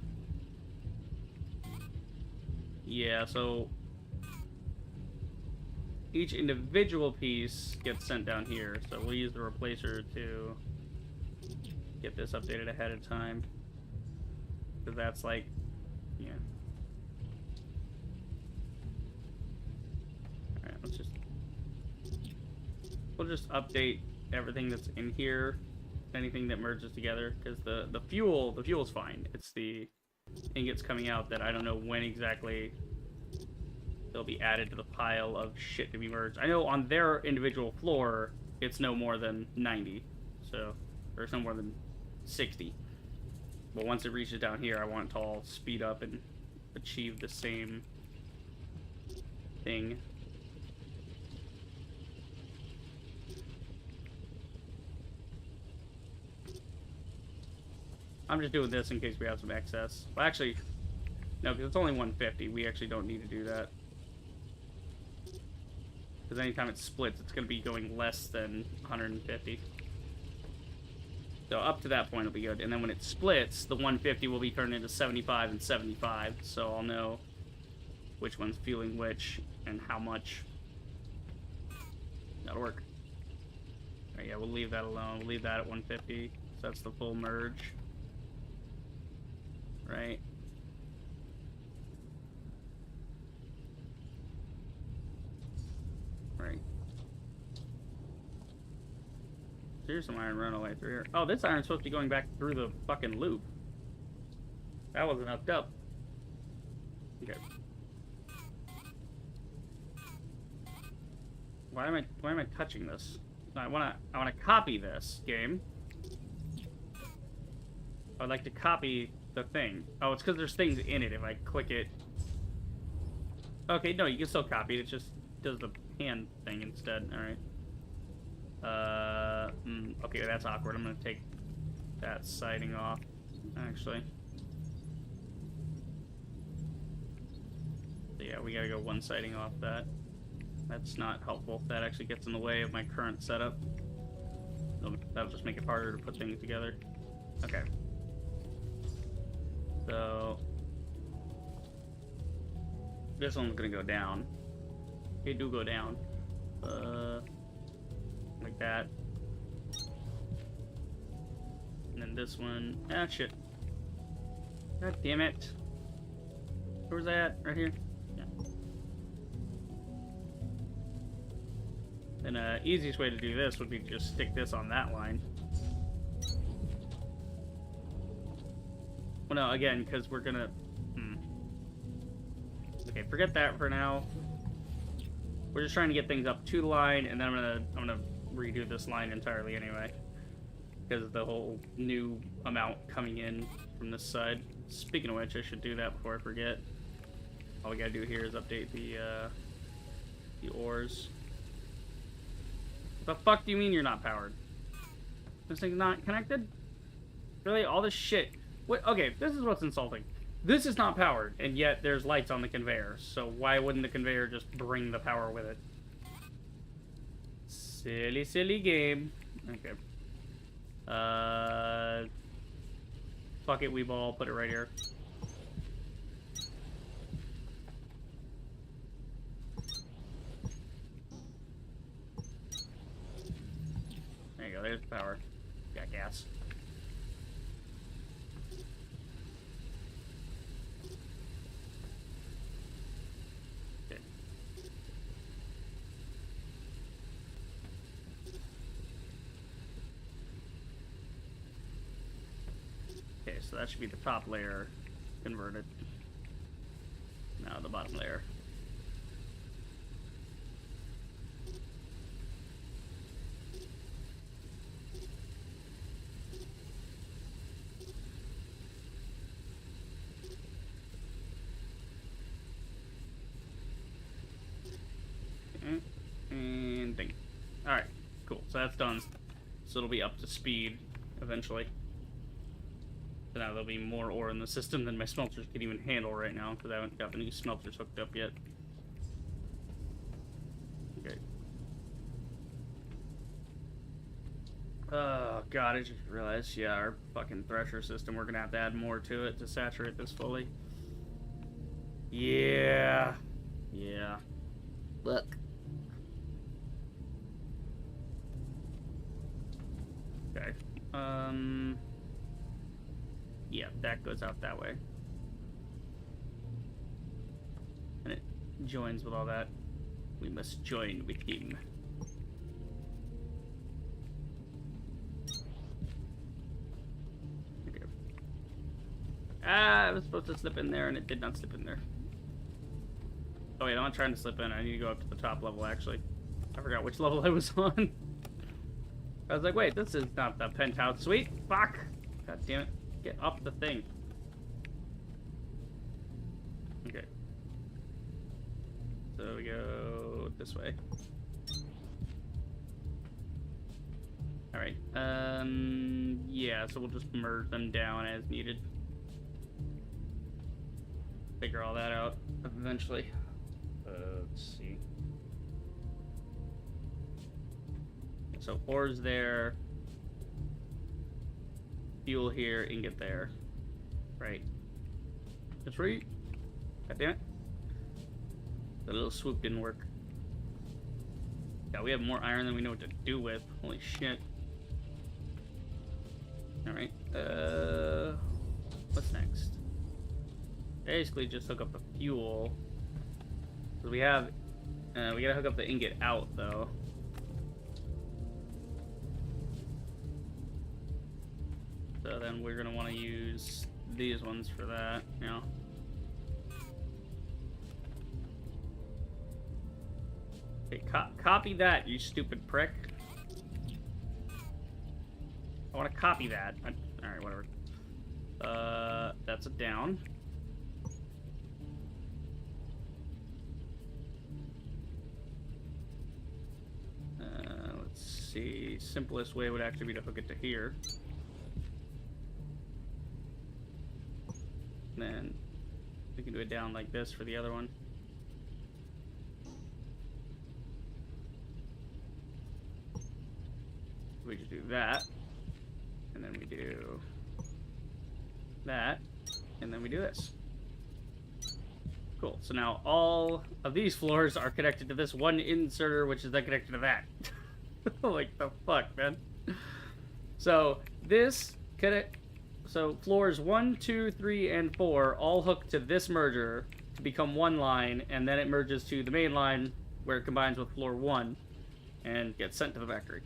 S1: Yeah, so each individual piece gets sent down here, so we'll use the replacer to get this updated ahead of time. Because that's like, yeah. Alright, we'll just update everything that's in here, anything that merges together, because the fuel's fine. It's the ingots coming out that I don't know when exactly they'll be added to the pile of shit to be merged. I know on their individual floor, it's no more than 90, so, or it's no more than 60. But once it reaches down here, I want it to all speed up and achieve the same thing. I'm just doing this in case we have some excess. Well, actually, no, because it's only 150. We actually don't need to do that. Because anytime it splits, it's going to be going less than 150. So up to that point it'll be good. And then when it splits, the 150 will be turned into 75 and 75. So I'll know which one's fueling which and how much. That'll work. Alright, yeah, we'll leave that alone. We'll leave that at 150. So that's the full merge. Right. Right. Here's some iron run all the way through here. Oh, this iron's supposed to be going back through the fucking loop. That wasn't hooked up. Okay. Why am I touching this? I wanna copy this game. I'd like to copy the thing. Oh, it's because there's things in it. If I click it. Okay, no, you can still copy it. It just does the hand thing instead. All right. Okay, that's awkward. I'm gonna take that siding off, actually. So yeah, we gotta go one siding off that. That's not helpful. That actually gets in the way of my current setup. That'll just make it harder to put things together. Okay. So this one's gonna go down. They do go down. Like that. And then this one. Ah, shit. God damn it. Where was that? Right here? Yeah. Then easiest way to do this would be to just stick this on that line. Well, no, again, because we're gonna... Okay, forget that for now. We're just trying to get things up to the line, and then I'm gonna redo this line entirely anyway, because of the whole new amount coming in from this side. Speaking of which, I should do that before I forget. All we gotta do here is update the ores. What the fuck do you mean you're not powered? This thing's not connected? Really? All this shit? What? Okay, this is what's insulting. This is not powered, and yet there's lights on the conveyor. So why wouldn't the conveyor just bring the power with it? Silly, silly game. Okay. Fuck it, Weeball. Put it right here. There you go. There's the power. Got gas. Okay, so that should be the top layer converted. Now the bottom layer. so that's done. So it'll be up to speed eventually. So now there'll be more ore in the system than my smelters can even handle right now, because I haven't got the new smelters hooked up yet. Okay. Oh god, I just realized, yeah, our fucking thresher system, we're gonna have to add more to it to saturate this fully. Yeah. Yeah. Look. Okay. Yeah, that goes out that way. And it joins with all that. We must join with him. Okay. Ah, I was supposed to slip in there and it did not slip in there. Oh wait, I'm not trying to slip in. I need to go up to the top level, actually. I forgot which level I was on. I was like, wait, this is not the penthouse suite. Fuck! God damn it. Get up the thing. Okay. So we go this way. Alright. Yeah, so we'll just merge them down as needed. Figure all that out eventually. Let's see. So ore's there. Fuel here, ingot there. Right. That's right. God damn it. The little swoop didn't work. Yeah, we have more iron than we know what to do with. Holy shit. Alright. What's next? Basically just hook up the fuel. Cause we have we gotta hook up the ingot out though. So then we're gonna want to use these ones for that, you know. Okay, copy that, you stupid prick. I want to copy that. Alright, whatever. That's a down. Let's see. Simplest way would actually be to hook it to here. Then we can do it down like this for the other one. We just do that, and then we do that, and then we do this. Cool. So now all of these floors are connected to this one inserter, which is then connected to that. Like the fuck, man. So this connect. So floors 1, 2, 3, and 4 all hook to this merger to become one line, and then it merges to the main line where it combines with floor 1 and gets sent to the factory.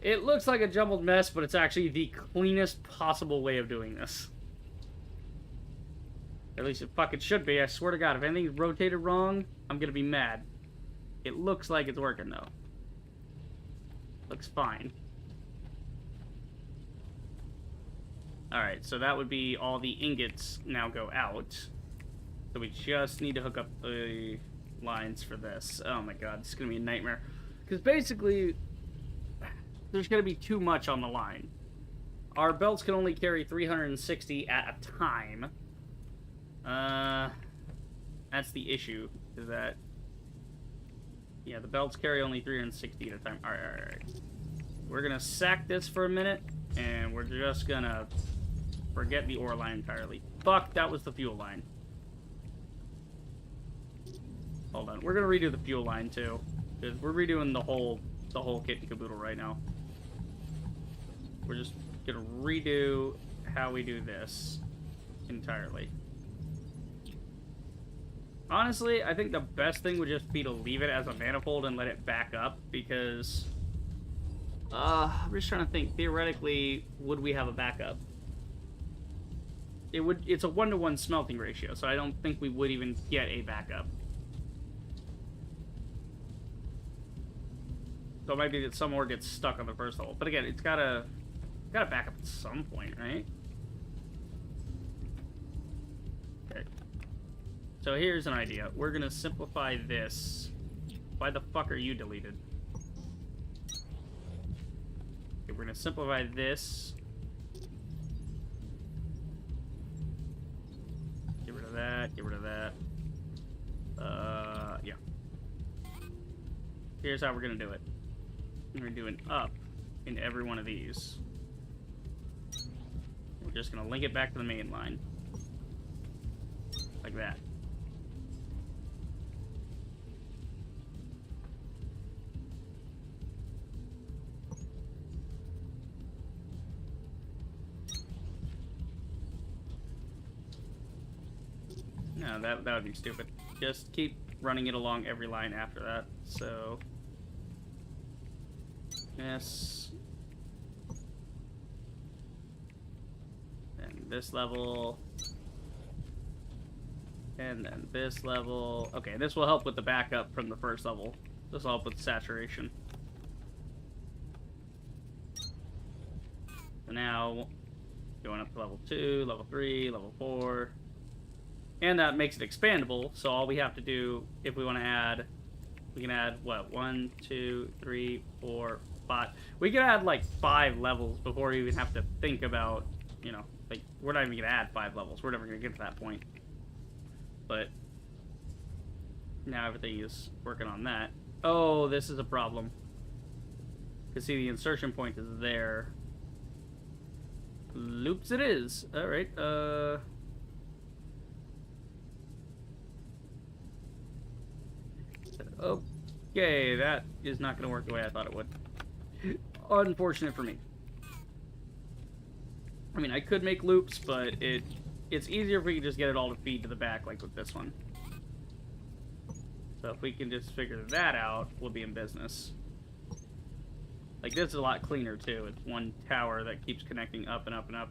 S1: It looks like a jumbled mess, but it's actually the cleanest possible way of doing this. At least it fucking should be. I swear to God, if anything's rotated wrong, I'm gonna be mad. It looks like it's working, though. Looks fine. Alright, so that would be all the ingots now go out. So we just need to hook up the lines for this. Oh my god, this is going to be a nightmare. Because basically, there's going to be too much on the line. Our belts can only carry 360 at a time. That's the issue, is that... Yeah, the belts carry only 360 at a time. Alright. We're going to sack this for a minute, and we're just going to... forget the ore line entirely. Fuck, that was the fuel line. Hold on, we're gonna redo the fuel line too, because we're redoing the whole kit and caboodle right now. We're just gonna redo how we do this entirely. Honestly, I think the best thing would just be to leave it as a manifold and let it back up, because I'm just trying to think. Theoretically, would we have a backup? It's a 1-to-1 smelting ratio, so I don't think we would even get a backup. So it might be that some ore gets stuck on the first level. But again, it's gotta back up at some point, right? Okay. So here's an idea. We're gonna simplify this. Why the fuck are you deleted? Okay, we're gonna simplify this. Get rid of that, get rid of that. Yeah. Here's how we're gonna do it. We're gonna do an up in every one of these. We're just gonna link it back to the main line. Like that. No, that would be stupid. Just keep running it along every line after that. So, yes. And this level. And then this level. Okay, this will help with the backup from the first level. This will help with saturation. So now, going up to level 2, level 3, level 4. And that makes it expandable, so all we have to do, if we want to add, we can add, what, 1, 2, 3, 4, 5. We can add, like, 5 levels before we even have to think about, you know, like, we're not even going to add 5 levels. We're never going to get to that point. But now everything is working on that. Oh, this is a problem. Because, see, the insertion point is there. Loops it is. Alright, okay, that is not going to work the way I thought it would. Unfortunate for me. I mean, I could make loops, but it's easier if we can just get it all to feed to the back, like with this one. So if we can just figure that out, we'll be in business. Like, this is a lot cleaner, too. It's one tower that keeps connecting up and up and up.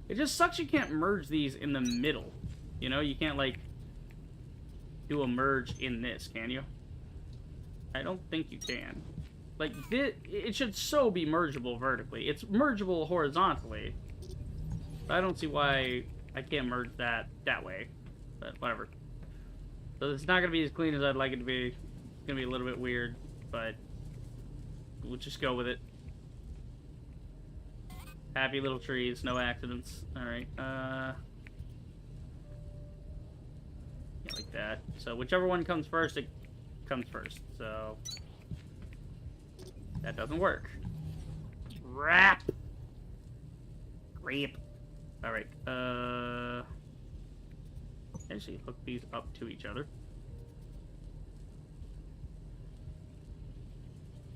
S1: It just sucks you can't merge these in the middle. You know, you can't, like, do a merge in this, can you? I don't think you can. Like, it should so be mergeable vertically. It's mergeable horizontally. I don't see why I can't merge that way. But whatever. So it's not going to be as clean as I'd like it to be. It's going to be a little bit weird, but we'll just go with it. Happy little trees, no accidents. Alright, yeah, like that. So whichever one comes first, it comes first. So that doesn't work. Crap. Creep. Alright, actually hook these up to each other.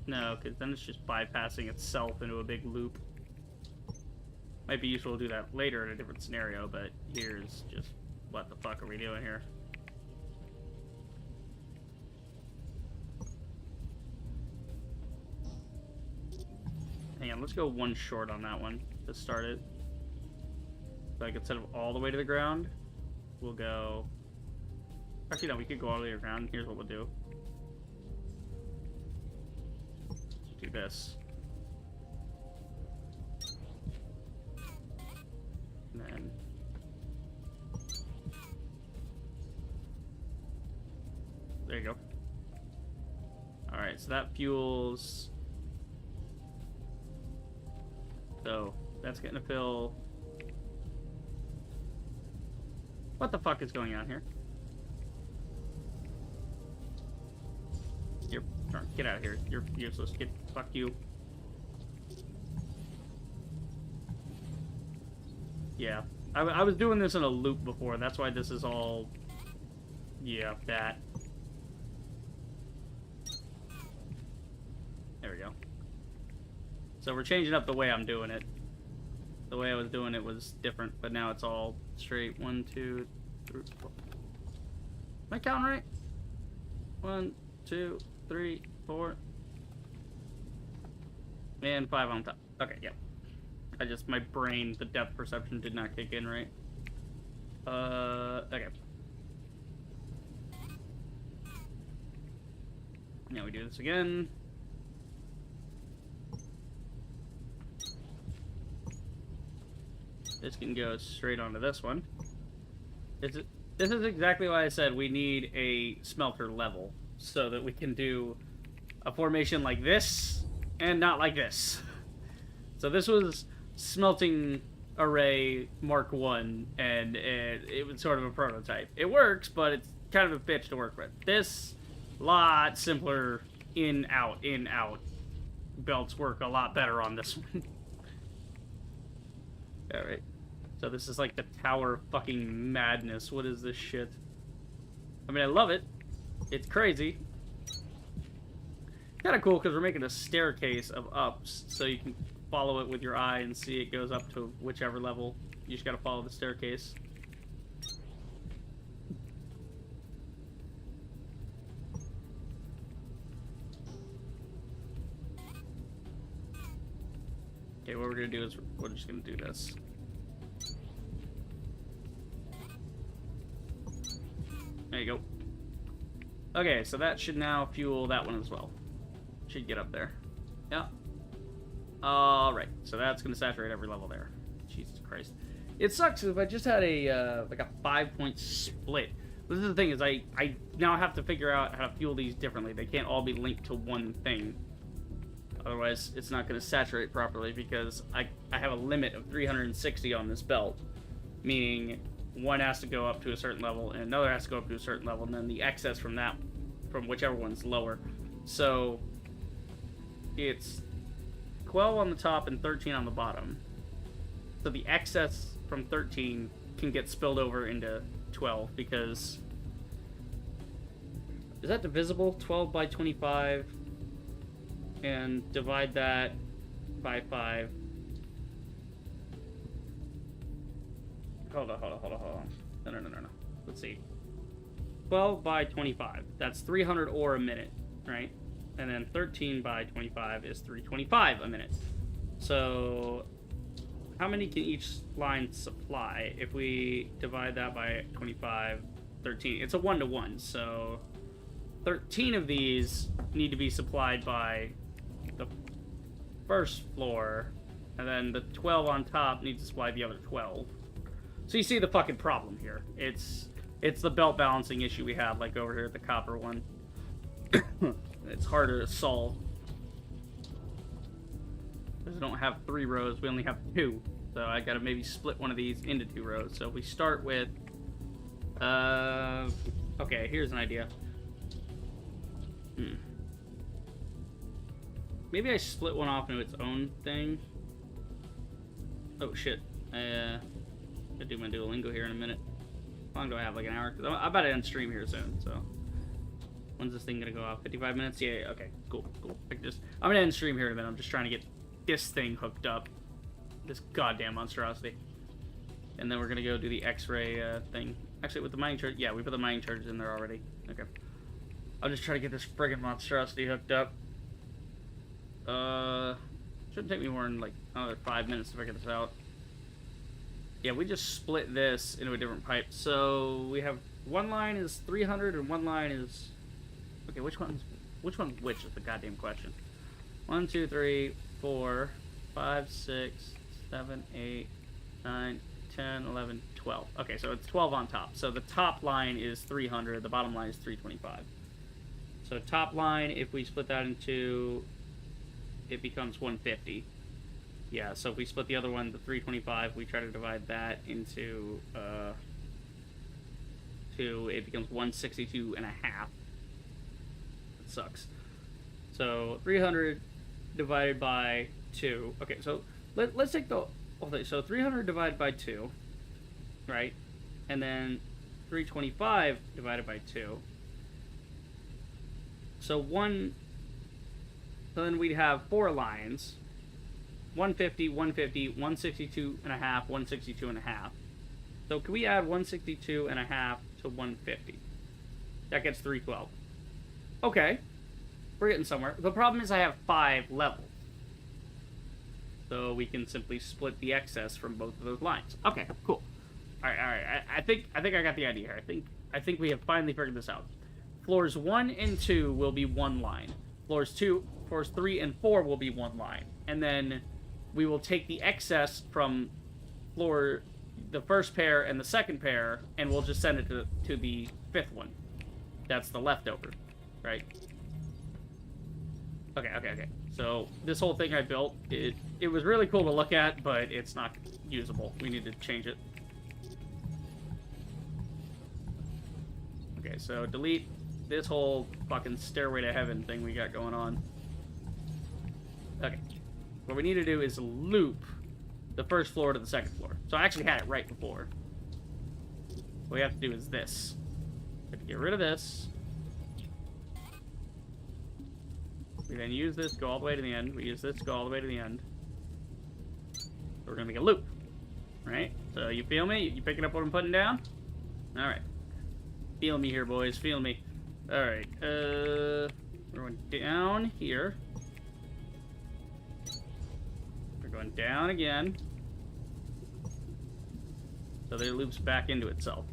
S1: No, because then it's just bypassing itself into a big loop. Might be useful to do that later in a different scenario, but here's just, what the fuck are we doing here? Hang on, let's go one short on that one to start it. Like, instead of all the way to the ground, we'll go... Actually, no, we could go all the way to the ground. Here's what we'll do. Let's do this. And then... There you go. Alright, so that fuels... So, that's getting to fill... What the fuck is going on here? Get out of here. You're useless. Fuck you. Yeah. I was doing this in a loop before. That's why this is all... Yeah, that. There we go. So we're changing up the way I'm doing it. The way I was doing it was different, but now it's all straight. 1, 2, 3, 4. Am I counting right? 1, 2, 3, 4. And 5 on top. Okay, yeah. My brain, the depth perception did not kick in right. Okay. Now we do this again. This can go straight onto this one. This is exactly why I said we need a smelter level, so that we can do a formation like this, and not like this. So this was smelting array Mark 1, and it was sort of a prototype. It works, but it's kind of a bitch to work with. This, lot simpler in, out. Belts work a lot better on this one. Alright. So this is like the Tower of fucking Madness. What is this shit? I mean, I love it. It's crazy. Kind of cool because we're making a staircase of ups, so you can follow it with your eye and see it goes up to whichever level. You just gotta follow the staircase. Okay, what we're gonna do is we're just gonna do this. There you go. Okay, so that should now fuel that one as well. Should get up there. Yeah. Alright, so that's going to saturate every level there. Jesus Christ. It sucks if I just had a, like a 5-point split. This is the thing, is I now have to figure out how to fuel these differently. They can't all be linked to one thing. Otherwise, it's not going to saturate properly because I have a limit of 360 on this belt. Meaning, one has to go up to a certain level, and another has to go up to a certain level, and then the excess from that, from whichever one's lower. So, it's 12 on the top and 13 on the bottom. So the excess from 13 can get spilled over into 12 because... Is that divisible? 12 by 25 and divide that by 5. Hold on. No. Let's see. 12 by 25. That's 300 ore a minute, right? And then 13 by 25 is 325 a minute. So, how many can each line supply? If we divide that by 25, 13. It's a 1-to-1, so 13 of these need to be supplied by the first floor, and then the 12 on top needs to supply the other 12. So you see the fucking problem here. It's the belt balancing issue we have, like over here at the copper one. It's harder to solve. Because we don't have 3 rows, we only have 2. So I gotta maybe split one of these into 2 rows. So if we start with... okay, here's an idea. Maybe I split one off into its own thing. Oh shit. I'll do my Duolingo here in a minute. How long do I have? Like an hour? Because I'm about to end stream here soon, so... When's this thing gonna go off? 55 minutes? Yeah, okay. Cool. I'm gonna end stream here in a minute. I'm just trying to get this thing hooked up. This goddamn monstrosity. And then we're gonna go do the X-ray thing. Actually, with the mining charge... Yeah, we put the mining charges in there already. Okay. I'll just try to get this friggin' monstrosity hooked up. Shouldn't take me more than, like, another 5 minutes to figure this out. Yeah, we just split this into a different pipe. So, we have... One line is 300 and one line is... Okay, which one's which is the goddamn question. 1, 2, 3, 4, 5, 6, 7, 8, 9, 10, 11, 12. Okay, so it's 12 on top. So the top line is 300, the bottom line is 325. So top line, if we split that in 2, it becomes 150. Yeah, so if we split the other one, the 325, we try to divide that into 2, it becomes 162 and a half. It sucks. So 300 divided by 2. Okay, so let's take the whole thing. So 300 divided by 2, right? And then 325 divided by 2. So then we'd have 4 lines. 150, 150, 162 and a half, 162 and a half. So can we add 162 and a half to 150? That gets 312. Okay. We're getting somewhere. The problem is I have 5 levels. So we can simply split the excess from both of those lines. Okay, cool. Alright. I think I got the idea here. I think we have finally figured this out. Floors 1 and 2 will be 1 line. Floors 3 and 4 will be 1 line. And then we will take the excess from the first pair and the second pair, and we'll just send it to the 5th one. That's the leftover, right? Okay. So this whole thing I built, it was really cool to look at, but it's not usable. We need to change it. Okay, so delete this whole fucking stairway to heaven thing we got going on. Okay. What we need to do is loop the first floor to the second floor. So I actually had it right before. What we have to do is this. We have to get rid of this. We then use this, go all the way to the end. We use this, go all the way to the end. So we're gonna make a loop. Right? So you feel me? You picking up what I'm putting down? Alright. Feel me here, boys. Feel me. Alright. We're going down here. We're going down again. So that it loops back into itself.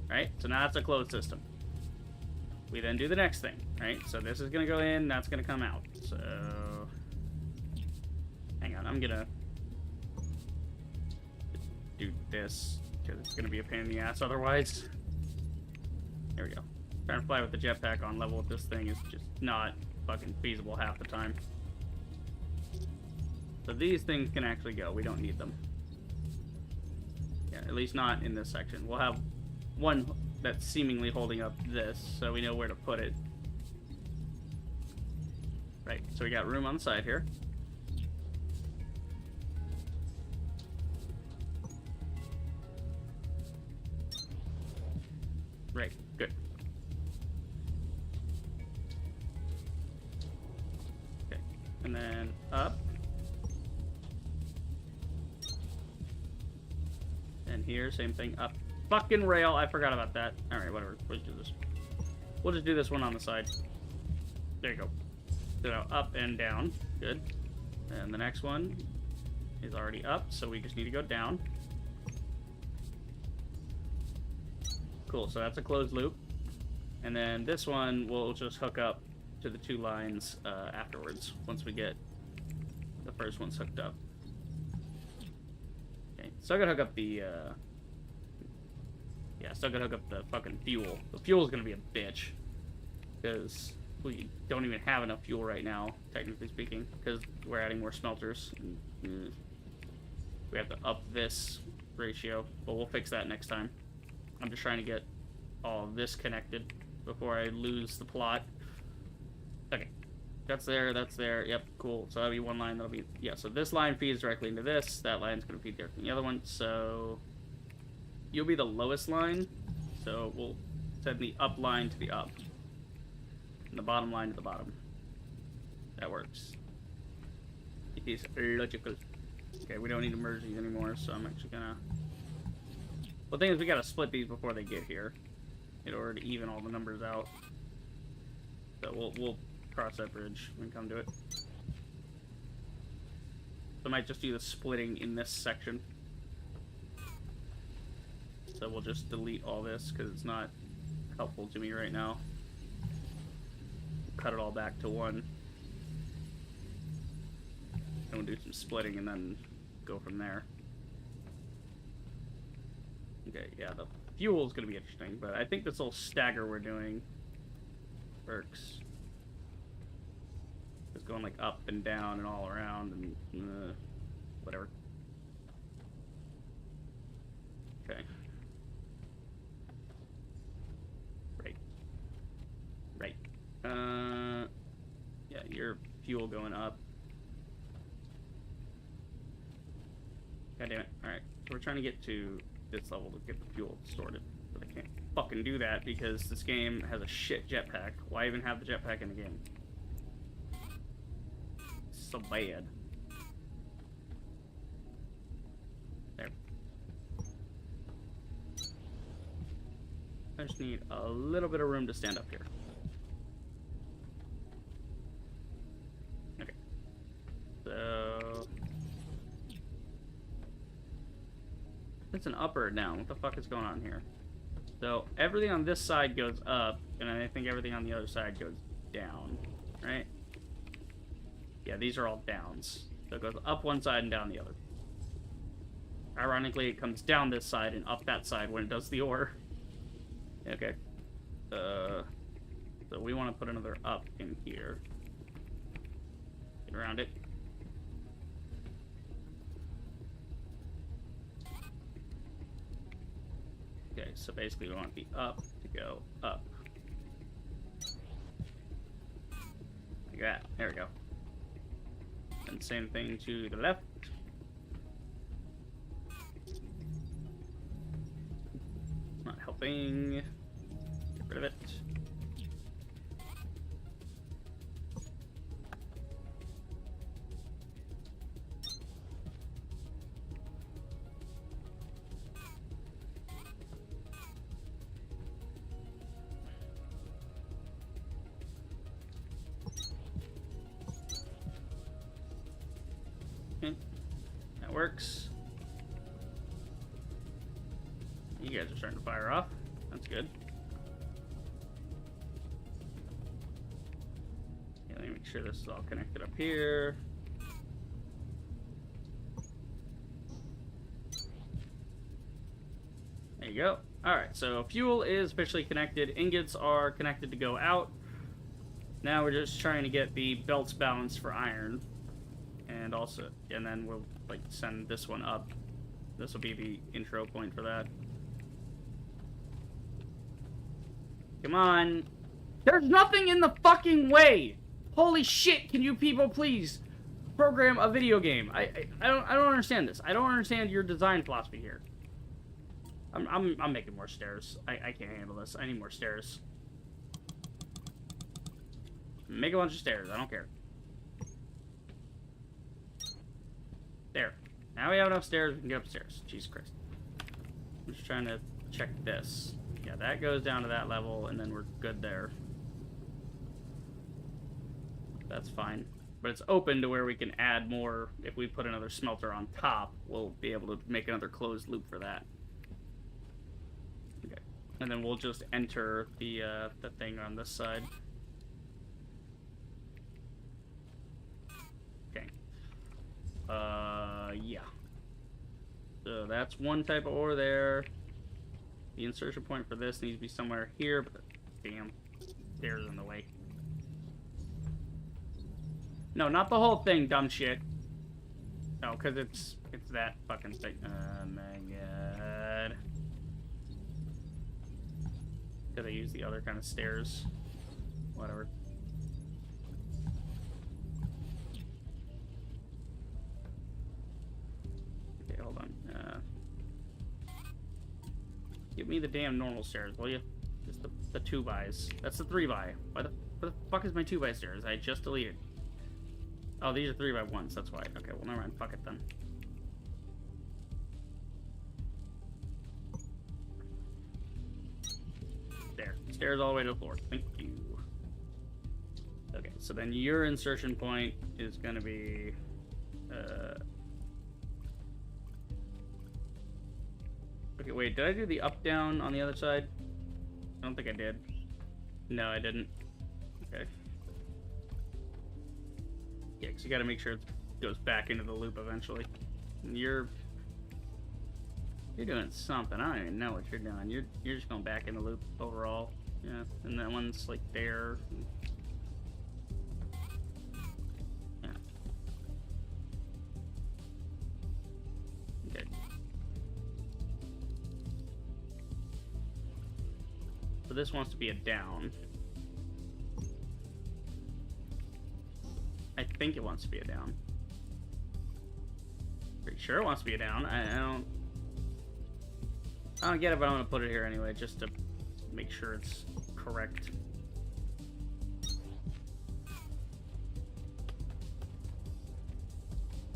S1: Right? So now it's a closed system. We then do the next thing, right? So this is going to go in, that's going to come out. So, hang on, I'm going to do this, because it's going to be a pain in the ass otherwise. There we go. Trying to fly with the jetpack on level with this thing is just not fucking feasible half the time. So these things can actually go, we don't need them. Yeah, at least not in this section. We'll have one that's seemingly holding up this, so we know where to put it. Right, so we got room on the side here. Right, good. Okay, and then up. And here, same thing, up. Fucking rail, I forgot about that. Alright, whatever, we'll just do this. We'll just do this one on the side. There you go. So up and down, good. And the next one is already up, so we just need to go down. Cool, so that's a closed loop. And then this one will just hook up to the two lines afterwards, once we get the first one's hooked up. Okay, so I gotta hook up the, yeah, still gotta hook up the fucking fuel. The fuel's gonna be a bitch. Because we don't even have enough fuel right now, technically speaking. Because we're adding more smelters. And, we have to up this ratio. But we'll fix that next time. I'm just trying to get all of this connected before I lose the plot. Okay. That's there, that's there. Yep, cool. So that'll be one line that'll be... Yeah, so this line feeds directly into this. That line's gonna feed directly into the other one. So... You'll be the lowest line, so we'll send the up line to the up, and the bottom line to the bottom. That works. It is logical. Okay, we don't need to merge these anymore, so I'm actually gonna... Well, the thing is, we gotta split these before they get here, in order to even all the numbers out. So we'll cross that bridge when we come to it. So I might just do the splitting in this section. So we'll just delete all this because it's not helpful to me right now. Cut it all back to one. And we'll do some splitting and then go from there. Okay, yeah, the fuel is going to be interesting, but I think this little stagger we're doing works. It's going like up and down and all around and whatever. Okay. Right. Yeah, your fuel going up. God damn it. Alright, so we're trying to get to this level to get the fuel sorted. But I can't fucking do that because this game has a shit jetpack. Why even have the jetpack in the game? It's so bad. There. I just need a little bit of room to stand up here. Okay. So... It's an up or a down. What the fuck is going on here? So, everything on this side goes up, and I think everything on the other side goes down. Right? Yeah, these are all downs. So it goes up one side and down the other. Ironically, it comes down this side and up that side when it does the ore. Okay. So we want to put another up in here. Get around it. Okay, so basically we want the up to go up. Like that. There we go. And same thing to the left. Not helping. Get rid of it. Okay. That works. You guys are starting to fire off. That's good. Yeah, let me make sure this is all connected up here. There you go. Alright, so fuel is officially connected. Ingots are connected to go out. Now we're just trying to get the belts balanced for iron. And also, and then we'll like send this one up. This will be the intro point for that. Come on. There's nothing in the fucking way. Holy shit, can you people please program a video game? I don't understand this. I don't understand your design philosophy here. I'm making more stairs. I can't handle this. I need more stairs. Make a bunch of stairs. I don't care. There. Now we have enough stairs. We can get upstairs. Jesus Christ. I'm just trying to check this. Yeah, that goes down to that level, and then we're good there. That's fine. But it's open to where we can add more. If we put another smelter on top, we'll be able to make another closed loop for that. Okay. And then we'll just enter the thing on this side. Okay. Yeah. So that's one type of ore there. The insertion point for this needs to be somewhere here, but damn, stairs in the way. No, not the whole thing, dumb shit. No, because it's that fucking thing. Oh my god. Because I use the other kind of stairs. Whatever. Okay, hold on. Give me the damn normal stairs, will you? Just the 2x. That's the 3x. Why the fuck is my 2x stairs? I just deleted. Oh, these are 3x1s, that's why. Okay, well, never mind. Fuck it then. There. Stairs all the way to the floor. Thank you. Okay, so then your insertion point is going to be... Okay, wait, did I do the up-down on the other side? I don't think I did. No, I didn't. Okay. Yeah, because you gotta make sure it goes back into the loop eventually. And you're doing something. I don't even know what you're doing. You're just going back in the loop overall. Yeah, and that one's like there. Yeah. Okay. So this wants to be a down. I think it wants to be a down. Pretty sure it wants to be a down. I don't get it, but I'm gonna put it here anyway, just to make sure it's correct.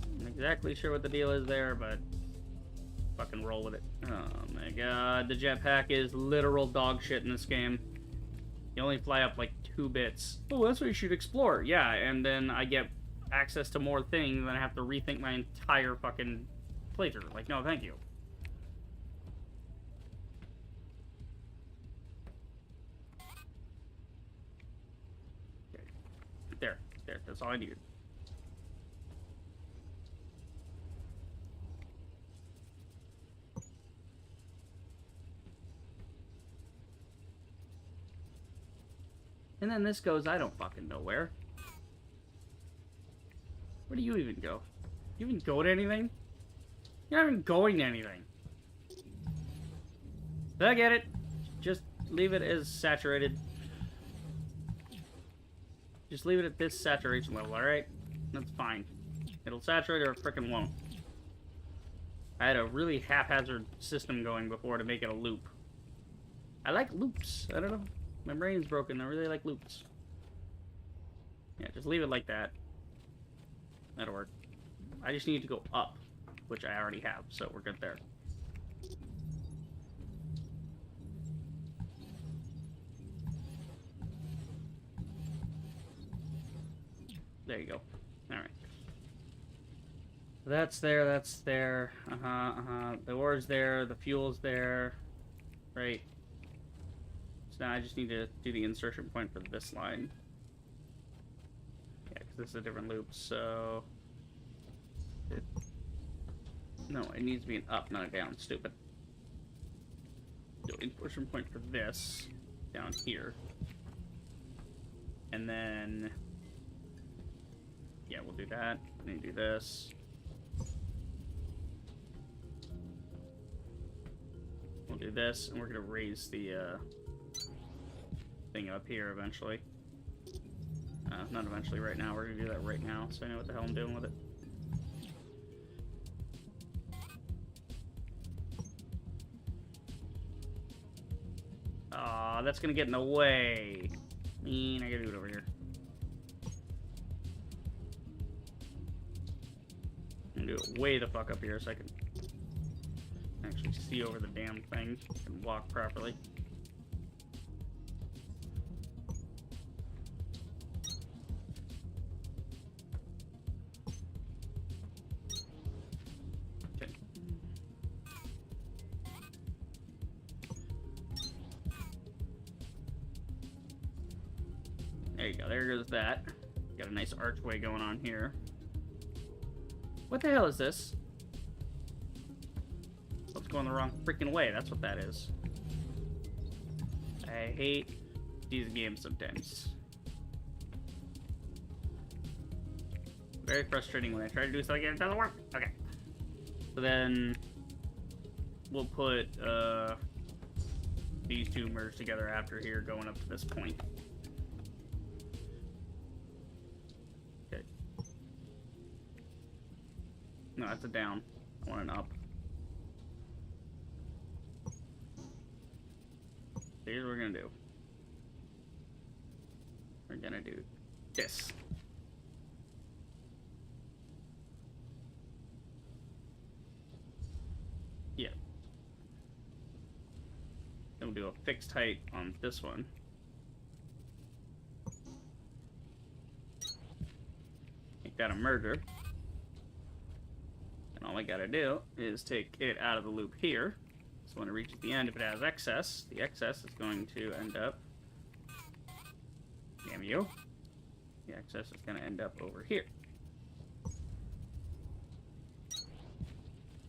S1: I'm not exactly sure what the deal is there, but fucking roll with it. Oh my god, the jetpack is literal dog shit in this game. You only fly up like 2 bits. Oh, that's what you should explore. Yeah, and then I get access to more things, and then I have to rethink my entire fucking playthrough. Like, no, thank you. Okay. There. That's all I needed. And then this goes, I don't fucking know where. Where do you even go? You even go to anything? You're not even going to anything. I get it. Just leave it as saturated. Just leave it at this saturation level, alright? That's fine. It'll saturate or it frickin' won't. I had a really haphazard system going before to make it a loop. I like loops. I don't know. My brain's broken. I really like loops. Yeah, just leave it like that. That'll work. I just need to go up, which I already have, so we're good there. There you go. Alright. That's there, that's there. The ore's there, the fuel's there. Right. So now I just need to do the insertion point for this line. Yeah, because this is a different loop, so... No, it needs to be an up, not a down. Stupid. So insertion point for this, down here. And then... Yeah, we'll do that. And then do this. We'll do this, and we're gonna raise the thing up here eventually. Not eventually, right now. We're gonna do that right now, so I know what the hell I'm doing with it. Aw, that's gonna get in the way. I gotta do it over here. I'm gonna do it way the fuck up here so I can actually see over the damn thing and walk properly. Okay. There you go, there goes that. Got a nice archway going on here. What the hell is this? What's going the wrong freaking way? That's what that is. I hate these games sometimes. Very frustrating when I try to do something and it doesn't work. Okay. So then we'll put these two merged together after here going up to this point. Okay. No, that's a down. I want an up. Here's what we're gonna do. We're gonna do this. Yeah. Then we'll do a fixed height on this one. Make that a merger. And all I gotta do is take it out of the loop here. So when it reaches the end, if it has excess, the excess is going to end up... Damn you. The excess is going to end up over here.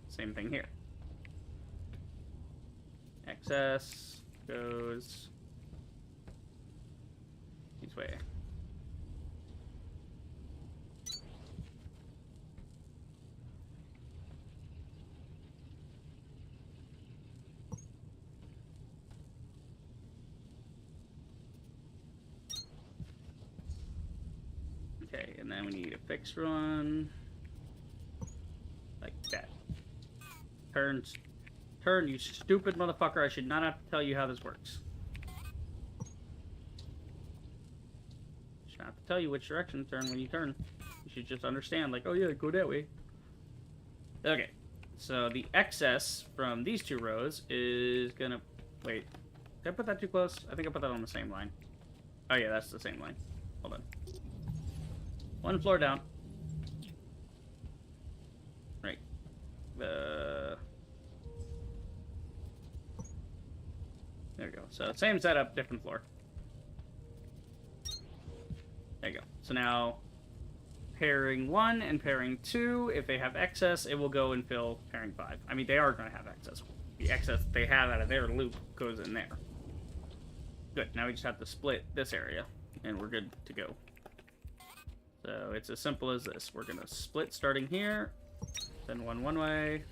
S1: Same thing here. Excess goes this way. Okay, and then we need a fixed run. Like that. Turn, you stupid motherfucker. I should not have to tell you how this works. I should not have to tell you which direction to turn when you turn. You should just understand, like, oh yeah, go that way. Okay, so the excess from these two rows is gonna... Wait, did I put that too close? I think I put that on the same line. Oh yeah, that's the same line. Hold on. One floor down. Right. There we go. So same setup, different floor. There you go. So now, pairing 1 and pairing 2, if they have excess, it will go and fill pairing 5. I mean, they are going to have excess. The excess that they have out of their loop goes in there. Good. Now we just have to split this area, and we're good to go. So it's as simple as this. We're gonna split starting here, then one way.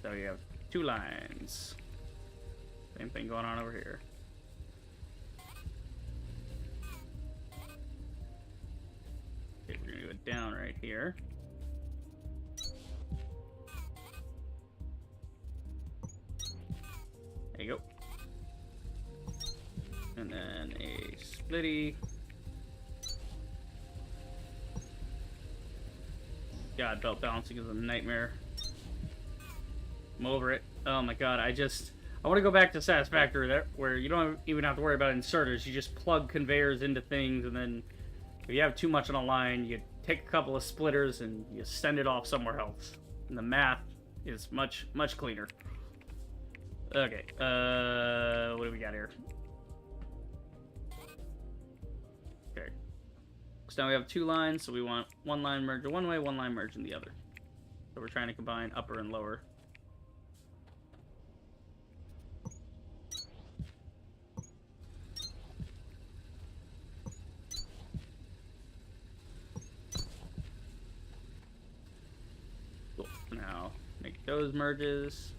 S1: So you have 2 lines. Same thing going on over here. Okay, we're gonna do it down right here. There you go. And then a splitty. God, belt balancing is a nightmare. I'm over it. Oh my god, I want to go back to Satisfactory there, where you don't even have to worry about inserters. You just plug conveyors into things, and then if you have too much on a line, you take a couple of splitters and you send it off somewhere else. And the math is much cleaner. Okay, what do we got here? Okay. So now we have 2 lines, so we want 1 line merge in one way, 1 line merge in the other. So we're trying to combine upper and lower. Cool. Now, make those merges.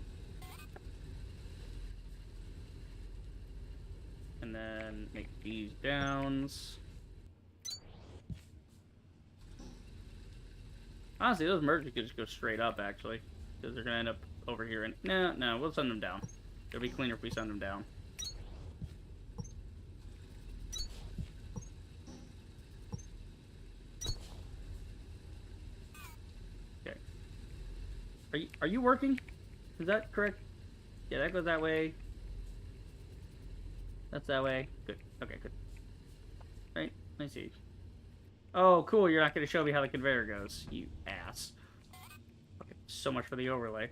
S1: And then make these downs. Honestly, those merges could just go straight up, actually. Because they're going to end up over here. And no, we'll send them down. It'll be cleaner if we send them down. Okay. Are you working? Is that correct? Yeah, that goes that way. That's that way. Good. Okay, good. Right? Let me see. Oh, cool. You're not going to show me how the conveyor goes, you ass. Okay, so much for the overlay.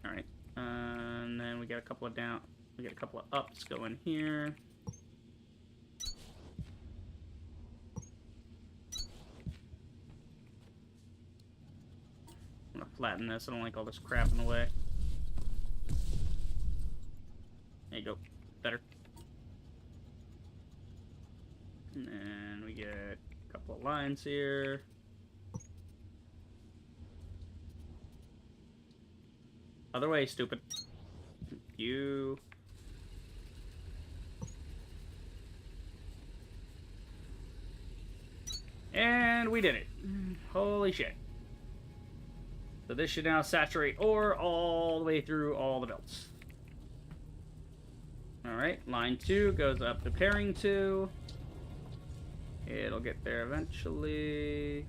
S1: Alright. And then we get a couple of down. We get a couple of ups going here. I'm going to flatten this. I don't like all this crap in the way. There you go. Better. And then we get a couple of lines here. Other way, stupid. You. And we did it. Holy shit. So this should now saturate ore all the way through all the belts. Alright, line 2 goes up to pairing 2. It'll get there eventually.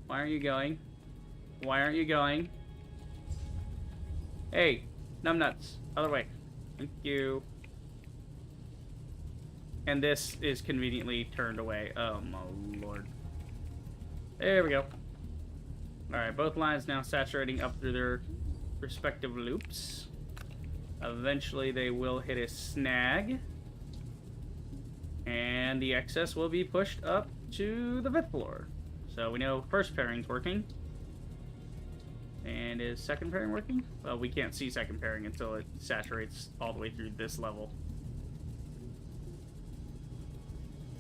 S1: Why aren't you going? Why aren't you going? Hey, numbnuts. Other way. Thank you. And this is conveniently turned away. Oh my lord. There we go. Alright, both lines now saturating up through their respective loops. Eventually they will hit a snag. And the excess will be pushed up to the 5th floor. So we know first pairing's working. And is second pairing working? Well, we can't see second pairing until it saturates all the way through this level.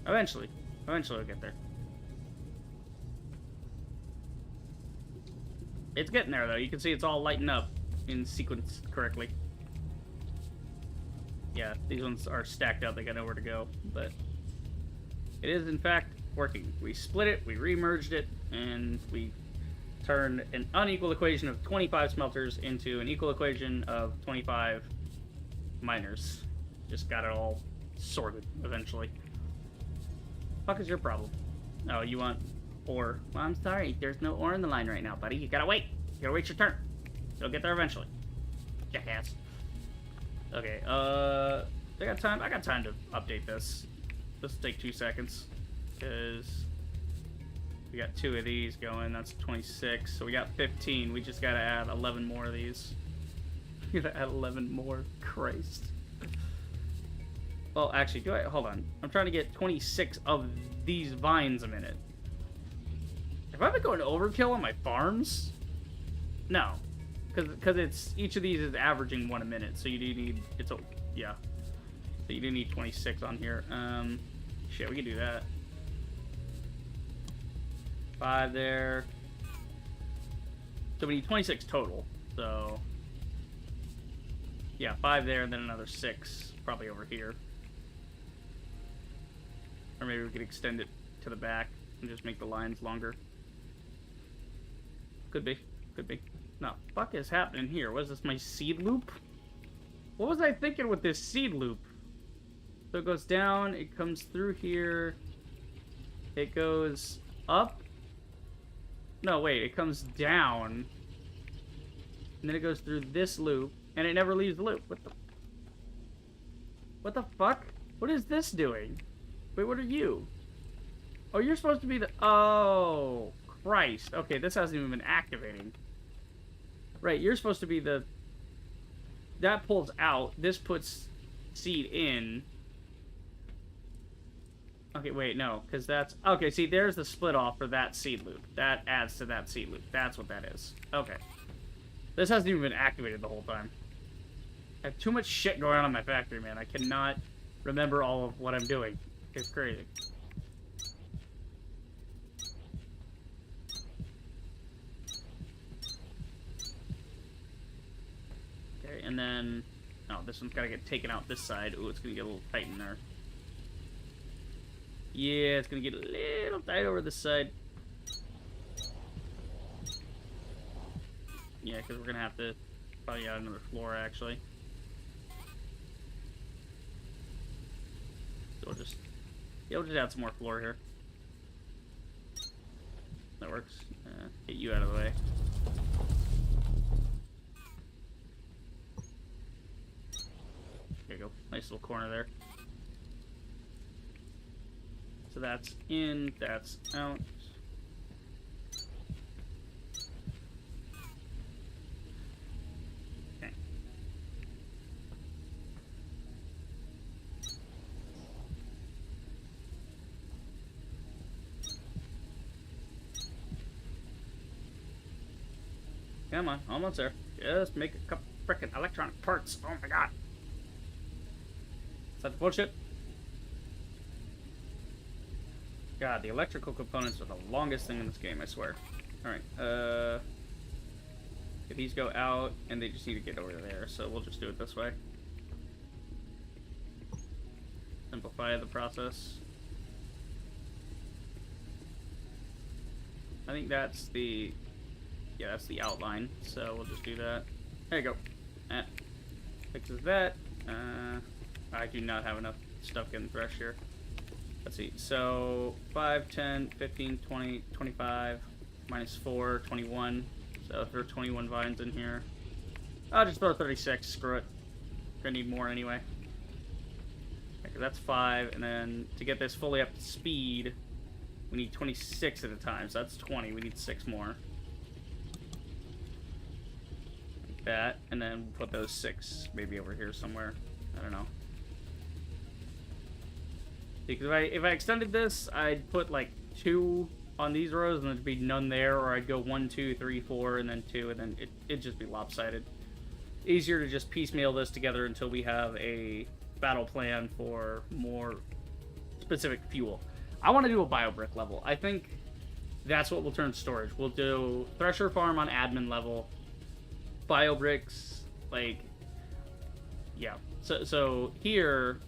S1: Eventually we'll get there. It's getting there, though. You can see it's all lighting up in sequence correctly. Yeah, these ones are stacked up. They got nowhere to go. But it is, in fact, working. We split it, we remerged it, and we turned an unequal equation of 25 smelters into an equal equation of 25 miners. Just got it all sorted, eventually. Fuck is your problem? Oh, you want ore. Well, I'm sorry. There's no ore in the line right now, buddy. You gotta wait. You gotta wait your turn. You'll get there eventually. Jackass. Okay, I got time to update this. This will take 2 seconds. Because we got 2 of these going. That's 26. So we got 15. We just gotta add 11 more of these. We gotta add 11 more. Christ. Well, actually, hold on. I'm trying to get 26 of these vines a minute. Have I been going overkill on my farms? No. because it's each of these is averaging 1 a minute, so you do need yeah. So you do need 26 on here. Shit, we can do that. 5 there. So we need 26 total. So yeah, 5 there, and then another 6 probably over here. Or maybe we could extend it to the back and just make the lines longer. Could be. Could be. No, fuck is happening here? What is this, my seed loop? What was I thinking with this seed loop? So it goes down, it comes through here, it goes up. No, wait, it comes down, and then it goes through this loop, and it never leaves the loop. What the fuck? What is this doing? Wait, what are you? Oh, you're supposed to be the... Oh, Christ. Okay, this hasn't even been activating. Right, you're supposed to be the... That pulls out. This puts seed in. Okay, wait, no, because that's... Okay, see, there's the split off for that seed loop. That adds to that seed loop. That's what that is. Okay. This hasn't even been activated the whole time. I have too much shit going on in my factory, man. I cannot remember all of what I'm doing. It's crazy. Okay, and then... Oh, this one's gotta get taken out this side. Ooh, it's gonna get a little tight in there. Yeah, it's gonna get a little tight over this side. Yeah, because we're gonna have to probably add another floor, actually. So we'll just add some more floor here. That works. Get you out of the way. There you go. Nice little corner there. So that's in, that's out. Okay. Come on, almost there. Just make a couple frickin' electronic parts. Oh my god. Is that the bullshit? God, the electrical components are the longest thing in this game, I swear. Alright, these go out, and they just need to get over there, so we'll just do it this way. Simplify the process. I think that's the... Yeah, that's the outline, so we'll just do that. There you go. That fixes that. I do not have enough stuff getting threshed here. Let's see, so 5, 10, 15, 20, 25, minus 4, 21. So throw 21 vines in here. I'll just throw 36, screw it. Gonna need more anyway. Okay, that's 5, and then to get this fully up to speed, we need 26 at a time, so that's 20, we need 6 more. Like that, and then we'll put those 6 maybe over here somewhere. I don't know. Because if I extended this, I'd put like 2 on these rows and there'd be none there, or I'd go 1, 2, 3, 4, and then 2, and then it'd just be lopsided. Easier to just piecemeal this together until we have a battle plan for more specific fuel. I want to do a biobrick level. I think that's what we'll turn storage. We'll do Thresher Farm on admin level, biobricks, like, yeah. So here...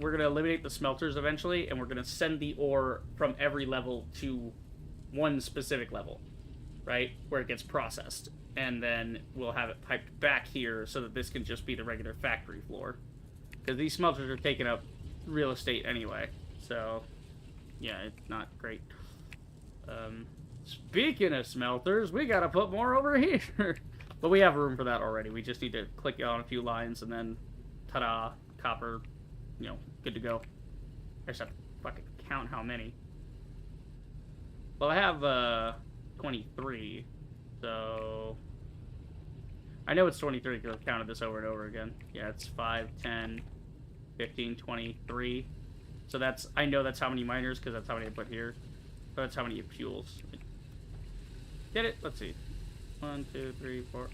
S1: We're going to eliminate the smelters eventually, and we're going to send the ore from every level to one specific level, right? Where it gets processed. And then we'll have it piped back here so that this can just be the regular factory floor. Because these smelters are taking up real estate anyway. So, yeah, it's not great. Speaking of smelters, we got to put more over here. But we have room for that already. We just need to click on a few lines and then, ta-da, copper... You know, good to go. I just have to fucking count how many. Well, I have 23, so I know it's 23 because I've counted this over and over again. Yeah, it's 5, 10, 15, 23. So that's, I know that's how many miners because that's how many I put here. So that's how many fuels. Get it? Let's see. 1, 2, 3, 4.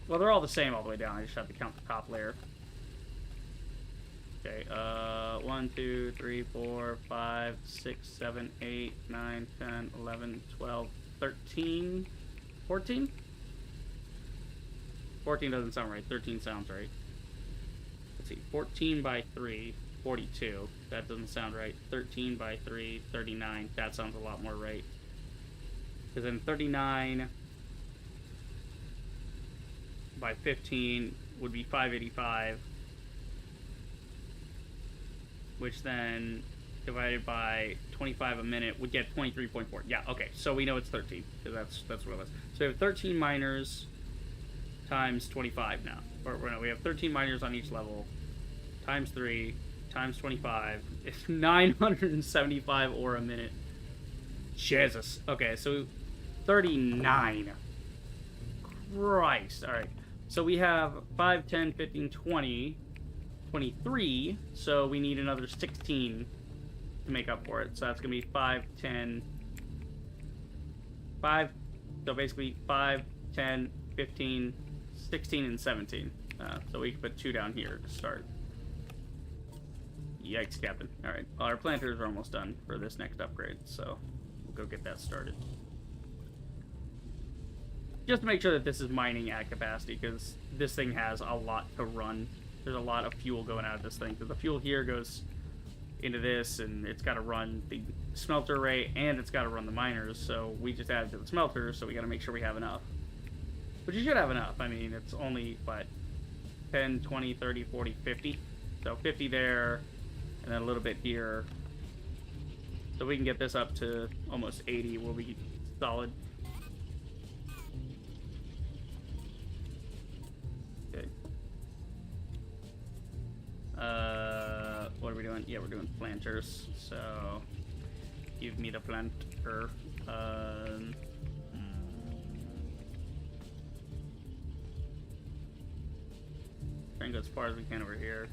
S1: Well, they're all the same all the way down. I just have to count the top layer. Okay, 1, 2, 3, 4, 5, 6, 7, 8, 9, 10, 11, 12, 13, 14? 14 doesn't sound right. 13 sounds right. Let's see. 14 by 3, 42. That doesn't sound right. 13 by 3, 39. That sounds a lot more right. Because then 39 by 15 would be 585. Which then, divided by 25 a minute, would get 23.4. Yeah, okay. So we know it's 13. Because that's what it was. So we have 13 miners times 25 now. Or no, we have 13 miners on each level. Times 3, times 25. It's 975 ore a minute. Jesus. Okay, so 39. Christ. Alright. So we have 5, 10, 15, 20, 23. So we need another 16 to make up for it. So that's going to be 5, 10, 5. So basically 5, 10, 15, 16, and 17. So we can put 2 down here to start. Yikes, Captain. Alright, well, our planters are almost done for this next upgrade, so we'll go get that started. Just to make sure that this is mining at capacity, because this thing has a lot to run. There's a lot of fuel going out of this thing, because the fuel here goes into this, and it's got to run the smelter array, and it's got to run the miners, so we just added to the smelter, so we got to make sure we have enough. But you should have enough. I mean, it's only, what, 10, 20, 30, 40, 50? So 50 there, and then a little bit here. So we can get this up to almost 80. We'll be solid. Okay. What are we doing? Yeah, we're doing planters. So give me the planter. Try and go as far as we can over here.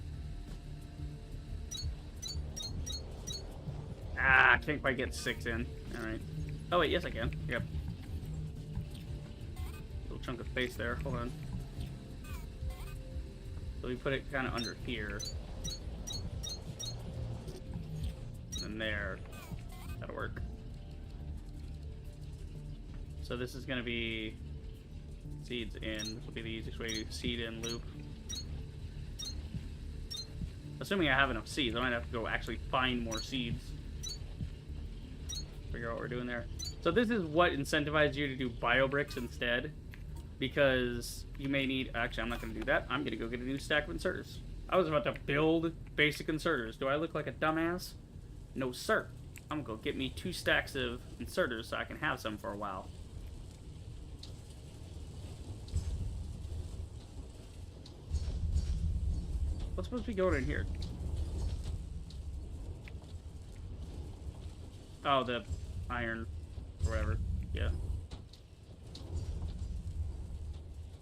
S1: Ah, can't quite get 6 in. Alright. Oh wait, yes I can. Yep. Little chunk of space there. Hold on. So we put it kind of under here. And there. That'll work. So this is going to be seeds in. This will be the easiest way to seed in loop. Assuming I have enough seeds, I might have to go actually find more seeds. Figure out what we're doing there. So this is what incentivizes you to do biobricks instead. Because you may need... Actually, I'm not going to do that. I'm going to go get a new stack of inserters. I was about to build basic inserters. Do I look like a dumbass? No, sir. I'm going to go get me 2 stacks of inserters so I can have some for a while. What's supposed to be going in here? Oh, the iron or whatever. Yeah.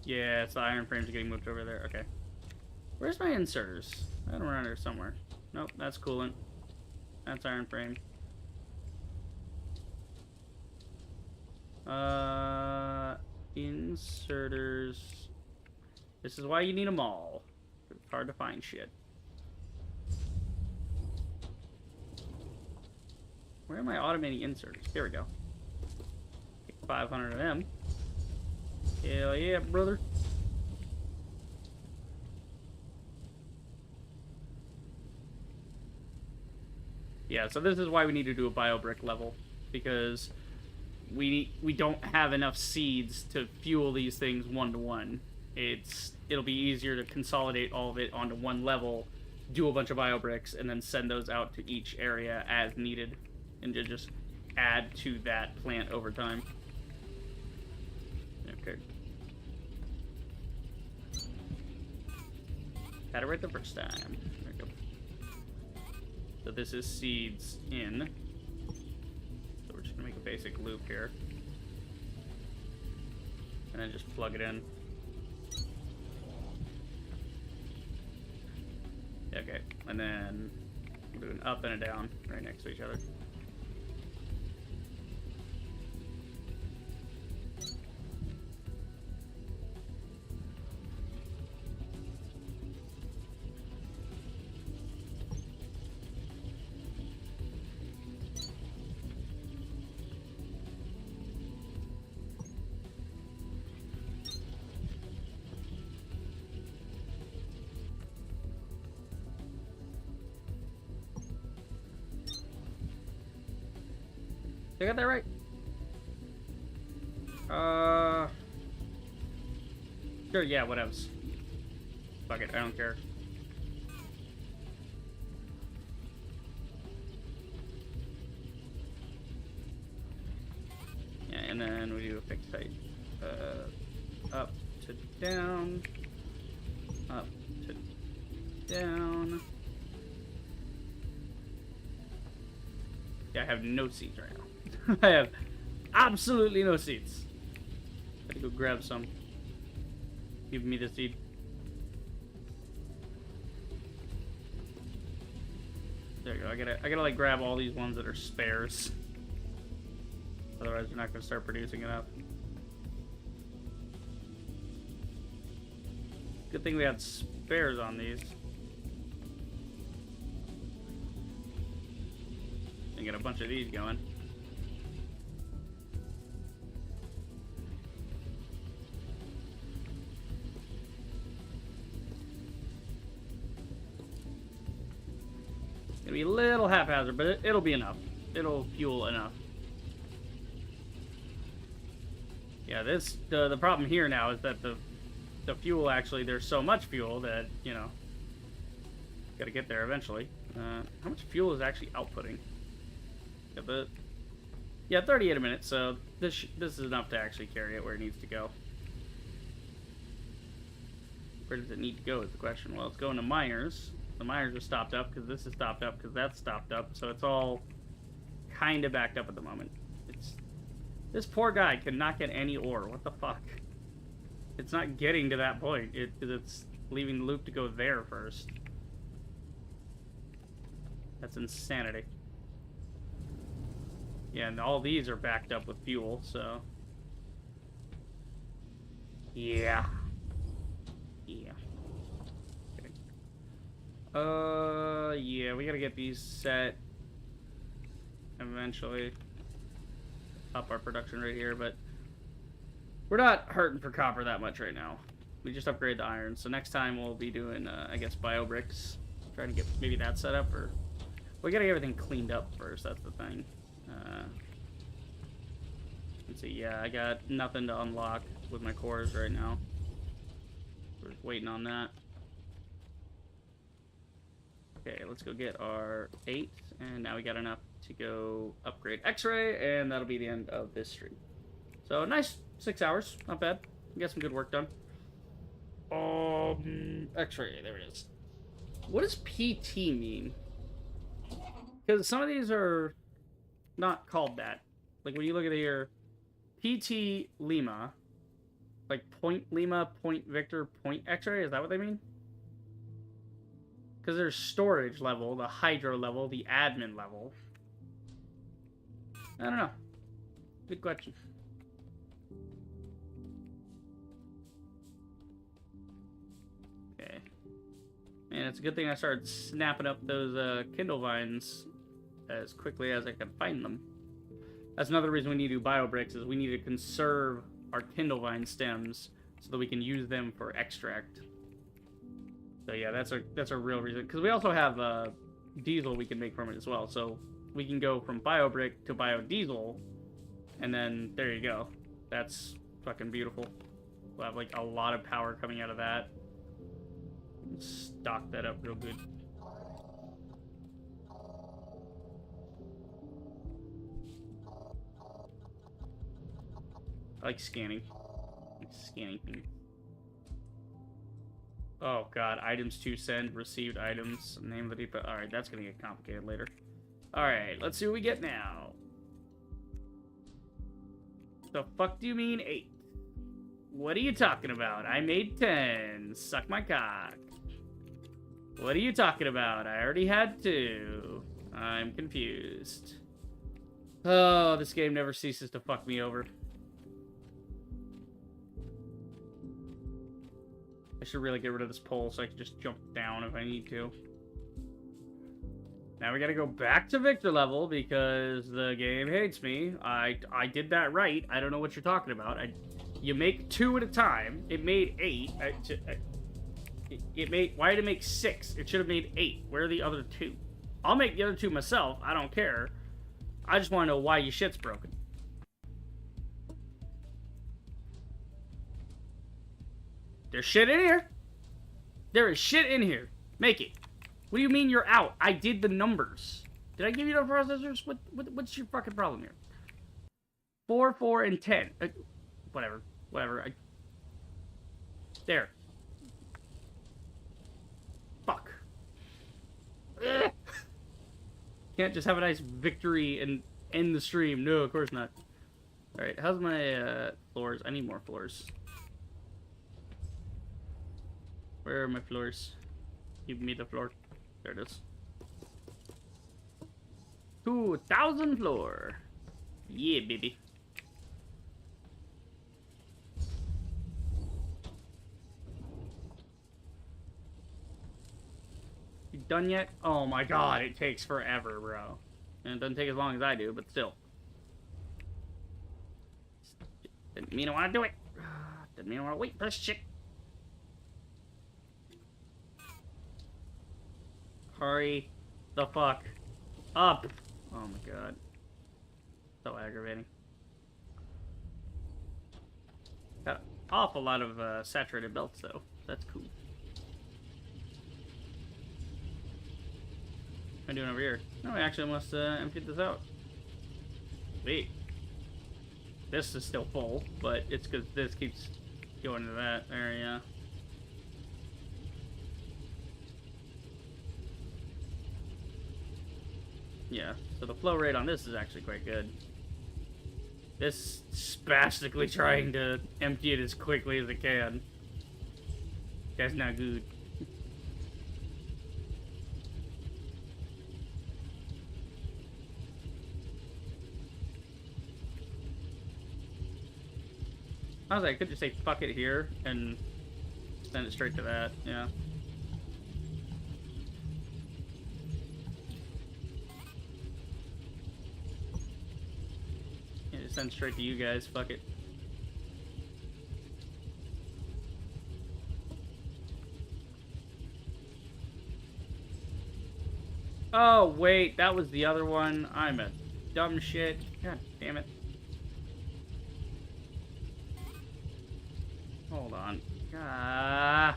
S1: Yeah, it's the iron frames are getting moved over there. Okay. Where's my inserters? I had them around here somewhere. Nope, that's coolant. That's iron frame. Inserters. This is why you need them all. It's hard to find shit. Where am I automating inserters? Here we go. 500 of them. Hell yeah, brother. Yeah, so this is why we need to do a biobrick level, because we don't have enough seeds to fuel these things one-to-one. It'll be easier to consolidate all of it onto one level, do a bunch of biobricks, and then send those out to each area as needed, and to just add to that plant over time. Okay. Had it right the first time. There we go. So this is seeds in. So we're just gonna make a basic loop here. And then just plug it in. Okay, and then we'll do an up and a down right next to each other. Did I get that right? Sure, yeah, whatevs. Fuck it, I don't care. Yeah, and then we do a fixed height. Up to down. Up to down. Yeah, I have no seats right now. I have absolutely no seats. Gotta go grab some. Give me the seed. There you go. I gotta like grab all these ones that are spares. Otherwise, we're not gonna start producing enough. Good thing we had spares on these. And get a bunch of these going. It'll be a little haphazard, but it'll be enough. It'll fuel enough. Yeah, the problem here now is that the fuel actually, there's so much fuel that, you know, gotta get there eventually. How much fuel is actually outputting? Yeah, 38 a minute, so this is enough to actually carry it where it needs to go. Where does it need to go is the question. Well, it's going to miners. The miners are stopped up because this is stopped up because that's stopped up, so it's all kind of backed up at the moment. This poor guy cannot get any ore. What the fuck? It's not getting to that point. It's leaving the loop to go there first. That's insanity. Yeah, and all these are backed up with fuel, so... Yeah. Yeah. Okay. Yeah, we gotta get these set eventually. Up our production right here, but we're not hurting for copper that much right now. We just upgrade the iron, so next time we'll be doing, I guess, bio bricks. Trying to get maybe that set up, or... We gotta get everything cleaned up first, that's the thing. Let's see, yeah, I got nothing to unlock with my cores right now. We're waiting on that. Okay, let's go get our 8, and now we got enough to go upgrade X-ray, and that'll be the end of this stream. So, nice 6 hours, not bad. We got some good work done. X-ray, there it is. What does PT mean? Because some of these are not called that. Like when you look at here, PT Lima, like point Lima, point Victor, point X-ray, is that what they mean? Because there's storage level, the hydro level, the admin level. I don't know. Good question. Okay. Man, it's a good thing I started snapping up those Kindle vines as quickly as I can find them. That's another reason we need to do bio bricks, is we need to conserve our Kindle vine stems so that we can use them for extract. So yeah, that's a real reason. Because we also have diesel we can make from it as well. So we can go from bio brick to biodiesel, and then there you go. That's fucking beautiful. We'll have like a lot of power coming out of that. Stock that up real good. I like scanning. Scanning things. Oh god, items to send, received items, name of the depot. Alright, that's gonna get complicated later. Alright, let's see what we get now. The fuck do you mean 8? What are you talking about? I made 10. Suck my cock. What are you talking about? I already had 2. I'm confused. Oh, this game never ceases to fuck me over. I should really get rid of this pole so I can just jump down if I need to. Now we gotta go back to Victor level because the game hates me. I did that right. I don't know what you're talking about. You make 2 at a time. It made 8. Why did it make 6? It should have made 8. Where are the other 2? I'll make the other 2 myself. I don't care. I just want to know why your shit's broken. There's shit in here. There is shit in here. Make it. What do you mean you're out? I did the numbers. Did I give you the processors? What's your fucking problem here? 4, 4, and 10. Whatever. Whatever. There. Fuck. Ugh. Can't just have a nice victory and end the stream. No, of course not. Alright, how's my floors? I need more floors. Where are my floors? Give me the floor. There it is. 2,000 floor. Yeah, baby. You done yet? Oh my god, it takes forever, bro. And it doesn't take as long as I do, but still. Didn't mean I want to do it. Didn't mean I want to wait for this shit. Hurry the fuck up. Oh my god. So aggravating. Got an awful lot of saturated belts though. That's cool. What am I doing over here? No, I actually must empty this out. Wait. This is still full, but it's because this keeps going to that area. Yeah, so the flow rate on this is actually quite good. This spastically trying to empty it as quickly as it can. That's not good. I was like, I could just say fuck it here and send it straight to that, yeah. Yeah, just send straight to you guys, fuck it. Oh, wait, that was the other one. I'm a dumb shit. God damn it. Hold on. Ah.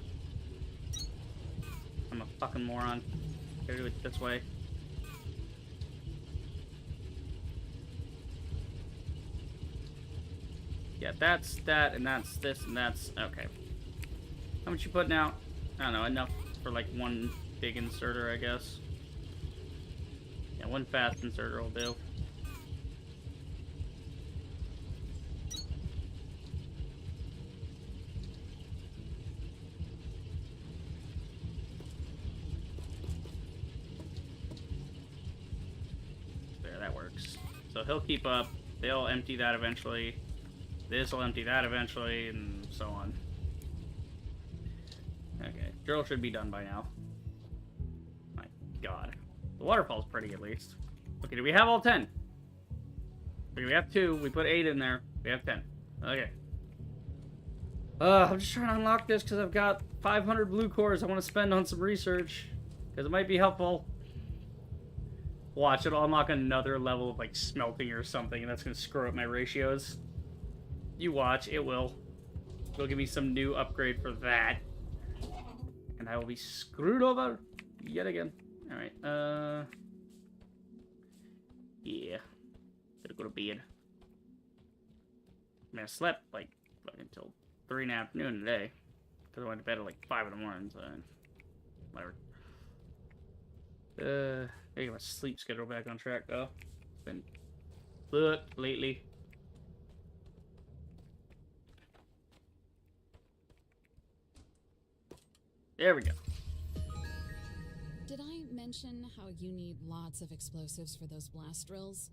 S1: I'm a fucking moron. Gotta do it this way. Yeah, that's that, and that's this, and that's... Okay. How much you putting out? I don't know, enough for like one big inserter, I guess. Yeah, one fast inserter will do. There, that works. So he'll keep up. They'll empty that eventually. This will empty that eventually, and so on. Okay, drill should be done by now. My god. The waterfall's pretty, at least. Okay, do we have all 10? Okay, we have 2. We put 8 in there. We have 10. Okay. I'm just trying to unlock this because I've got 500 blue cores I want to spend on some research. Because it might be helpful. Watch, it'll unlock another level of, like, smelting or something, and that's going to screw up my ratios. You watch, it will. It'll give me some new upgrade for that. And I will be screwed over yet again. Alright, yeah. Gotta go to bed. I mean, I slept, like until 3 in the afternoon today. Because I went to bed at, like, 5 in the morning, so... Whatever. I get my sleep schedule back on track, though. It's been... fucked lately. There we go.
S2: Did I mention how you need lots of explosives for those blast drills?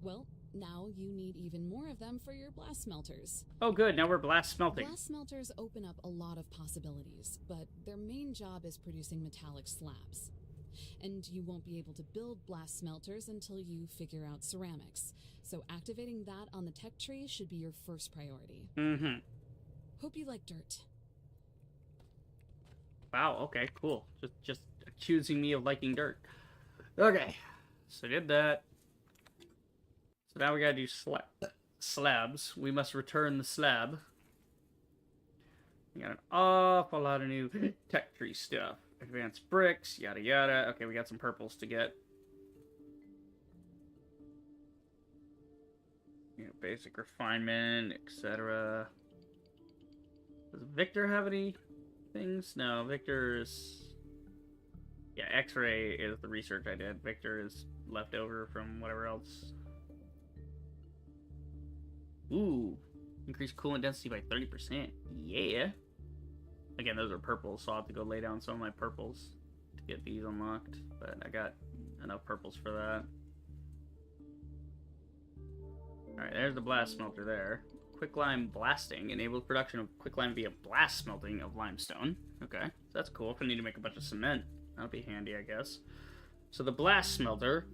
S2: Well, now you need even more of them for your blast smelters.
S1: Oh good, now we're blast smelting.
S2: Blast smelters open up a lot of possibilities, but their main job is producing metallic slabs. And you won't be able to build blast smelters until you figure out ceramics. So activating that on the tech tree should be your first priority.
S1: Mm-hmm.
S2: Hope you like dirt.
S1: Wow, okay, cool. Just accusing me of liking dirt. Okay. So did that. So now we gotta do slabs. We must return the slab. We got an awful lot of new tech tree stuff. Advanced bricks, yada yada. Okay, we got some purples to get. You know, basic refinement, etc. Does Victor have any things? No, Victor's... Yeah, X-ray is the research I did. Victor is left over from whatever else. Ooh, increased coolant density by 30%. Yeah. Again, those are purples, so I'll have to go lay down some of my purples to get these unlocked. But I got enough purples for that. Alright, there's the blast smelter there. Quicklime blasting enables production of quicklime via blast smelting of limestone. Okay, so that's cool. If I need to make a bunch of cement, that'll be handy, I guess. So the blast smelter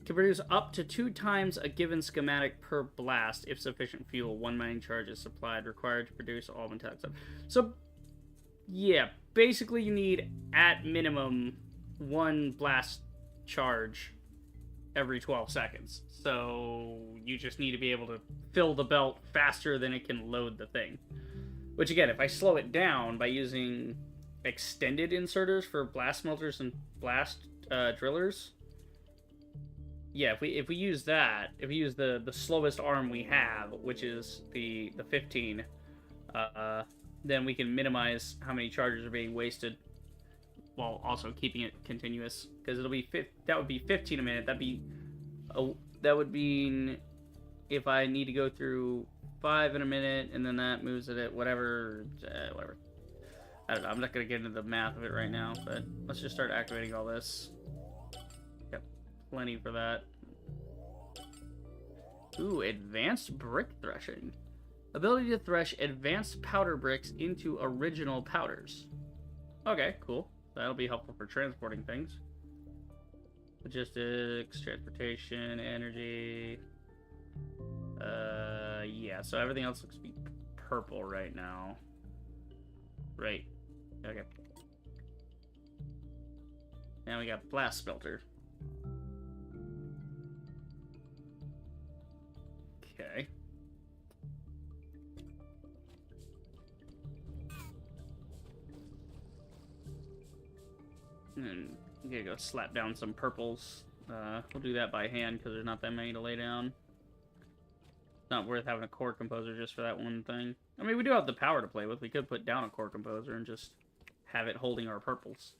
S1: can produce up to 2 times a given schematic per blast if sufficient fuel. 1 mining charge is supplied, required to produce all metallic stuff. So, yeah, basically you need, at minimum, 1 blast charge every 12 seconds. So you just need to be able to fill the belt faster than it can load the thing. Which, again, if I slow it down by using extended inserters for blast smelters and blast drillers, yeah, if we use that, if we use the slowest arm we have, which is the 15, then we can minimize how many charges are being wasted while also keeping it continuous, because it'll be that would be 15 a minute. That would mean if I need to go through 5 in a minute, and then that moves it at whatever. I don't know. I'm not gonna get into the math of it right now, but let's just start activating all this. Got plenty for that. Ooh, advanced brick threshing. Ability to thresh advanced powder bricks into original powders. Okay, cool. That'll be helpful for transporting things. Logistics, transportation, energy. Yeah, so everything else looks to be purple right now. Right. Okay. Now we got blast smelter. Okay. And we gotta go slap down some purples. We'll do that by hand because there's not that many to lay down. It's not worth having a core composer just for that one thing. I mean, we do have the power to play with. We could put down a core composer and just have it holding our purples.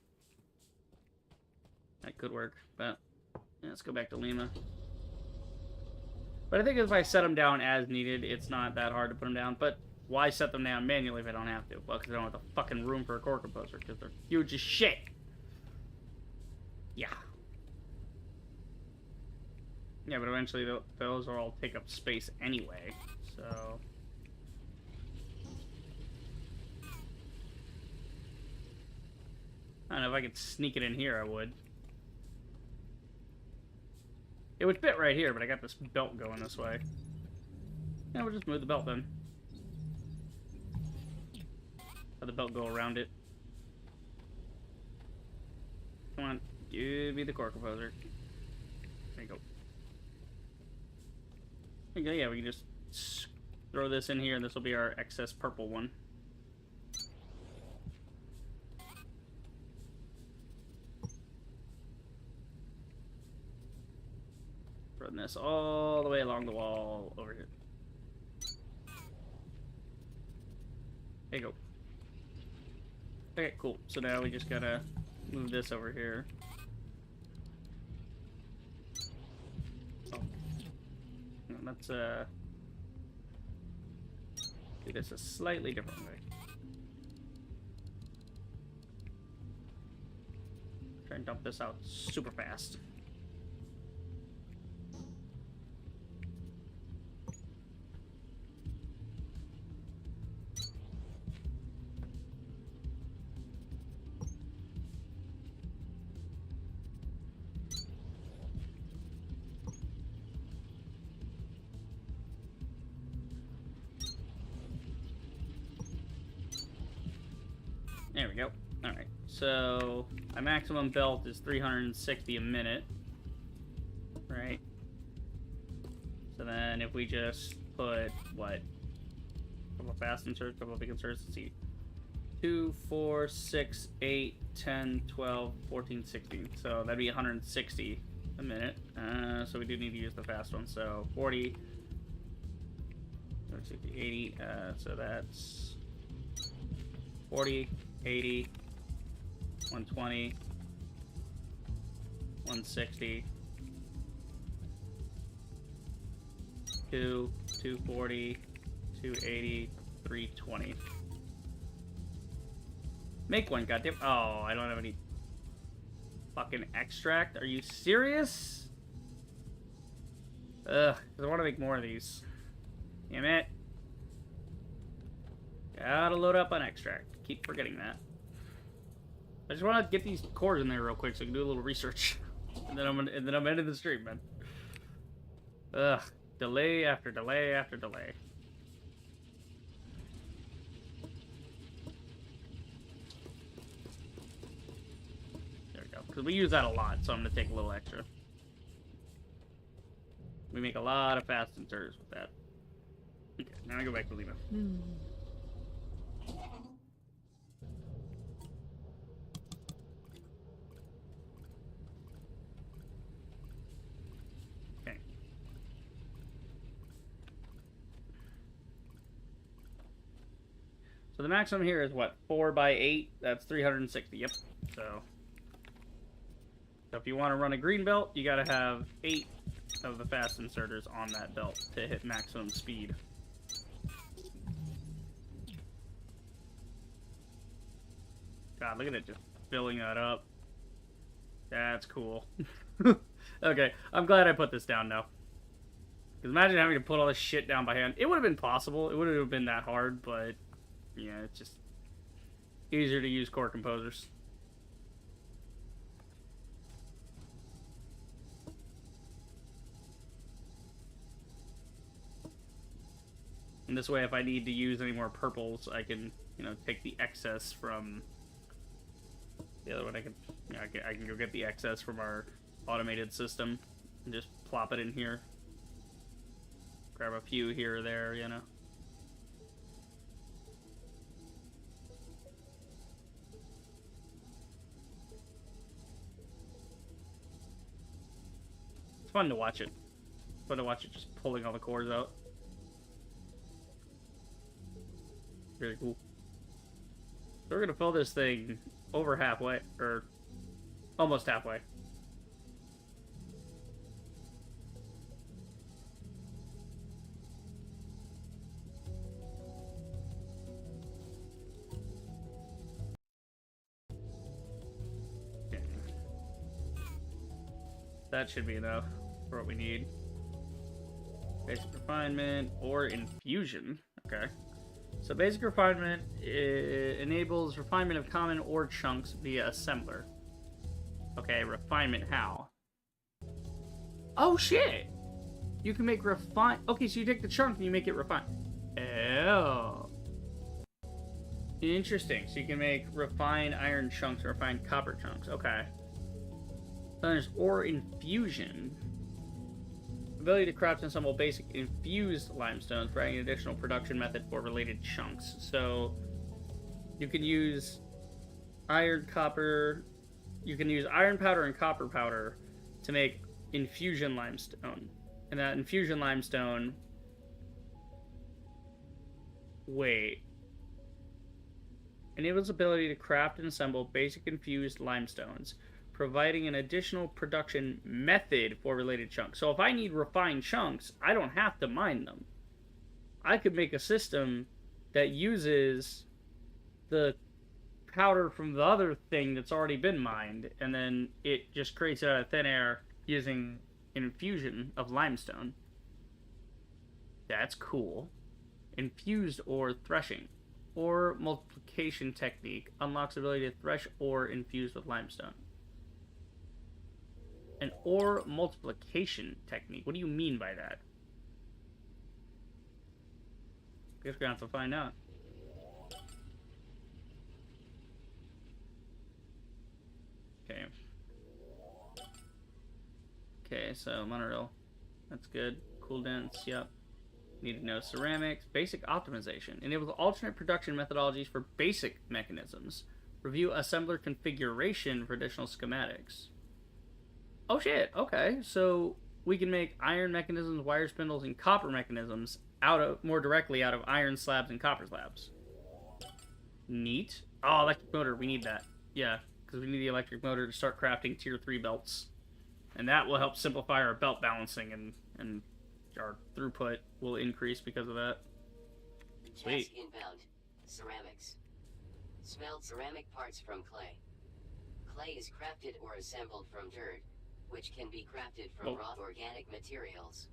S1: That could work, but yeah, let's go back to Lima. But I think if I set them down as needed, it's not that hard to put them down. But why set them down manually if I don't have to? Well, because I don't have the fucking room for a core composer, because they're huge as shit. Yeah. Yeah, but eventually those will all take up space anyway, so... I don't know, if I could sneak it in here, I would. It would fit right here, but I got this belt going this way. Yeah, we'll just move the belt then. Let the belt go around it. Come on, give me the core composer. There you go. There you go, yeah, we can just throw this in here and this will be our excess purple one. Run this all the way along the wall over here. There you go. Okay, cool. So now we just gotta move this over here. Oh. Let's do this a slightly different way. Try and dump this out super fast. There we go. Alright, so my maximum belt is 360 a minute. Right? So then if we just put, what? A couple of fast inserts, a couple of big inserts, let's see. 2, 4, 6, 8, 10, 12, 14, 16. So that'd be 160 a minute. So we do need to use the fast one. So 40, 60, 80. So that's 40, 80, 120, 160, 240, 280, 320. Make one, goddamn. Oh, I don't have any fucking extract. Are you serious? Ugh, because I want to make more of these. Damn it. Gotta load up on extract. Keep forgetting that. I just want to get these cores in there real quick so I can do a little research. and then I'm ending the stream, man. Ugh. Delay after delay after delay. Because we use that a lot, so I'm going to take a little extra. We make a lot of fast inserters with that. Okay, now I go back to Lima. Okay. So the maximum here is what? 4 by 8? That's 360. Yep. So if you want to run a green belt, you got to have 8 of the fast inserters on that belt to hit maximum speed. God, look at it just filling that up. That's cool. Okay, I'm glad I put this down now. Because imagine having to put all this shit down by hand. It would have been possible. It wouldn't have been that hard, but yeah, it's just easier to use core composers. And this way, if I need to use any more purples, I can, take the excess from the other one. I can go get the excess from our automated system and just plop it in here. Grab a few here or there, It's fun to watch it. It's fun to watch it just pulling all the cores out. Really cool. So we're gonna fill this thing over halfway, or almost halfway. Okay. That should be enough for what we need. Basic refinement or infusion. Okay. So basic refinement enables refinement of common ore chunks via assembler. Okay, refinement how? Oh shit! You can make refine. Okay, so you take the chunk and you make it refined. Oh. Interesting. So you can make refined iron chunks or refined copper chunks. Okay. Then there's ore infusion. Ability to craft and assemble basic infused limestones, providing an additional production method for related chunks. So you can use iron, copper. You can use iron powder and copper powder to make infusion limestone. And that infusion limestone... Wait. Enables ability to craft and assemble basic infused limestones, providing an additional production method for related chunks. So if I need refined chunks, I don't have to mine them. I could make a system that uses the powder from the other thing that's already been mined, and then it just creates it out of thin air using an infusion of limestone. That's cool. Infused ore threshing. Ore multiplication technique unlocks the ability to thresh ore infused with limestone. An ore multiplication technique. What do you mean by that? Guess we're gonna have to find out. Okay. Okay, so monorail. That's good. Cool dense, yep. Need to know ceramics. Basic optimization. Enables alternate production methodologies for basic mechanisms. Review assembler configuration for additional schematics. Oh shit, okay. So we can make iron mechanisms, wire spindles, and copper mechanisms more directly out of iron slabs and copper slabs. Neat. Oh, electric motor, we need that. Yeah, because we need the electric motor to start crafting tier 3 belts. And that will help simplify our belt balancing, and our throughput will increase because of that. Sweet.
S3: Task inbound. Ceramics. Smelt ceramic parts from clay. Clay is crafted or assembled from dirt, which can be crafted from raw organic materials.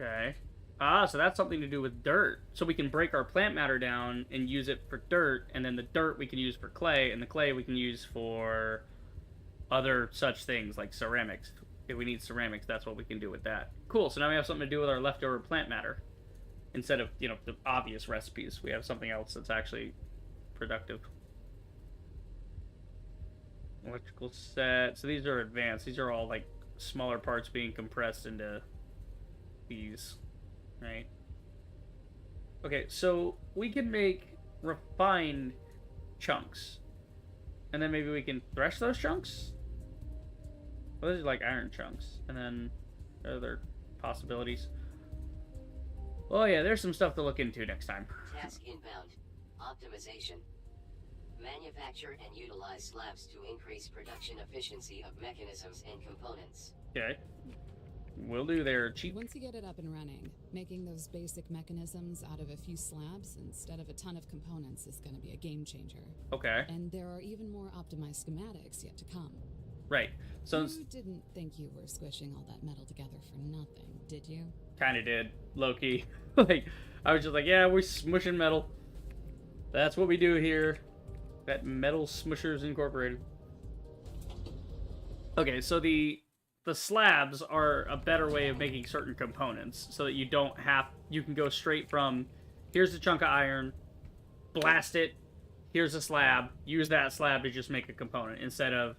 S1: Okay. Ah, so that's something to do with dirt. So we can break our plant matter down and use it for dirt, and then the dirt we can use for clay, and the clay we can use for other such things like ceramics. If we need ceramics, that's what we can do with that. Cool, so now we have something to do with our leftover plant matter. Instead of, you know, the obvious recipes, we have something else that's actually productive. Electrical set. So these are advanced. These are all, like, smaller parts being compressed into these, right? Okay, so we can make refined chunks. And then maybe we can thresh those chunks? Well, those are like iron chunks. And then other possibilities. Oh yeah, there's some stuff to look into next time.
S3: Task inbound. Optimization. Manufacture and utilize slabs to increase production efficiency of mechanisms and components.
S1: Okay. Will do there, cheap.
S2: Once you get it up and running, making those basic mechanisms out of a few slabs instead of a ton of components is going to be a game changer.
S1: Okay.
S2: And there are even more optimized schematics yet to come.
S1: Right. So
S2: you didn't think you were squishing all that metal together for nothing, did you?
S1: Kinda did, low-key. Like, I was just like, yeah, we're smushing metal. That's what we do here. That Metal Smushers Incorporated. Okay, so the slabs are a better way of making certain components, so that you don't have, you can go straight from, here's a chunk of iron, blast it, here's a slab, use that slab to just make a component, instead of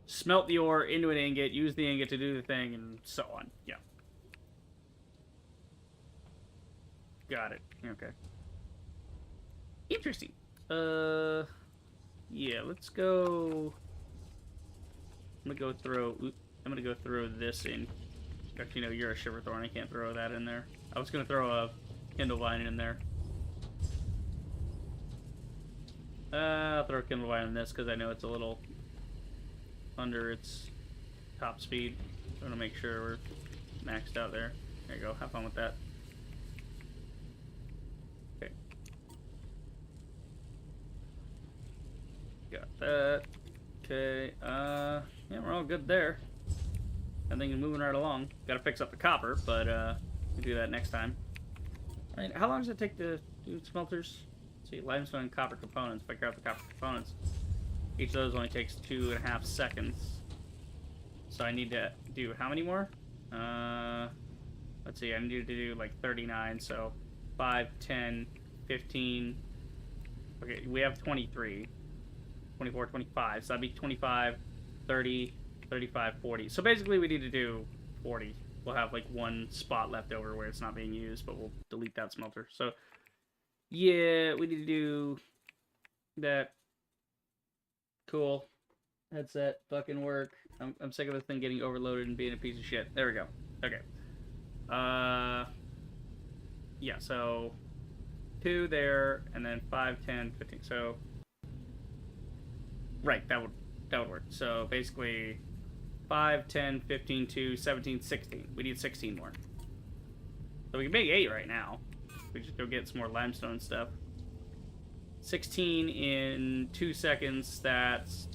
S1: smelt the ore into an ingot, use the ingot to do the thing, and so on. Yeah. Got it. Okay. Interesting. Yeah, let's go. I'm gonna go throw this in. Actually, no, you're a Shiverthorn. I can't throw that in there. I was gonna throw a Kindle Vine in there. I'll throw a Kindle Vine in this because I know it's a little under its top speed. I want to make sure we're maxed out there. There you go. Have fun with that. Okay. Got that. Okay. Yeah, we're all good there. I think it's moving right along. Got to fix up the copper, but we'll do that next time. All right. How long does it take to do smelters? Let's see, limestone and copper components. If I grab the copper components, each of those only takes 2.5 seconds. So I need to do how many more? Let's see, I need to do like 39, so 5, 10, 15. Okay, we have 23, 24, 25. So that'd be 25, 30, 35, 40. So basically we need to do 40. We'll have like one spot left over where it's not being used, but we'll delete that smelter. So yeah, we need to do that. Cool. Headset fucking work. I'm sick of this thing getting overloaded and being a piece of shit. There we go. Okay. Yeah, so 2 there, and then 5, 10, 15. So right, that would work. So basically 5, 10, 15, 2, 17, 16. We need 16 more. So we can make 8 right now. We just go get some more limestone stuff. 16 in 2 seconds, that's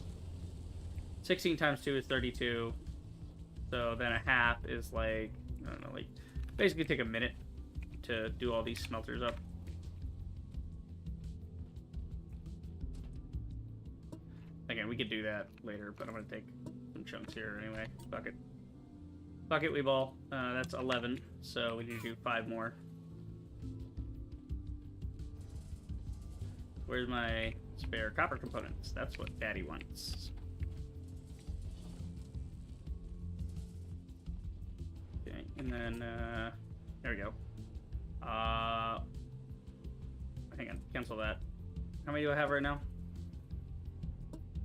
S1: 16 times 2 is 32. So then a half is like, I don't know, like basically take a minute to do all these smelters up. Again, we could do that later, but I'm gonna take some chunks here anyway. Fuck it. Fuck it, we ball. That's 11, so we need to do 5 more. Where's my spare copper components? That's what Daddy wants. And then, there we go. Hang on, cancel that. How many do I have right now?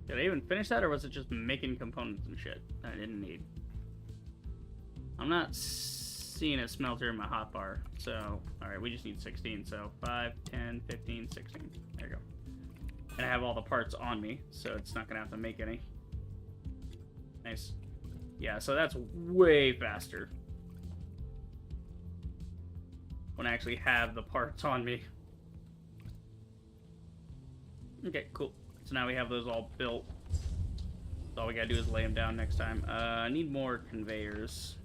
S1: Did I even finish that, or was it just making components and shit that I didn't need? I'm not seeing a smelter in my hotbar, so, alright, we just need 16, so 5, 10, 15, 16. There you go. And I have all the parts on me, so it's not gonna have to make any. Nice. Yeah, so that's way faster when I actually have the parts on me. Okay, cool. So now we have those all built. So all we gotta do is lay them down next time. I need more conveyors.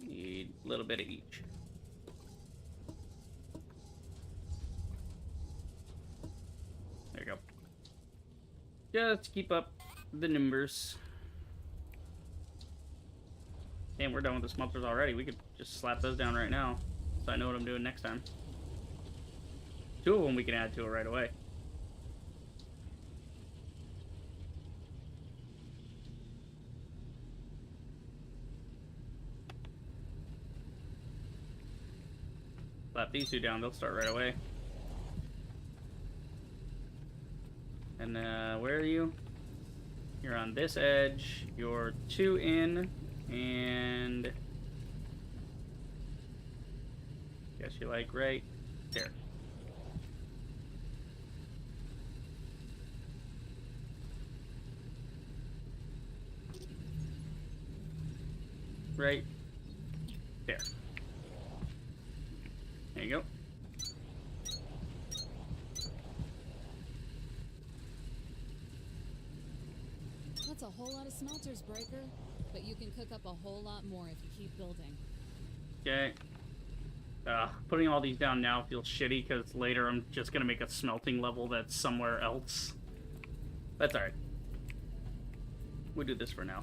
S1: Need a little bit of each. There you go. Just keep up the numbers. Damn, we're done with the smelters already. We could just slap those down right now, so I know what I'm doing next time. 2 of them we can add to it right away. Slap these 2 down, they'll start right away. And where are you? You're on this edge. You're 2 in, and guess you like right there. Right there. There you go.
S2: That's a whole lot of smelters, Breaker. But you can cook up a whole lot more if you keep building.
S1: Okay. Putting all these down now feels shitty because later I'm just gonna make a smelting level that's somewhere else. That's alright. We'll do this for now.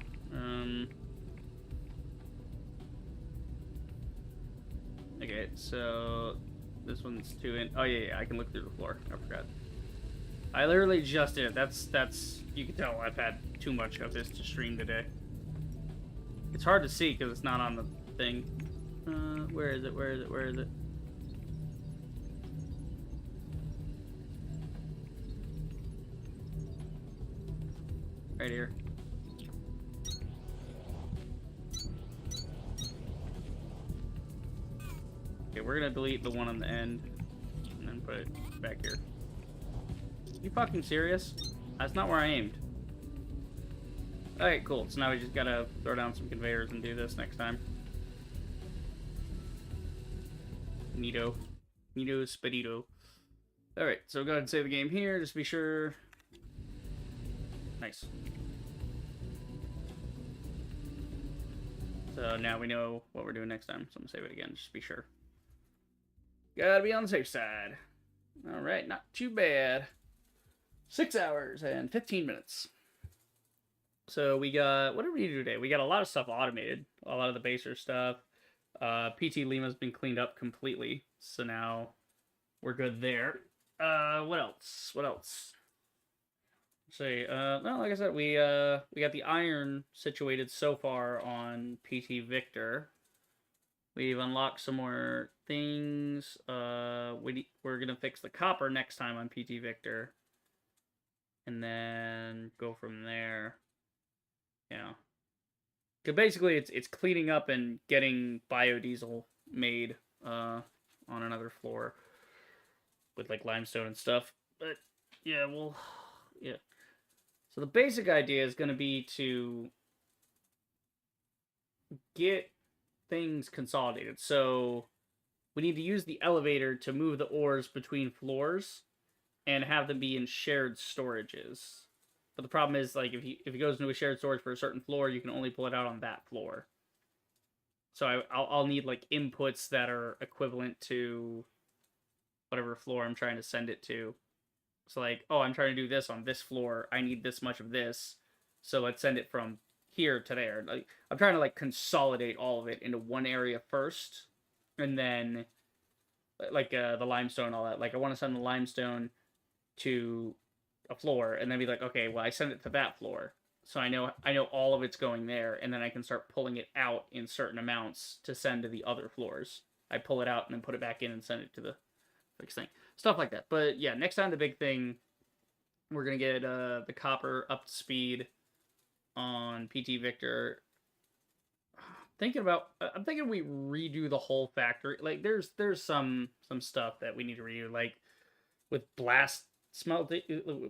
S1: Okay, so this one's 2 in. Oh yeah, I can look through the floor. I forgot. I literally just did it. That's you can tell I've had too much of this to stream today. It's hard to see because it's not on the thing. Where is it? Where is it? Where is it? Right here. Okay, we're gonna delete the one on the end and then put it back here. You fucking serious? That's not where I aimed. Alright, cool. So now we just gotta throw down some conveyors and do this next time. Neato. Neato spedito. Alright, so go ahead and save the game here, just be sure. Nice. So now we know what we're doing next time, so I'm gonna save it again, just to be sure. Gotta be on the safe side. Alright, not too bad. 6 hours and 15 minutes. So we got, what did we do today? We got a lot of stuff automated. A lot of the baser stuff. PT Lima's been cleaned up completely. So now we're good there. What else? What else? Let's see. No, like I said, we got the iron situated so far on PT Victor. We've unlocked some more things. We're gonna fix the copper next time on PT Victor. And then go from there. Yeah. Cause basically it's cleaning up and getting biodiesel made on another floor with like limestone and stuff. But yeah, well, yeah. So the basic idea is going to be to get things consolidated. So we need to use the elevator to move the ores between floors and have them be in shared storages. But the problem is, like, if he goes into a shared storage for a certain floor, you can only pull it out on that floor. So I'll need, like, inputs that are equivalent to whatever floor I'm trying to send it to. So, like, oh, I'm trying to do this on this floor. I need this much of this. So let's send it from here to there. Like, I'm trying to, like, consolidate all of it into one area first. And then, like, the limestone and all that. Like, I want to send the limestone to a floor, and then be like, okay, well, I send it to that floor, so I know all of it's going there, and then I can start pulling it out in certain amounts to send to the other floors. I pull it out and then put it back in and send it to the fixed thing, stuff like that. But yeah, next time the big thing, we're gonna get the copper up to speed on PT Victor. I'm thinking we redo the whole factory. Like there's some stuff that we need to redo, like with blast smelting,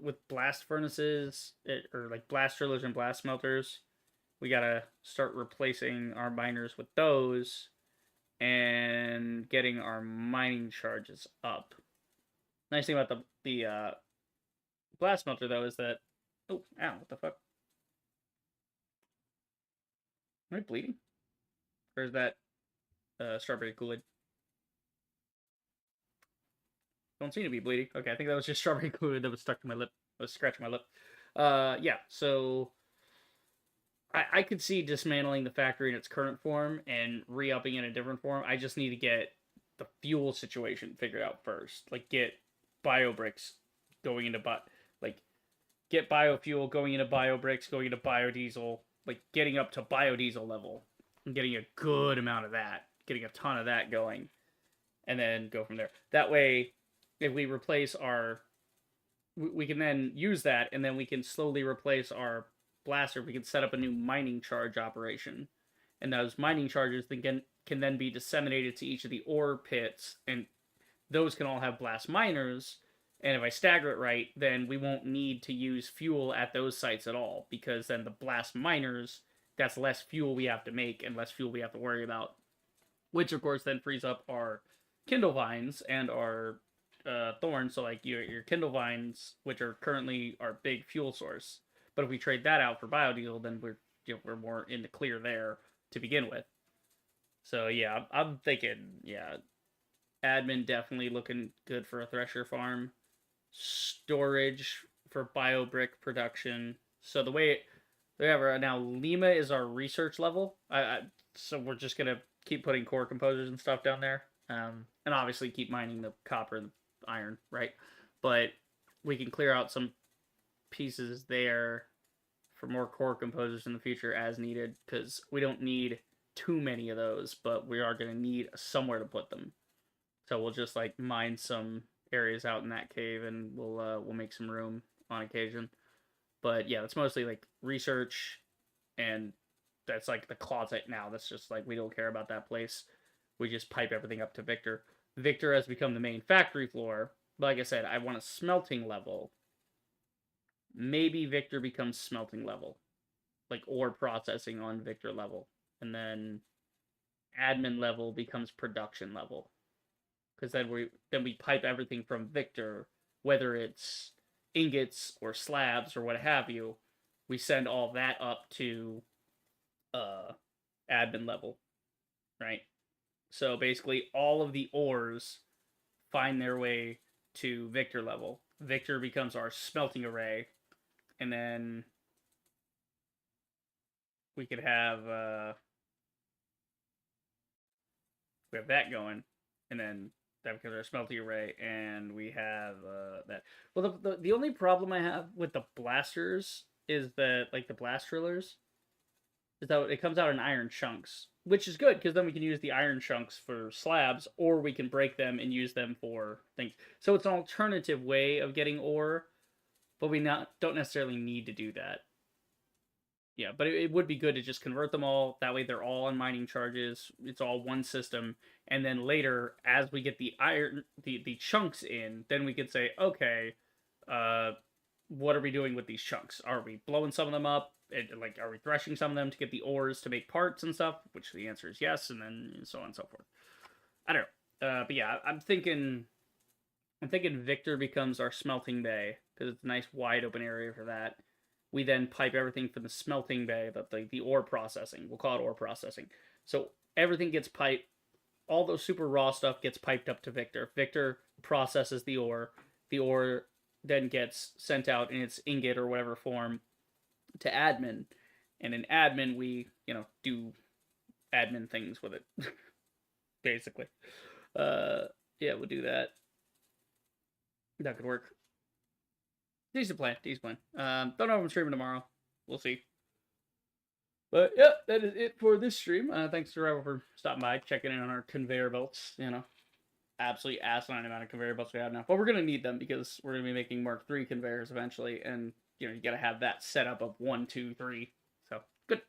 S1: with blast furnaces, or like blast drillers and blast smelters. We gotta start replacing our miners with those and getting our mining charges up. Nice thing about the blast smelter though is that, oh, ow, what the fuck? Am I bleeding? Or is that strawberry Kool-Aid? Don't seem to be bleeding. Okay, I think that was just strawberry Kool-Aid that was stuck to my lip. I was scratching my lip. Yeah, so I could see dismantling the factory in its current form and re-upping in a different form. I just need to get the fuel situation figured out first. Like, get biobricks going into get biofuel going into biobricks, going into biodiesel, like getting up to biodiesel level and getting a good amount of that, getting a ton of that going, and then go from there. That way, if we replace we can then use that, and then we can slowly replace our blaster. We can set up a new mining charge operation, and those mining charges can then be disseminated to each of the ore pits, and those can all have blast miners. And if I stagger it right, then we won't need to use fuel at those sites at all, because then the blast miners, that's less fuel we have to make and less fuel we have to worry about, which of course then frees up our kindle vines and our thorns. So like your kindle vines, which are currently our big fuel source, but if we trade that out for biodiesel, then we're more in the clear there to begin with. So yeah, I'm thinking, yeah, admin definitely looking good for a thresher farm. Storage for biobrick production. So the way they have right now, Lima is our research level. So we're just gonna keep putting core composers and stuff down there, and obviously keep mining the copper and the iron, right? But we can clear out some pieces there for more core composers in the future as needed, because we don't need too many of those, but we are gonna need somewhere to put them. So we'll just like mine some areas out in that cave, and we'll make some room on occasion. But yeah, that's mostly like research, and that's like the closet now. That's just like, we don't care about that place. We just pipe everything up to Victor. Victor has become the main factory floor. But like I said, I want a smelting level. Maybe Victor becomes smelting level, like ore processing on Victor level, and then admin level becomes production level. Because then we pipe everything from Victor, whether it's ingots or slabs or what have you, we send all that up to admin level, right? So basically, all of the ores find their way to Victor level. Victor becomes our smelting array, and then we could have that going, and then that becomes our smelting array, and we have that. Well, the only problem I have with the blasters is that, like, the blast drillers, is that it comes out in iron chunks, which is good, because then we can use the iron chunks for slabs, or we can break them and use them for things. So it's an alternative way of getting ore, but we don't necessarily need to do that. Yeah, but it would be good to just convert them all. That way they're all on mining charges. It's all one system. And then later, as we get the iron, the chunks in, then we could say, okay, what are we doing with these chunks? Are we blowing some of them up? Like, are we threshing some of them to get the ores to make parts and stuff? Which the answer is yes, and then so on and so forth. I don't know. But yeah, I'm thinking Victor becomes our smelting bay, because it's a nice wide open area for that. We then pipe everything from the smelting bay, the ore processing. We'll call it ore processing. So everything gets piped. All those super raw stuff gets piped up to Victor. Victor processes the ore. The ore then gets sent out in its ingot or whatever form to admin. And in admin, we, do admin things with it. Basically. Yeah, we'll do that. That could work. Decent plan. Decent plan. Don't know if I'm streaming tomorrow. We'll see. But yeah, that is it for this stream. Thanks to Rival for stopping by, checking in on our conveyor belts. You know, absolutely asinine amount of conveyor belts we have now. But we're gonna need them because we're gonna be making Mark III conveyors eventually, and you know you gotta have that setup of 1, 2, 3. So good.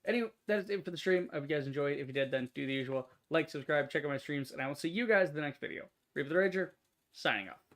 S1: Anyway, that is it for the stream. I hope you guys enjoyed. If you did, then do the usual. Like, subscribe, check out my streams, and I will see you guys in the next video. Reaper the Rager, signing off.